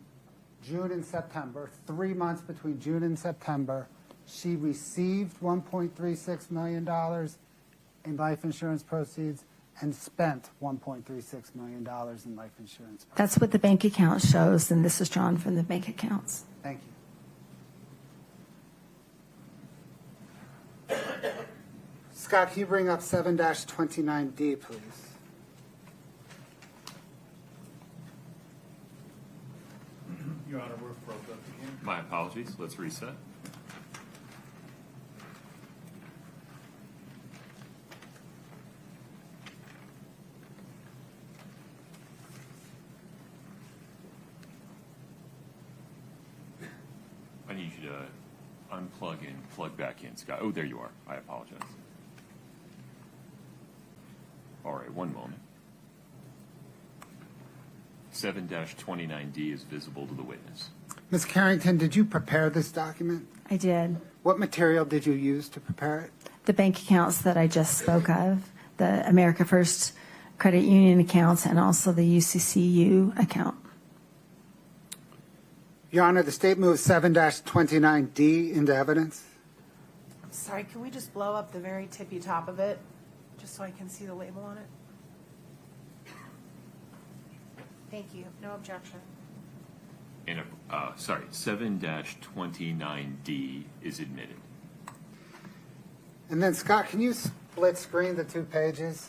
S2: June and September, 3 months between June and September, she received $1.36 million in life insurance proceeds and spent $1.36 million in life insurance proceeds?
S8: That's what the bank account shows, and this is drawn from the bank accounts.
S2: Thank you. Scott, can you bring up 7-29D, please?
S7: Your Honor, we're froze up again.
S1: My apologies. Let's reset. I need you to unplug and plug back in, Scott. Oh, there you are. I apologize. All right, one moment. 7-29D is visible to the witness.
S2: Ms. Carrington, did you prepare this document?
S8: I did.
S2: What material did you use to prepare it?
S8: The bank accounts that I just spoke of, the America First Credit Union accounts, and also the UCCU account.
S2: Your Honor, the state moves 7-29D into evidence.
S3: Sorry, can we just blow up the very tippy top of it, just so I can see the label on it? Thank you. No objection.
S1: And, 7-29D is admitted.
S2: And then, Scott, can you split screen the 2 pages?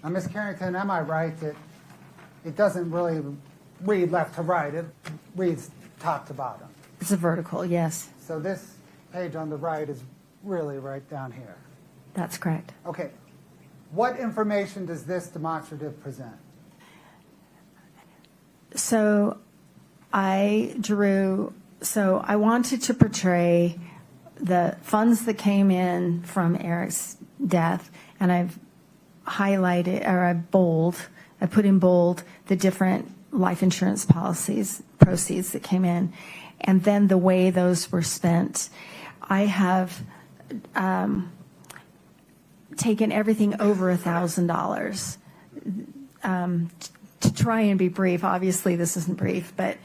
S2: Now, Ms. Carrington, am I right that it doesn't really read left to right, it reads top to bottom?
S8: It's a vertical, yes.
S2: So this page on the right is really right down here.
S8: That's correct.
S2: Okay. What information does this demonstrative present?
S8: So I wanted to portray the funds that came in from Eric's death, and I've highlighted, or I put in bold the different life insurance policies, proceeds that came in. and then the way those were spent. I have taken everything over $1,000 to try and be brief. Obviously, this isn't brief, but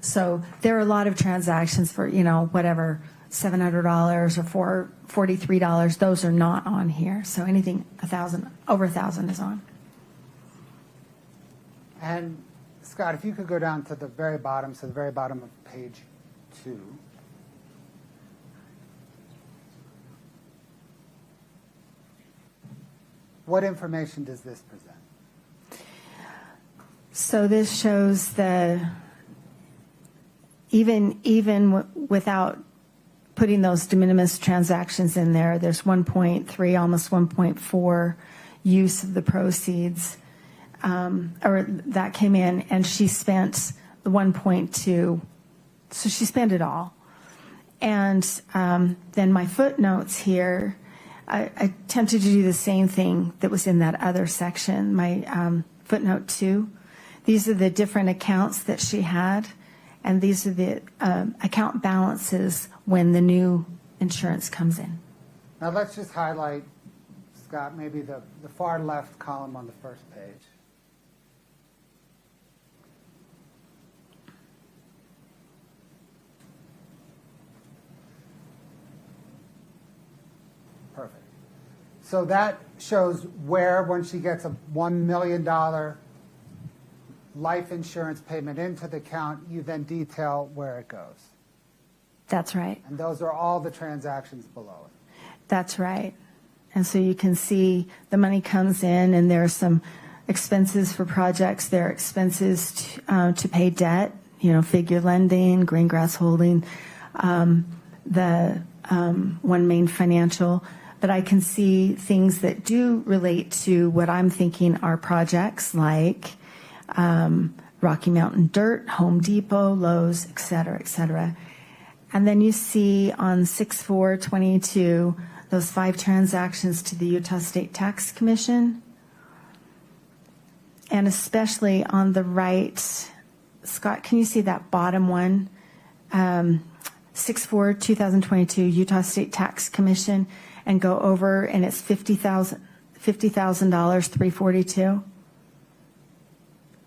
S8: so there are a lot of transactions for, whatever, $700 or $43. Those are not on here. So anything over 1,000 is on.
S2: And Scott, if you could go down to the very bottom, so the very bottom of page 2. What information does this present?
S8: So this shows even without putting those de minimis transactions in there, there's 1.3, almost 1.4 use of the proceeds, or that came in, and she spent the 1.2, so she spent it all. And then my footnotes here, I attempted to do the same thing that was in that other section, my footnote 2. These are the different accounts that she had, and these are the account balances when the new insurance comes in.
S2: Now let's just highlight, Scott, maybe the far left column on the first page. Perfect. So that shows where, when she gets a $1 million life insurance payment into the account, you then detail where it goes.
S8: That's right.
S2: And those are all the transactions below it.
S8: That's right. And so you can see the money comes in, and there are some expenses for projects. There are expenses to pay debt, figure lending, Greengrass Holding, the One Main Financial. But I can see things that do relate to what I'm thinking are projects like Rocky Mountain Dirt, Home Depot, Lowe's, et cetera, et cetera. And then you see on 6/4/22 those 5 transactions to the Utah State Tax Commission. And especially on the right, Scott, can you see that bottom one? 6/4/2022 Utah State Tax Commission, and go over, and it's $50,000, $342.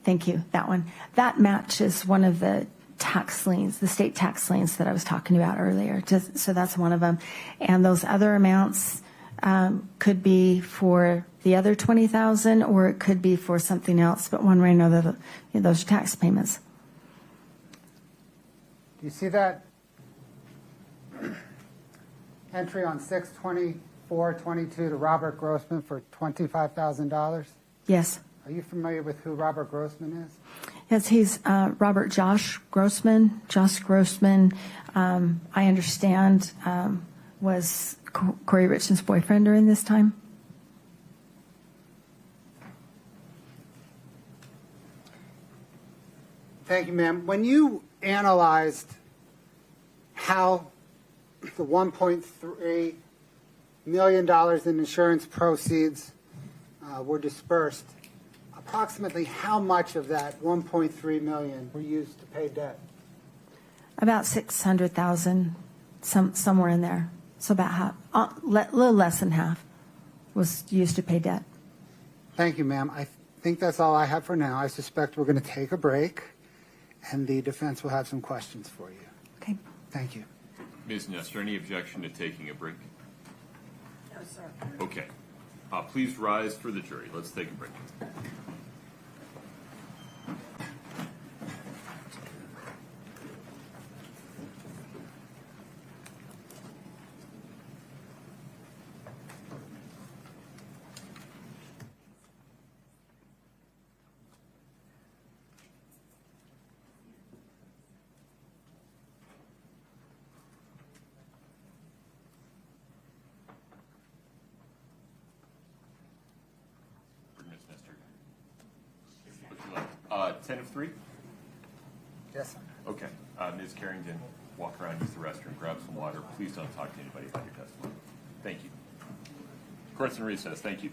S8: Thank you, that one. That matches one of the tax liens, the state tax liens that I was talking about earlier. So that's one of them. And those other amounts could be for the other $20,000, or it could be for something else. But one way or another, those are tax payments.
S2: Do you see that entry on 6/24/22 to Robert Grossman for $25,000?
S8: Yes.
S2: Are you familiar with who Robert Grossman is?
S8: Yes, he's Robert Josh Grossman. Josh Grossman, I understand, was Kouri Richins' boyfriend during this time.
S2: Thank you, ma'am. When you analyzed how the $1.3 million in insurance proceeds were dispersed, approximately how much of that $1.3 million were used to pay debt?
S8: About $600,000, somewhere in there. So about half, a little less than half, was used to pay debt.
S2: Thank you, ma'am. I think that's all I have for now. I suspect we're going to take a break, and the defense will have some questions for you.
S8: Okay.
S2: Thank you.
S1: Ms. Nestor, any objection to taking a break?
S3: No, sir.
S1: Okay. Please rise for the jury. Let's take a break. Ms. Nestor. What you like? 10 of 3?
S2: Yes, sir.
S1: Okay. Ms. Carrington, walk around, use the restroom, grab some water. Please don't talk to anybody about your testimony. Thank you. Court's in recess. Thank you.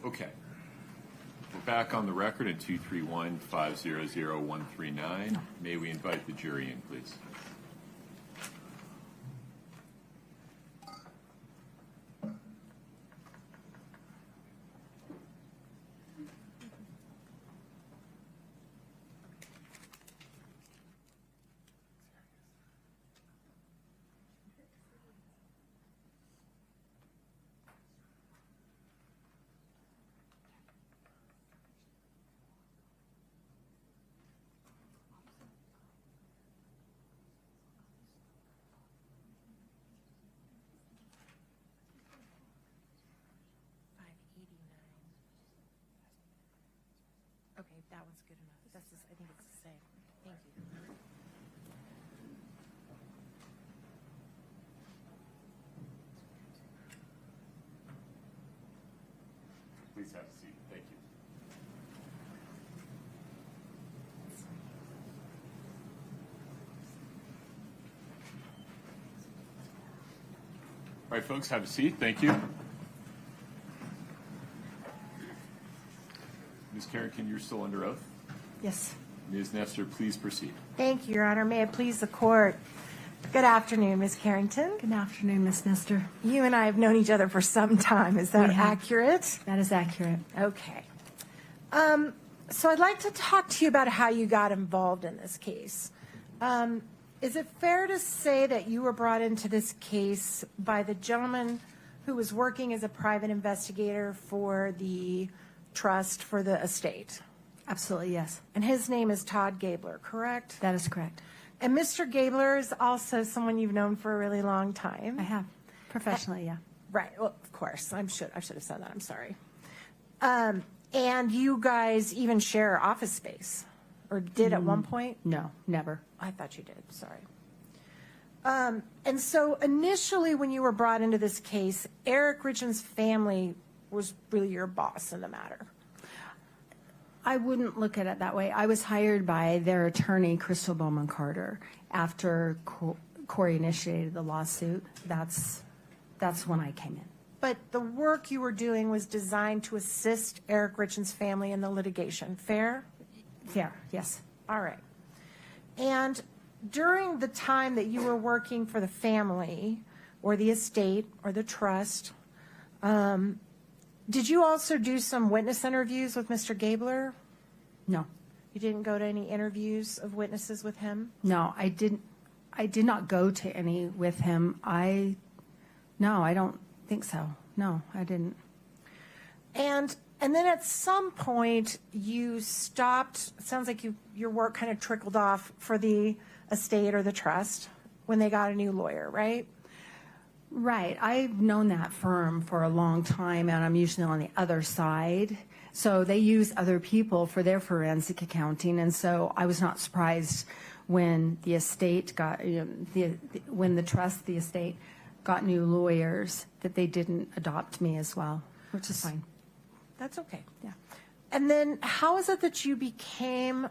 S1: Okay. We're back on the record at 231-500-139. May we invite the jury in, please?
S3: Okay, that one's good enough. That's just, I think it's the same. Thank you.
S1: Please have a seat. Thank you. All right, folks, have a seat. Thank you. Ms. Carrington, you're still under oath.
S3: Yes.
S1: Ms. Nestor, please proceed.
S3: Thank you, Your Honor. May it please the court. Good afternoon, Ms. Carrington.
S8: Good afternoon, Ms. Nestor.
S3: You and I have known each other for some time. Is that
S8: We have.
S3: accurate?
S8: That is accurate.
S3: Okay. So I'd like to talk to you about how you got involved in this case. Is it fair to say that you were brought into this case by the gentleman who was working as a private investigator for the trust for the estate?
S8: Absolutely, yes.
S3: And his name is Todd Gabler, correct?
S8: That is correct.
S3: And Mr. Gabler is also someone you've known for a really long time.
S8: I have. Professionally, yeah.
S3: Right. Well, of course. I should have said that. I'm sorry. And you guys even share office space, or did at one point?
S8: No, never.
S3: I thought you did. Sorry. And so initially, when you were brought into this case, Eric Richins' family was really your boss in the matter.
S8: I wouldn't look at it that way. I was hired by their attorney, Crystal Bowman Carter, after Kouri initiated the lawsuit. That's when I came in.
S3: But the work you were doing was designed to assist Eric Richins' family in the litigation. Fair?
S8: Fair, yes.
S3: All right. And during the time that you were working for the family or the estate or the trust, did you also do some witness interviews with Mr. Gabler?
S8: No.
S3: You didn't go to any interviews of witnesses with him?
S8: No, I did not go to any with him. No, I don't think so. No, I didn't.
S3: And then at some point you stopped. It sounds like your work kind of trickled off for the estate or the trust when they got a new lawyer, right?
S8: Right. I've known that firm for a long time, and I'm usually on the other side. So they use other people for their forensic accounting, and so I was not surprised when the estate got, when the trust, the estate, got new lawyers, that they didn't adopt me as well, which is fine.
S3: That's okay.
S8: Yeah.
S3: And then how is it that you became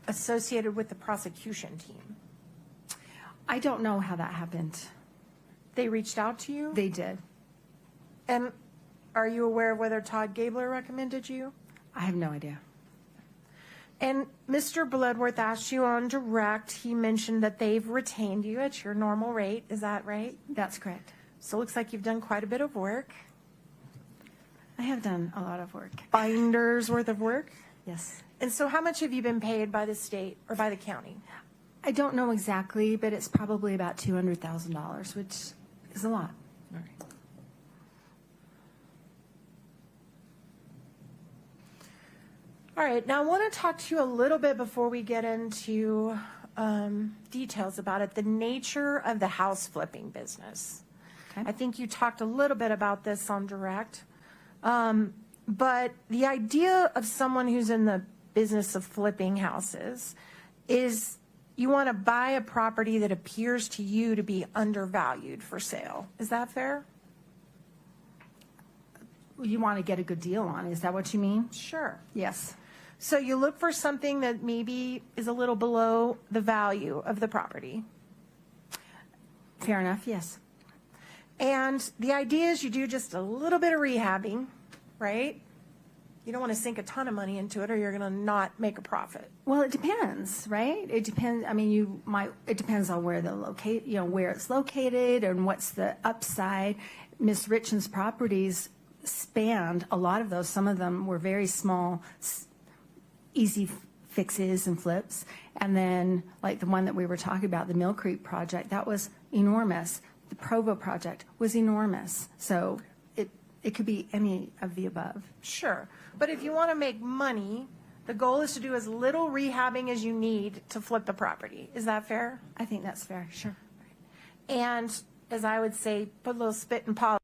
S3: associated with the prosecution team?
S8: I don't know how that happened.
S3: They reached out to you?
S8: They did.
S3: And are you aware of whether Todd Gabler recommended you?
S8: I have no idea.
S3: And Mr. Bloodworth asked you on direct, he mentioned that they've retained you at your normal rate. Is that right?
S8: That's correct.
S3: So it looks like you've done quite a bit of work.
S8: I have done a lot of work.
S3: Binders worth of work.
S8: Yes.
S3: And so how much have you been paid by the state or by the county?
S8: I don't know exactly, but it's probably about $200,000, which is a lot.
S3: All right. All right, now I want to talk to you a little bit before we get into details about it, the nature of the house flipping business.
S8: Okay.
S3: I think you talked a little bit about this on direct, but the idea of someone who's in the business of flipping houses is you want to buy a property that appears to you to be undervalued for sale. Is that fair?
S8: You want to get a good deal on it. Is that what you mean?
S3: Sure.
S8: Yes.
S3: So you look for something that maybe is a little below the value of the property.
S8: Fair enough, yes.
S3: And the idea is you do just a little bit of rehabbing, right? You don't want to sink a ton of money into it or you're going to not make a profit.
S8: Well, it depends, right? It depends. I mean, it depends on where where it's located and what's the upside. Ms. Richins' properties spanned a lot of those. Some of them were very small, easy fixes and flips. And then, like the one that we were talking about, the Mill Creek project, that was enormous. The Provo project was enormous. So it could be any of the above.
S3: Sure. But if you want to make money, the goal is to do as little rehabbing as you need to flip the property. Is that fair?
S8: I think that's fair, sure.
S3: And as I would say, put a little spit and polish.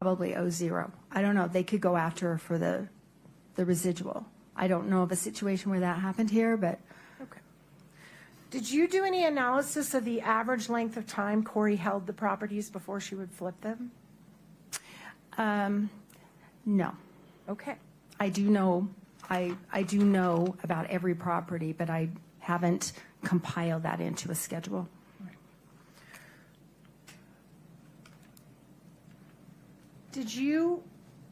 S8: probably owe zero. I don't know. They could go after her for the residual. I don't know of a situation where that happened here, but
S3: Okay. Did you do any analysis of the average length of time Kouri held the properties before she would flip them?
S8: no.
S3: Okay.
S8: I do know about every property, but I haven't compiled that into a schedule.
S3: Did you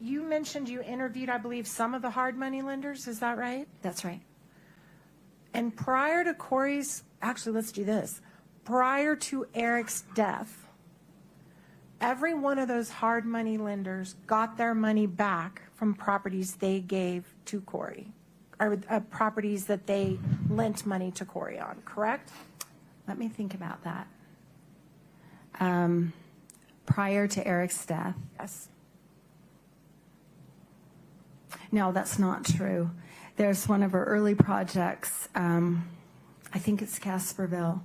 S3: mentioned you interviewed, I believe, some of the hard money lenders, is that right?
S8: That's right.
S3: And prior to Kouri's, actually, let's do this. Prior to Eric's death, every one of those hard money lenders got their money back from properties they gave to Kouri, or properties that they lent money to Kouri on, correct?
S8: Let me think about that. Prior to Eric's death.
S3: Yes.
S8: No, that's not true. There's one of her early projects, I think it's Casperville,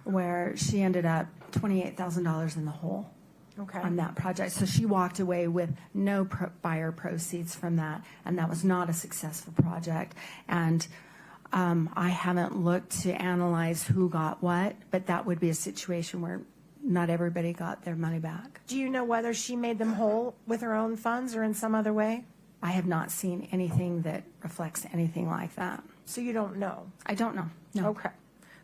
S8: where she ended up $28,000 in the hole
S3: Okay.
S8: on that project. So she walked away with no buyer proceeds from that, and that was not a successful project. And I haven't looked to analyze who got what, but that would be a situation where not everybody got their money back.
S3: Do you know whether she made them whole with her own funds or in some other way?
S8: I have not seen anything that reflects anything like that.
S3: So you don't know?
S8: I don't know. No.
S3: Okay.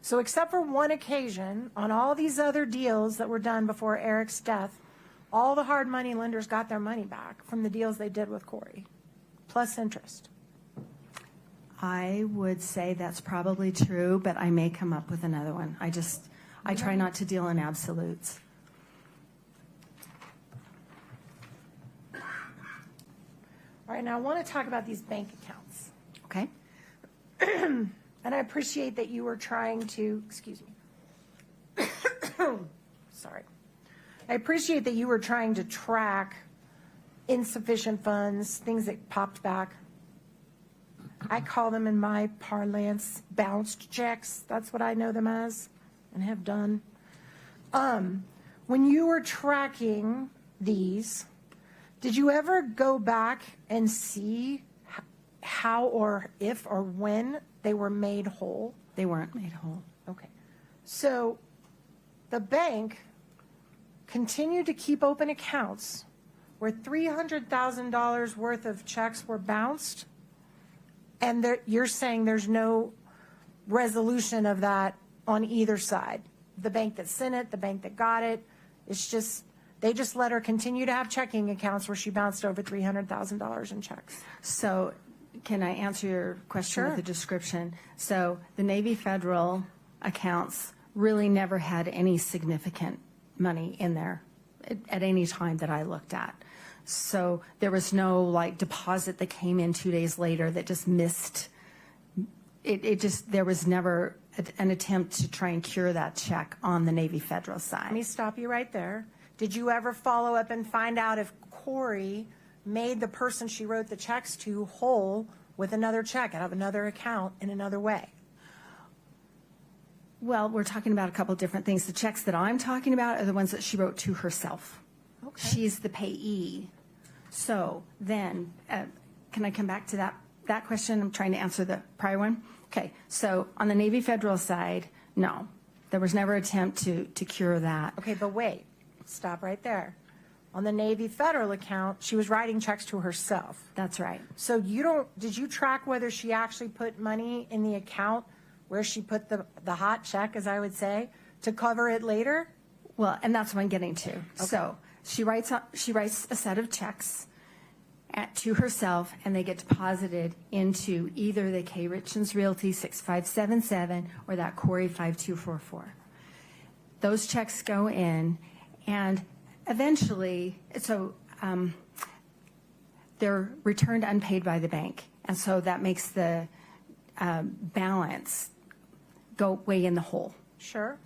S3: So except for one occasion, on all these other deals that were done before Eric's death, all the hard money lenders got their money back from the deals they did with Kouri, plus interest.
S8: I would say that's probably true, but I may come up with another one. I try not to deal in absolutes.
S3: All right, now I want to talk about these bank accounts.
S8: Okay?
S3: And I appreciate that you were trying to, excuse me. Sorry. I appreciate that you were trying to track insufficient funds, things that popped back. I call them in my parlance bounced checks. That's what I know them as and have done. When you were tracking these, did you ever go back and see how or if or when they were made whole?
S8: They weren't made whole.
S3: Okay. So the bank continued to keep open accounts where $300,000 worth of checks were bounced, and you're saying there's no resolution of that on either side. The bank that sent it, the bank that got it, it's just, they just let her continue to have checking accounts where she bounced over $300,000 in checks.
S8: So can I answer your question
S3: Sure.
S8: with a description? So the Navy Federal accounts really never had any significant money in there at any time that I looked at. So there was no like deposit that came in 2 days later that just missed. There was never an attempt to try and cure that check on the Navy Federal side.
S3: Let me stop you right there. Did you ever follow up and find out if Kouri made the person she wrote the checks to whole with another check out of another account in another way?
S8: Well, we're talking about a couple different things. The checks that I'm talking about are the ones that she wrote to herself.
S3: Okay.
S8: She's the payee. So then, can I come back to that question? I'm trying to answer the prior one. Okay, so on the Navy Federal side, no. There was never an attempt to cure that.
S3: Okay, but wait, stop right there. On the Navy Federal account, she was writing checks to herself.
S8: That's right.
S3: So did you track whether she actually put money in the account where she put the hot check, as I would say, to cover it later?
S8: Well, and that's what I'm getting to. Okay. So she writes a set of checks to herself, and they get deposited into either the Kouri Richins Realty 6577 or that Kouri 5244. Those checks go in, and eventually, they're returned unpaid by the bank, and so that makes the balance go way in the hole.
S3: Sure.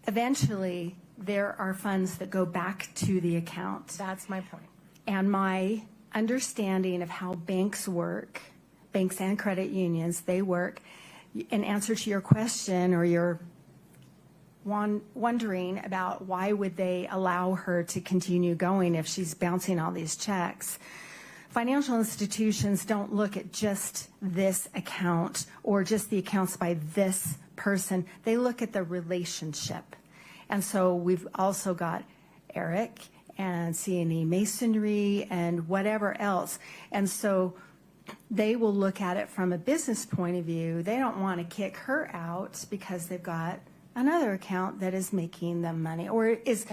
S8: Eventually, there are funds that go back to the account.
S3: That's my point.
S8: And my understanding of how banks work, banks and credit unions, they work, in answer to your question or your
S6: wondering about why would they allow her to continue going if she's bouncing all these checks. Financial institutions don't look at just this account or just the accounts by this person. They look at the relationship. And so we've also got Eric and C&E Masonry and whatever else. And so they will look at it from a business point of view. They don't want to kick her out because they've got another account that is making them money or is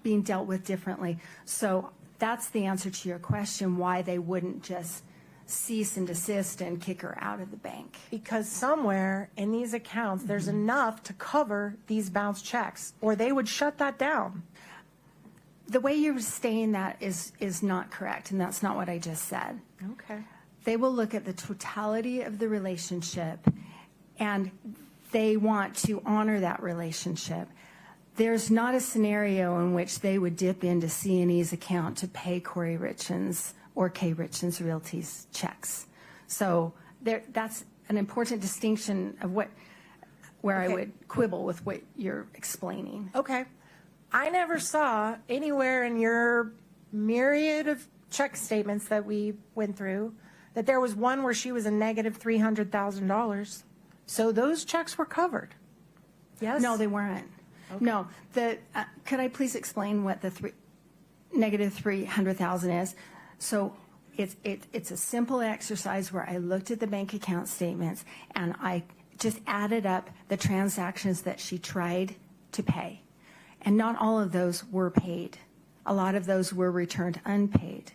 S6: being dealt with differently. So that's the answer to your question, why they wouldn't just cease and desist and kick her out of the bank.
S3: Because somewhere in these accounts, there's enough to cover these bounce checks, or they would shut that down.
S6: The way you're stating that is not correct, and that's not what I just said.
S3: Okay.
S6: They will look at the totality of the relationship, and they want to honor that relationship. There's not a scenario in which they would dip into C&E's account to pay Kouri Richins or K. Richins Realty's checks. So that's an important distinction of where I would quibble with what you're explaining.
S3: Okay. I never saw anywhere in your myriad of check statements that we went through that there was one where she was a negative $300,000. So those checks were covered. Yes?
S6: No, they weren't. Okay. No. Could I please explain what the negative $300,000 is? So it's a simple exercise where I looked at the bank account statements and I just added up the transactions that she tried to pay. And not all of those were paid. A lot of those were returned unpaid.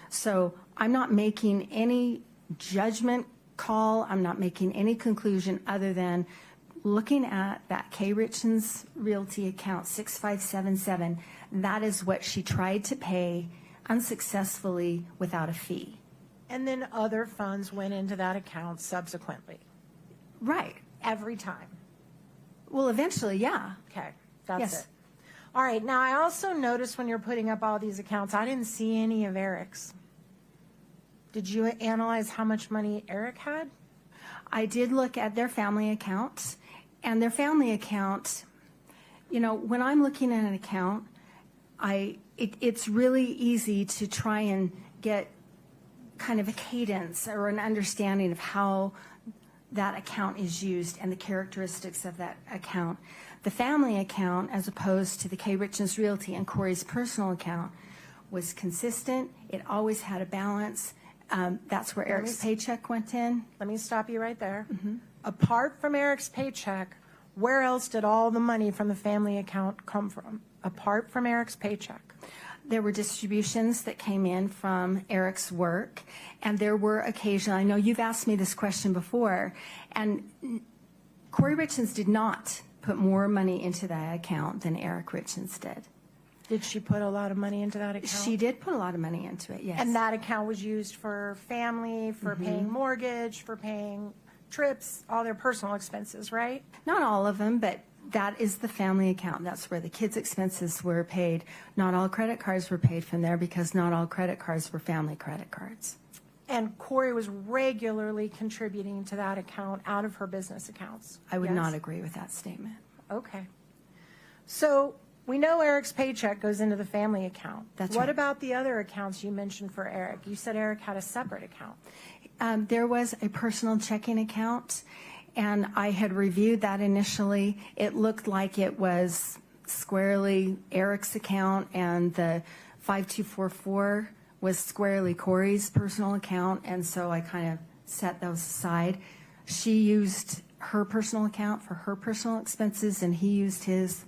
S6: So I'm not making any judgment call. I'm not making any conclusion other than looking at that K. Richins Realty account 6577. That is what she tried to pay unsuccessfully without a fee.
S3: And then other funds went into that account subsequently.
S6: Right.
S3: Every time.
S6: Well, eventually, yeah.
S3: Okay. That's
S6: Yes.
S3: it. All right. Now, I also noticed when you're putting up all these accounts, I didn't see any of Eric's. Did you analyze how much money Eric had?
S6: I did look at their family account, and their family account, when I'm looking at an account, it's really easy to try and get kind of a cadence or an understanding of how that account is used and the characteristics of that account. The family account, as opposed to the K. Richins Realty and Kouri's personal account, was consistent. It always had a balance. That's where Eric's paycheck went in.
S3: Let me stop you right there. Mm-hmm. Apart from Eric's paycheck, where else did all the money from the family account come from? Apart from Eric's paycheck.
S6: There were distributions that came in from Eric's work, and there were occasional, I know you've asked me this question before, and Kouri Richins did not put more money into that account than Eric Richins did.
S3: Did she put a lot of money into that account?
S6: She did put a lot of money into it, yes.
S3: And that account was used for family, for paying mortgage, for paying trips, all their personal expenses, right?
S6: Not all of them, but that is the family account. That's where the kids' expenses were paid. Not all credit cards were paid from there because not all credit cards were family credit cards.
S3: And Kouri was regularly contributing to that account out of her business accounts.
S6: I would not agree with that statement.
S3: Okay. So we know Eric's paycheck goes into the family account.
S6: That's
S3: What
S6: right.
S3: about the other accounts you mentioned for Eric? You said Eric had a separate account.
S6: There was a personal checking account, and I had reviewed that initially. It looked like it was squarely Eric's account, and the 5244 was squarely Kouri's personal account, and so I kind of set those aside. She used her personal account for her personal expenses, and he used his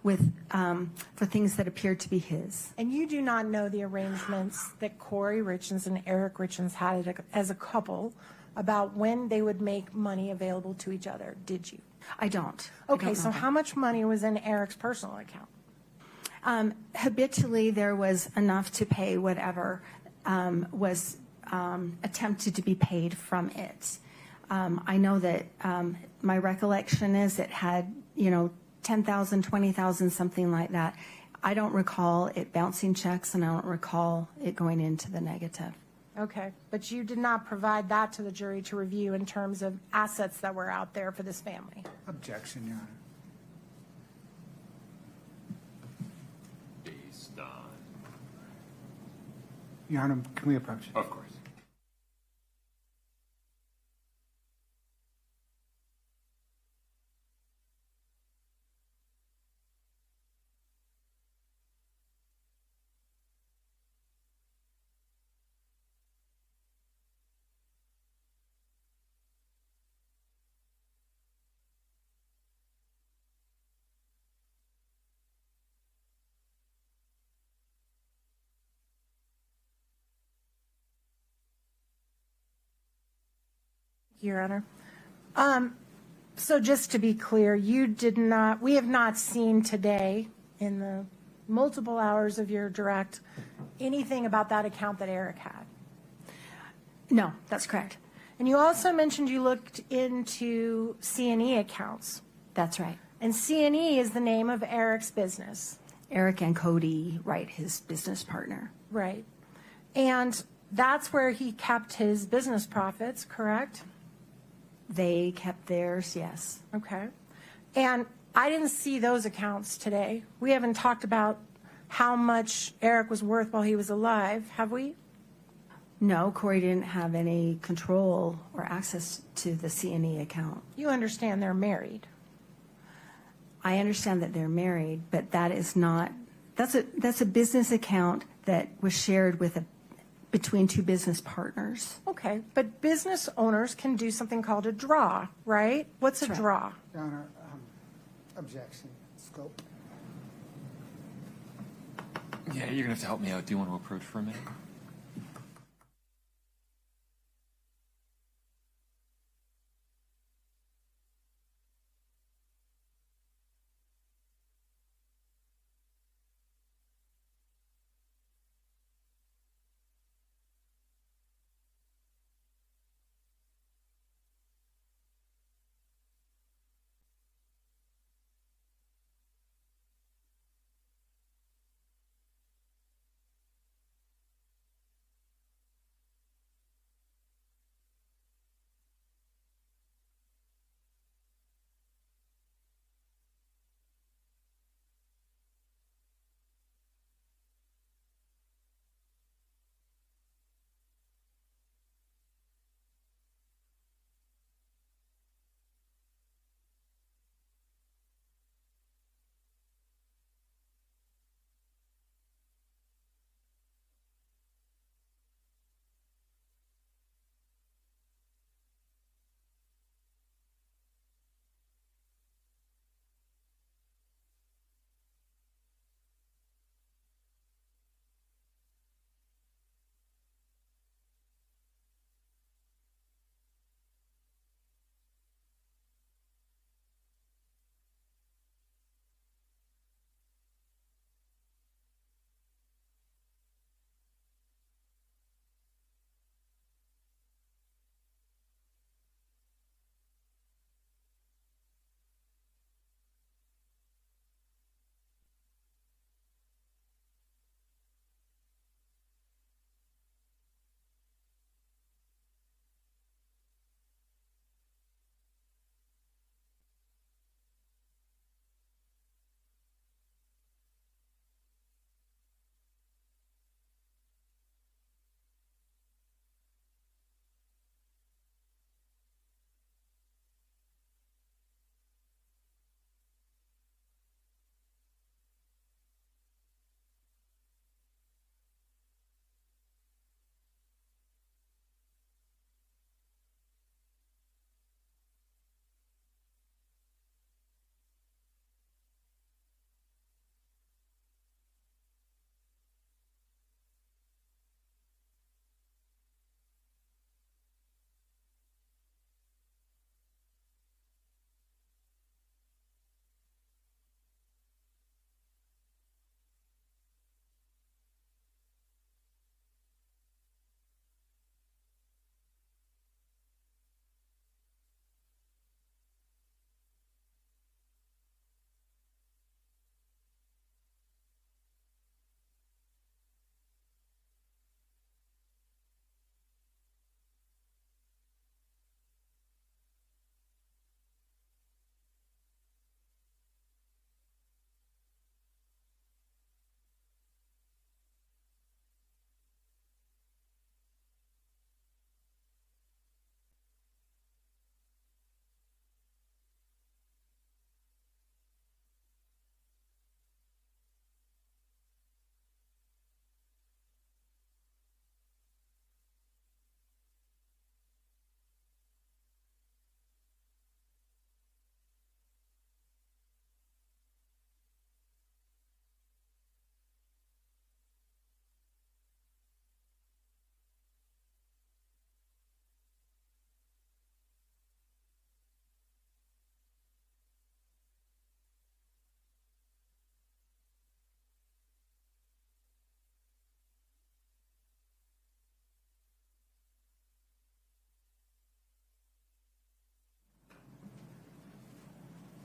S6: for things that appeared to be his.
S3: And you do not know the arrangements that Kouri Richins and Eric Richins had as a couple about when they would make money available to each other, did you?
S6: I don't.
S3: Okay, so how much money was in Eric's personal account?
S6: Habitually, there was enough to pay whatever was attempted to be paid from it. I know that my recollection is it had, $10,000, $20,000, something like that. I don't recall it bouncing checks, and I don't recall it going into the negative.
S3: Okay, but you did not provide that to the jury to review in terms of assets that were out there for this family.
S2: Objection, Your Honor. Your Honor, can we approach?
S1: Of course.
S3: Your Honor. So just to be clear, we have not seen today in the multiple hours of your direct anything about that account that Eric had.
S8: No, that's correct.
S3: And you also mentioned you looked into C&E accounts.
S8: That's right.
S3: And C&E is the name of Eric's business.
S8: Eric and Cody Wright, his business partner.
S3: Right. And that's where he kept his business profits, correct?
S8: They kept theirs, yes.
S3: Okay. And I didn't see those accounts today. We haven't talked about how much Eric was worth while he was alive, have we?
S8: No, Corey didn't have any control or access to the C&E account.
S3: You understand they're married.
S8: I understand that they're married, but that is not, that's a business account that was shared between two business partners.
S3: Okay, but business owners can do something called a draw, right? What's
S8: That's
S3: a
S8: right.
S3: draw?
S2: Your Honor, objection, scope.
S4: Yeah, you're gonna have to help me out. Do you want to approach for a minute?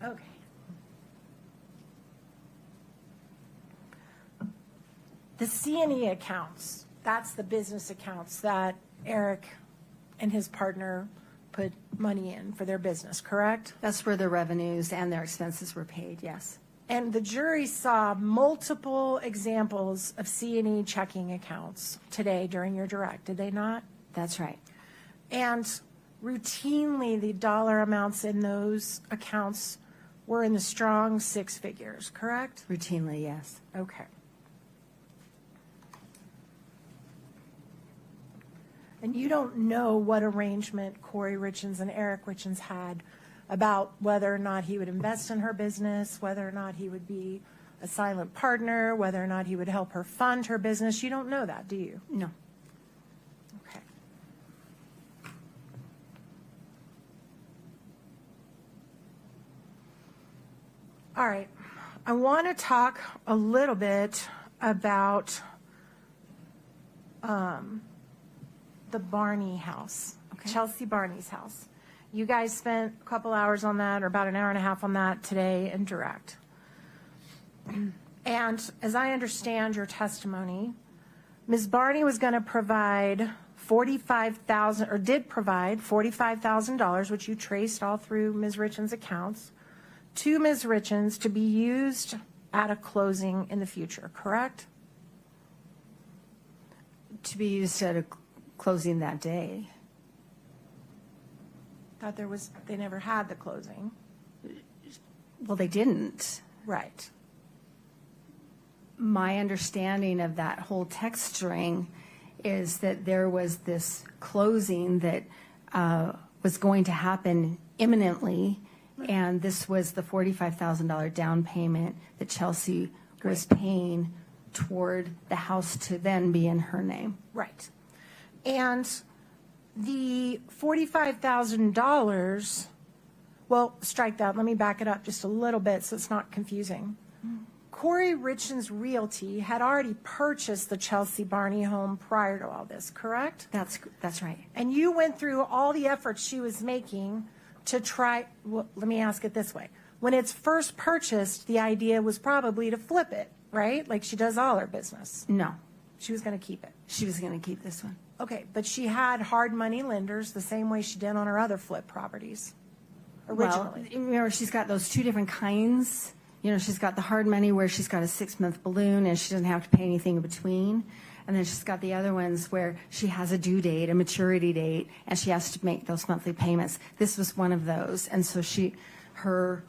S3: Okay. The C&E accounts, that's the business accounts that Eric and his partner put money in for their business, correct?
S6: That's where their revenues and their expenses were paid, yes.
S3: And the jury saw multiple examples of C&E checking accounts today during your direct, did they not?
S6: That's right.
S3: And routinely, the dollar amounts in those accounts were in the strong six figures, correct?
S6: Routinely, yes.
S3: Okay. And you don't know what arrangement Kouri Richins and Eric Richins had about whether or not he would invest in her business, whether or not he would be a silent partner, whether or not he would help her fund her business. You don't know that, do you?
S6: No.
S3: Okay. All right. I want to talk a little bit about the Barney house, Chelsea Barney's house. You guys spent a couple hours on that, or about an hour and a half on that today in direct. And as I understand your testimony, Ms. Barney was going to provide $45,000, or did provide $45,000, which you traced all through Ms. Richins' accounts, to Ms. Richins to be used at a closing in the future, correct?
S6: To be used at a closing that day.
S3: Thought they never had the closing.
S6: Well, they didn't.
S3: Right.
S6: My understanding of that whole text string is that there was this closing that was going to happen imminently, and this was the $45,000 down payment that Chelsea was paying toward the house to then be in her name.
S3: Right. And the $45,000, well, strike that. Let me back it up just a little bit so it's not confusing. Kouri Richins Realty had already purchased the Chelsea Barney home prior to all this, correct?
S6: That's right.
S3: And you went through all the efforts she was making to try, well, let me ask it this way. When it's first purchased, the idea was probably to flip it, right? Like she does all her business.
S6: No,
S3: She was going to keep it.
S6: she was going to keep this one.
S3: Okay, but she had hard money lenders the same way she did on her other flip properties originally.
S6: Well, remember, she's got those two different kinds. You know, she's got the hard money where she's got a 6-month balloon and she doesn't have to pay anything in between. And then she's got the other ones where she has a due date, a maturity date, and she has to make those monthly payments. This was one of those. And so her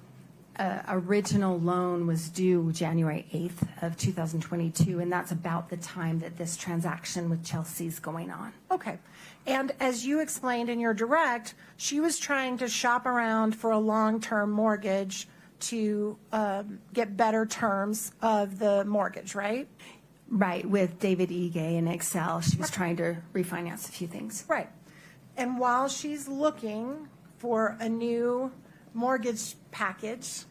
S6: original loan was due January 8th of 2022, and that's about the time that this transaction with Chelsea's going on.
S3: Okay. And as you explained in your direct, she was trying to shop around for a long-term mortgage to get better terms of the mortgage, right?
S6: Right, with David Ige and Excel, she was trying to refinance a few things.
S3: Right. And while she's looking for a new mortgage package,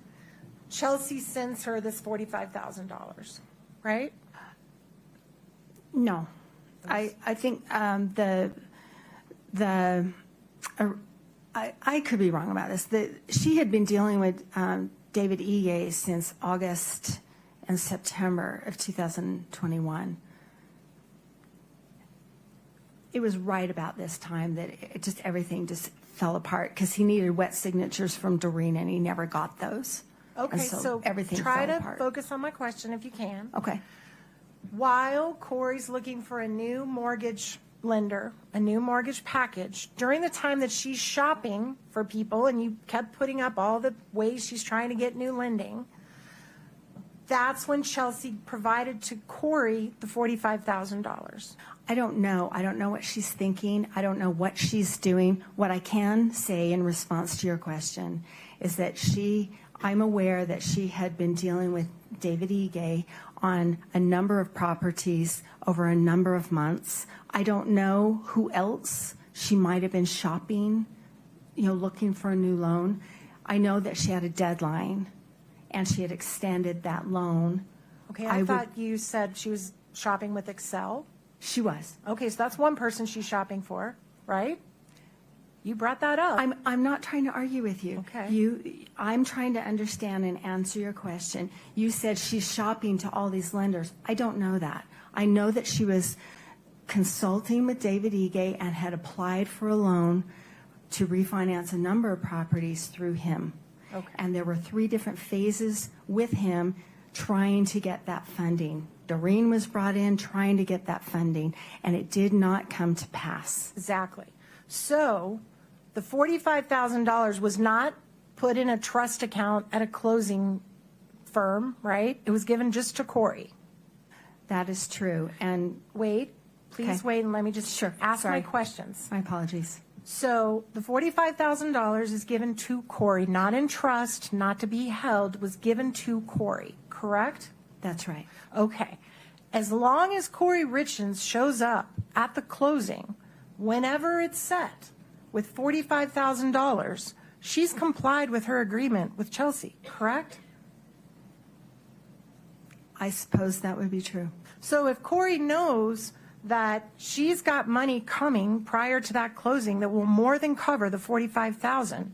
S3: Chelsea sends her this $45,000, right?
S6: No, I think I could be wrong about this. She had been dealing with David Ige since August and September of 2021. It was right about this time that everything just fell apart because he needed wet signatures from Doreen and he never got those.
S3: Okay,
S6: And
S3: so
S6: everything
S3: try
S6: fell
S3: to
S6: apart.
S3: focus on my question if you can.
S6: Okay.
S3: While Kouri's looking for a new mortgage lender, a new mortgage package, during the time that she's shopping for people, and you kept putting up all the ways she's trying to get new lending, that's when Chelsea provided to Kouri the $45,000.
S6: I don't know. I don't know what she's thinking. I don't know what she's doing. What I can say in response to your question is that I'm aware that she had been dealing with David Ige on a number of properties over a number of months. I don't know who else she might have been shopping, looking for a new loan. I know that she had a deadline and she had extended that loan.
S3: Okay, I thought you said she was shopping with Excel.
S6: She was.
S3: Okay, so that's one person she's shopping for, right?
S9: You brought that up.
S8: I'm not trying to argue with you.
S9: Okay.
S8: I'm trying to understand and answer your question. You said she's shopping to all these lenders. I don't know that. I know that she was consulting with David Ige and had applied for a loan to refinance a number of properties through him.
S9: Okay.
S8: And there were 3 different phases with him trying to get that funding. Doreen was brought in trying to get that funding, and it did not come to pass.
S9: Exactly. So the $45,000 was not put in a trust account at a closing firm, right? It was given just to Kouri.
S8: That is true. And
S9: Wait, please
S8: Okay.
S9: wait and let me just ask my questions.
S8: my apologies.
S9: So the $45,000 is given to Kouri, not in trust, not to be held, was given to Kouri, correct?
S8: That's right.
S9: Okay. As long as Kouri Richins shows up at the closing, whenever it's set, with $45,000, she's complied with her agreement with Chelsea, correct?
S8: I suppose that would be true.
S9: So if Kouri knows that she's got money coming prior to that closing that will more than cover the $45,000,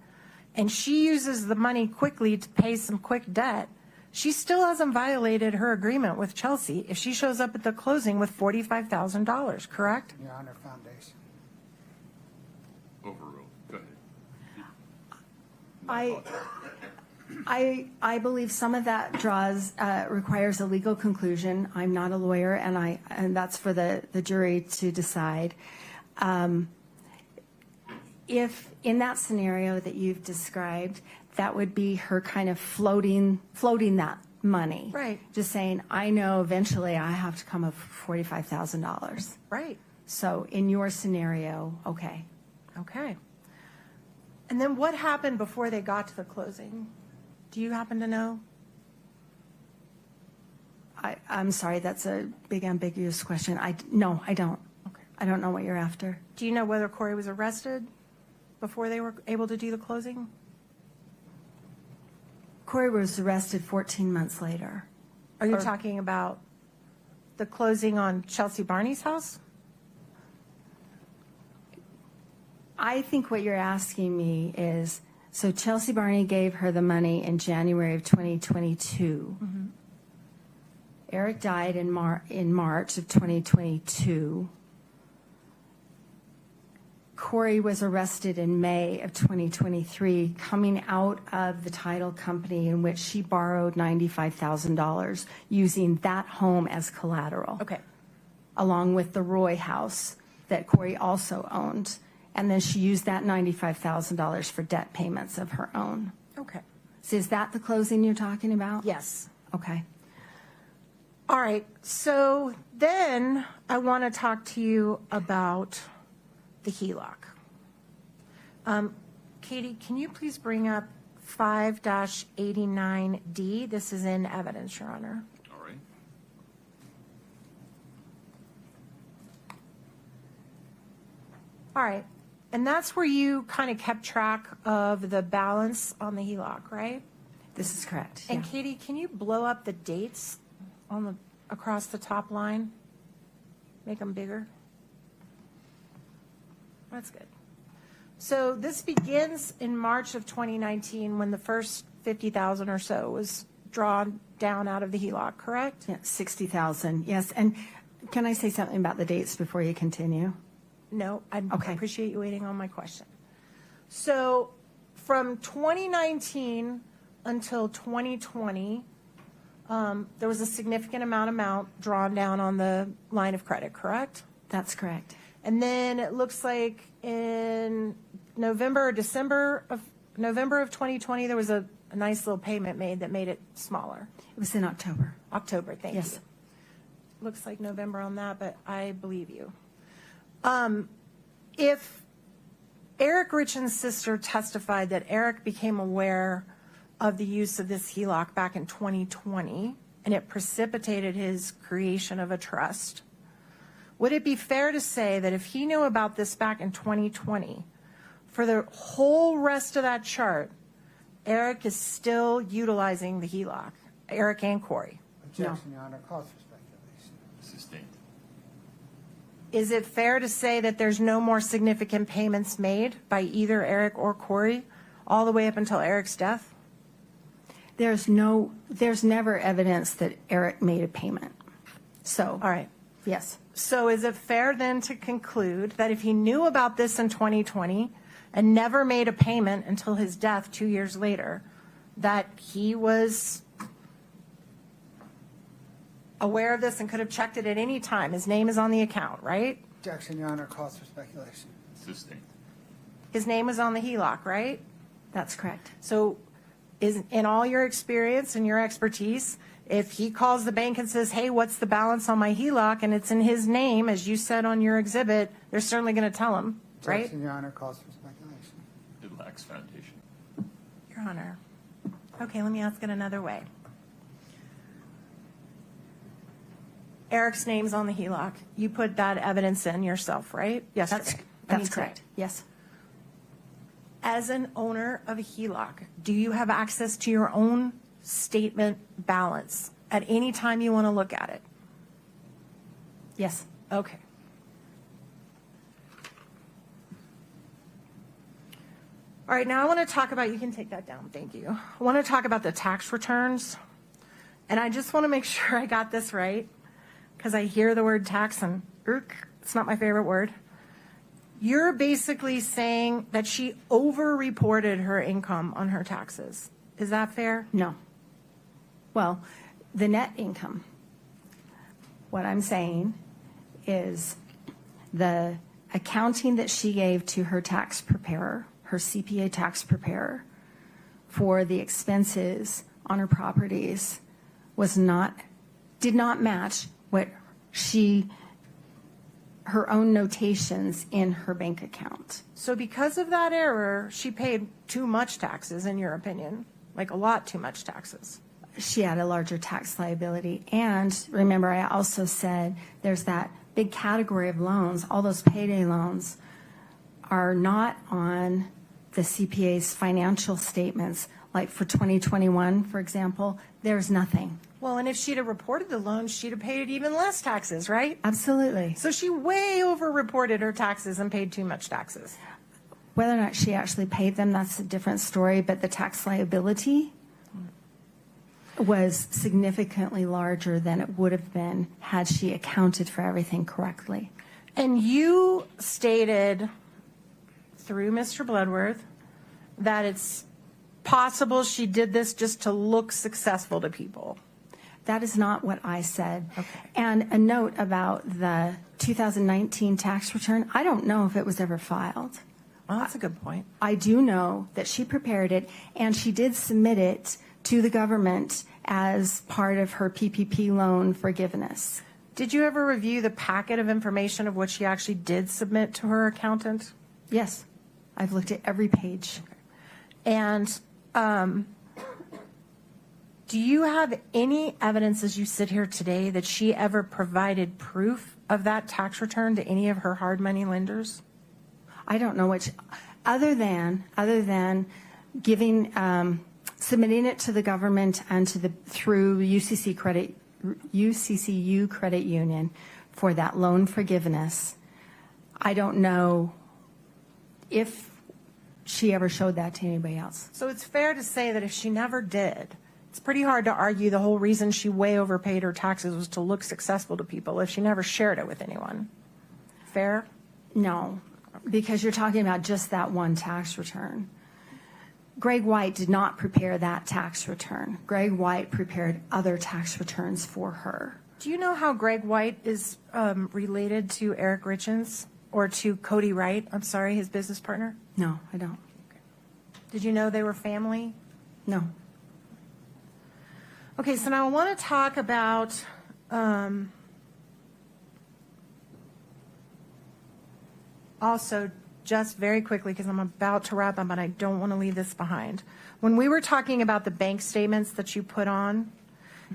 S9: and she uses the money quickly to pay some quick debt, she still hasn't violated her agreement with Chelsea if she shows up at the closing with $45,000, correct?
S2: Your Honor, foundation.
S1: Overruled. Go ahead.
S8: I believe some of that requires a legal conclusion. I'm not a lawyer, and that's for the jury to decide. If in that scenario that you've described, that would be her kind of floating that money.
S9: Right.
S8: Just saying, I know eventually I have to come up with $45,000.
S9: Right.
S8: So in your scenario, okay.
S9: Okay. And then what happened before they got to the closing? Do you happen to know?
S8: I'm sorry, that's a big ambiguous question. No, I don't.
S9: Okay.
S8: I don't know what you're after.
S9: Do you know whether Kouri was arrested before they were able to do the closing?
S8: Kouri was arrested 14 months later.
S9: Are you talking about the closing on Chelsea Barney's house?
S8: I think what you're asking me is, so Chelsea Barney gave her the money in January of 2022.
S9: Mm-hmm.
S8: Eric died in March of 2022. Kouri was arrested in May of 2023, coming out of the title company in which she borrowed $95,000, using that home as collateral.
S9: Okay.
S8: Along with the Roy house that Kouri also owned. And then she used that $95,000 for debt payments of her own.
S9: Okay.
S8: So is that the closing you're talking about?
S9: Yes.
S8: Okay.
S9: All right. So then I want to talk to you about the HELOC. Katie, can you please bring up 5-89D? This is in evidence, Your Honor.
S1: All right.
S9: All right. And that's where you kind of kept track of the balance on the HELOC, right?
S8: This is correct.
S9: And
S8: yeah.
S9: Katie, can you blow up the dates on the across the top line? Make them bigger. That's good. So this begins in March of 2019 when the first $50,000 or so was drawn down out of the HELOC, correct?
S8: Yeah, 60,000. Yes. And can I say something about the dates before you continue?
S9: No, I
S8: Okay.
S9: appreciate you waiting on my question. So from 2019 until 2020, there was a significant amount drawn down on the line of credit, correct?
S8: That's correct.
S9: And then it looks like in November or December of 2020, there was a nice little payment made that made it smaller.
S8: It was in October.
S9: October, thank
S8: Yes.
S9: you. Looks like November on that, but I believe you. If Eric Richins' sister testified that Eric became aware of the use of this HELOC back in 2020, and it precipitated his creation of a trust, would it be fair to say that if he knew about this back in 2020, for the whole rest of that chart, Eric is still utilizing the HELOC, Eric and Kouri?
S2: Objection, Your Honor. Calls for speculation.
S1: Sustained.
S9: Is it fair to say that there's no more significant payments made by either Eric or Kouri all the way up until Eric's death?
S8: There's never evidence that Eric made a payment. So,
S9: All right.
S8: yes.
S9: So is it fair then to conclude that if he knew about this in 2020 and never made a payment until his death 2 years later, that he was aware of this and could have checked it at any time? His name is on the account, right?
S2: Objection, Your Honor, calls for speculation.
S1: Sustained.
S9: His name was on the HELOC, right?
S8: That's correct.
S9: So is, in all your experience and your expertise, if he calls the bank and says, hey, what's the balance on my HELOC, and it's in his name, as you said on your exhibit, they're certainly going to tell him, right?
S2: Objection, Your Honor, calls for speculation.
S1: It lacks foundation.
S9: Your Honor. Okay, let me ask it another way. Eric's name's on the HELOC. You put that evidence in yourself, right? Yesterday.
S8: That's correct. Yes.
S9: As an owner of a HELOC, do you have access to your own statement balance at any time you want to look at it?
S8: Yes.
S9: Okay. All right, now I want to talk about, you can take that down, thank you. I want to talk about the tax returns. And I just want to make sure I got this right, because I hear the word tax and it's not my favorite word. You're basically saying that she over-reported her income on her taxes. Is that fair?
S8: No. Well, the net income. What I'm saying is the accounting that she gave to her tax preparer, her CPA tax preparer, for the expenses on her properties did not match what her own notations in her bank account.
S9: So because of that error, she paid too much taxes, in your opinion, like a lot too much taxes.
S8: She had a larger tax liability. And remember, I also said there's that big category of loans. All those payday loans are not on the CPA's financial statements. Like for 2021, for example, there's nothing.
S9: Well, and if she'd have reported the loan, she'd have paid even less taxes, right?
S8: Absolutely.
S9: So she way over-reported her taxes and paid too much taxes.
S8: Whether or not she actually paid them, that's a different story. But the tax liability was significantly larger than it would have been had she accounted for everything correctly.
S9: And you stated through Mr. Bloodworth that it's possible she did this just to look successful to people.
S8: That is not what I said.
S9: Okay.
S8: And a note about the 2019 tax return, I don't know if it was ever filed.
S9: Well, that's a good point.
S8: I do know that she prepared it, and she did submit it to the government as part of her PPP loan forgiveness.
S9: Did you ever review the packet of information of what she actually did submit to her accountant?
S8: Yes. I've looked at every page.
S9: And do you have any evidence as you sit here today that she ever provided proof of that tax return to any of her hard money lenders?
S8: I don't know which, other than giving, submitting it to the government and through UCCU Credit Union for that loan forgiveness. I don't know if she ever showed that to anybody else.
S9: So it's fair to say that if she never did, it's pretty hard to argue the whole reason she way overpaid her taxes was to look successful to people if she never shared it with anyone. Fair?
S8: No, because you're talking about just that one tax return. Greg White did not prepare that tax return. Greg White prepared other tax returns for her.
S9: Do you know how Greg White is related to Eric Richins or to Kouri Wright? I'm sorry, his business partner?
S8: No, I don't.
S9: Did you know they were family?
S8: No.
S9: Okay, so now I want to talk about also, just very quickly, because I'm about to wrap up and I don't want to leave this behind. When we were talking about the bank statements that you put on,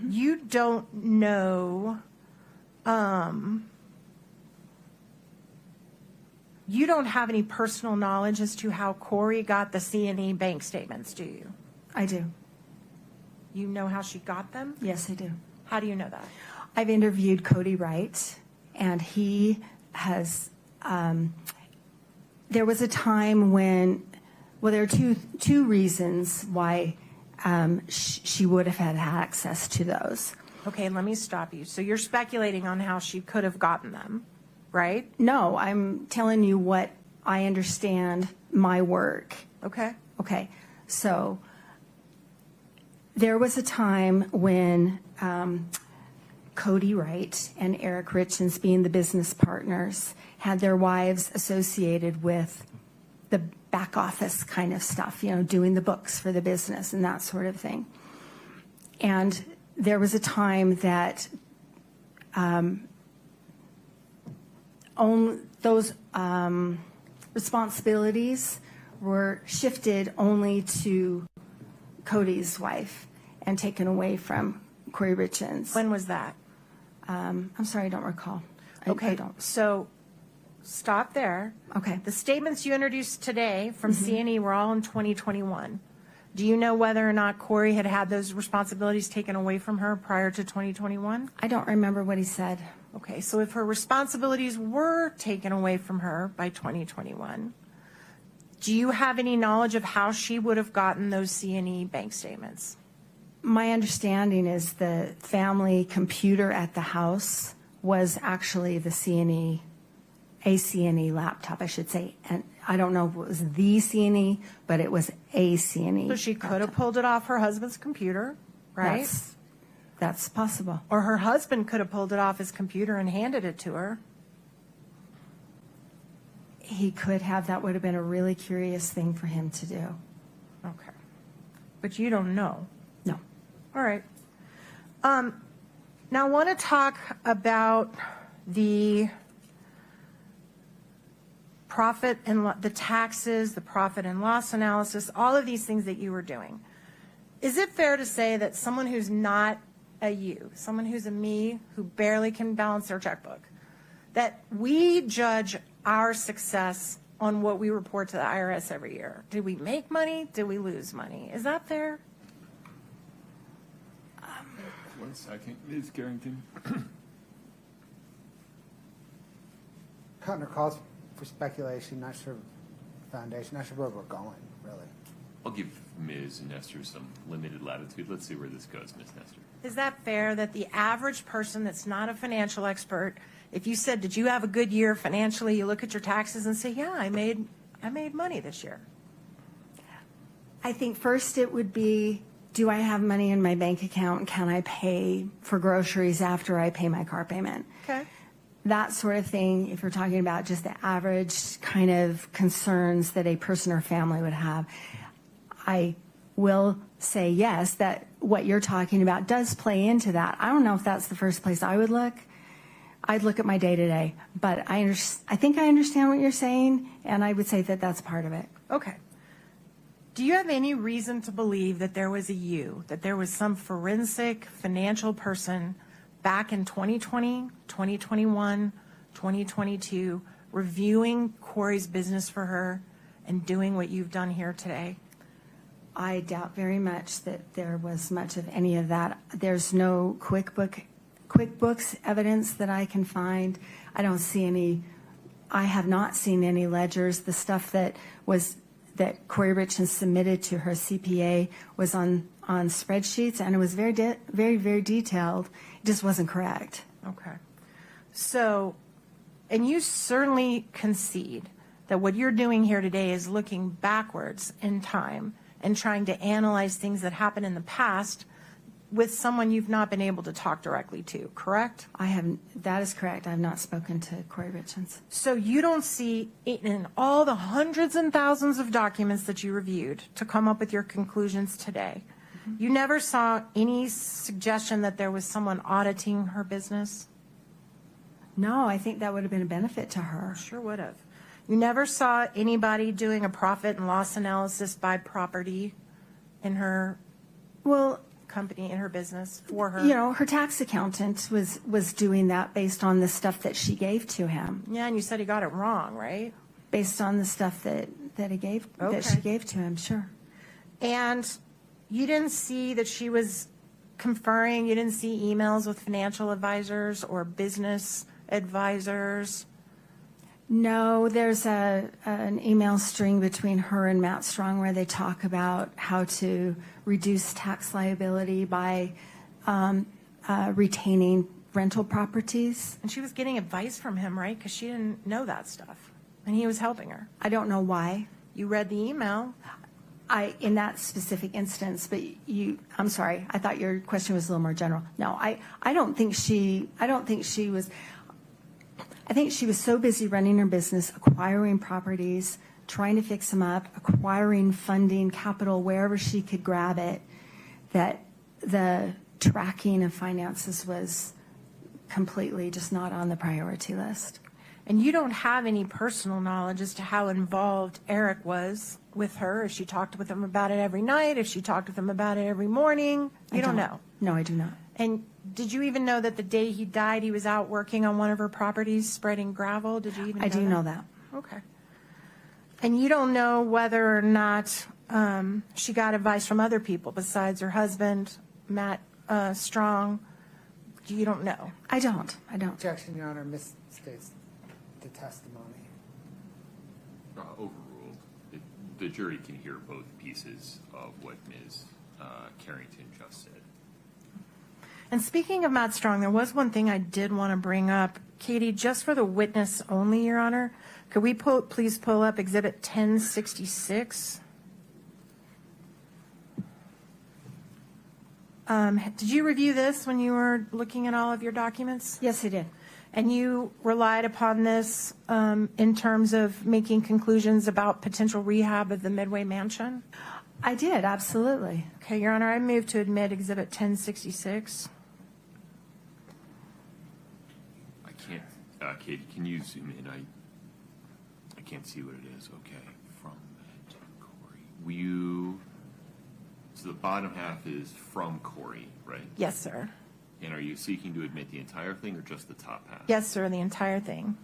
S9: you don't know, you don't have any personal knowledge as to how Kouri got the C&E bank statements, do you?
S8: I do.
S9: You know how she got them?
S8: Yes, I do.
S9: How do you know that?
S8: I've interviewed Kouri Wright, and he
S6: has, there was a time when, well, there are two reasons why she would have had access to those.
S9: Okay, let me stop you. So you're speculating on how she could have gotten them, right?
S6: No, I'm telling you what I understand my work.
S9: Okay.
S6: Okay, so there was a time when Kouri Wright and Eric Richins, being the business partners, had their wives associated with the back office kind of stuff, you know, doing the books for the business and that sort of thing. And there was a time that those responsibilities were shifted only to Cody's wife and taken away from Kouri Richins.
S9: When was that?
S6: I'm sorry, I don't recall.
S9: Okay,
S6: I don't.
S9: so stop there.
S6: Okay.
S9: The statements you introduced today from C&E were all in 2021. Do you know whether or not Kouri had had those responsibilities taken away from her prior to 2021?
S6: I don't remember what he said.
S9: Okay, so if her responsibilities were taken away from her by 2021, do you have any knowledge of how she would have gotten those C&E bank statements?
S6: My understanding is the family computer at the house was actually the C&E, a C&E laptop, I should say. And I don't know if it was the C&E, but it was a C&E.
S9: So she could have pulled it off her husband's computer, right?
S6: That's possible.
S9: Or her husband could have pulled it off his computer and handed it to her.
S6: He could have. That would have been a really curious thing for him to do.
S9: Okay. But you don't know.
S6: No.
S9: All right. Now I want to talk about the profit and the taxes, the profit and loss analysis, all of these things that you were doing. Is it fair to say that someone who's not a you, someone who's a me, who barely can balance their checkbook, that we judge our success on what we report to the IRS every year? Did we make money? Did we lose money? Is that fair?
S1: 1 second, Ms. Carrington.
S2: Cutner calls for speculation, not sure foundation, not sure where we're going, really.
S1: I'll give Ms. Nestor some limited latitude. Let's see where this goes, Ms. Nestor.
S9: Is that fair that the average person that's not a financial expert, if you said, did you have a good year financially, you look at your taxes and say, yeah, I made money this year?
S6: I think first it would be, do I have money in my bank account? Can I pay for groceries after I pay my car payment?
S9: Okay.
S6: That sort of thing, if we're talking about just the average kind of concerns that a person or family would have, I will say yes, that what you're talking about does play into that. I don't know if that's the first place I would look. I'd look at my day-to-day, but I think I understand what you're saying, and I would say that that's part of it.
S9: Okay. Do you have any reason to believe that there was that there was some forensic financial person back in 2020, 2021, 2022, reviewing Kouri's business for her and doing what you've done here today?
S6: I doubt very much that there was much of any of that. There's no QuickBooks evidence that I can find. I don't see any. I have not seen any ledgers. The stuff that Kouri Richins submitted to her CPA was on spreadsheets, and it was very, very detailed. It just wasn't correct.
S9: Okay. So, and you certainly concede that what you're doing here today is looking backwards in time and trying to analyze things that happened in the past with someone you've not been able to talk directly to, correct?
S6: That is correct. I have not spoken to Kouri Richins.
S9: So you don't see in all the hundreds and thousands of documents that you reviewed to come up with your conclusions today, you never saw any suggestion that there was someone auditing her business?
S6: No, I think that would have been a benefit to her.
S9: Sure would have. You never saw anybody doing a profit and loss analysis by property in her company, in her business for her?
S6: You know, her tax accountant was doing that based on the stuff that she gave to him.
S9: Yeah, and you said he got it wrong, right?
S6: Based on the stuff that she gave to him, sure.
S9: And you didn't see that she was conferring, you didn't see emails with financial advisors or business advisors
S8: No, there's an email string between her and Matt Strong where they talk about how to reduce tax liability by retaining rental properties.
S9: And she was getting advice from him, right? Because she didn't know that stuff. And he was helping her.
S8: I don't know why.
S9: You read the email.
S8: In that specific instance, but I'm sorry, I thought your question was a little more general. No, I think she was so busy running her business, acquiring properties, trying to fix them up, acquiring funding, capital, wherever she could grab it, that the tracking of finances was completely just not on the priority list.
S9: And you don't have any personal knowledge as to how involved Eric was with her, if she talked with him about it every night, if she talked with him about it every morning. You don't know.
S8: No, I do not.
S9: And did you even know that the day he died, he was out working on one of her properties, spreading gravel? Did you even know
S8: I do
S9: that?
S8: know that.
S9: Okay. And you don't know whether or not she got advice from other people besides her husband, Matt Strong? You don't know?
S8: I don't.
S2: Objection, Your Honor, misstates the testimony.
S1: Overruled. The jury can hear both pieces of what Ms. Carrington just said.
S9: And speaking of Matt Strong, there was one thing I did want to bring up. Katie, just for the witness only, Your Honor, could we please pull up Exhibit 1066? Did you review this when you were looking at all of your documents?
S8: Yes, I did.
S9: And you relied upon this in terms of making conclusions about potential rehab of the Midway Mansion?
S8: I did, absolutely.
S9: Okay, Your Honor, I move to admit Exhibit 1066.
S1: I can't, Katie, can you zoom in? I can't see what it is. Okay, from Matt to Kouri. So the bottom half is from Kouri, right?
S9: Yes, sir.
S1: And are you seeking to admit the entire thing or just the top half?
S9: Yes, sir, the entire thing.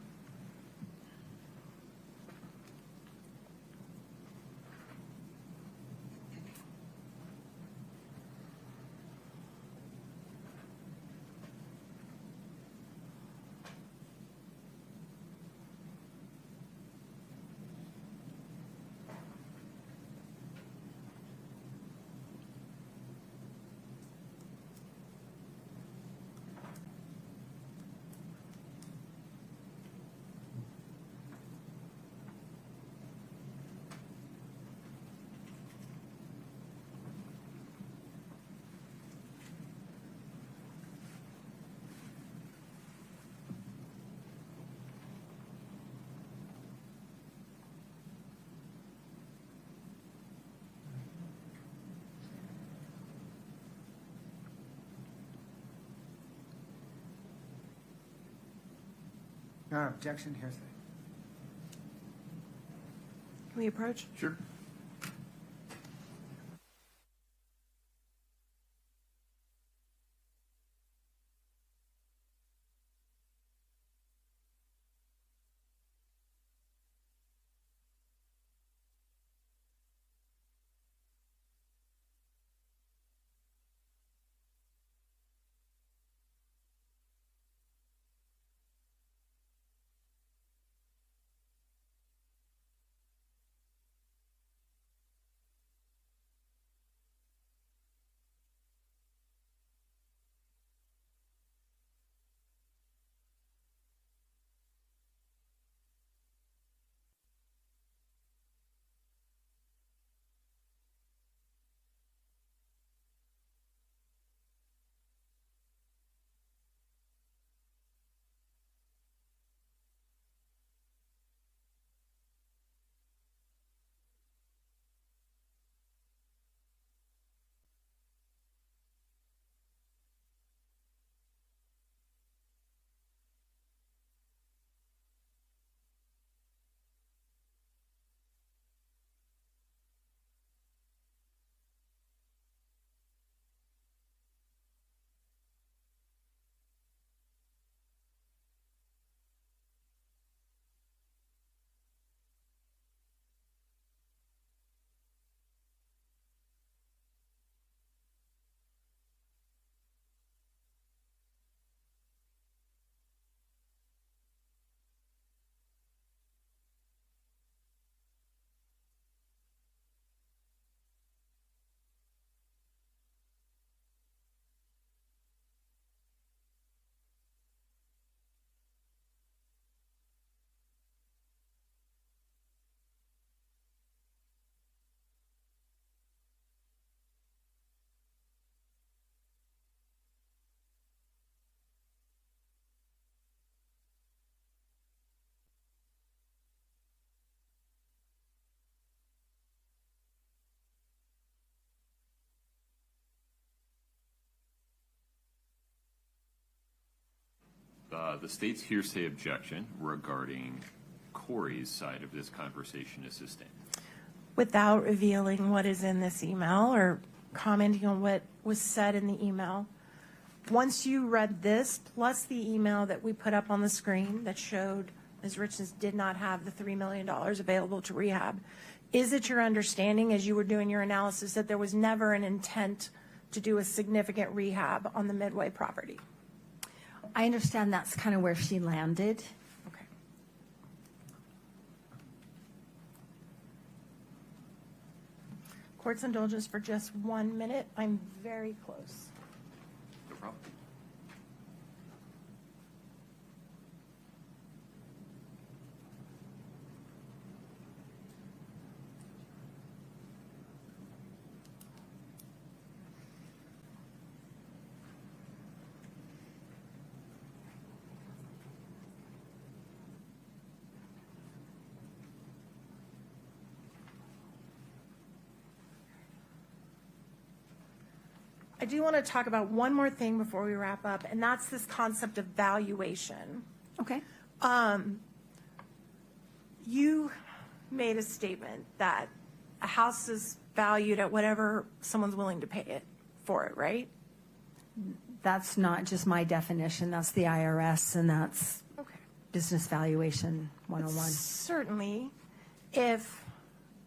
S2: Your Honor, objection, hearsay.
S9: Can we approach?
S1: Sure. the state's hearsay objection regarding Kouri's side of this conversation is sustained.
S9: Without revealing what is in this email or commenting on what was said in the email, once you read this, plus the email that we put up on the screen that showed Ms. Richins did not have the $3 million available to rehab, is it your understanding as you were doing your analysis that there was never an intent to do a significant rehab on the Midway property?
S6: I understand that's kind of where she landed.
S9: Okay. Court's indulgence for just 1 minute. I'm very close.
S1: No problem.
S9: I do want to talk about one more thing before we wrap up, and that's this concept of valuation.
S6: Okay.
S9: You made a statement that a house is valued at whatever someone's willing to pay it for it, right?
S6: That's not just my definition. That's the IRS, and that's
S9: Okay.
S6: Business Valuation 101.
S9: Certainly, if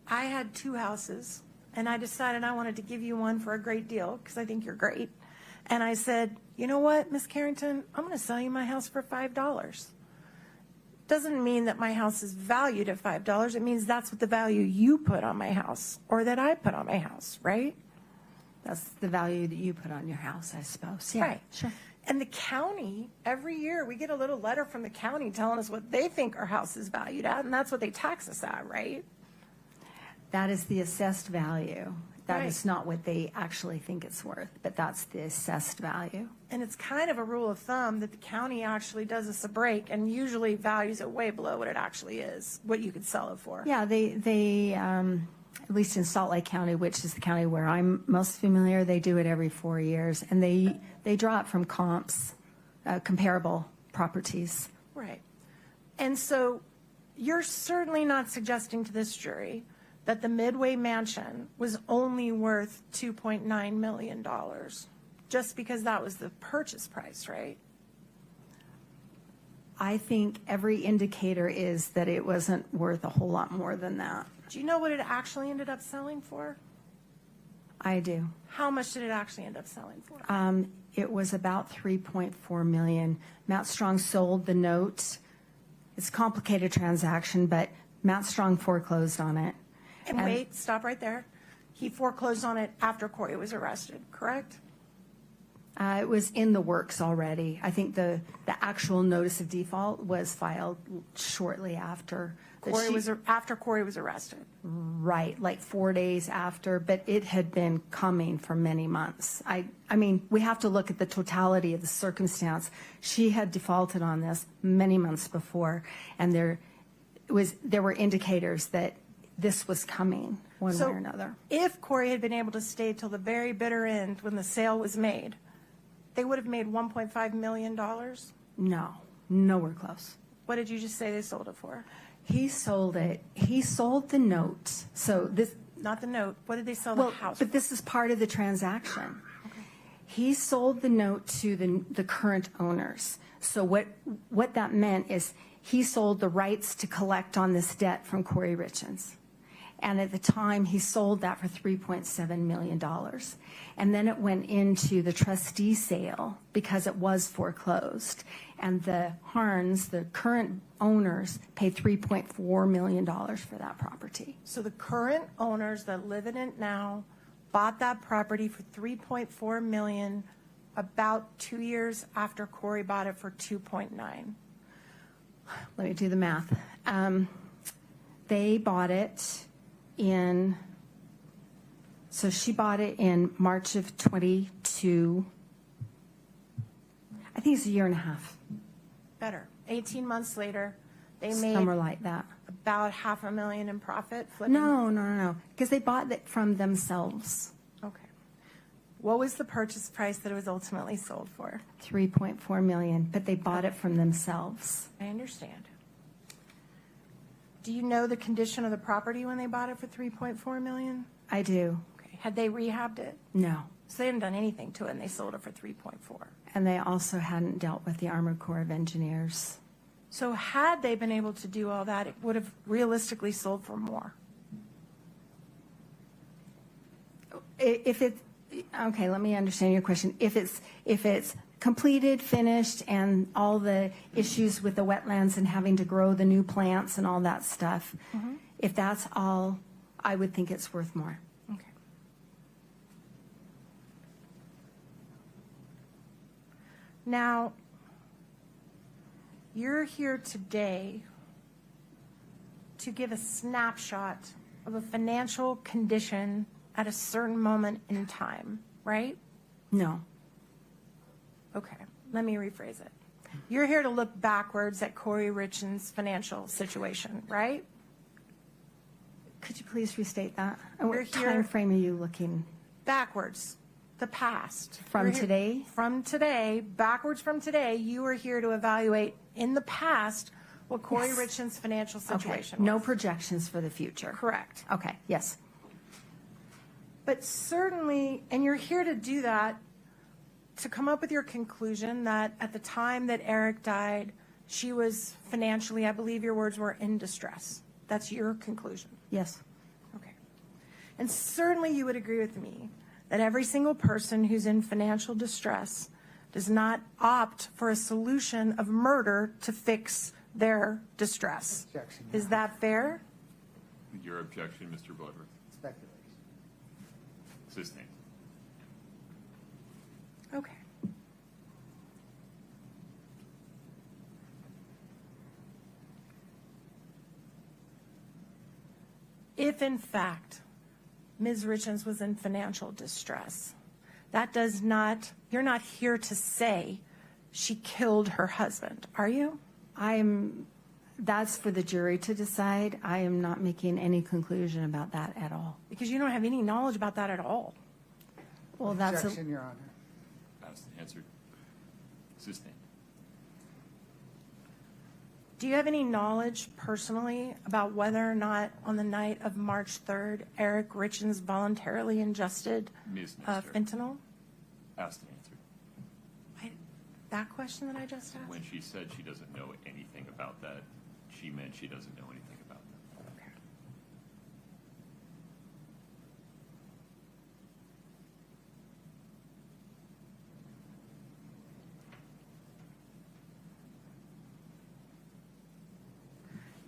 S9: I had 2 houses and I decided I wanted to give you one for a great deal because I think you're great, and I said, you know what, Miss Carrington, I'm going to sell you my house for $5. Doesn't mean that my house is valued at $5. It means that's what the value you put on my house or that I put on my house, right?
S6: That's the value that you put on your house, I suppose. Yeah,
S9: Right.
S6: sure.
S9: And the county, every year, we get a little letter from the county telling us what they think our house is valued at, and that's what they tax us at, right?
S6: That is the assessed value. That
S9: Right.
S6: is not what they actually think it's worth, but that's the assessed value.
S9: And it's kind of a rule of thumb that the county actually does us a break and usually values it way below what it actually is, what you could sell it for.
S6: Yeah, they at least in Salt Lake County, which is the county where I'm most familiar, they do it every 4 years, and they draw it from comps, comparable properties.
S9: Right. And so you're certainly not suggesting to this jury that the Midway Mansion was only worth $2.9 million just because that was the purchase price, right?
S6: I think every indicator is that it wasn't worth a whole lot more than that.
S9: Do you know what it actually ended up selling for?
S6: I do.
S9: How much did it actually end up selling for?
S6: It was about $3.4 million. Matt Strong sold the note. It's a complicated transaction, but Matt Strong foreclosed on it.
S9: And wait, stop right there. He foreclosed on it after Kouri was arrested, correct?
S6: It was in the works already. I think the actual notice of default was filed shortly after.
S9: After Kouri was arrested.
S6: Right, like 4 days after, but it had been coming for many months. I mean, we have to look at the totality of the circumstance. She had defaulted on this many months before, and there were indicators that this was coming one way or another.
S9: If Kouri had been able to stay till the very bitter end when the sale was made, they would have made $1.5 million?
S6: No, nowhere close.
S9: What did you just say they sold it for?
S6: He sold it. He sold the note. So this,
S9: Not the note. What did they sell the house for?
S6: but this is part of the transaction. He sold the note to the current owners. So what that meant is he sold the rights to collect on this debt from Kouri Richins. And at the time, he sold that for $3.7 million. And then it went into the trustee sale because it was foreclosed. And the Harns, the current owners, paid $3.4 million for that property.
S9: So the current owners that live in it now bought that property for $3.4 million about 2 years after Kouri bought it for $2.9.
S6: Let me do the math. They bought it so she bought it in March of 22. I think it's a year and a half.
S9: Better. 18 months later, they made
S6: Somewhere like that.
S9: about $500,000 in profit. Flipping.
S6: No. Because they bought it from themselves.
S9: Okay. What was the purchase price that it was ultimately sold for?
S8: $3.4 million, but they bought it from themselves.
S9: I understand. Do you know the condition of the property when they bought it for $3.4 million?
S8: I do.
S9: Okay. Had they rehabbed it?
S8: No.
S9: So they hadn't done anything to it, and they sold it for $3.4.
S8: And they also hadn't dealt with the Armored Corps of Engineers.
S9: So had they been able to do all that, it would have realistically sold for more.
S8: Okay, let me understand your question. If it's completed, finished, and all the issues with the wetlands and having to grow the new plants and all that stuff, if that's all, I would think it's worth more.
S9: Okay. Now, you're here today to give a snapshot of a financial condition at a certain moment in time, right?
S8: No.
S9: Okay, let me rephrase it. You're here to look backwards at Kouri Richins' financial situation, right?
S8: Could you please restate that? And
S9: We're
S8: what
S9: here-
S8: time frame are you looking?
S9: Backwards, the past.
S8: From
S9: You're here-
S8: today?
S9: From today, backwards from today, you are here to evaluate in the past what Kouri
S8: Yes.
S9: Richins' financial
S8: Okay,
S9: situation
S8: no
S9: was.
S8: projections for the future.
S9: Correct.
S8: Okay, yes.
S9: But certainly, and you're here to do that, to come up with your conclusion that at the time that Eric died, she was financially, I believe your words were, in distress. That's your conclusion.
S8: Yes.
S9: Okay. And certainly you would agree with me that every single person who's in financial distress does not opt for a solution of murder to fix their distress.
S2: Objection.
S9: Is that fair?
S1: Your objection, Mr. Bloodworth?
S2: Speculation.
S1: Sustained.
S9: Okay. If in fact Ms. Richins was in financial distress, that does not, you're not here to say she killed her husband, are you?
S8: That's for the jury to decide. I am not making any conclusion about that at all.
S9: Because you don't have any knowledge about that at all.
S8: Well, that's
S2: Objection, Your Honor.
S1: Asked, answered. Sustained.
S9: Do you have any knowledge personally about whether or not on the night of March 3rd, Eric Richins voluntarily ingested
S1: Ms. Nestor.
S9: fentanyl?
S1: Asked and answered.
S9: That question that I just asked?
S1: When she said she doesn't know anything about that, she meant she doesn't know anything about that.
S9: Okay.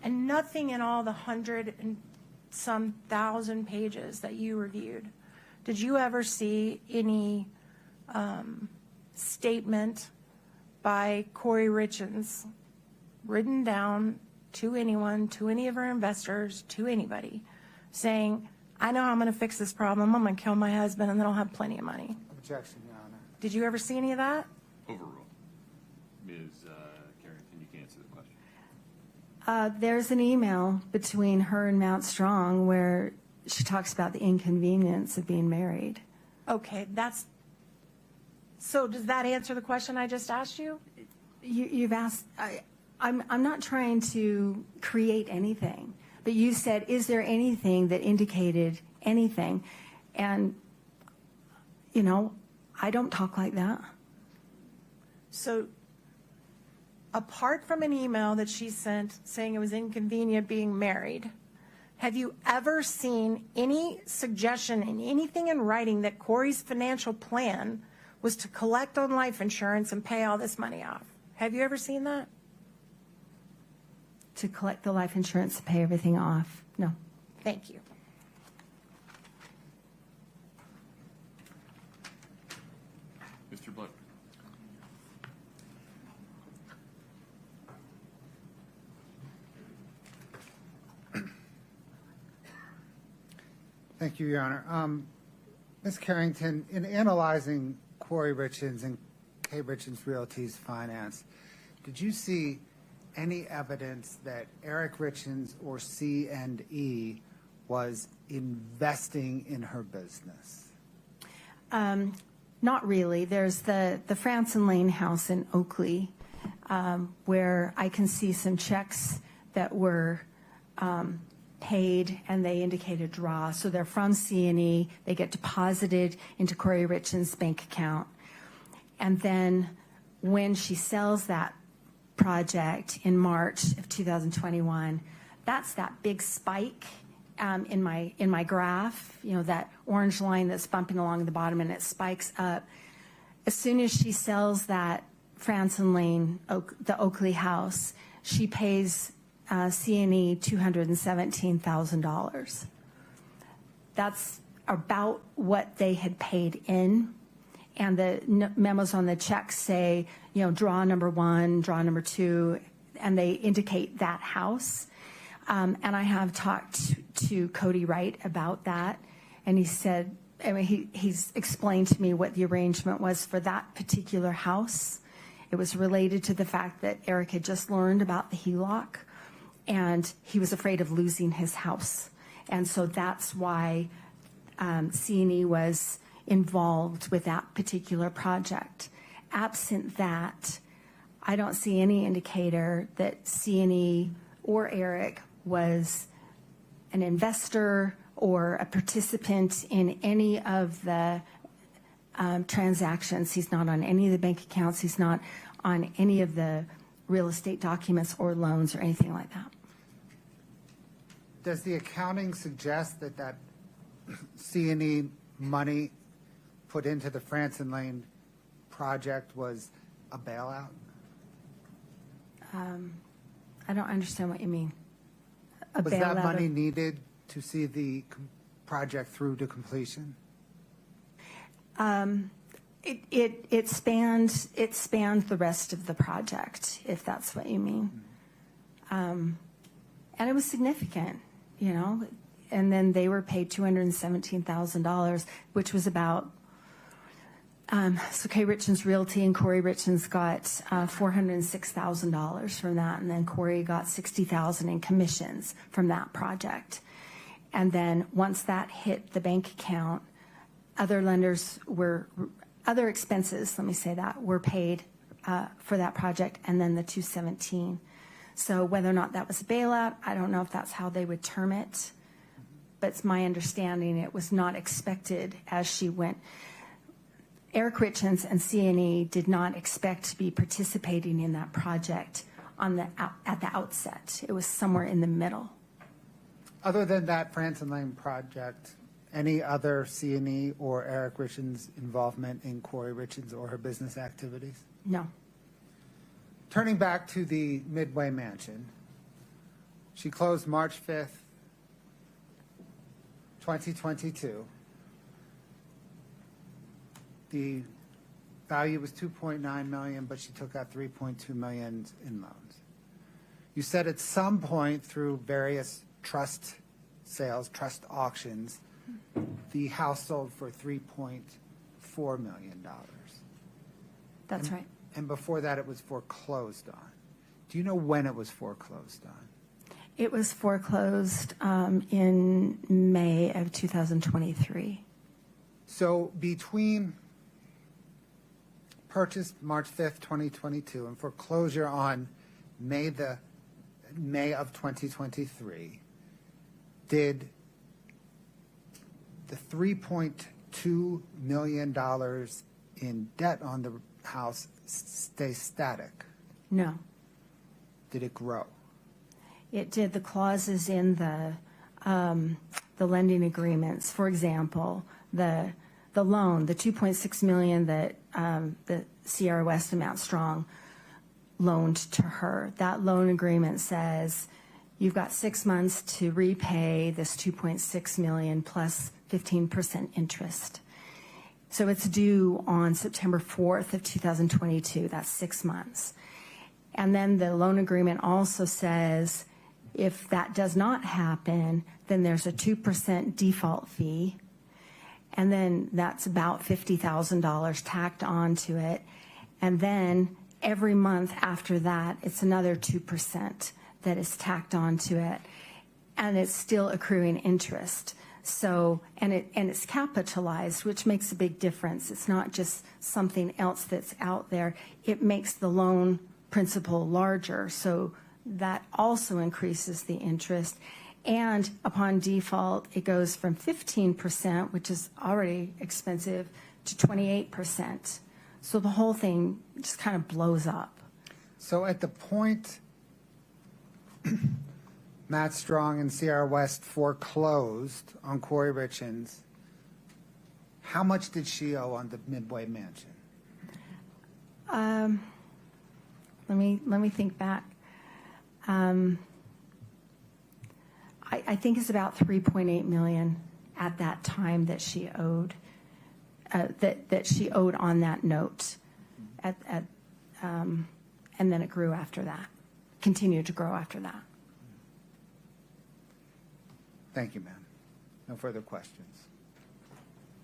S9: And nothing in all the 100 and some thousand pages that you reviewed, did you ever see any statement by Kouri Richins written down to anyone, to any of her investors, to anybody, saying, I know how I'm going to fix this problem. I'm going to kill my husband and then I'll have plenty of money?
S2: Objection, Your Honor.
S9: Did you ever see any of that?
S1: Overruled. Ms. Carrington, you can answer the question.
S8: There's an email between her and Mount Strong where she talks about the inconvenience of being married.
S9: Okay, so does that answer the question I just asked you?
S8: You've asked, I'm not trying to create anything, but you said, is there anything that indicated anything? And, I don't talk like that.
S9: So apart from an email that she sent saying it was inconvenient being married, have you ever seen any suggestion in anything in writing that Kouri's financial plan was to collect on life insurance and pay all this money off? Have you ever seen that?
S8: To collect the life insurance to pay everything off. No.
S9: Thank you.
S1: Mr. Blood.
S2: Thank you, Your Honor. Ms. Carrington, in analyzing Kouri Richins and K. Richins Realty's finance, did you see any evidence that Eric Richins or C&E was investing in her business?
S8: Not really. There's the Franson Lane house in Oakley, where I can see some checks that were paid, and they indicate a draw. So they're from C&E. They get deposited into Kouri Richins' bank account. And then when she sells that project in March of 2021, that's that big spike in my graph, that orange line that's bumping along the bottom, and it spikes up. As soon as she sells that Franson Lane, the Oakley house, she pays C&E $217,000. That's about what they had paid in. And the memos on the checks say, draw number 1, draw number 2, and they indicate that house. And I have talked to Cody Wright about that, and he said, he's explained to me what the arrangement was for that particular house. It was related to the fact that Eric had just learned about the HELOC, and he was afraid of losing his house. And so that's why C&E was involved with that particular project. Absent that, I don't see any indicator that C&E or Eric was an investor or a participant in any of the transactions. He's not on any of the bank accounts. He's not on any of the real estate documents or loans or anything like that.
S2: Does the accounting suggest that C&E money put into the Franson Lane project was a bailout?
S8: I don't understand what you mean.
S2: Was that money needed to see the project through to completion?
S8: It spanned the rest of the project, if that's what you mean. And it was significant, and then they were paid $217,000, which was about, so Kay Richins Realty and Kouri Richins got $406,000 from that, and then Kouri got $60,000 in commissions from that project. And then once that hit the bank account, other expenses, let me say that, were paid for that project, and then the $217,000. So whether or not that was a bailout, I don't know if that's how they would term it, but it's my understanding it was not expected as she went. Eric Richins and C&E did not expect to be participating in that project at the outset. It was somewhere in the middle.
S2: Other than that Franson Lane project, any other C&E or Eric Richins involvement in Kouri Richins or her business activities?
S8: No.
S2: Turning back to the Midway Mansion, she closed March 5th, 2022. The value was $2.9 million, but she took out $3.2 million in loans. You said at some point through various trust sales, trust auctions, the house sold for $3.4 million.
S8: That's right.
S2: And before that, it was foreclosed on. Do you know when it was foreclosed on?
S8: It was foreclosed in May of 2023.
S2: So between purchase March 5th, 2022, and foreclosure on May of 2023, did the $3.2 million in debt on the house stay static?
S8: No.
S2: Did it grow?
S8: It did. The clauses in the lending agreements, for example, the loan, the $2.6 million that the Sierra West and Mount Strong loaned to her, that loan agreement says you've got 6 months to repay this $2.6 million plus 15% interest. So it's due on September 4th of 2022. That's 6 months. And then the loan agreement also says if that does not happen, then there's a 2% default fee. And then that's about $50,000 tacked onto it. And then every month after that, it's another 2% that is tacked onto it. And it's still accruing interest. So, and it's capitalized, which makes a big difference. It's not just something else that's out there. It makes the loan principal larger, so that also increases the interest. And upon default, it goes from 15%, which is already expensive, to 28%. So the whole thing just kind of blows up.
S2: So at the point Matt Strong and Sierra West foreclosed on Kouri Richins, how much did she owe on the Midway Mansion?
S8: Let me think back. I think it's about $3.8 million at that time that she owed, that she owed on that note, and then it grew after that, continued to grow after that.
S2: Thank you, ma'am. No further questions.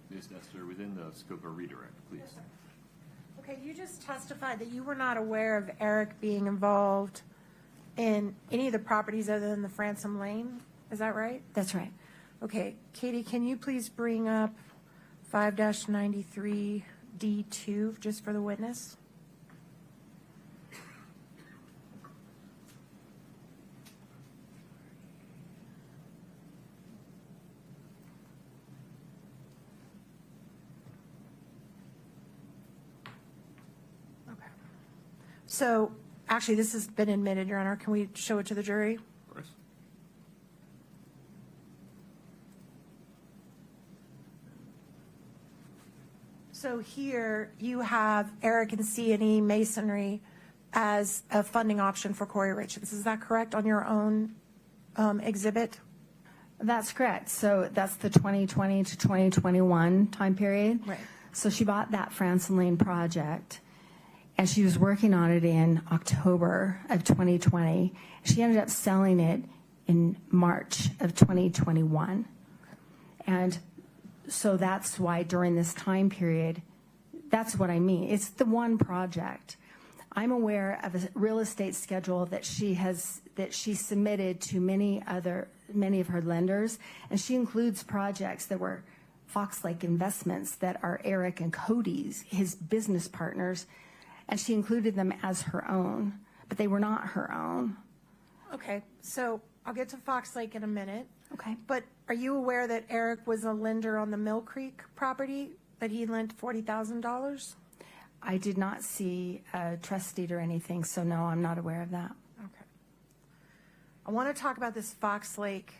S1: Ms. Nestor, within the scope of redirect, please.
S9: Okay, you just testified that you were not aware of Eric being involved in any of the properties other than the Fransom Lane. Is that right?
S8: That's right.
S9: Okay, Katie, can you please bring up 5-93D2 just for the witness? Okay. So, actually, this has been admitted, Your Honor. Can we show it to the jury?
S1: Of course.
S9: So here you have Eric and C&E Masonry as a funding option for Kouri Richins. Is that correct on your own exhibit?
S8: That's correct. So that's the 2020 to 2021 time period.
S9: Right.
S8: So she bought that Franson Lane project, and she was working on it in October of 2020. She ended up selling it in March of 2021. And so that's why during this time period, that's what I mean. It's the one project. I'm aware of a real estate schedule that she submitted to many of her lenders, and she includes projects that were Fox Lake Investments that are Eric and Cody's, his business partners, and she included them as her own, but they were not her own.
S9: Okay, so I'll get to Fox Lake in a minute.
S8: Okay.
S9: But are you aware that Eric was a lender on the Mill Creek property, that he lent $40,000?
S8: I did not see a trust deed or anything, so no, I'm not aware of that.
S9: Okay. I want to talk about this Fox Lake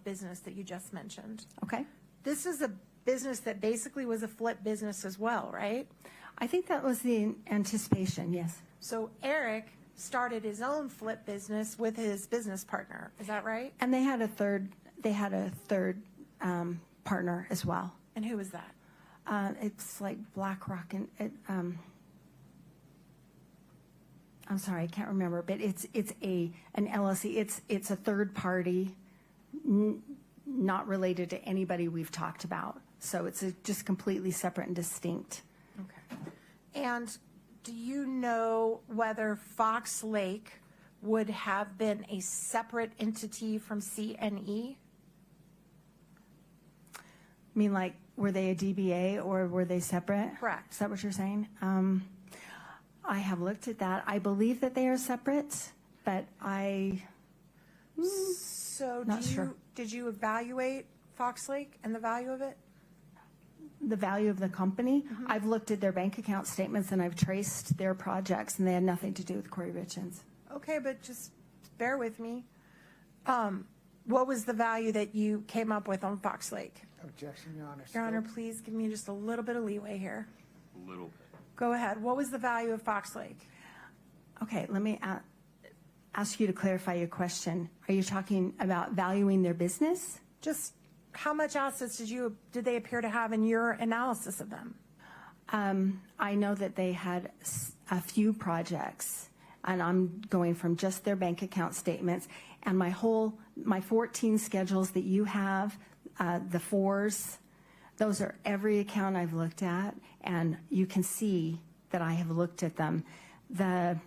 S9: business that you just mentioned.
S8: Okay.
S9: This is a business that basically was a flip business as well, right?
S8: I think that was the anticipation, yes.
S9: So Eric started his own flip business with his business partner. Is that right?
S8: And they had a third partner as well.
S9: And who was that?
S8: It's like BlackRock and I'm sorry, I can't remember, but it's an LLC. It's a third party, not related to anybody we've talked about. So it's just completely separate and distinct.
S9: Okay. And do you know whether Fox Lake would have been a separate entity from CNE?
S8: I mean, like, were they a DBA or were they separate?
S9: Correct.
S8: Is that what you're saying? I have looked at that. I believe that they are separate, but
S9: So
S8: not sure.
S9: Did you evaluate Fox Lake and the value of it?
S8: The value of the company?
S9: Mm-hmm.
S8: I've looked at their bank account statements and I've traced their projects, and they had nothing to do with Kouri Richins.
S9: Okay, but just bear with me. What was the value that you came up with on Fox Lake?
S2: Objection, Your Honor.
S9: Your Honor, please give me just a little bit of leeway here.
S1: A little bit.
S9: Go ahead. What was the value of Fox Lake?
S8: Okay, let me ask you to clarify your question. Are you talking about valuing their business?
S9: Just how much assets did they appear to have in your analysis of them?
S8: I know that they had a few projects, and I'm going from just their bank account statements, and my 14 schedules that you have, the fours, those are every account I've looked at, and you can see that I have looked at them. The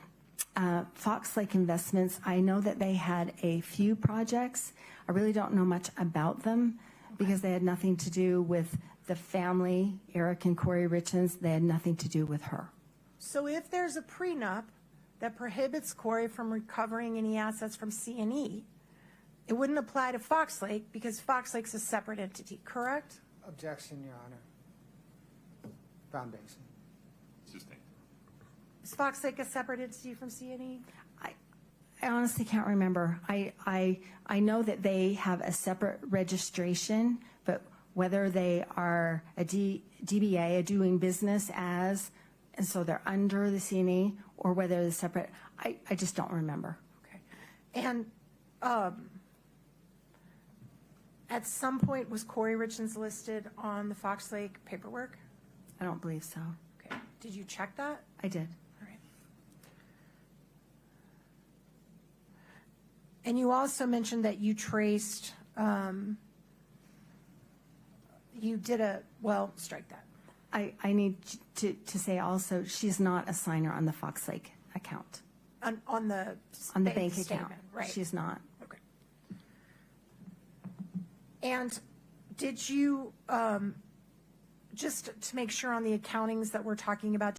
S8: Fox Lake Investments, I know that they had a few projects. I really don't know much about them, because they had nothing to do with the family, Eric and Kouri Richins. They had nothing to do with her.
S9: So if there's a prenup that prohibits Kouri from recovering any assets from C&E, it wouldn't apply to Fox Lake because Fox Lake's a separate entity, correct?
S2: Objection, Your Honor. Foundation.
S1: Sustained.
S9: Is Fox Lake a separate entity from C&E?
S8: I honestly can't remember. I know that they have a separate registration, but whether they are a DBA, a doing business as, and so they're under the C&E, or whether they're separate, I just don't remember.
S9: Okay. And at some point, was Kouri Richins listed on the Fox Lake paperwork?
S8: I don't believe so.
S9: Okay. Did you check that?
S8: I did.
S9: All right. And you also mentioned that you traced, you did strike that.
S8: I need to say also, she's not a signer on the Fox Lake account.
S9: On the
S8: Bank account.
S9: statement, right?
S8: She's not.
S9: Okay. And did you, just to make sure on the accountings that we're talking about,